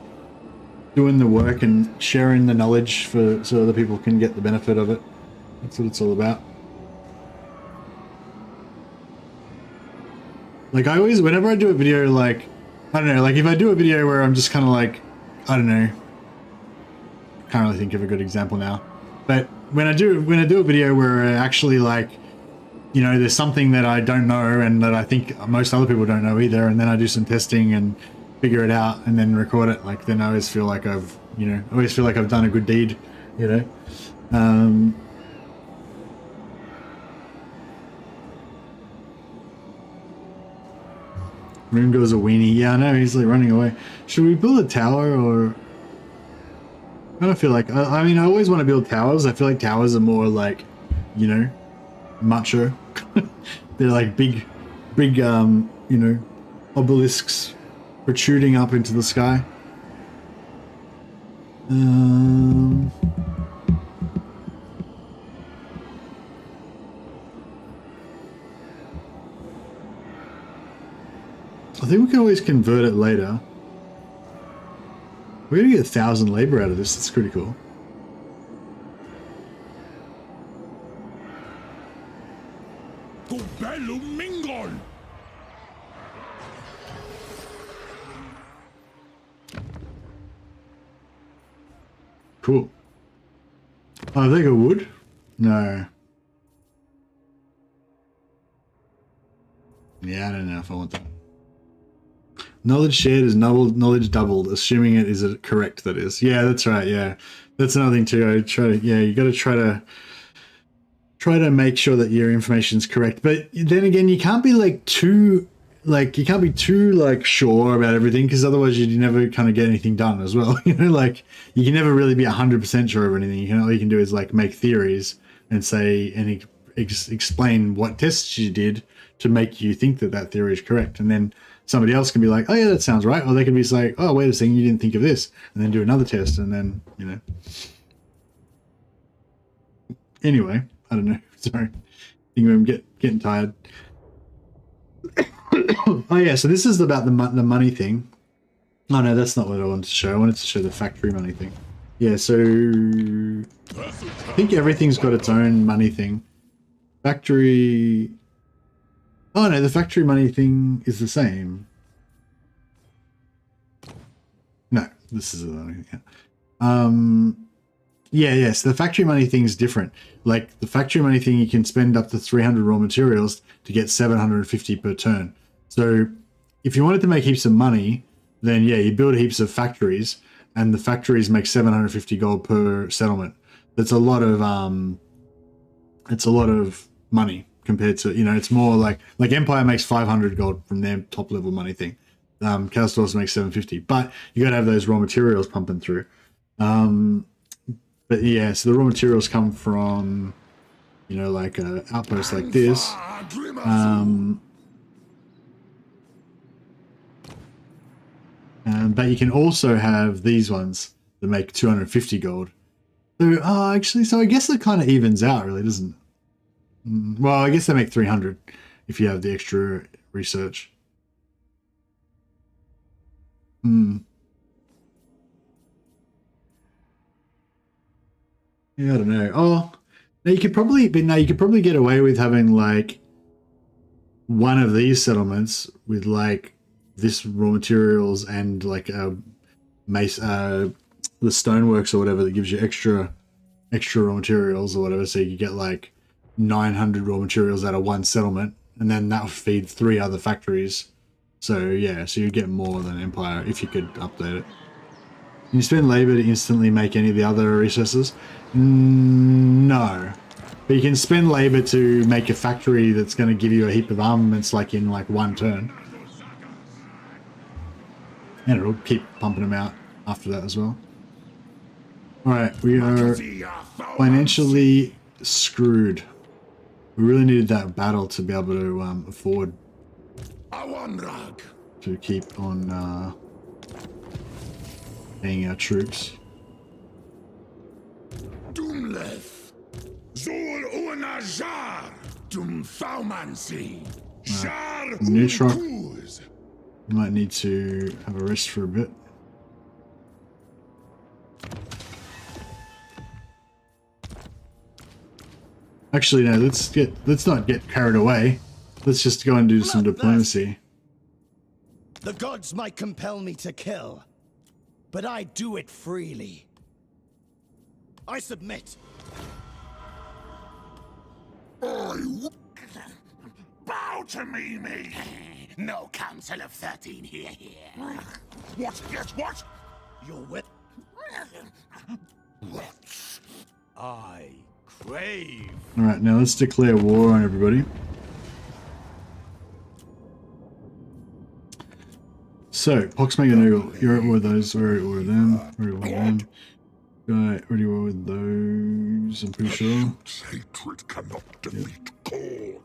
doing the work and sharing the knowledge so other people can get the benefit of it. That's what it's all about. Like I always, whenever I do a video, like I don't know, like if I do a video where I'm just kind of like, I don't know, can't really think of a good example now, but when I do a video where I actually like, you know, there's something that I don't know and that I think most other people don't know either, and then I do some testing and figure it out and then record it, like then I always feel like I've, you know, done a good deed, you know. Room goes a weenie. Yeah, I know, he's like running away. Should we build a tower or... I don't feel like... I mean, I always want to build towers. I feel like towers are more like, you know, macho. They're like big, you know, obelisks protruding up into the sky. I think we can always convert it later. We're gonna get 1,000 labor out of this. It's pretty cool. Cool. Oh, they got wood? No. Yeah, I don't know if I want that. Knowledge shared is knowledge doubled, assuming it is correct, that is. Yeah, that's right, yeah. That's another thing too. You gotta try to make sure that your information is correct. But then again, you can't be too sure about everything, because otherwise you'd never kind of get anything done as well. You know, like you can never really be 100% sure of anything. All you can do is like make theories and say explain what tests you did to make you think that that theory is correct. And then somebody else can be like, oh yeah, that sounds right. Or they can be like, oh, wait a second, you didn't think of this. And then do another test. And then, you know. Anyway, I don't know. Sorry. I think I'm getting tired. Oh yeah, so this is about the money thing. Oh no, that's not what I wanted to show. I wanted to show the factory money thing. Yeah, so I think everything's got its own money thing. Factory... Oh no, the factory money thing is the same. No, this is the only thing. Yeah, so the factory money thing is different. Like the factory money thing, you can spend up to 300 raw materials to get 750 per turn. So if you wanted to make heaps of money, then yeah, you build heaps of factories, and the factories make 750 gold per settlement. That's a lot of money compared to, you know, it's more like Empire makes 500 gold from their top level money thing. Chaos Dwarfs makes 750, but you got to have those raw materials pumping through. But yeah, so the raw materials come from, you know, like an outpost like this. But you can also have these ones that make 250 gold. So, actually, so I guess it kind of evens out, really, doesn't it? Well, I guess they make 300 if you have the extra research. Yeah, I don't know. Oh, now you could probably get away with having like one of these settlements with like this raw materials and like a mace, the stoneworks or whatever that gives you extra raw materials or whatever. So you could get like 900 raw materials out of one settlement, and then that would feed 3 other factories. So yeah, so you'd get more than Empire if you could update it. Can you spend labor to instantly make any of the other resources? No. But you can spend labor to make a factory that's going to give you a heap of armaments like in like 1 turn. And it'll keep pumping them out after that as well. Alright, we are financially screwed. We really needed that battle to be able to afford to keep on paying our troops. Dumleth, Zol Unajar, Dum Faumansi, Jar Neutral. Unkuz. Might need to have a rest for a bit. Actually, no, let's not get carried away. Let's just go and do some diplomacy. The gods might compel me to kill, but I do it freely. I submit. Bow to me. No Council of 13 here. What? Yes, what? Your whip. What? I crave. Alright, now let's declare war on everybody. So, Poxmaker Noodle, you're at war with those, we're at war with them, we're at war with them. Guy, already war with those, I'm pretty sure. Hatred cannot defeat Core.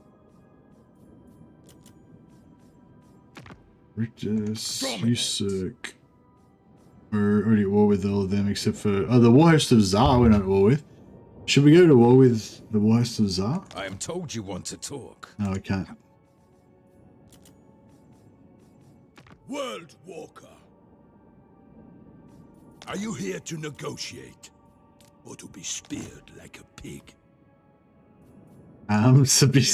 Rictus, Yusuk. We're already at war with all of them except for... Oh, the Warhost of Zar we're not at war with. Should we go to war with the Warhost of Zar? I am told you want to talk. No, I can't. World Walker. Are you here to negotiate? Or to be speared like a pig? To be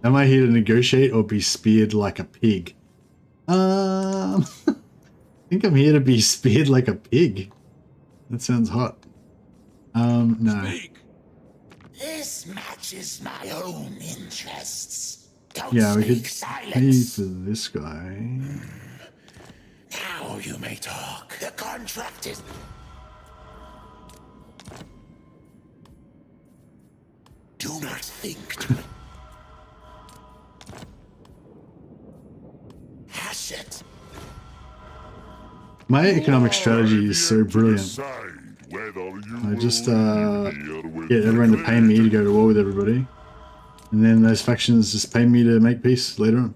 am I here to negotiate or be speared like a pig? I think I'm here to be speared like a pig. That sounds hot. No. Speak. This matches my own interests. Don't Yeah, we could speak pay silence. for this guy. Now you may talk. The contract is... Do not think to... Hashut. My economic strategy is so brilliant. I just get everyone to pay me to go to war with everybody, and then those factions just pay me to make peace later on.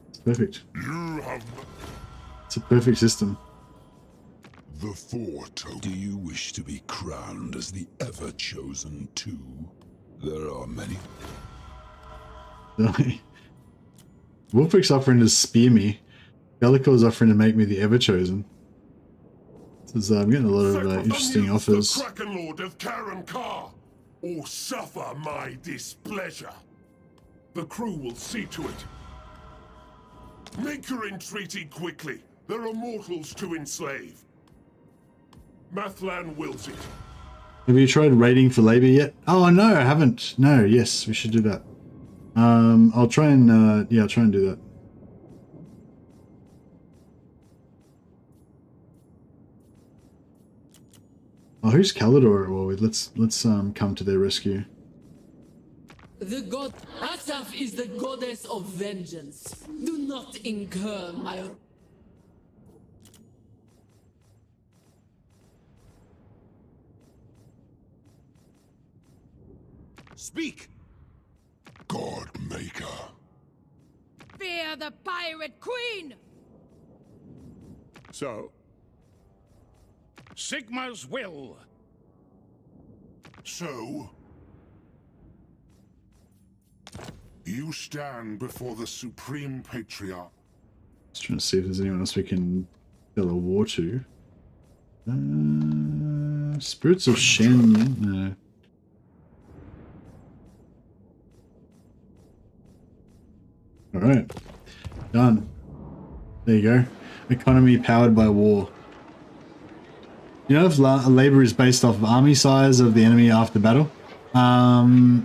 It's perfect. It's a perfect system. The fort. Do you wish to be crowned as the ever-chosen too? There are many. Wolfrick's offering to spear me. Bellicor's offering to make me the ever-chosen. I'm getting a lot of interesting offers. The Kraken Lord of Karankar, or suffer my displeasure. The crew will see to it. Make your entreaty quickly. There are mortals to enslave. Mathlan wills it. Have you tried raiding for labor yet? Oh no, I haven't. No, yes, we should do that. I'll try and yeah, I'll try and do that. Oh, who's Kalidor at war with? Let's come to their rescue. The god Asaf is the goddess of vengeance. Do not incur my... Speak! God Maker. Fear the pirate queen! So, Sigma's will. So, you stand before the Supreme Patriarch. Just trying to see if there's anyone else we can tell a war to. Spirits of Shen, no. Alright. Done. There you go. Economy powered by war. You know if labor is based off of army size of the enemy after battle? Yeah.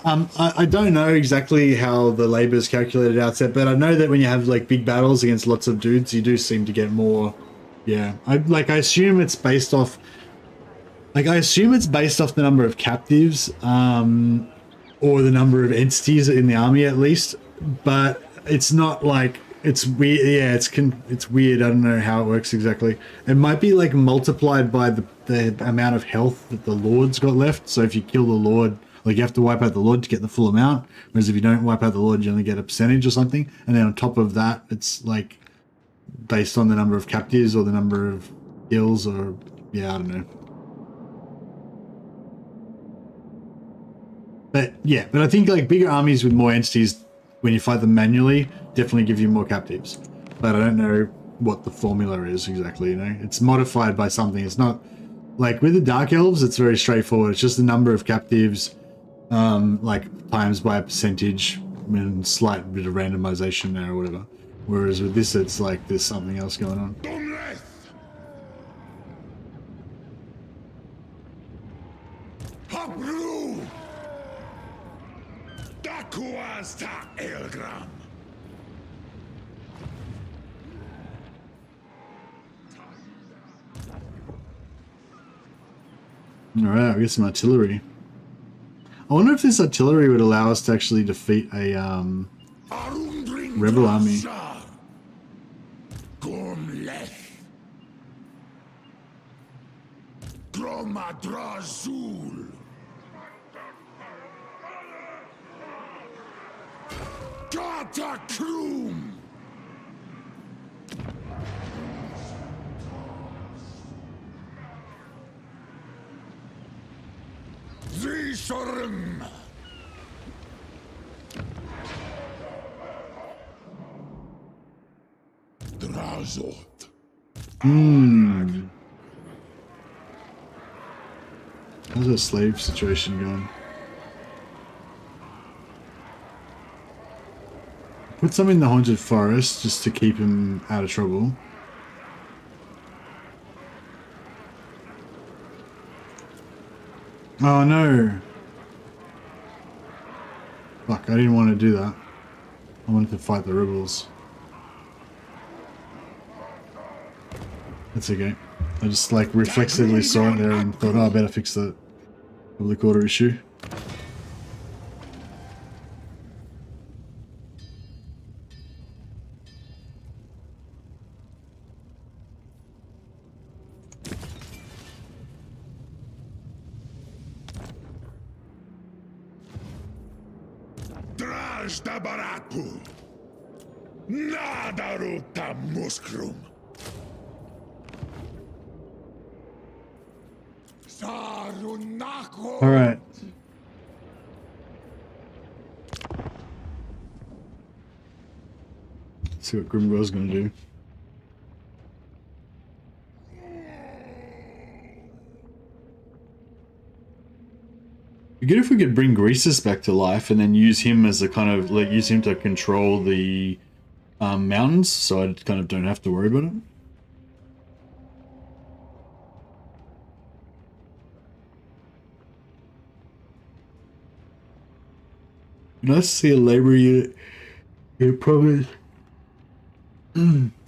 I don't know exactly how the labor is calculated outset, but I know that when you have like big battles against lots of dudes, you do seem to get more. Yeah. I assume it's based off. I assume it's based off the number of captives, or the number of entities in the army at least. But it's not like. It's weird. Yeah, it's weird. I don't know how it works exactly. It might be like multiplied by the amount of health that the Lord's got left. So if you kill the Lord, like you have to wipe out the Lord to get the full amount. Whereas if you don't wipe out the Lord, you only get a percentage or something. And then on top of that, it's like based on the number of captives or the number of kills or yeah, I don't know. But yeah, but I think like bigger armies with more entities, when you fight them manually, definitely give you more captives. But I don't know what the formula is exactly, you know? It's modified by something. It's not... Like, with the Dark Elves, it's very straightforward. It's just the number of captives, like, times by a percentage, and slight bit of randomization there or whatever. Whereas with this, it's like there's something else going on. Alright, we get some artillery. I wonder if this artillery would allow us to actually defeat a rebel army. Drazhoath. How's the slave situation going? Put some in the haunted forest just to keep him out of trouble. Oh no! Fuck, I didn't want to do that. I wanted to fight the rebels. That's okay. I just like reflexively saw it there and thought, oh, I better fix the public order issue. Najda Baratu. Nadaruta Muskrum. All right. Let's see what Grimgor's gonna do. It'd be good if we could bring Greasus back to life and then use him as a kind of like use him to control the mountains, so I kind of don't have to worry about it. Nice to see a labor unit in a province.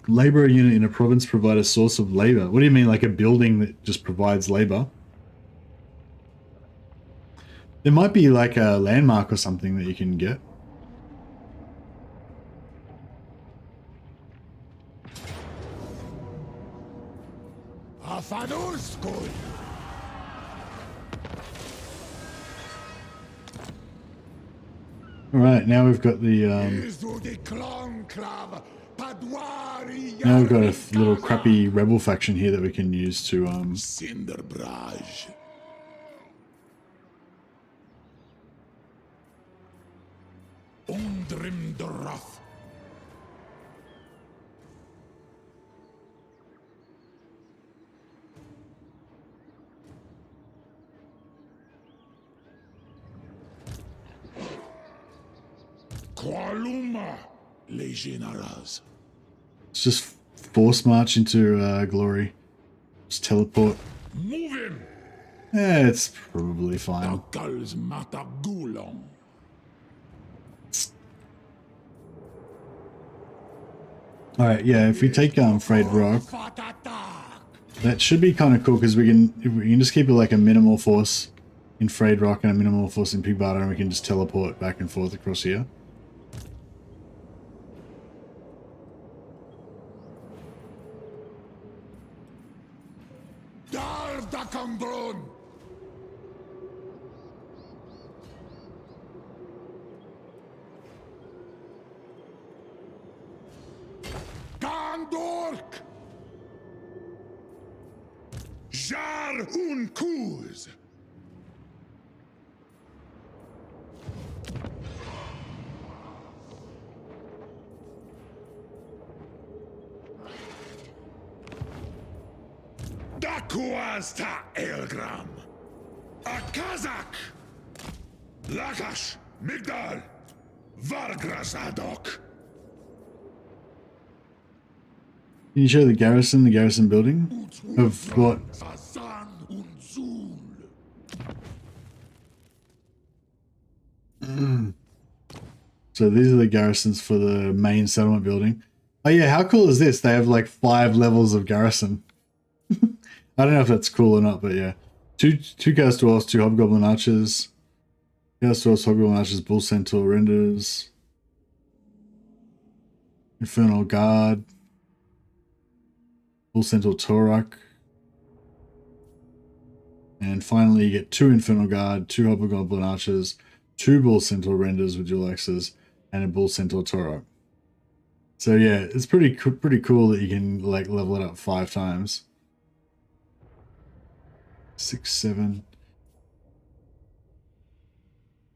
Labor unit in a province provide a source of labor. What do you mean, like a building that just provides labor? There might be like a landmark or something that you can get. All right, now we've got the now we've got a little crappy rebel faction here that we can use to Cinderbraj. Undrimdoroth. Qualuma Legionaras. let's just force march into glory. Just teleport. Move him. Yeah, it's probably fine. Alright, yeah, if we take Frayed Rock, that should be kind of cool because we can just keep it like a minimal force in Frayed Rock and a minimal force in Pigbarter, and we can just teleport back and forth across here. Gandork! Jar Unkuz! Dakuazta Elgram! Akazak! Lakash! Migdal! Vargrasadok! Can you show the garrison building of what? So these are the garrisons for the main settlement building. Oh yeah, how cool is this? They have like 5 levels of garrison. I don't know if that's cool or not, but yeah. Two Chaos Dwarfs, 2 Hobgoblin Archers. Chaos Dwarfs, Hobgoblin Archers, Bull Centaur Renders. Infernal Guard. Bull Centaur Torok. And finally you get 2 Infernal Guard, 2 Hobgoblin Archers, 2 Bull Centaur Renders with dual axes, and a Bull Centaur Torok. So yeah, it's pretty cool that you can like level it up 5 times. 6, 7.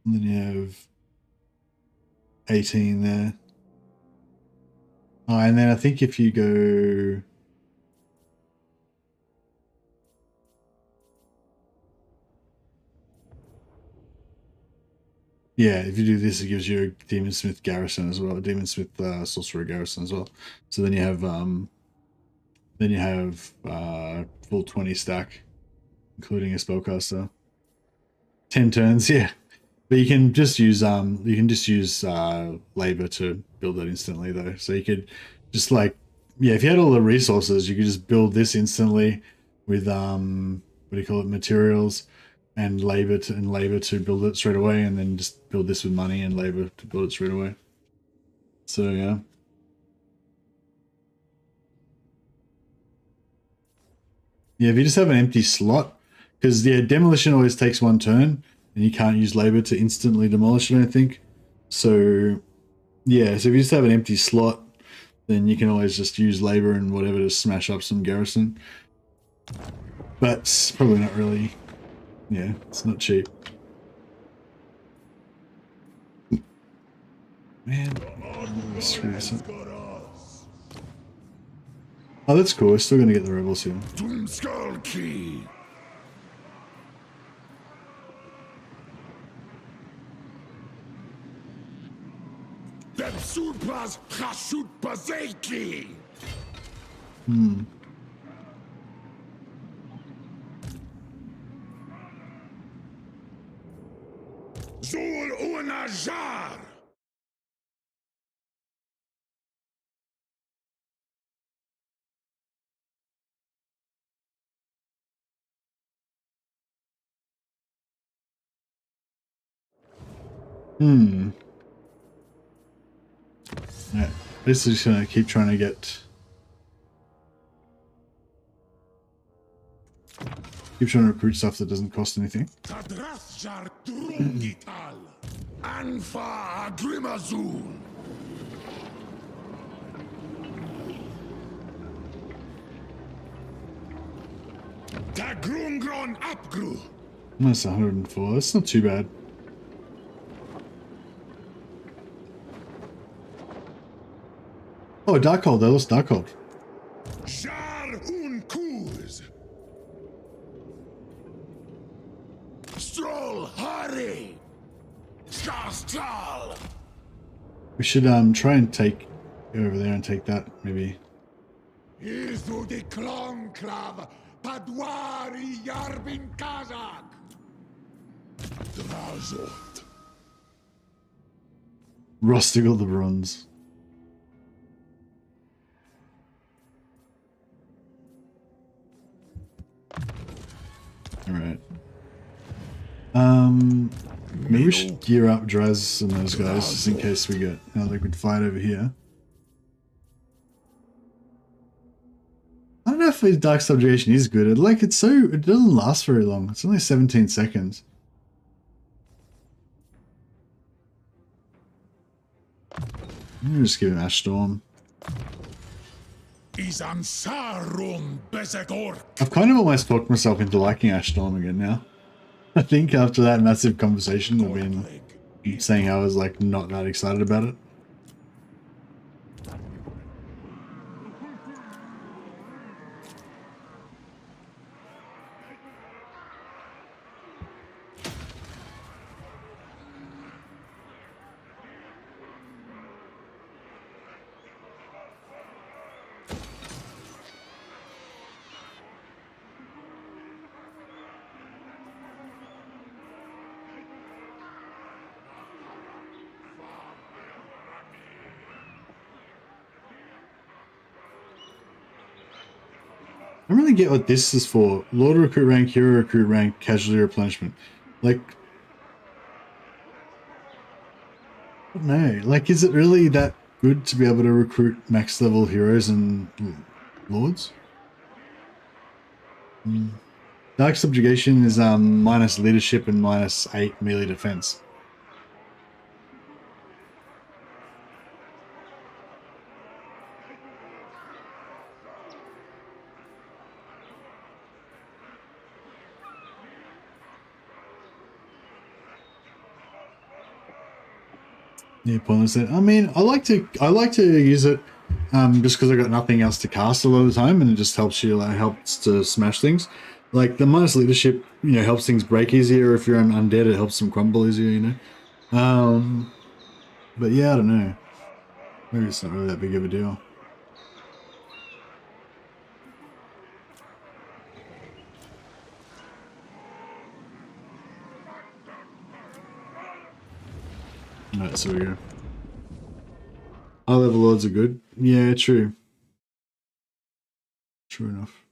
And then you have 18 there. Oh, and then I think if you go... Yeah, if you do this, it gives you a Demon Smith Garrison as well, a Demon Smith Sorcerer Garrison as well. So then you have full 20 stack, including a spellcaster. 10 turns, yeah. But you can just use labor to build that instantly though. So you could just like, yeah, if you had all the resources, you could just build this instantly with what do you call it, materials. And labor to build it straight away, and then just build this with money and labor to build it straight away. So yeah. Yeah, if you just have an empty slot, because yeah, demolition always takes 1 turn, and you can't use labor to instantly demolish it, I think. So yeah, so if you just have an empty slot, then you can always just use labor and whatever to smash up some garrison. But it's probably not really, yeah, it's not cheap. Man, screw this up. Oh, that's cool. We're still going to get the rebels here. Doomskull-Key. Depsulpas Hashut Bazeki. Zul Unajar. Yeah, this is just going to keep trying to get... Keep trying to recruit stuff that doesn't cost anything. Tadrasjar Drungital. Anfa Agrimazul. Tagrungron Apgru. That's 104. That's not too bad. Oh, Darkhold. They lost Darkhold. Jar Unkuz. Stroll Hari. Skastal. We should try and take go over there and take that maybe. Irzu de Klonklav. Padwari Yarbin Kazak. Drazhoath. Rostigal the Bronze. Alright. Maybe we should gear up Draz and those guys just in case we get another good fight over here. I don't know if his Dark Subjugation is good. It doesn't last very long. It's only 17 seconds. I'm gonna just give him Ash Storm. I've kind of almost talked myself into liking Ash Storm again now. I think after that massive conversation I've been saying I was like not that excited about it. I don't really get what this is for. Lord recruit rank, hero recruit rank, casualty replenishment. Like, I don't know. Like, is it really that good to be able to recruit max level heroes and lords? Dark Subjugation is minus leadership and minus 8 melee defense. Yeah, pointless. I mean, I like to use it just because I got nothing else to cast a lot of the time, and it just helps you helps to smash things. Like the minus leadership, helps things break easier. If you're an undead, it helps them crumble easier. But yeah, I don't know. Maybe it's not really that big of a deal. Alright, so we go. High level lords are good. Yeah, true. True enough.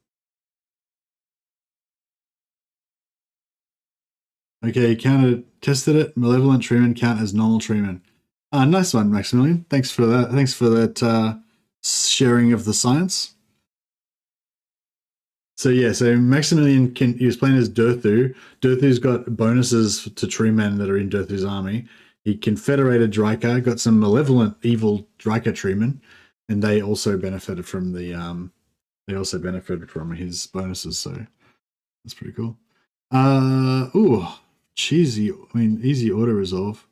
Okay, tested it. Malevolent treatment count as normal treatment. Nice one, Maximilian. Thanks for that. Thanks for that sharing of the science. So yeah, so Maximilian he was playing as Durthu. Durthu's got bonuses to true men that are in Durthu's army. He confederated Dryka, got some malevolent, evil Dryka treatment, and they also benefited from the his bonuses. So that's pretty cool. Ooh, cheesy. I mean, easy auto resolve.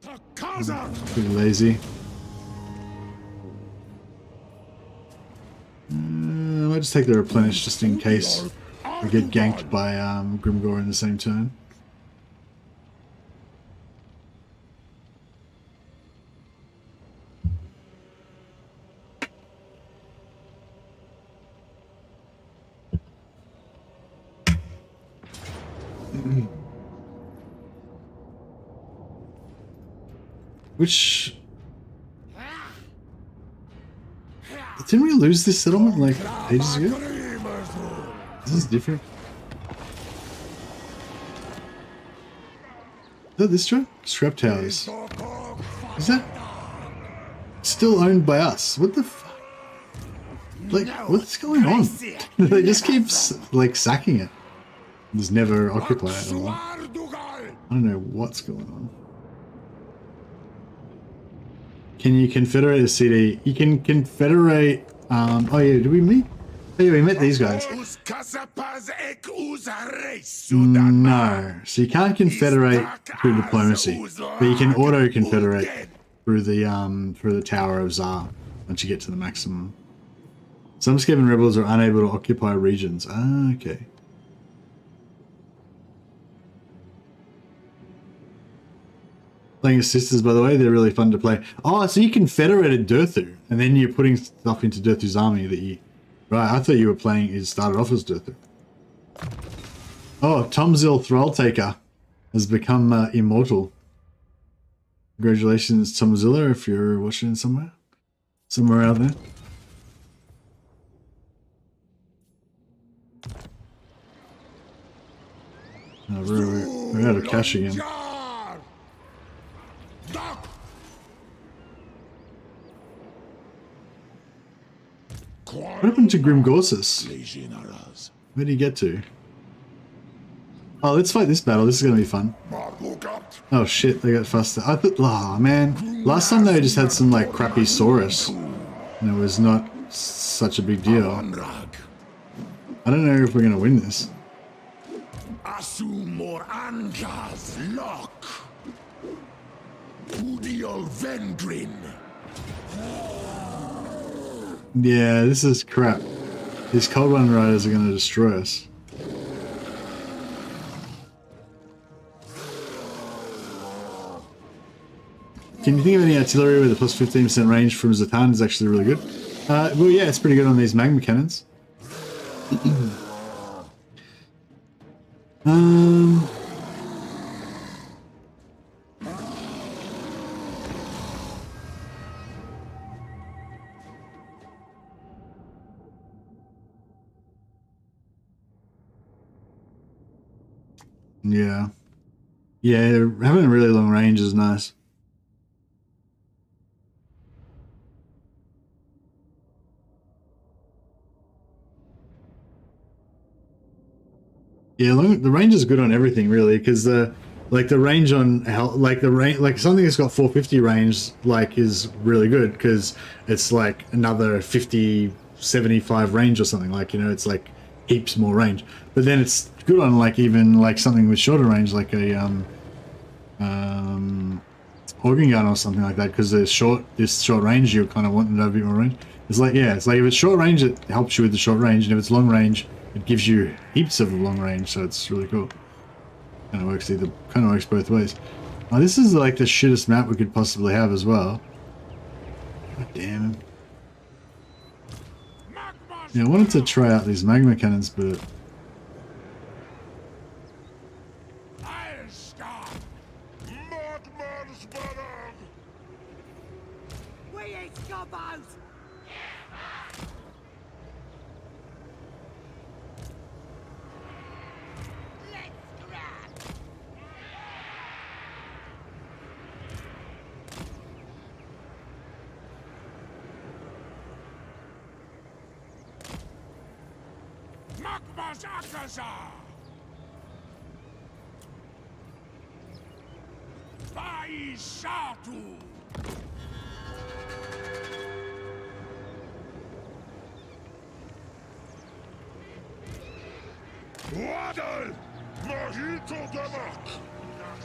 Pretty lazy. I might just take the replenish just in case I get ganked by Grimgor in the same turn. Which... Didn't we lose this settlement like ages ago? This is different. Is that this trap? Scrap Towers. Is that still owned by us? What the fuck? Like, what's going on? They just keep like sacking it. There's never occupied at all. I don't know what's going on. Can you confederate a CD? You can confederate. Oh yeah, did we meet? Oh yeah, we met these guys. No, so you can't confederate through diplomacy, but you can auto confederate through the Tower of Tsar once you get to the maximum. Some Skaven rebels are unable to occupy regions. Ah, okay. Playing as sisters, by the way, they're really fun to play. Oh, so you confederated Durthu, and then you're putting stuff into Durthu's army that you... Right, I thought you were playing... It started off as Durthu. Oh, Tomzil Thralltaker has become immortal. Congratulations, Tomzilla, if you're watching somewhere. Somewhere out there. Oh, we're out of cash again. What happened to Grimgorsus? Where did he get to? Oh, let's fight this battle. This is going to be fun. Oh shit, they got faster. I thought, oh man. Last time they just had some like crappy Saurus. And it was not such a big deal. I don't know if we're going to win this. Yeah, this is crap. These Cold One Riders are going to destroy us. Can you think of any artillery with a plus 15% range from Zatan is actually really good? Well, yeah, it's pretty good on these magma cannons. Yeah. Yeah, having a really long range is nice. Yeah, the range is good on everything really, because the range on something that's got 450 range is really good because it's like another 50, 75 range or something, it's like heaps more range. But then it's good on even something with shorter range, like a organ gun or something like that, because this short range you kind of want them to have a bit more range. It's like if it's short range it helps you with the short range, and if it's long range it gives you heaps of long range, so it's really cool. Kind of works both ways. Oh, this is like the shittest map we could possibly have as well. God damn. Yeah, I wanted to try out these magma cannons, but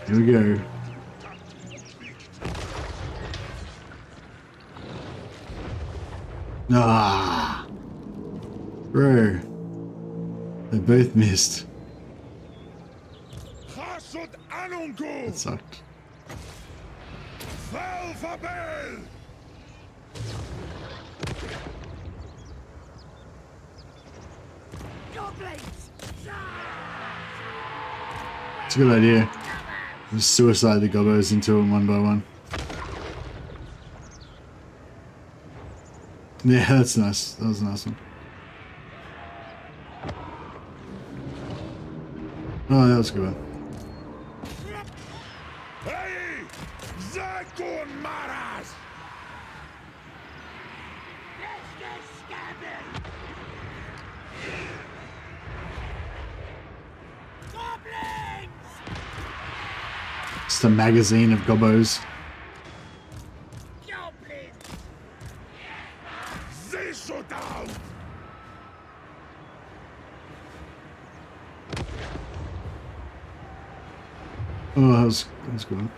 Here we go. Ah, bro, they both missed. That sucked. It's a good idea. Just suicide the gobbos into them one by one. Yeah, that's nice. That was a nice one. Oh, that was a good one. Just a magazine of gobbos. Oh, that was good.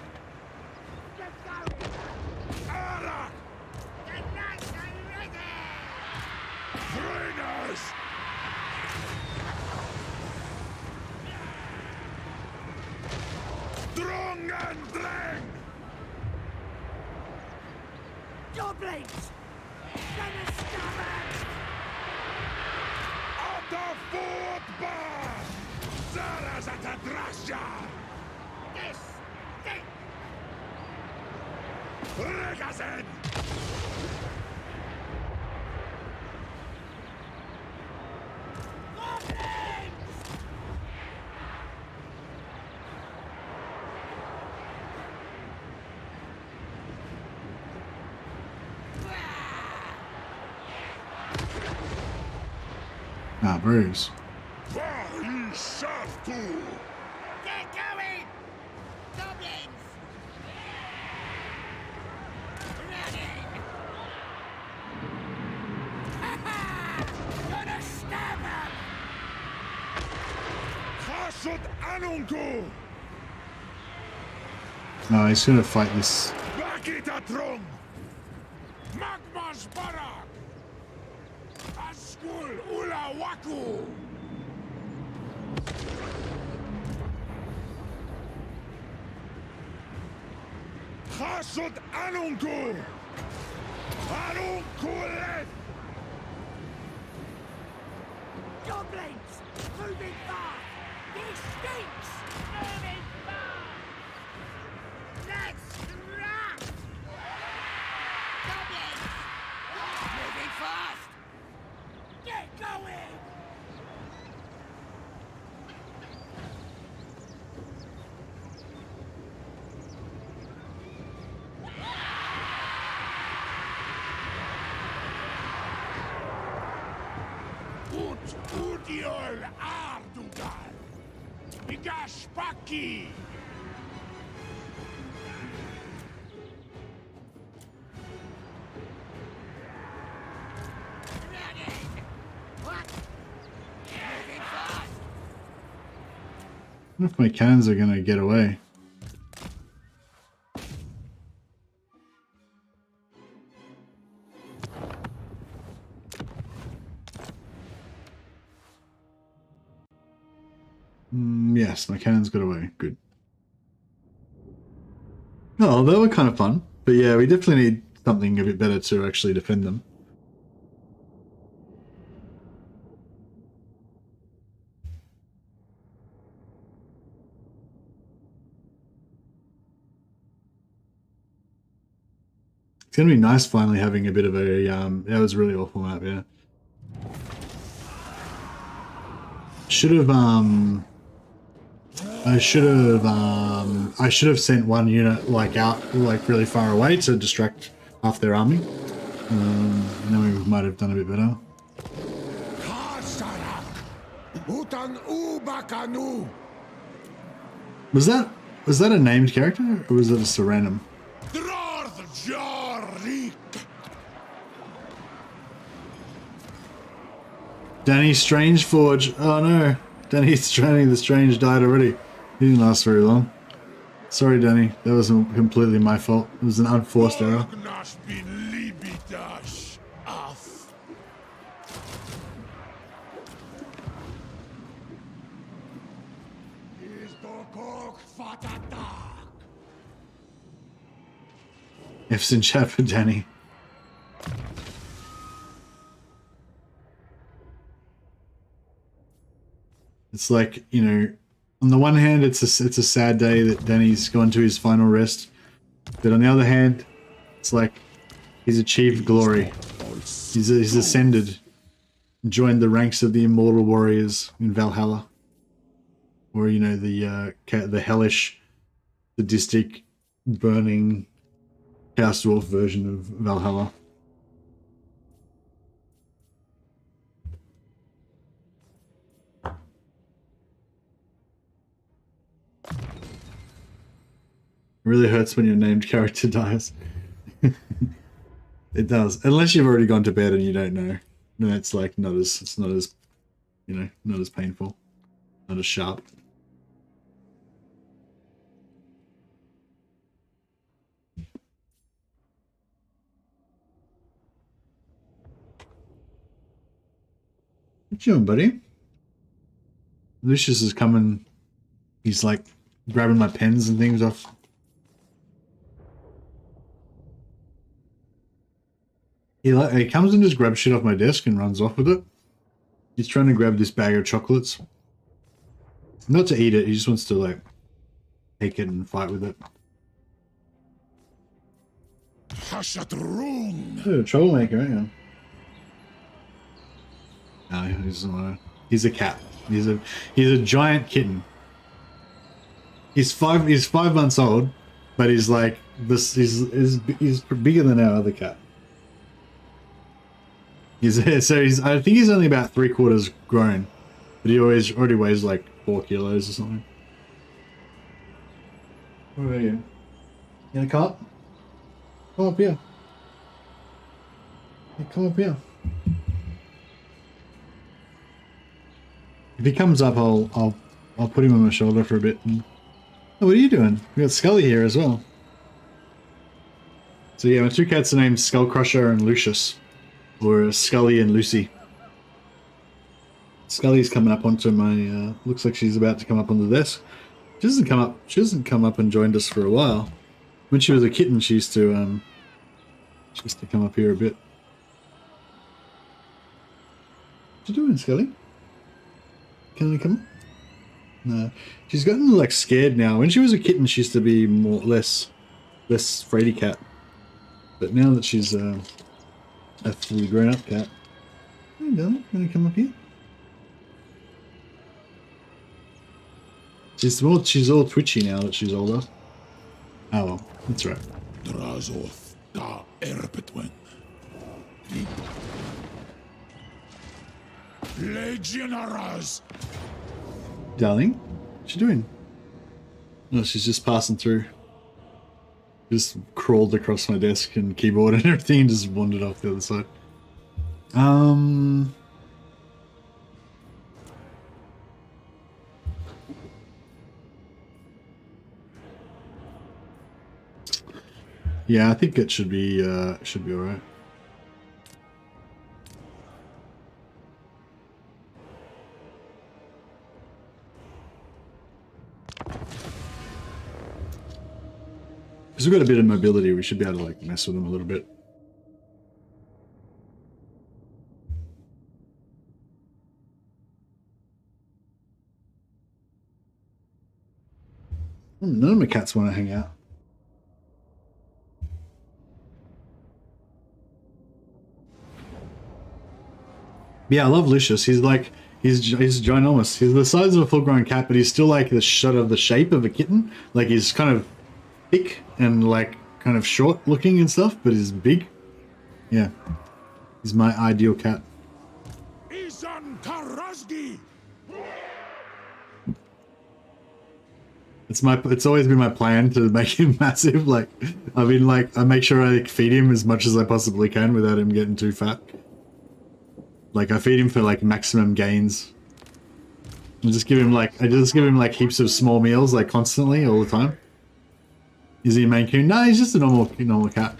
Ah, Bruce. Get going! Goblins! Running! Ha-ha! Gonna stab him! Hashut Anungu! No, he's gonna fight this. Bakitatrum! Magma's Barak! Azgorh Ula Waku! Hashut Anungu! Anunkulet! Goblins! Moving fast! This stinks! Moving fast! Let's run! Goblins! Moving fast! Get going! Udiol Ardugal! Bigashpaki! I wonder if my cannons are gonna get away. Yes, my cannons got away. Good. Oh, they were kind of fun. But yeah, we definitely need something a bit better to actually defend them. It's gonna be nice finally having a bit of a that was a really awful map, yeah. I should have sent one unit out really far away to distract half their army. And then we might have done a bit better. Was that Was that a named character or was it just a random? Danny Strangeforge. Oh no. Danny the Strange died already. He didn't last very long. Sorry, Danny. That wasn't completely my fault. It was an unforced error. F's in chat for Danny. It's like, you know, on the one hand, it's a sad day that Danny's gone to his final rest, but on the other hand, it's like he's achieved glory. He's ascended, joined the ranks of the Immortal Warriors in Valhalla, or you know the hellish, sadistic, burning Chaos Dwarf version of Valhalla. It really hurts when your named character dies. It does, unless you've already gone to bed and you don't know. Then it's like it's not as you know, not as painful, not as sharp. What you doing, buddy? Lucius is coming. He's like grabbing my pens and things off. He comes and just grabs shit off my desk and runs off with it. He's trying to grab this bag of chocolates. Not to eat it, he just wants to like take it and fight with it. Hashut room. You're a troublemaker, ain't you? No, he's not. He's a cat. He's a giant kitten. He's 5 months old, but he's like this. He's bigger than our other cat. I think he's only about 3/4 grown, but he already weighs like 4 kilos or something. Where are you? You gonna come up? Come up here. Hey, come up here. If he comes up, I'll put him on my shoulder for a bit. And... Oh, what are you doing? We got Scully here as well. So yeah, my 2 cats are named Skullcrusher and Lucius. Or Scully and Lucy. Scully's coming up onto my. Looks like she's about to come up on the desk. She doesn't come up and joined us for a while. When she was a kitten, she used to come up here a bit. What you doing, Scully? Can you come up? No, she's gotten like scared now. When she was a kitten, she used to be less fraidy cat. But now that she's a fully grown up cat. Hey, darling, you wanna come up here? She's all twitchy now that she's older. Oh well, that's right. Drazhoath da Erpetwen. Legionaries. Darling, what you doing? No, she's just passing through. Just crawled across my desk and keyboard and everything and just wandered off the other side. Yeah, I think it should be alright. Because we've got a bit of mobility, we should be able to like mess with them a little bit. None of my cats want to hang out. Yeah, I love Lucius. He's like, he's ginormous. He's the size of a full-grown cat, but he's still like the shape of a kitten. Like he's kind of thick and like kind of short looking and stuff, but he's big. Yeah, he's my ideal cat. It's always been my plan to make him massive. Like, I mean, like, I make sure I feed him as much as I possibly can without him getting too fat. Like, I feed him for like maximum gains. I just give him like heaps of small meals, like constantly, all the time. Is he a Maine Coon? No, he's just a normal cat.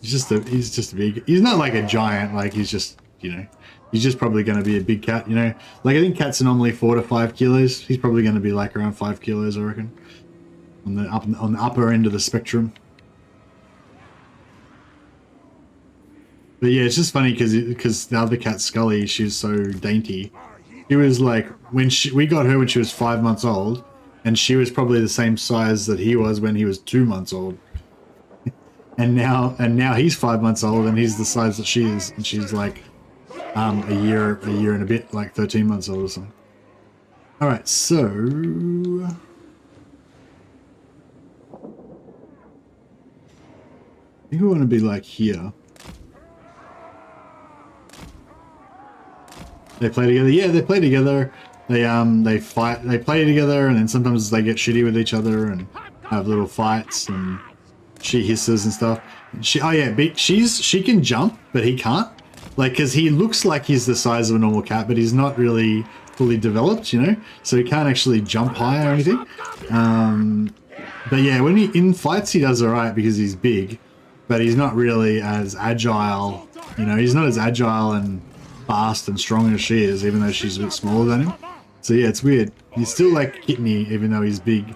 He's just a big. He's not like a giant. Like, he's just, you know, he's just probably going to be a big cat. You know, like I think cats are normally 4 to 5 kilos. He's probably going to be like around 5 kilos, I reckon, on the upper end of the spectrum. But yeah, it's just funny because the other cat, Scully, she's so dainty. She was like, we got her when she was 5 months old, and she was probably the same size that he was when he was 2 months old. And now he's 5 months old, and he's the size that she is, and she's like a year and a bit, like 13 months old or something. All right, so I think we want to be like here. They play together. Yeah, they play together. They fight. They play together, and then sometimes they get shitty with each other and have little fights. And she hisses and stuff. She can jump, but he can't. Like, because he looks like he's the size of a normal cat, but he's not really fully developed, you know. So he can't actually jump high or anything. But yeah, when in fights he does alright because he's big, but he's not really as agile. You know, he's not as agile and fast and strong as she is, even though she's a bit smaller than him. So yeah, it's weird. He's still like kidney, even though he's big.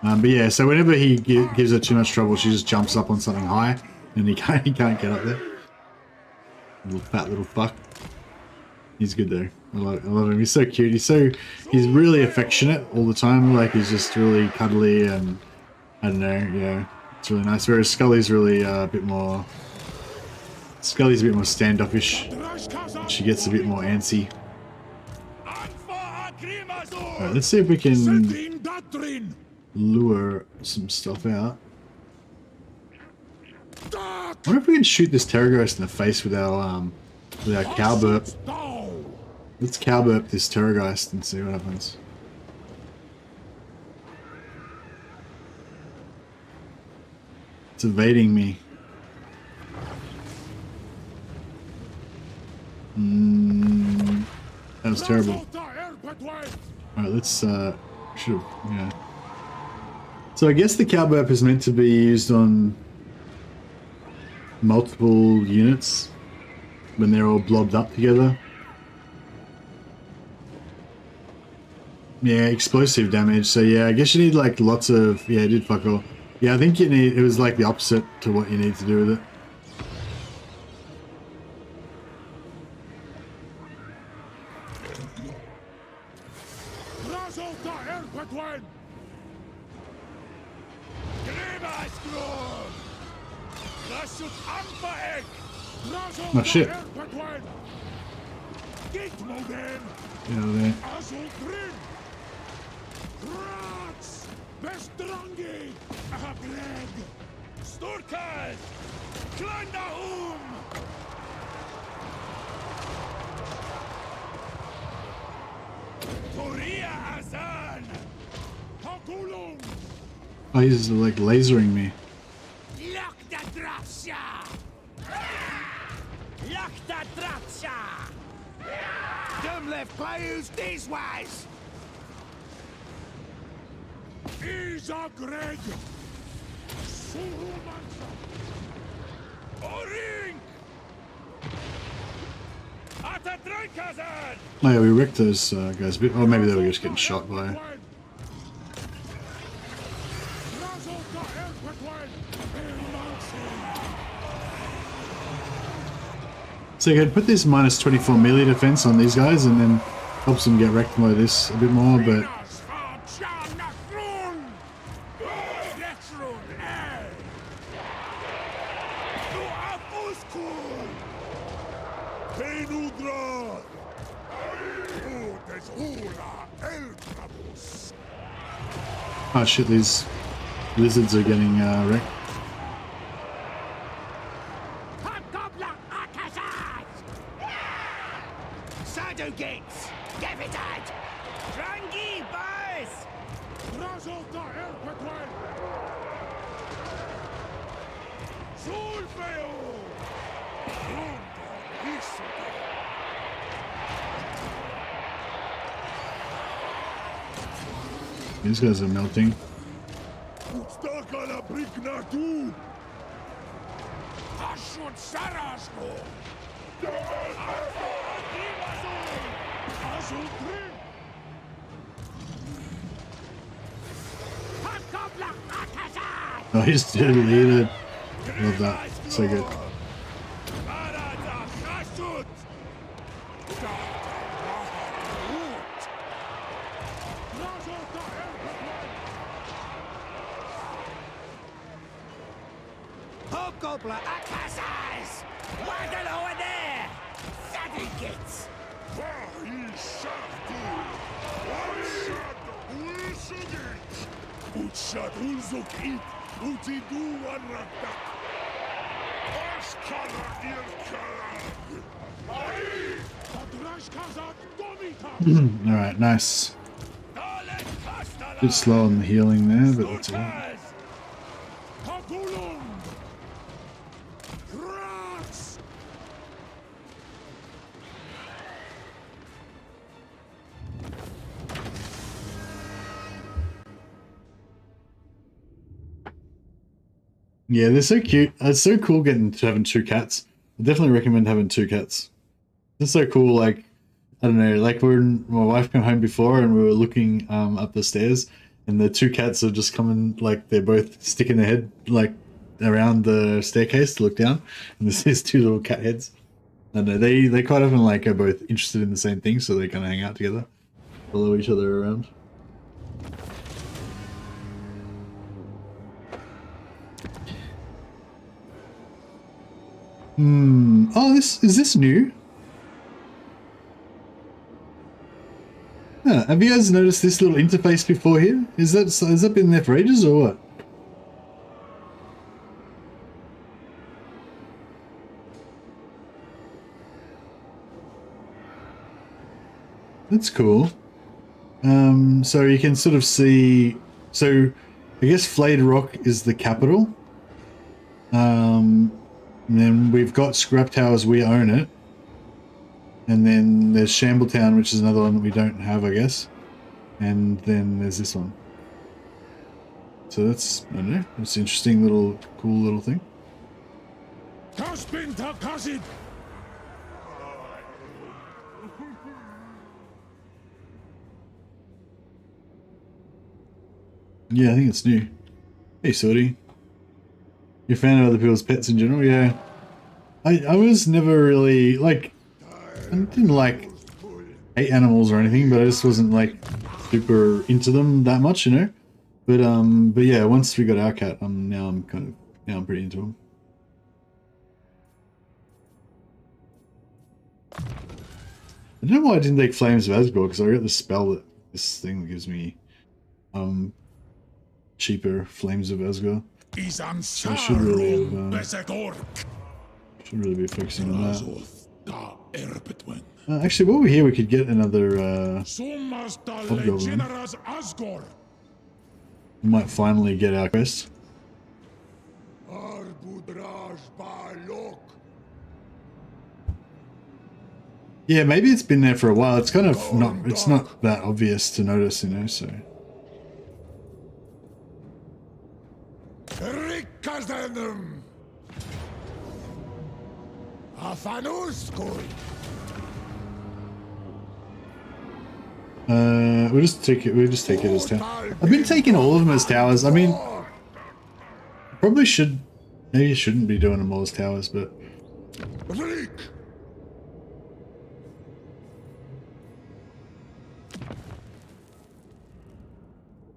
But yeah, so whenever he gives her too much trouble, she just jumps up on something high, and he can't get up there. Little fat little fuck. He's good though. I love him. He's so cute. He's really affectionate all the time. Like, he's just really cuddly, and I don't know. Yeah, it's really nice. Whereas Scully's really a bit more. Scully's a bit more standoffish. She gets a bit more antsy. Alright, let's see if we can lure some stuff out. I wonder if we can shoot this Terraghost in the face with our cow burp. Let's cow burp this Terraghost and see what happens. It's evading me. That was terrible. Alright, let's yeah. So I guess the cow burp is meant to be used on multiple units when they're all blobbed up together. Yeah, explosive damage. So yeah, I guess you need like lots of, yeah, it did fuck all. Yeah, I think it was like the opposite to what you need to do with it. Oh shit. Get out there. Oh, he's like lasering me. Lock the Drazhoath! Lock the Drazhoath! Dumb left players these ways! Greg! Oh yeah, we wrecked those guys a bit. Or maybe they were just getting shot by. So you could put this minus 24 melee defense on these guys and then helps them get wrecked by this a bit more, but oh shit, these lizards are getting wrecked. Drazhoath Erpetwen! Sulfeo! These guys are melting. Hashut Sarasgo! Oh, he's deleted. Love that. So good. Hobgoblin Akasas! Wagon over there! Fatty gets! Utshad ulzukit, utidu wanraktak. Ashkara irkara. Alright, nice. Bit slow on the healing there, but that's alright. Yeah, they're so cute. It's so cool having two cats. I definitely recommend having two cats. It's so cool. Like, I don't know, like my wife came home before and we were looking up the stairs and the two cats are just coming, like they're both sticking their head like around the staircase to look down, and there's these two little cat heads. I don't know, they quite often like are both interested in the same thing, so they kind of hang out together, follow each other around. Oh, is this new? Yeah, have you guys noticed this little interface before here? Has that been there for ages or what? That's cool. So you can sort of see. So I guess Flayed Rock is the capital. And then we've got Scrap Towers, we own it. And then there's Shambletown, which is another one that we don't have, I guess. And then there's this one. So that's, I don't know, it's an interesting little, cool little thing. Yeah, I think it's new. Hey, Sorty. You're a fan of other people's pets in general? Yeah. I was never really, like, I didn't like hate animals or anything, but I just wasn't like super into them that much, you know? But yeah, once we got our cat, now I'm pretty into him. I don't know why I didn't take Flames of Azgorh, because I got this spell that this thing that gives me cheaper Flames of Azgorh. So I should really be focusing on that. Actually, while we're here, we could get another Hobgoblin. We might finally get our quest. Yeah, maybe it's been there for a while. It's kind of not that obvious to notice, you know, so. We'll just take it as towers. I've been taking all of them as towers. I mean, probably should, maybe shouldn't be doing them all as towers, but.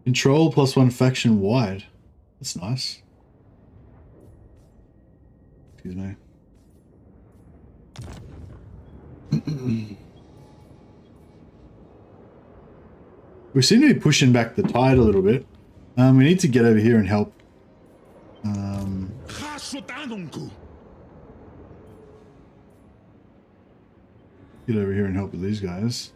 Control +1 faction wide. That's nice. Excuse me. We seem to be pushing back the tide a little bit. We need to get over here and help. Get over here and help with these guys.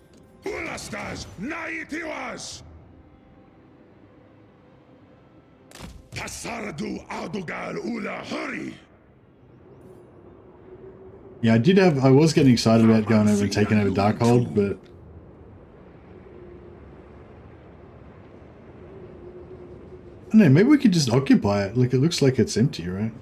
Tasardu Adugal Ula Hurry! Yeah, I was getting excited about going over and taking over Darkhold, but I don't know, maybe we could just occupy it. Like, it looks like it's empty, right?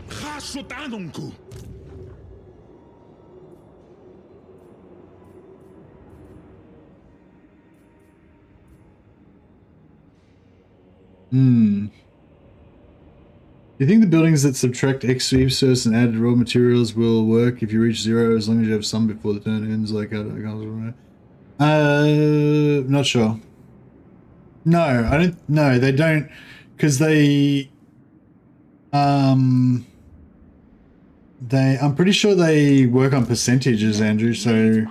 Hashut Anunku! Do you think the buildings that subtract X resource and add raw materials will work if you reach 0 as long as you have some before the turn ends? Like, not sure. No, I don't. No, they don't, because I'm pretty sure they work on percentages, Andrew. So,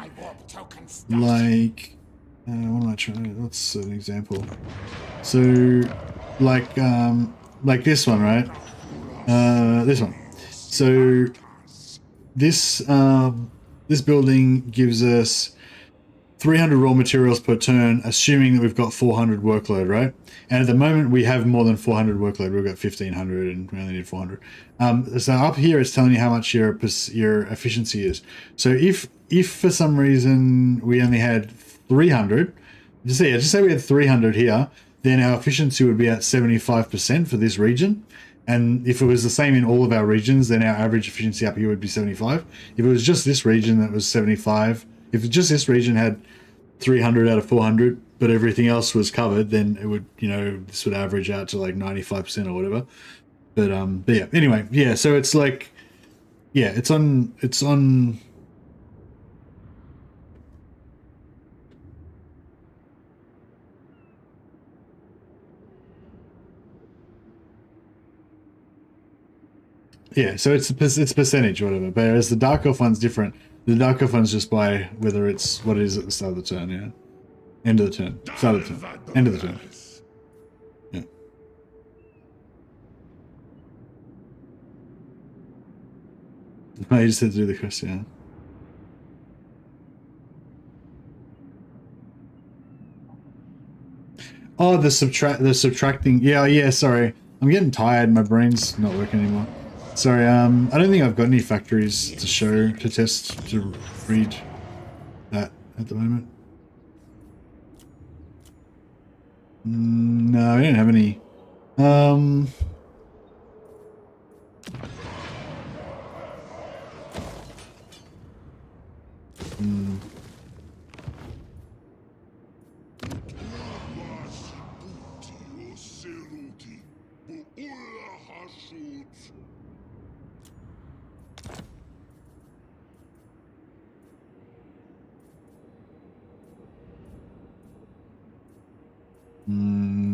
like, what am I trying? What's an example? So, like this one, right? This one. So this building gives us 300 raw materials per turn, assuming that we've got 400 workload, right? And at the moment we have more than 400 workload. We've got 1500 and we only need 400. So up here it's telling you how much your efficiency is. So if for some reason we only had 300, just say we had 300 here, then our efficiency would be at 75% for this region. And if it was the same in all of our regions, then our average efficiency up here would be 75. If it was just this region that was 75, if just this region had 300 out of 400, but everything else was covered, then it would, this would average out to like 95% or whatever. But yeah, anyway, yeah, so it's like, yeah, it's on yeah, so it's percentage or whatever. But whereas the Dark Elf one's different. The Dark Elf one's just by whether it's what it is at the start of the turn, yeah. End of the turn. Start of the turn. End of the turn. Yeah. No, you just had to do the quest, yeah. Oh, the subtracting. Yeah, sorry. I'm getting tired. My brain's not working anymore. Sorry, I don't think I've got any factories to show, to test, to read that at the moment. No, I don't have any.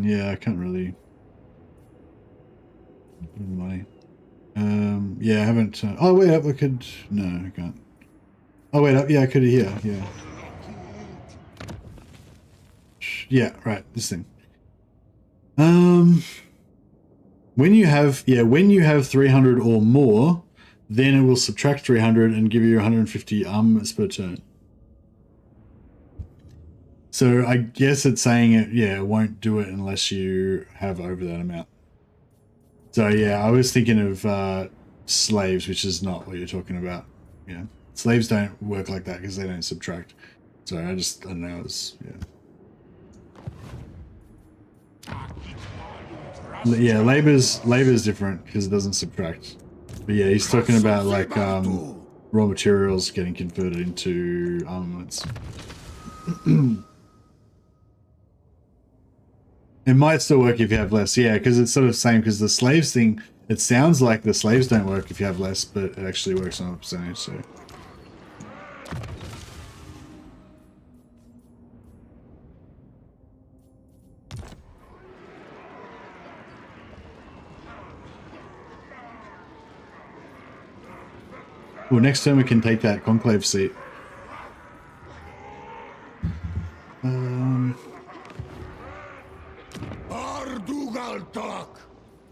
Yeah, I can't really. Money. Yeah, I haven't. Oh wait, up. I could. No, I can't. Oh wait, up. Yeah, I could. Yeah, yeah. Yeah, right. This thing. When you have 300 or more, then it will subtract 300 and give you 150 armaments per turn. So I guess it's saying it won't do it unless you have over that amount. So yeah, I was thinking of slaves, which is not what you're talking about. Yeah, slaves don't work like that because they don't subtract. So I don't know. Yeah, labor's different because it doesn't subtract. But yeah, he's talking about like raw materials getting converted into armaments. It might still work if you have less, yeah, because it's sort of the same, because the slaves thing, it sounds like the slaves don't work if you have less, but it actually works on a percentage, so. Well, next turn we can take that conclave seat.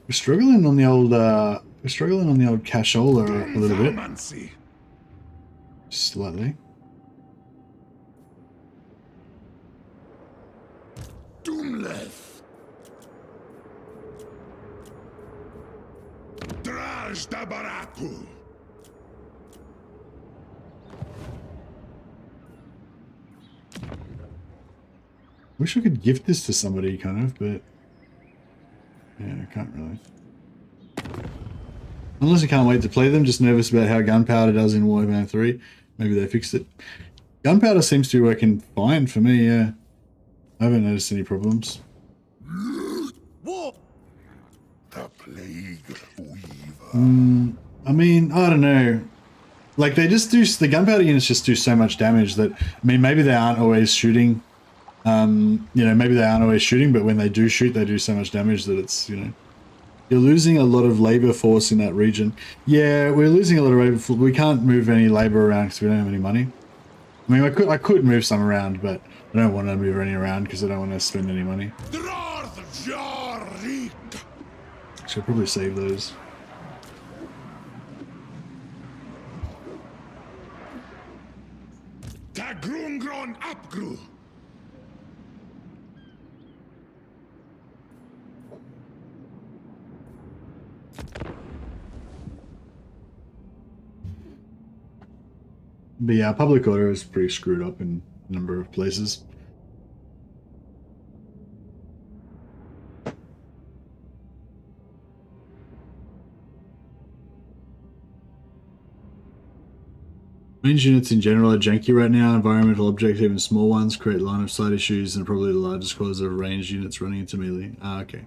We're struggling on the old We're struggling on the old cashola a little bit. Slightly. Doomleth. Drazhoath. Wish I could gift this to somebody, kind of, but yeah, I can't really. Unless I can't wait to play them, just nervous about how gunpowder does in Warhammer 3. Maybe they fixed it. Gunpowder seems to be working fine for me, yeah. I haven't noticed any problems. What? The plague weaver. I mean, I don't know. Like, they just do, the gunpowder units just do so much damage that, I mean, maybe they aren't always shooting. You know, maybe they aren't always shooting, but when they do shoot, they do so much damage that it's, you know. You're losing a lot of labor force in that region. Yeah, we're losing a lot of labor force. We can't move any labor around because we don't have any money. I mean, I could move some around, but I don't want to move any around because I don't want to spend any money. Should probably save those. But yeah, public order is pretty screwed up in a number of places. Range units in general are janky right now. Environmental objectives, even small ones, create line of sight issues and probably the largest cause of ranged units running into melee. Ah, okay.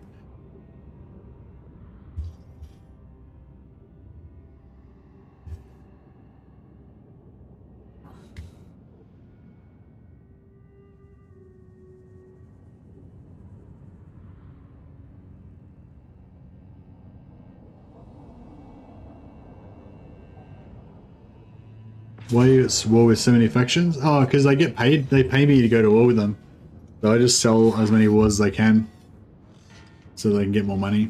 Why are you at war with so many factions? Oh, because I get paid. They pay me to go to war with them. So I just sell as many wars as I can. So they can get more money.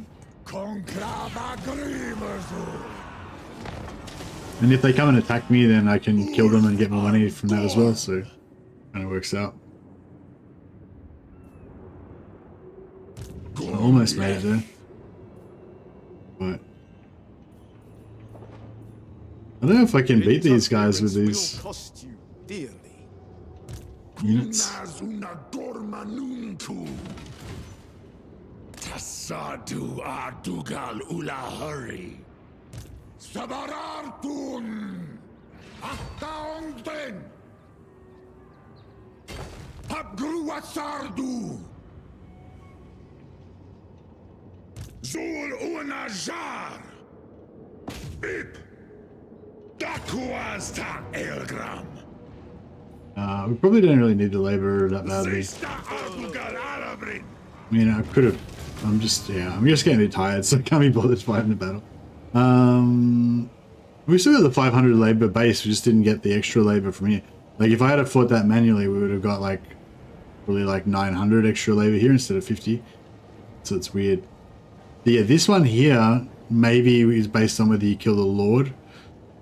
And if they come and attack me, then I can kill them and get more money from that as well. So it kind of works out. I almost made it there. But I don't know if I can beat these guys with these units. Tasadu Ardugal Ulahari. Sabarartun Aktaongten Abgruasardu Zul Unajar Bip Dakuasta Elgram. We probably don't really need the labor that badly. I mean, I could have. I'm just getting a bit tired, so I can't be bothered fighting the battle. We still got the 500 labor base, we just didn't get the extra labor from here. Like, if I had fought that manually, we would have got, like, probably like 900 extra labor here instead of 50. So it's weird. But yeah, this one here maybe is based on whether you kill the Lord.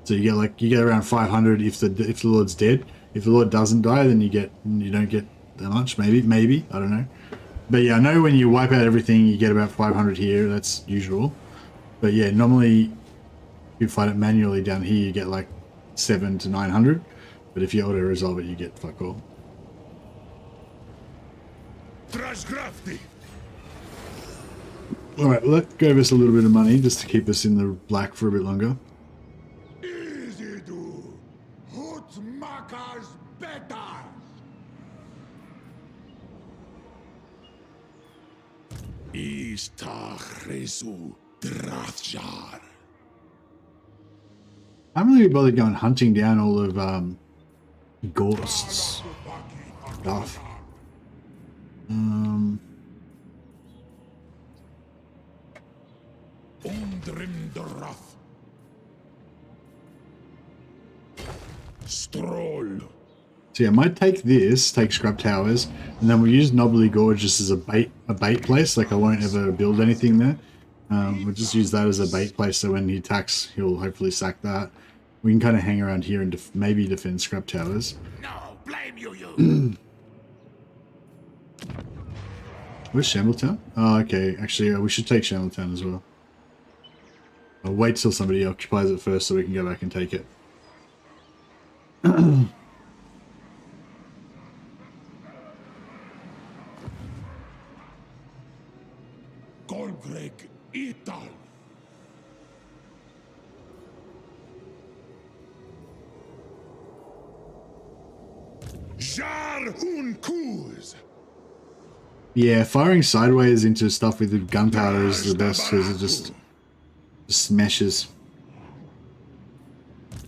So you get around 500 if the Lord's dead. If the Lord doesn't die, then you don't get that much. Maybe I don't know. But yeah, I know when you wipe out everything, you get about 500 here. That's usual. But yeah, normally if you fight it manually down here, you get like 700 to 900. But if you auto resolve it, you get fuck all. All right, well, that gave us a little bit of money just to keep us in the black for a bit longer. I'm really bothered going hunting down all of Ghost's stuff. Stroll. So yeah, I might take this, take Scrub Towers, and then we'll use Knobbly Gorge just as a bait place. Like I won't ever build anything there. We'll just use that as a bait place, so when he attacks, he'll hopefully sack that. We can kind of hang around here and maybe defend scrap towers. No, blame you. Where's Shambletown? Oh, okay. Actually, we should take Shambletown as well. I'll wait till somebody occupies it first so we can go back and take it. Golgreg Ital. Jar un Kuz. Yeah, firing sideways into stuff with gunpowder is the best because it just smashes.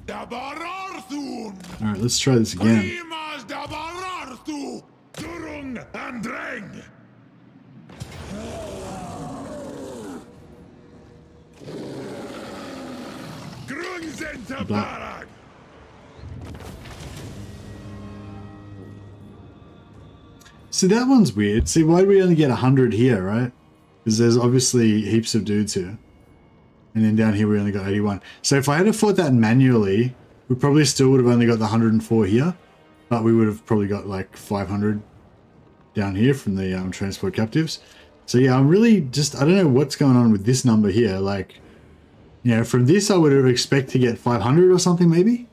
Alright, let's try this again. But see, that one's weird. See, why do we only get 100 here, right? Because there's obviously heaps of dudes here. And then down here we only got 81. So if I had fought that manually, we probably still would have only got the 104 here. But we would have probably got like 500 down here from the transport captives. So yeah, I'm really just, I don't know what's going on with this number here. Like, you know, from this I would have expected to get 500 or something maybe.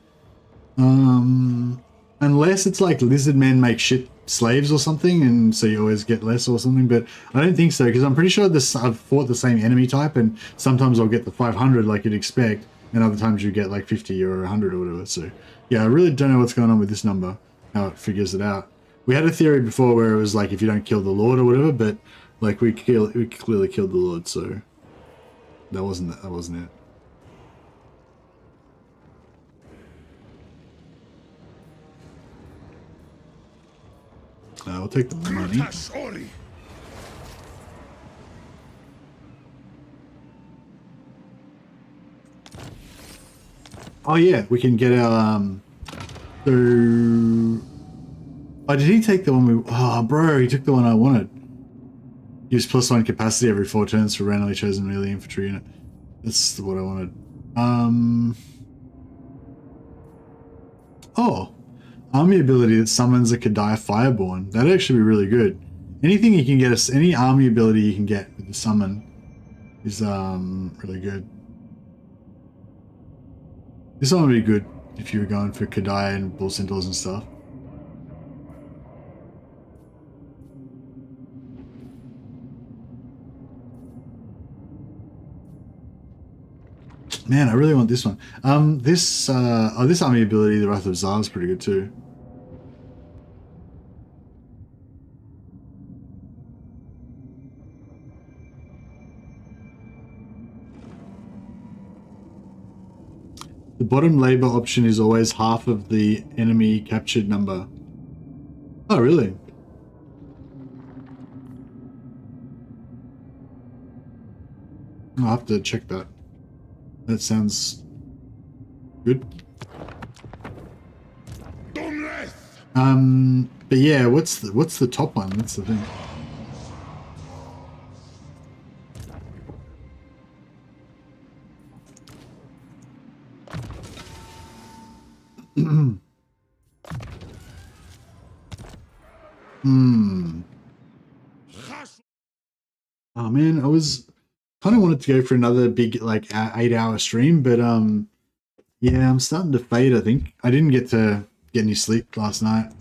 Unless it's like lizard men make shit slaves or something, and so you always get less or something, but I don't think so, because I'm pretty sure I've fought the same enemy type, and sometimes I'll get the 500 like you'd expect, and other times you get like 50 or 100 or whatever. So yeah, I really don't know what's going on with this number, how it figures it out. We had a theory before where it was like if you don't kill the Lord or whatever, but like we clearly killed the Lord, so that wasn't it. I'll take the money. Oh yeah, we can get our oh, did he take the one we... Oh bro, he took the one I wanted. Use +1 capacity every 4 turns for randomly chosen melee infantry unit. That's what I wanted. Oh, army ability that summons a Kadai Fireborn. That'd actually be really good. Anything you can get us, any army ability you can get with the summon is really good. This one would be good if you were going for Kadai and Bull Centaurs and stuff. Man, I really want this one. This army ability, the Wrath of Zar, is pretty good too. The bottom labor option is always half of the enemy captured number. Oh, really? I'll have to check that. That sounds good. But yeah, what's the top one? That's the thing. Oh man, I was kind of wanted to go for another big like 8-hour stream, but yeah, I'm starting to fade. I think I didn't get any sleep last night.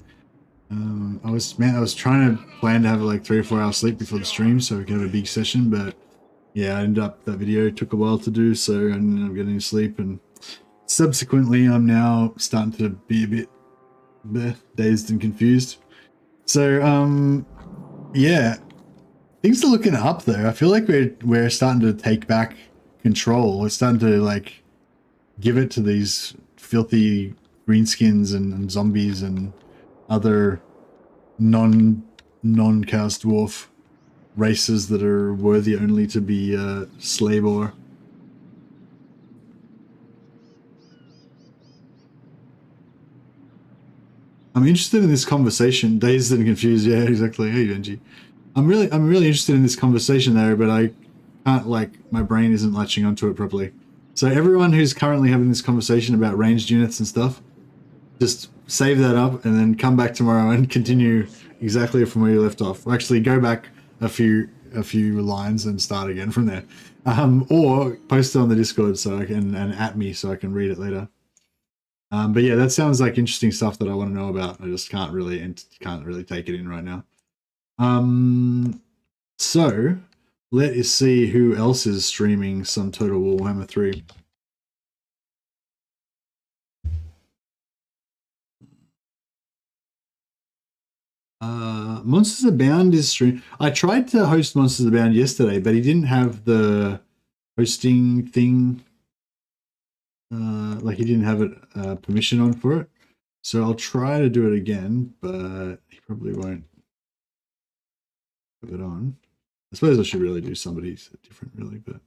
I was trying to plan to have like 3 or 4 hours sleep before the stream so we could have a big session, but yeah, that video took a while to do, so I ended up getting any sleep, and subsequently I'm now starting to be a bit dazed and confused. So yeah, things are looking up though. I feel like we're starting to take back control. We're starting to like give it to these filthy greenskins and zombies and other non-Chaos Dwarf races that are worthy only to be slave ore. I'm interested in this conversation. Dazed and confused. Yeah, exactly. Hey, Benji. I'm really interested in this conversation there, but I can't, like, my brain isn't latching onto it properly. So everyone who's currently having this conversation about ranged units and stuff, just save that up and then come back tomorrow and continue exactly from where you left off. Or actually go back a few lines and start again from there. Or post it on the Discord so I can, and at me so I can read it later. But yeah, that sounds like interesting stuff that I want to know about. I just can't really take it in right now. So let us see who else is streaming some Total Warhammer 3. Monsters Abound is streaming. I tried to host Monsters Abound yesterday, but he didn't have the hosting thing. Like he didn't have it permission on for it. So I'll try to do it again, but he probably won't have it on. I suppose I should really do somebody different, really, but.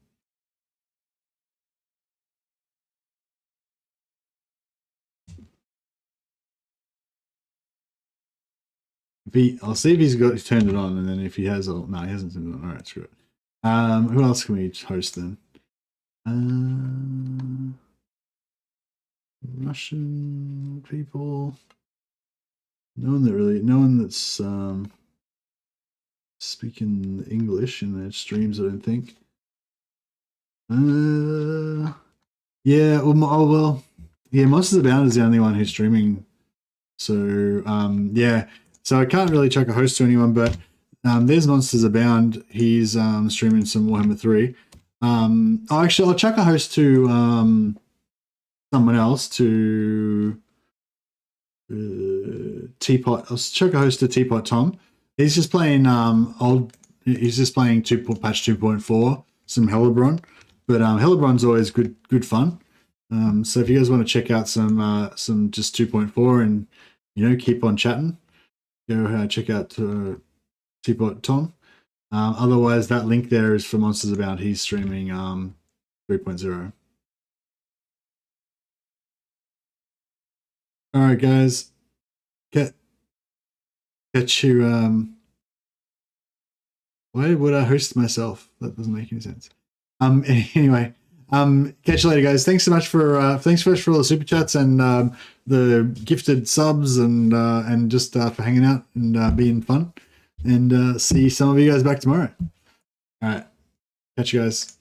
I'll see if he's turned it on, and then if he has, no, he hasn't turned it on. All right, screw it. Who else can we host then? Russian people. No one that's speaking English in their streams, I don't think. Yeah, well, yeah, Monsters Abound is the only one who's streaming. So, yeah. So I can't really chuck a host to anyone, but there's Monsters Abound. He's streaming some Warhammer 3. Actually, I'll chuck a host to someone else, to Teapot. I'll chuck a host to Teapot Tom. He's just playing He's just playing patch 2.4, some Hellebron, but Hellebron's always good fun. So if you guys want to check out some just 2.4 and keep on chatting, go check out Teapot Tom. Otherwise, that link there is for Monsters Abound. He's streaming 3.0. All right, guys. Get you. Why would I host myself? That doesn't make any sense. Anyway, catch you later, guys. Thanks so much for all the super chats and the gifted subs and just for hanging out and being fun. And see some of you guys back tomorrow. All right, catch you guys.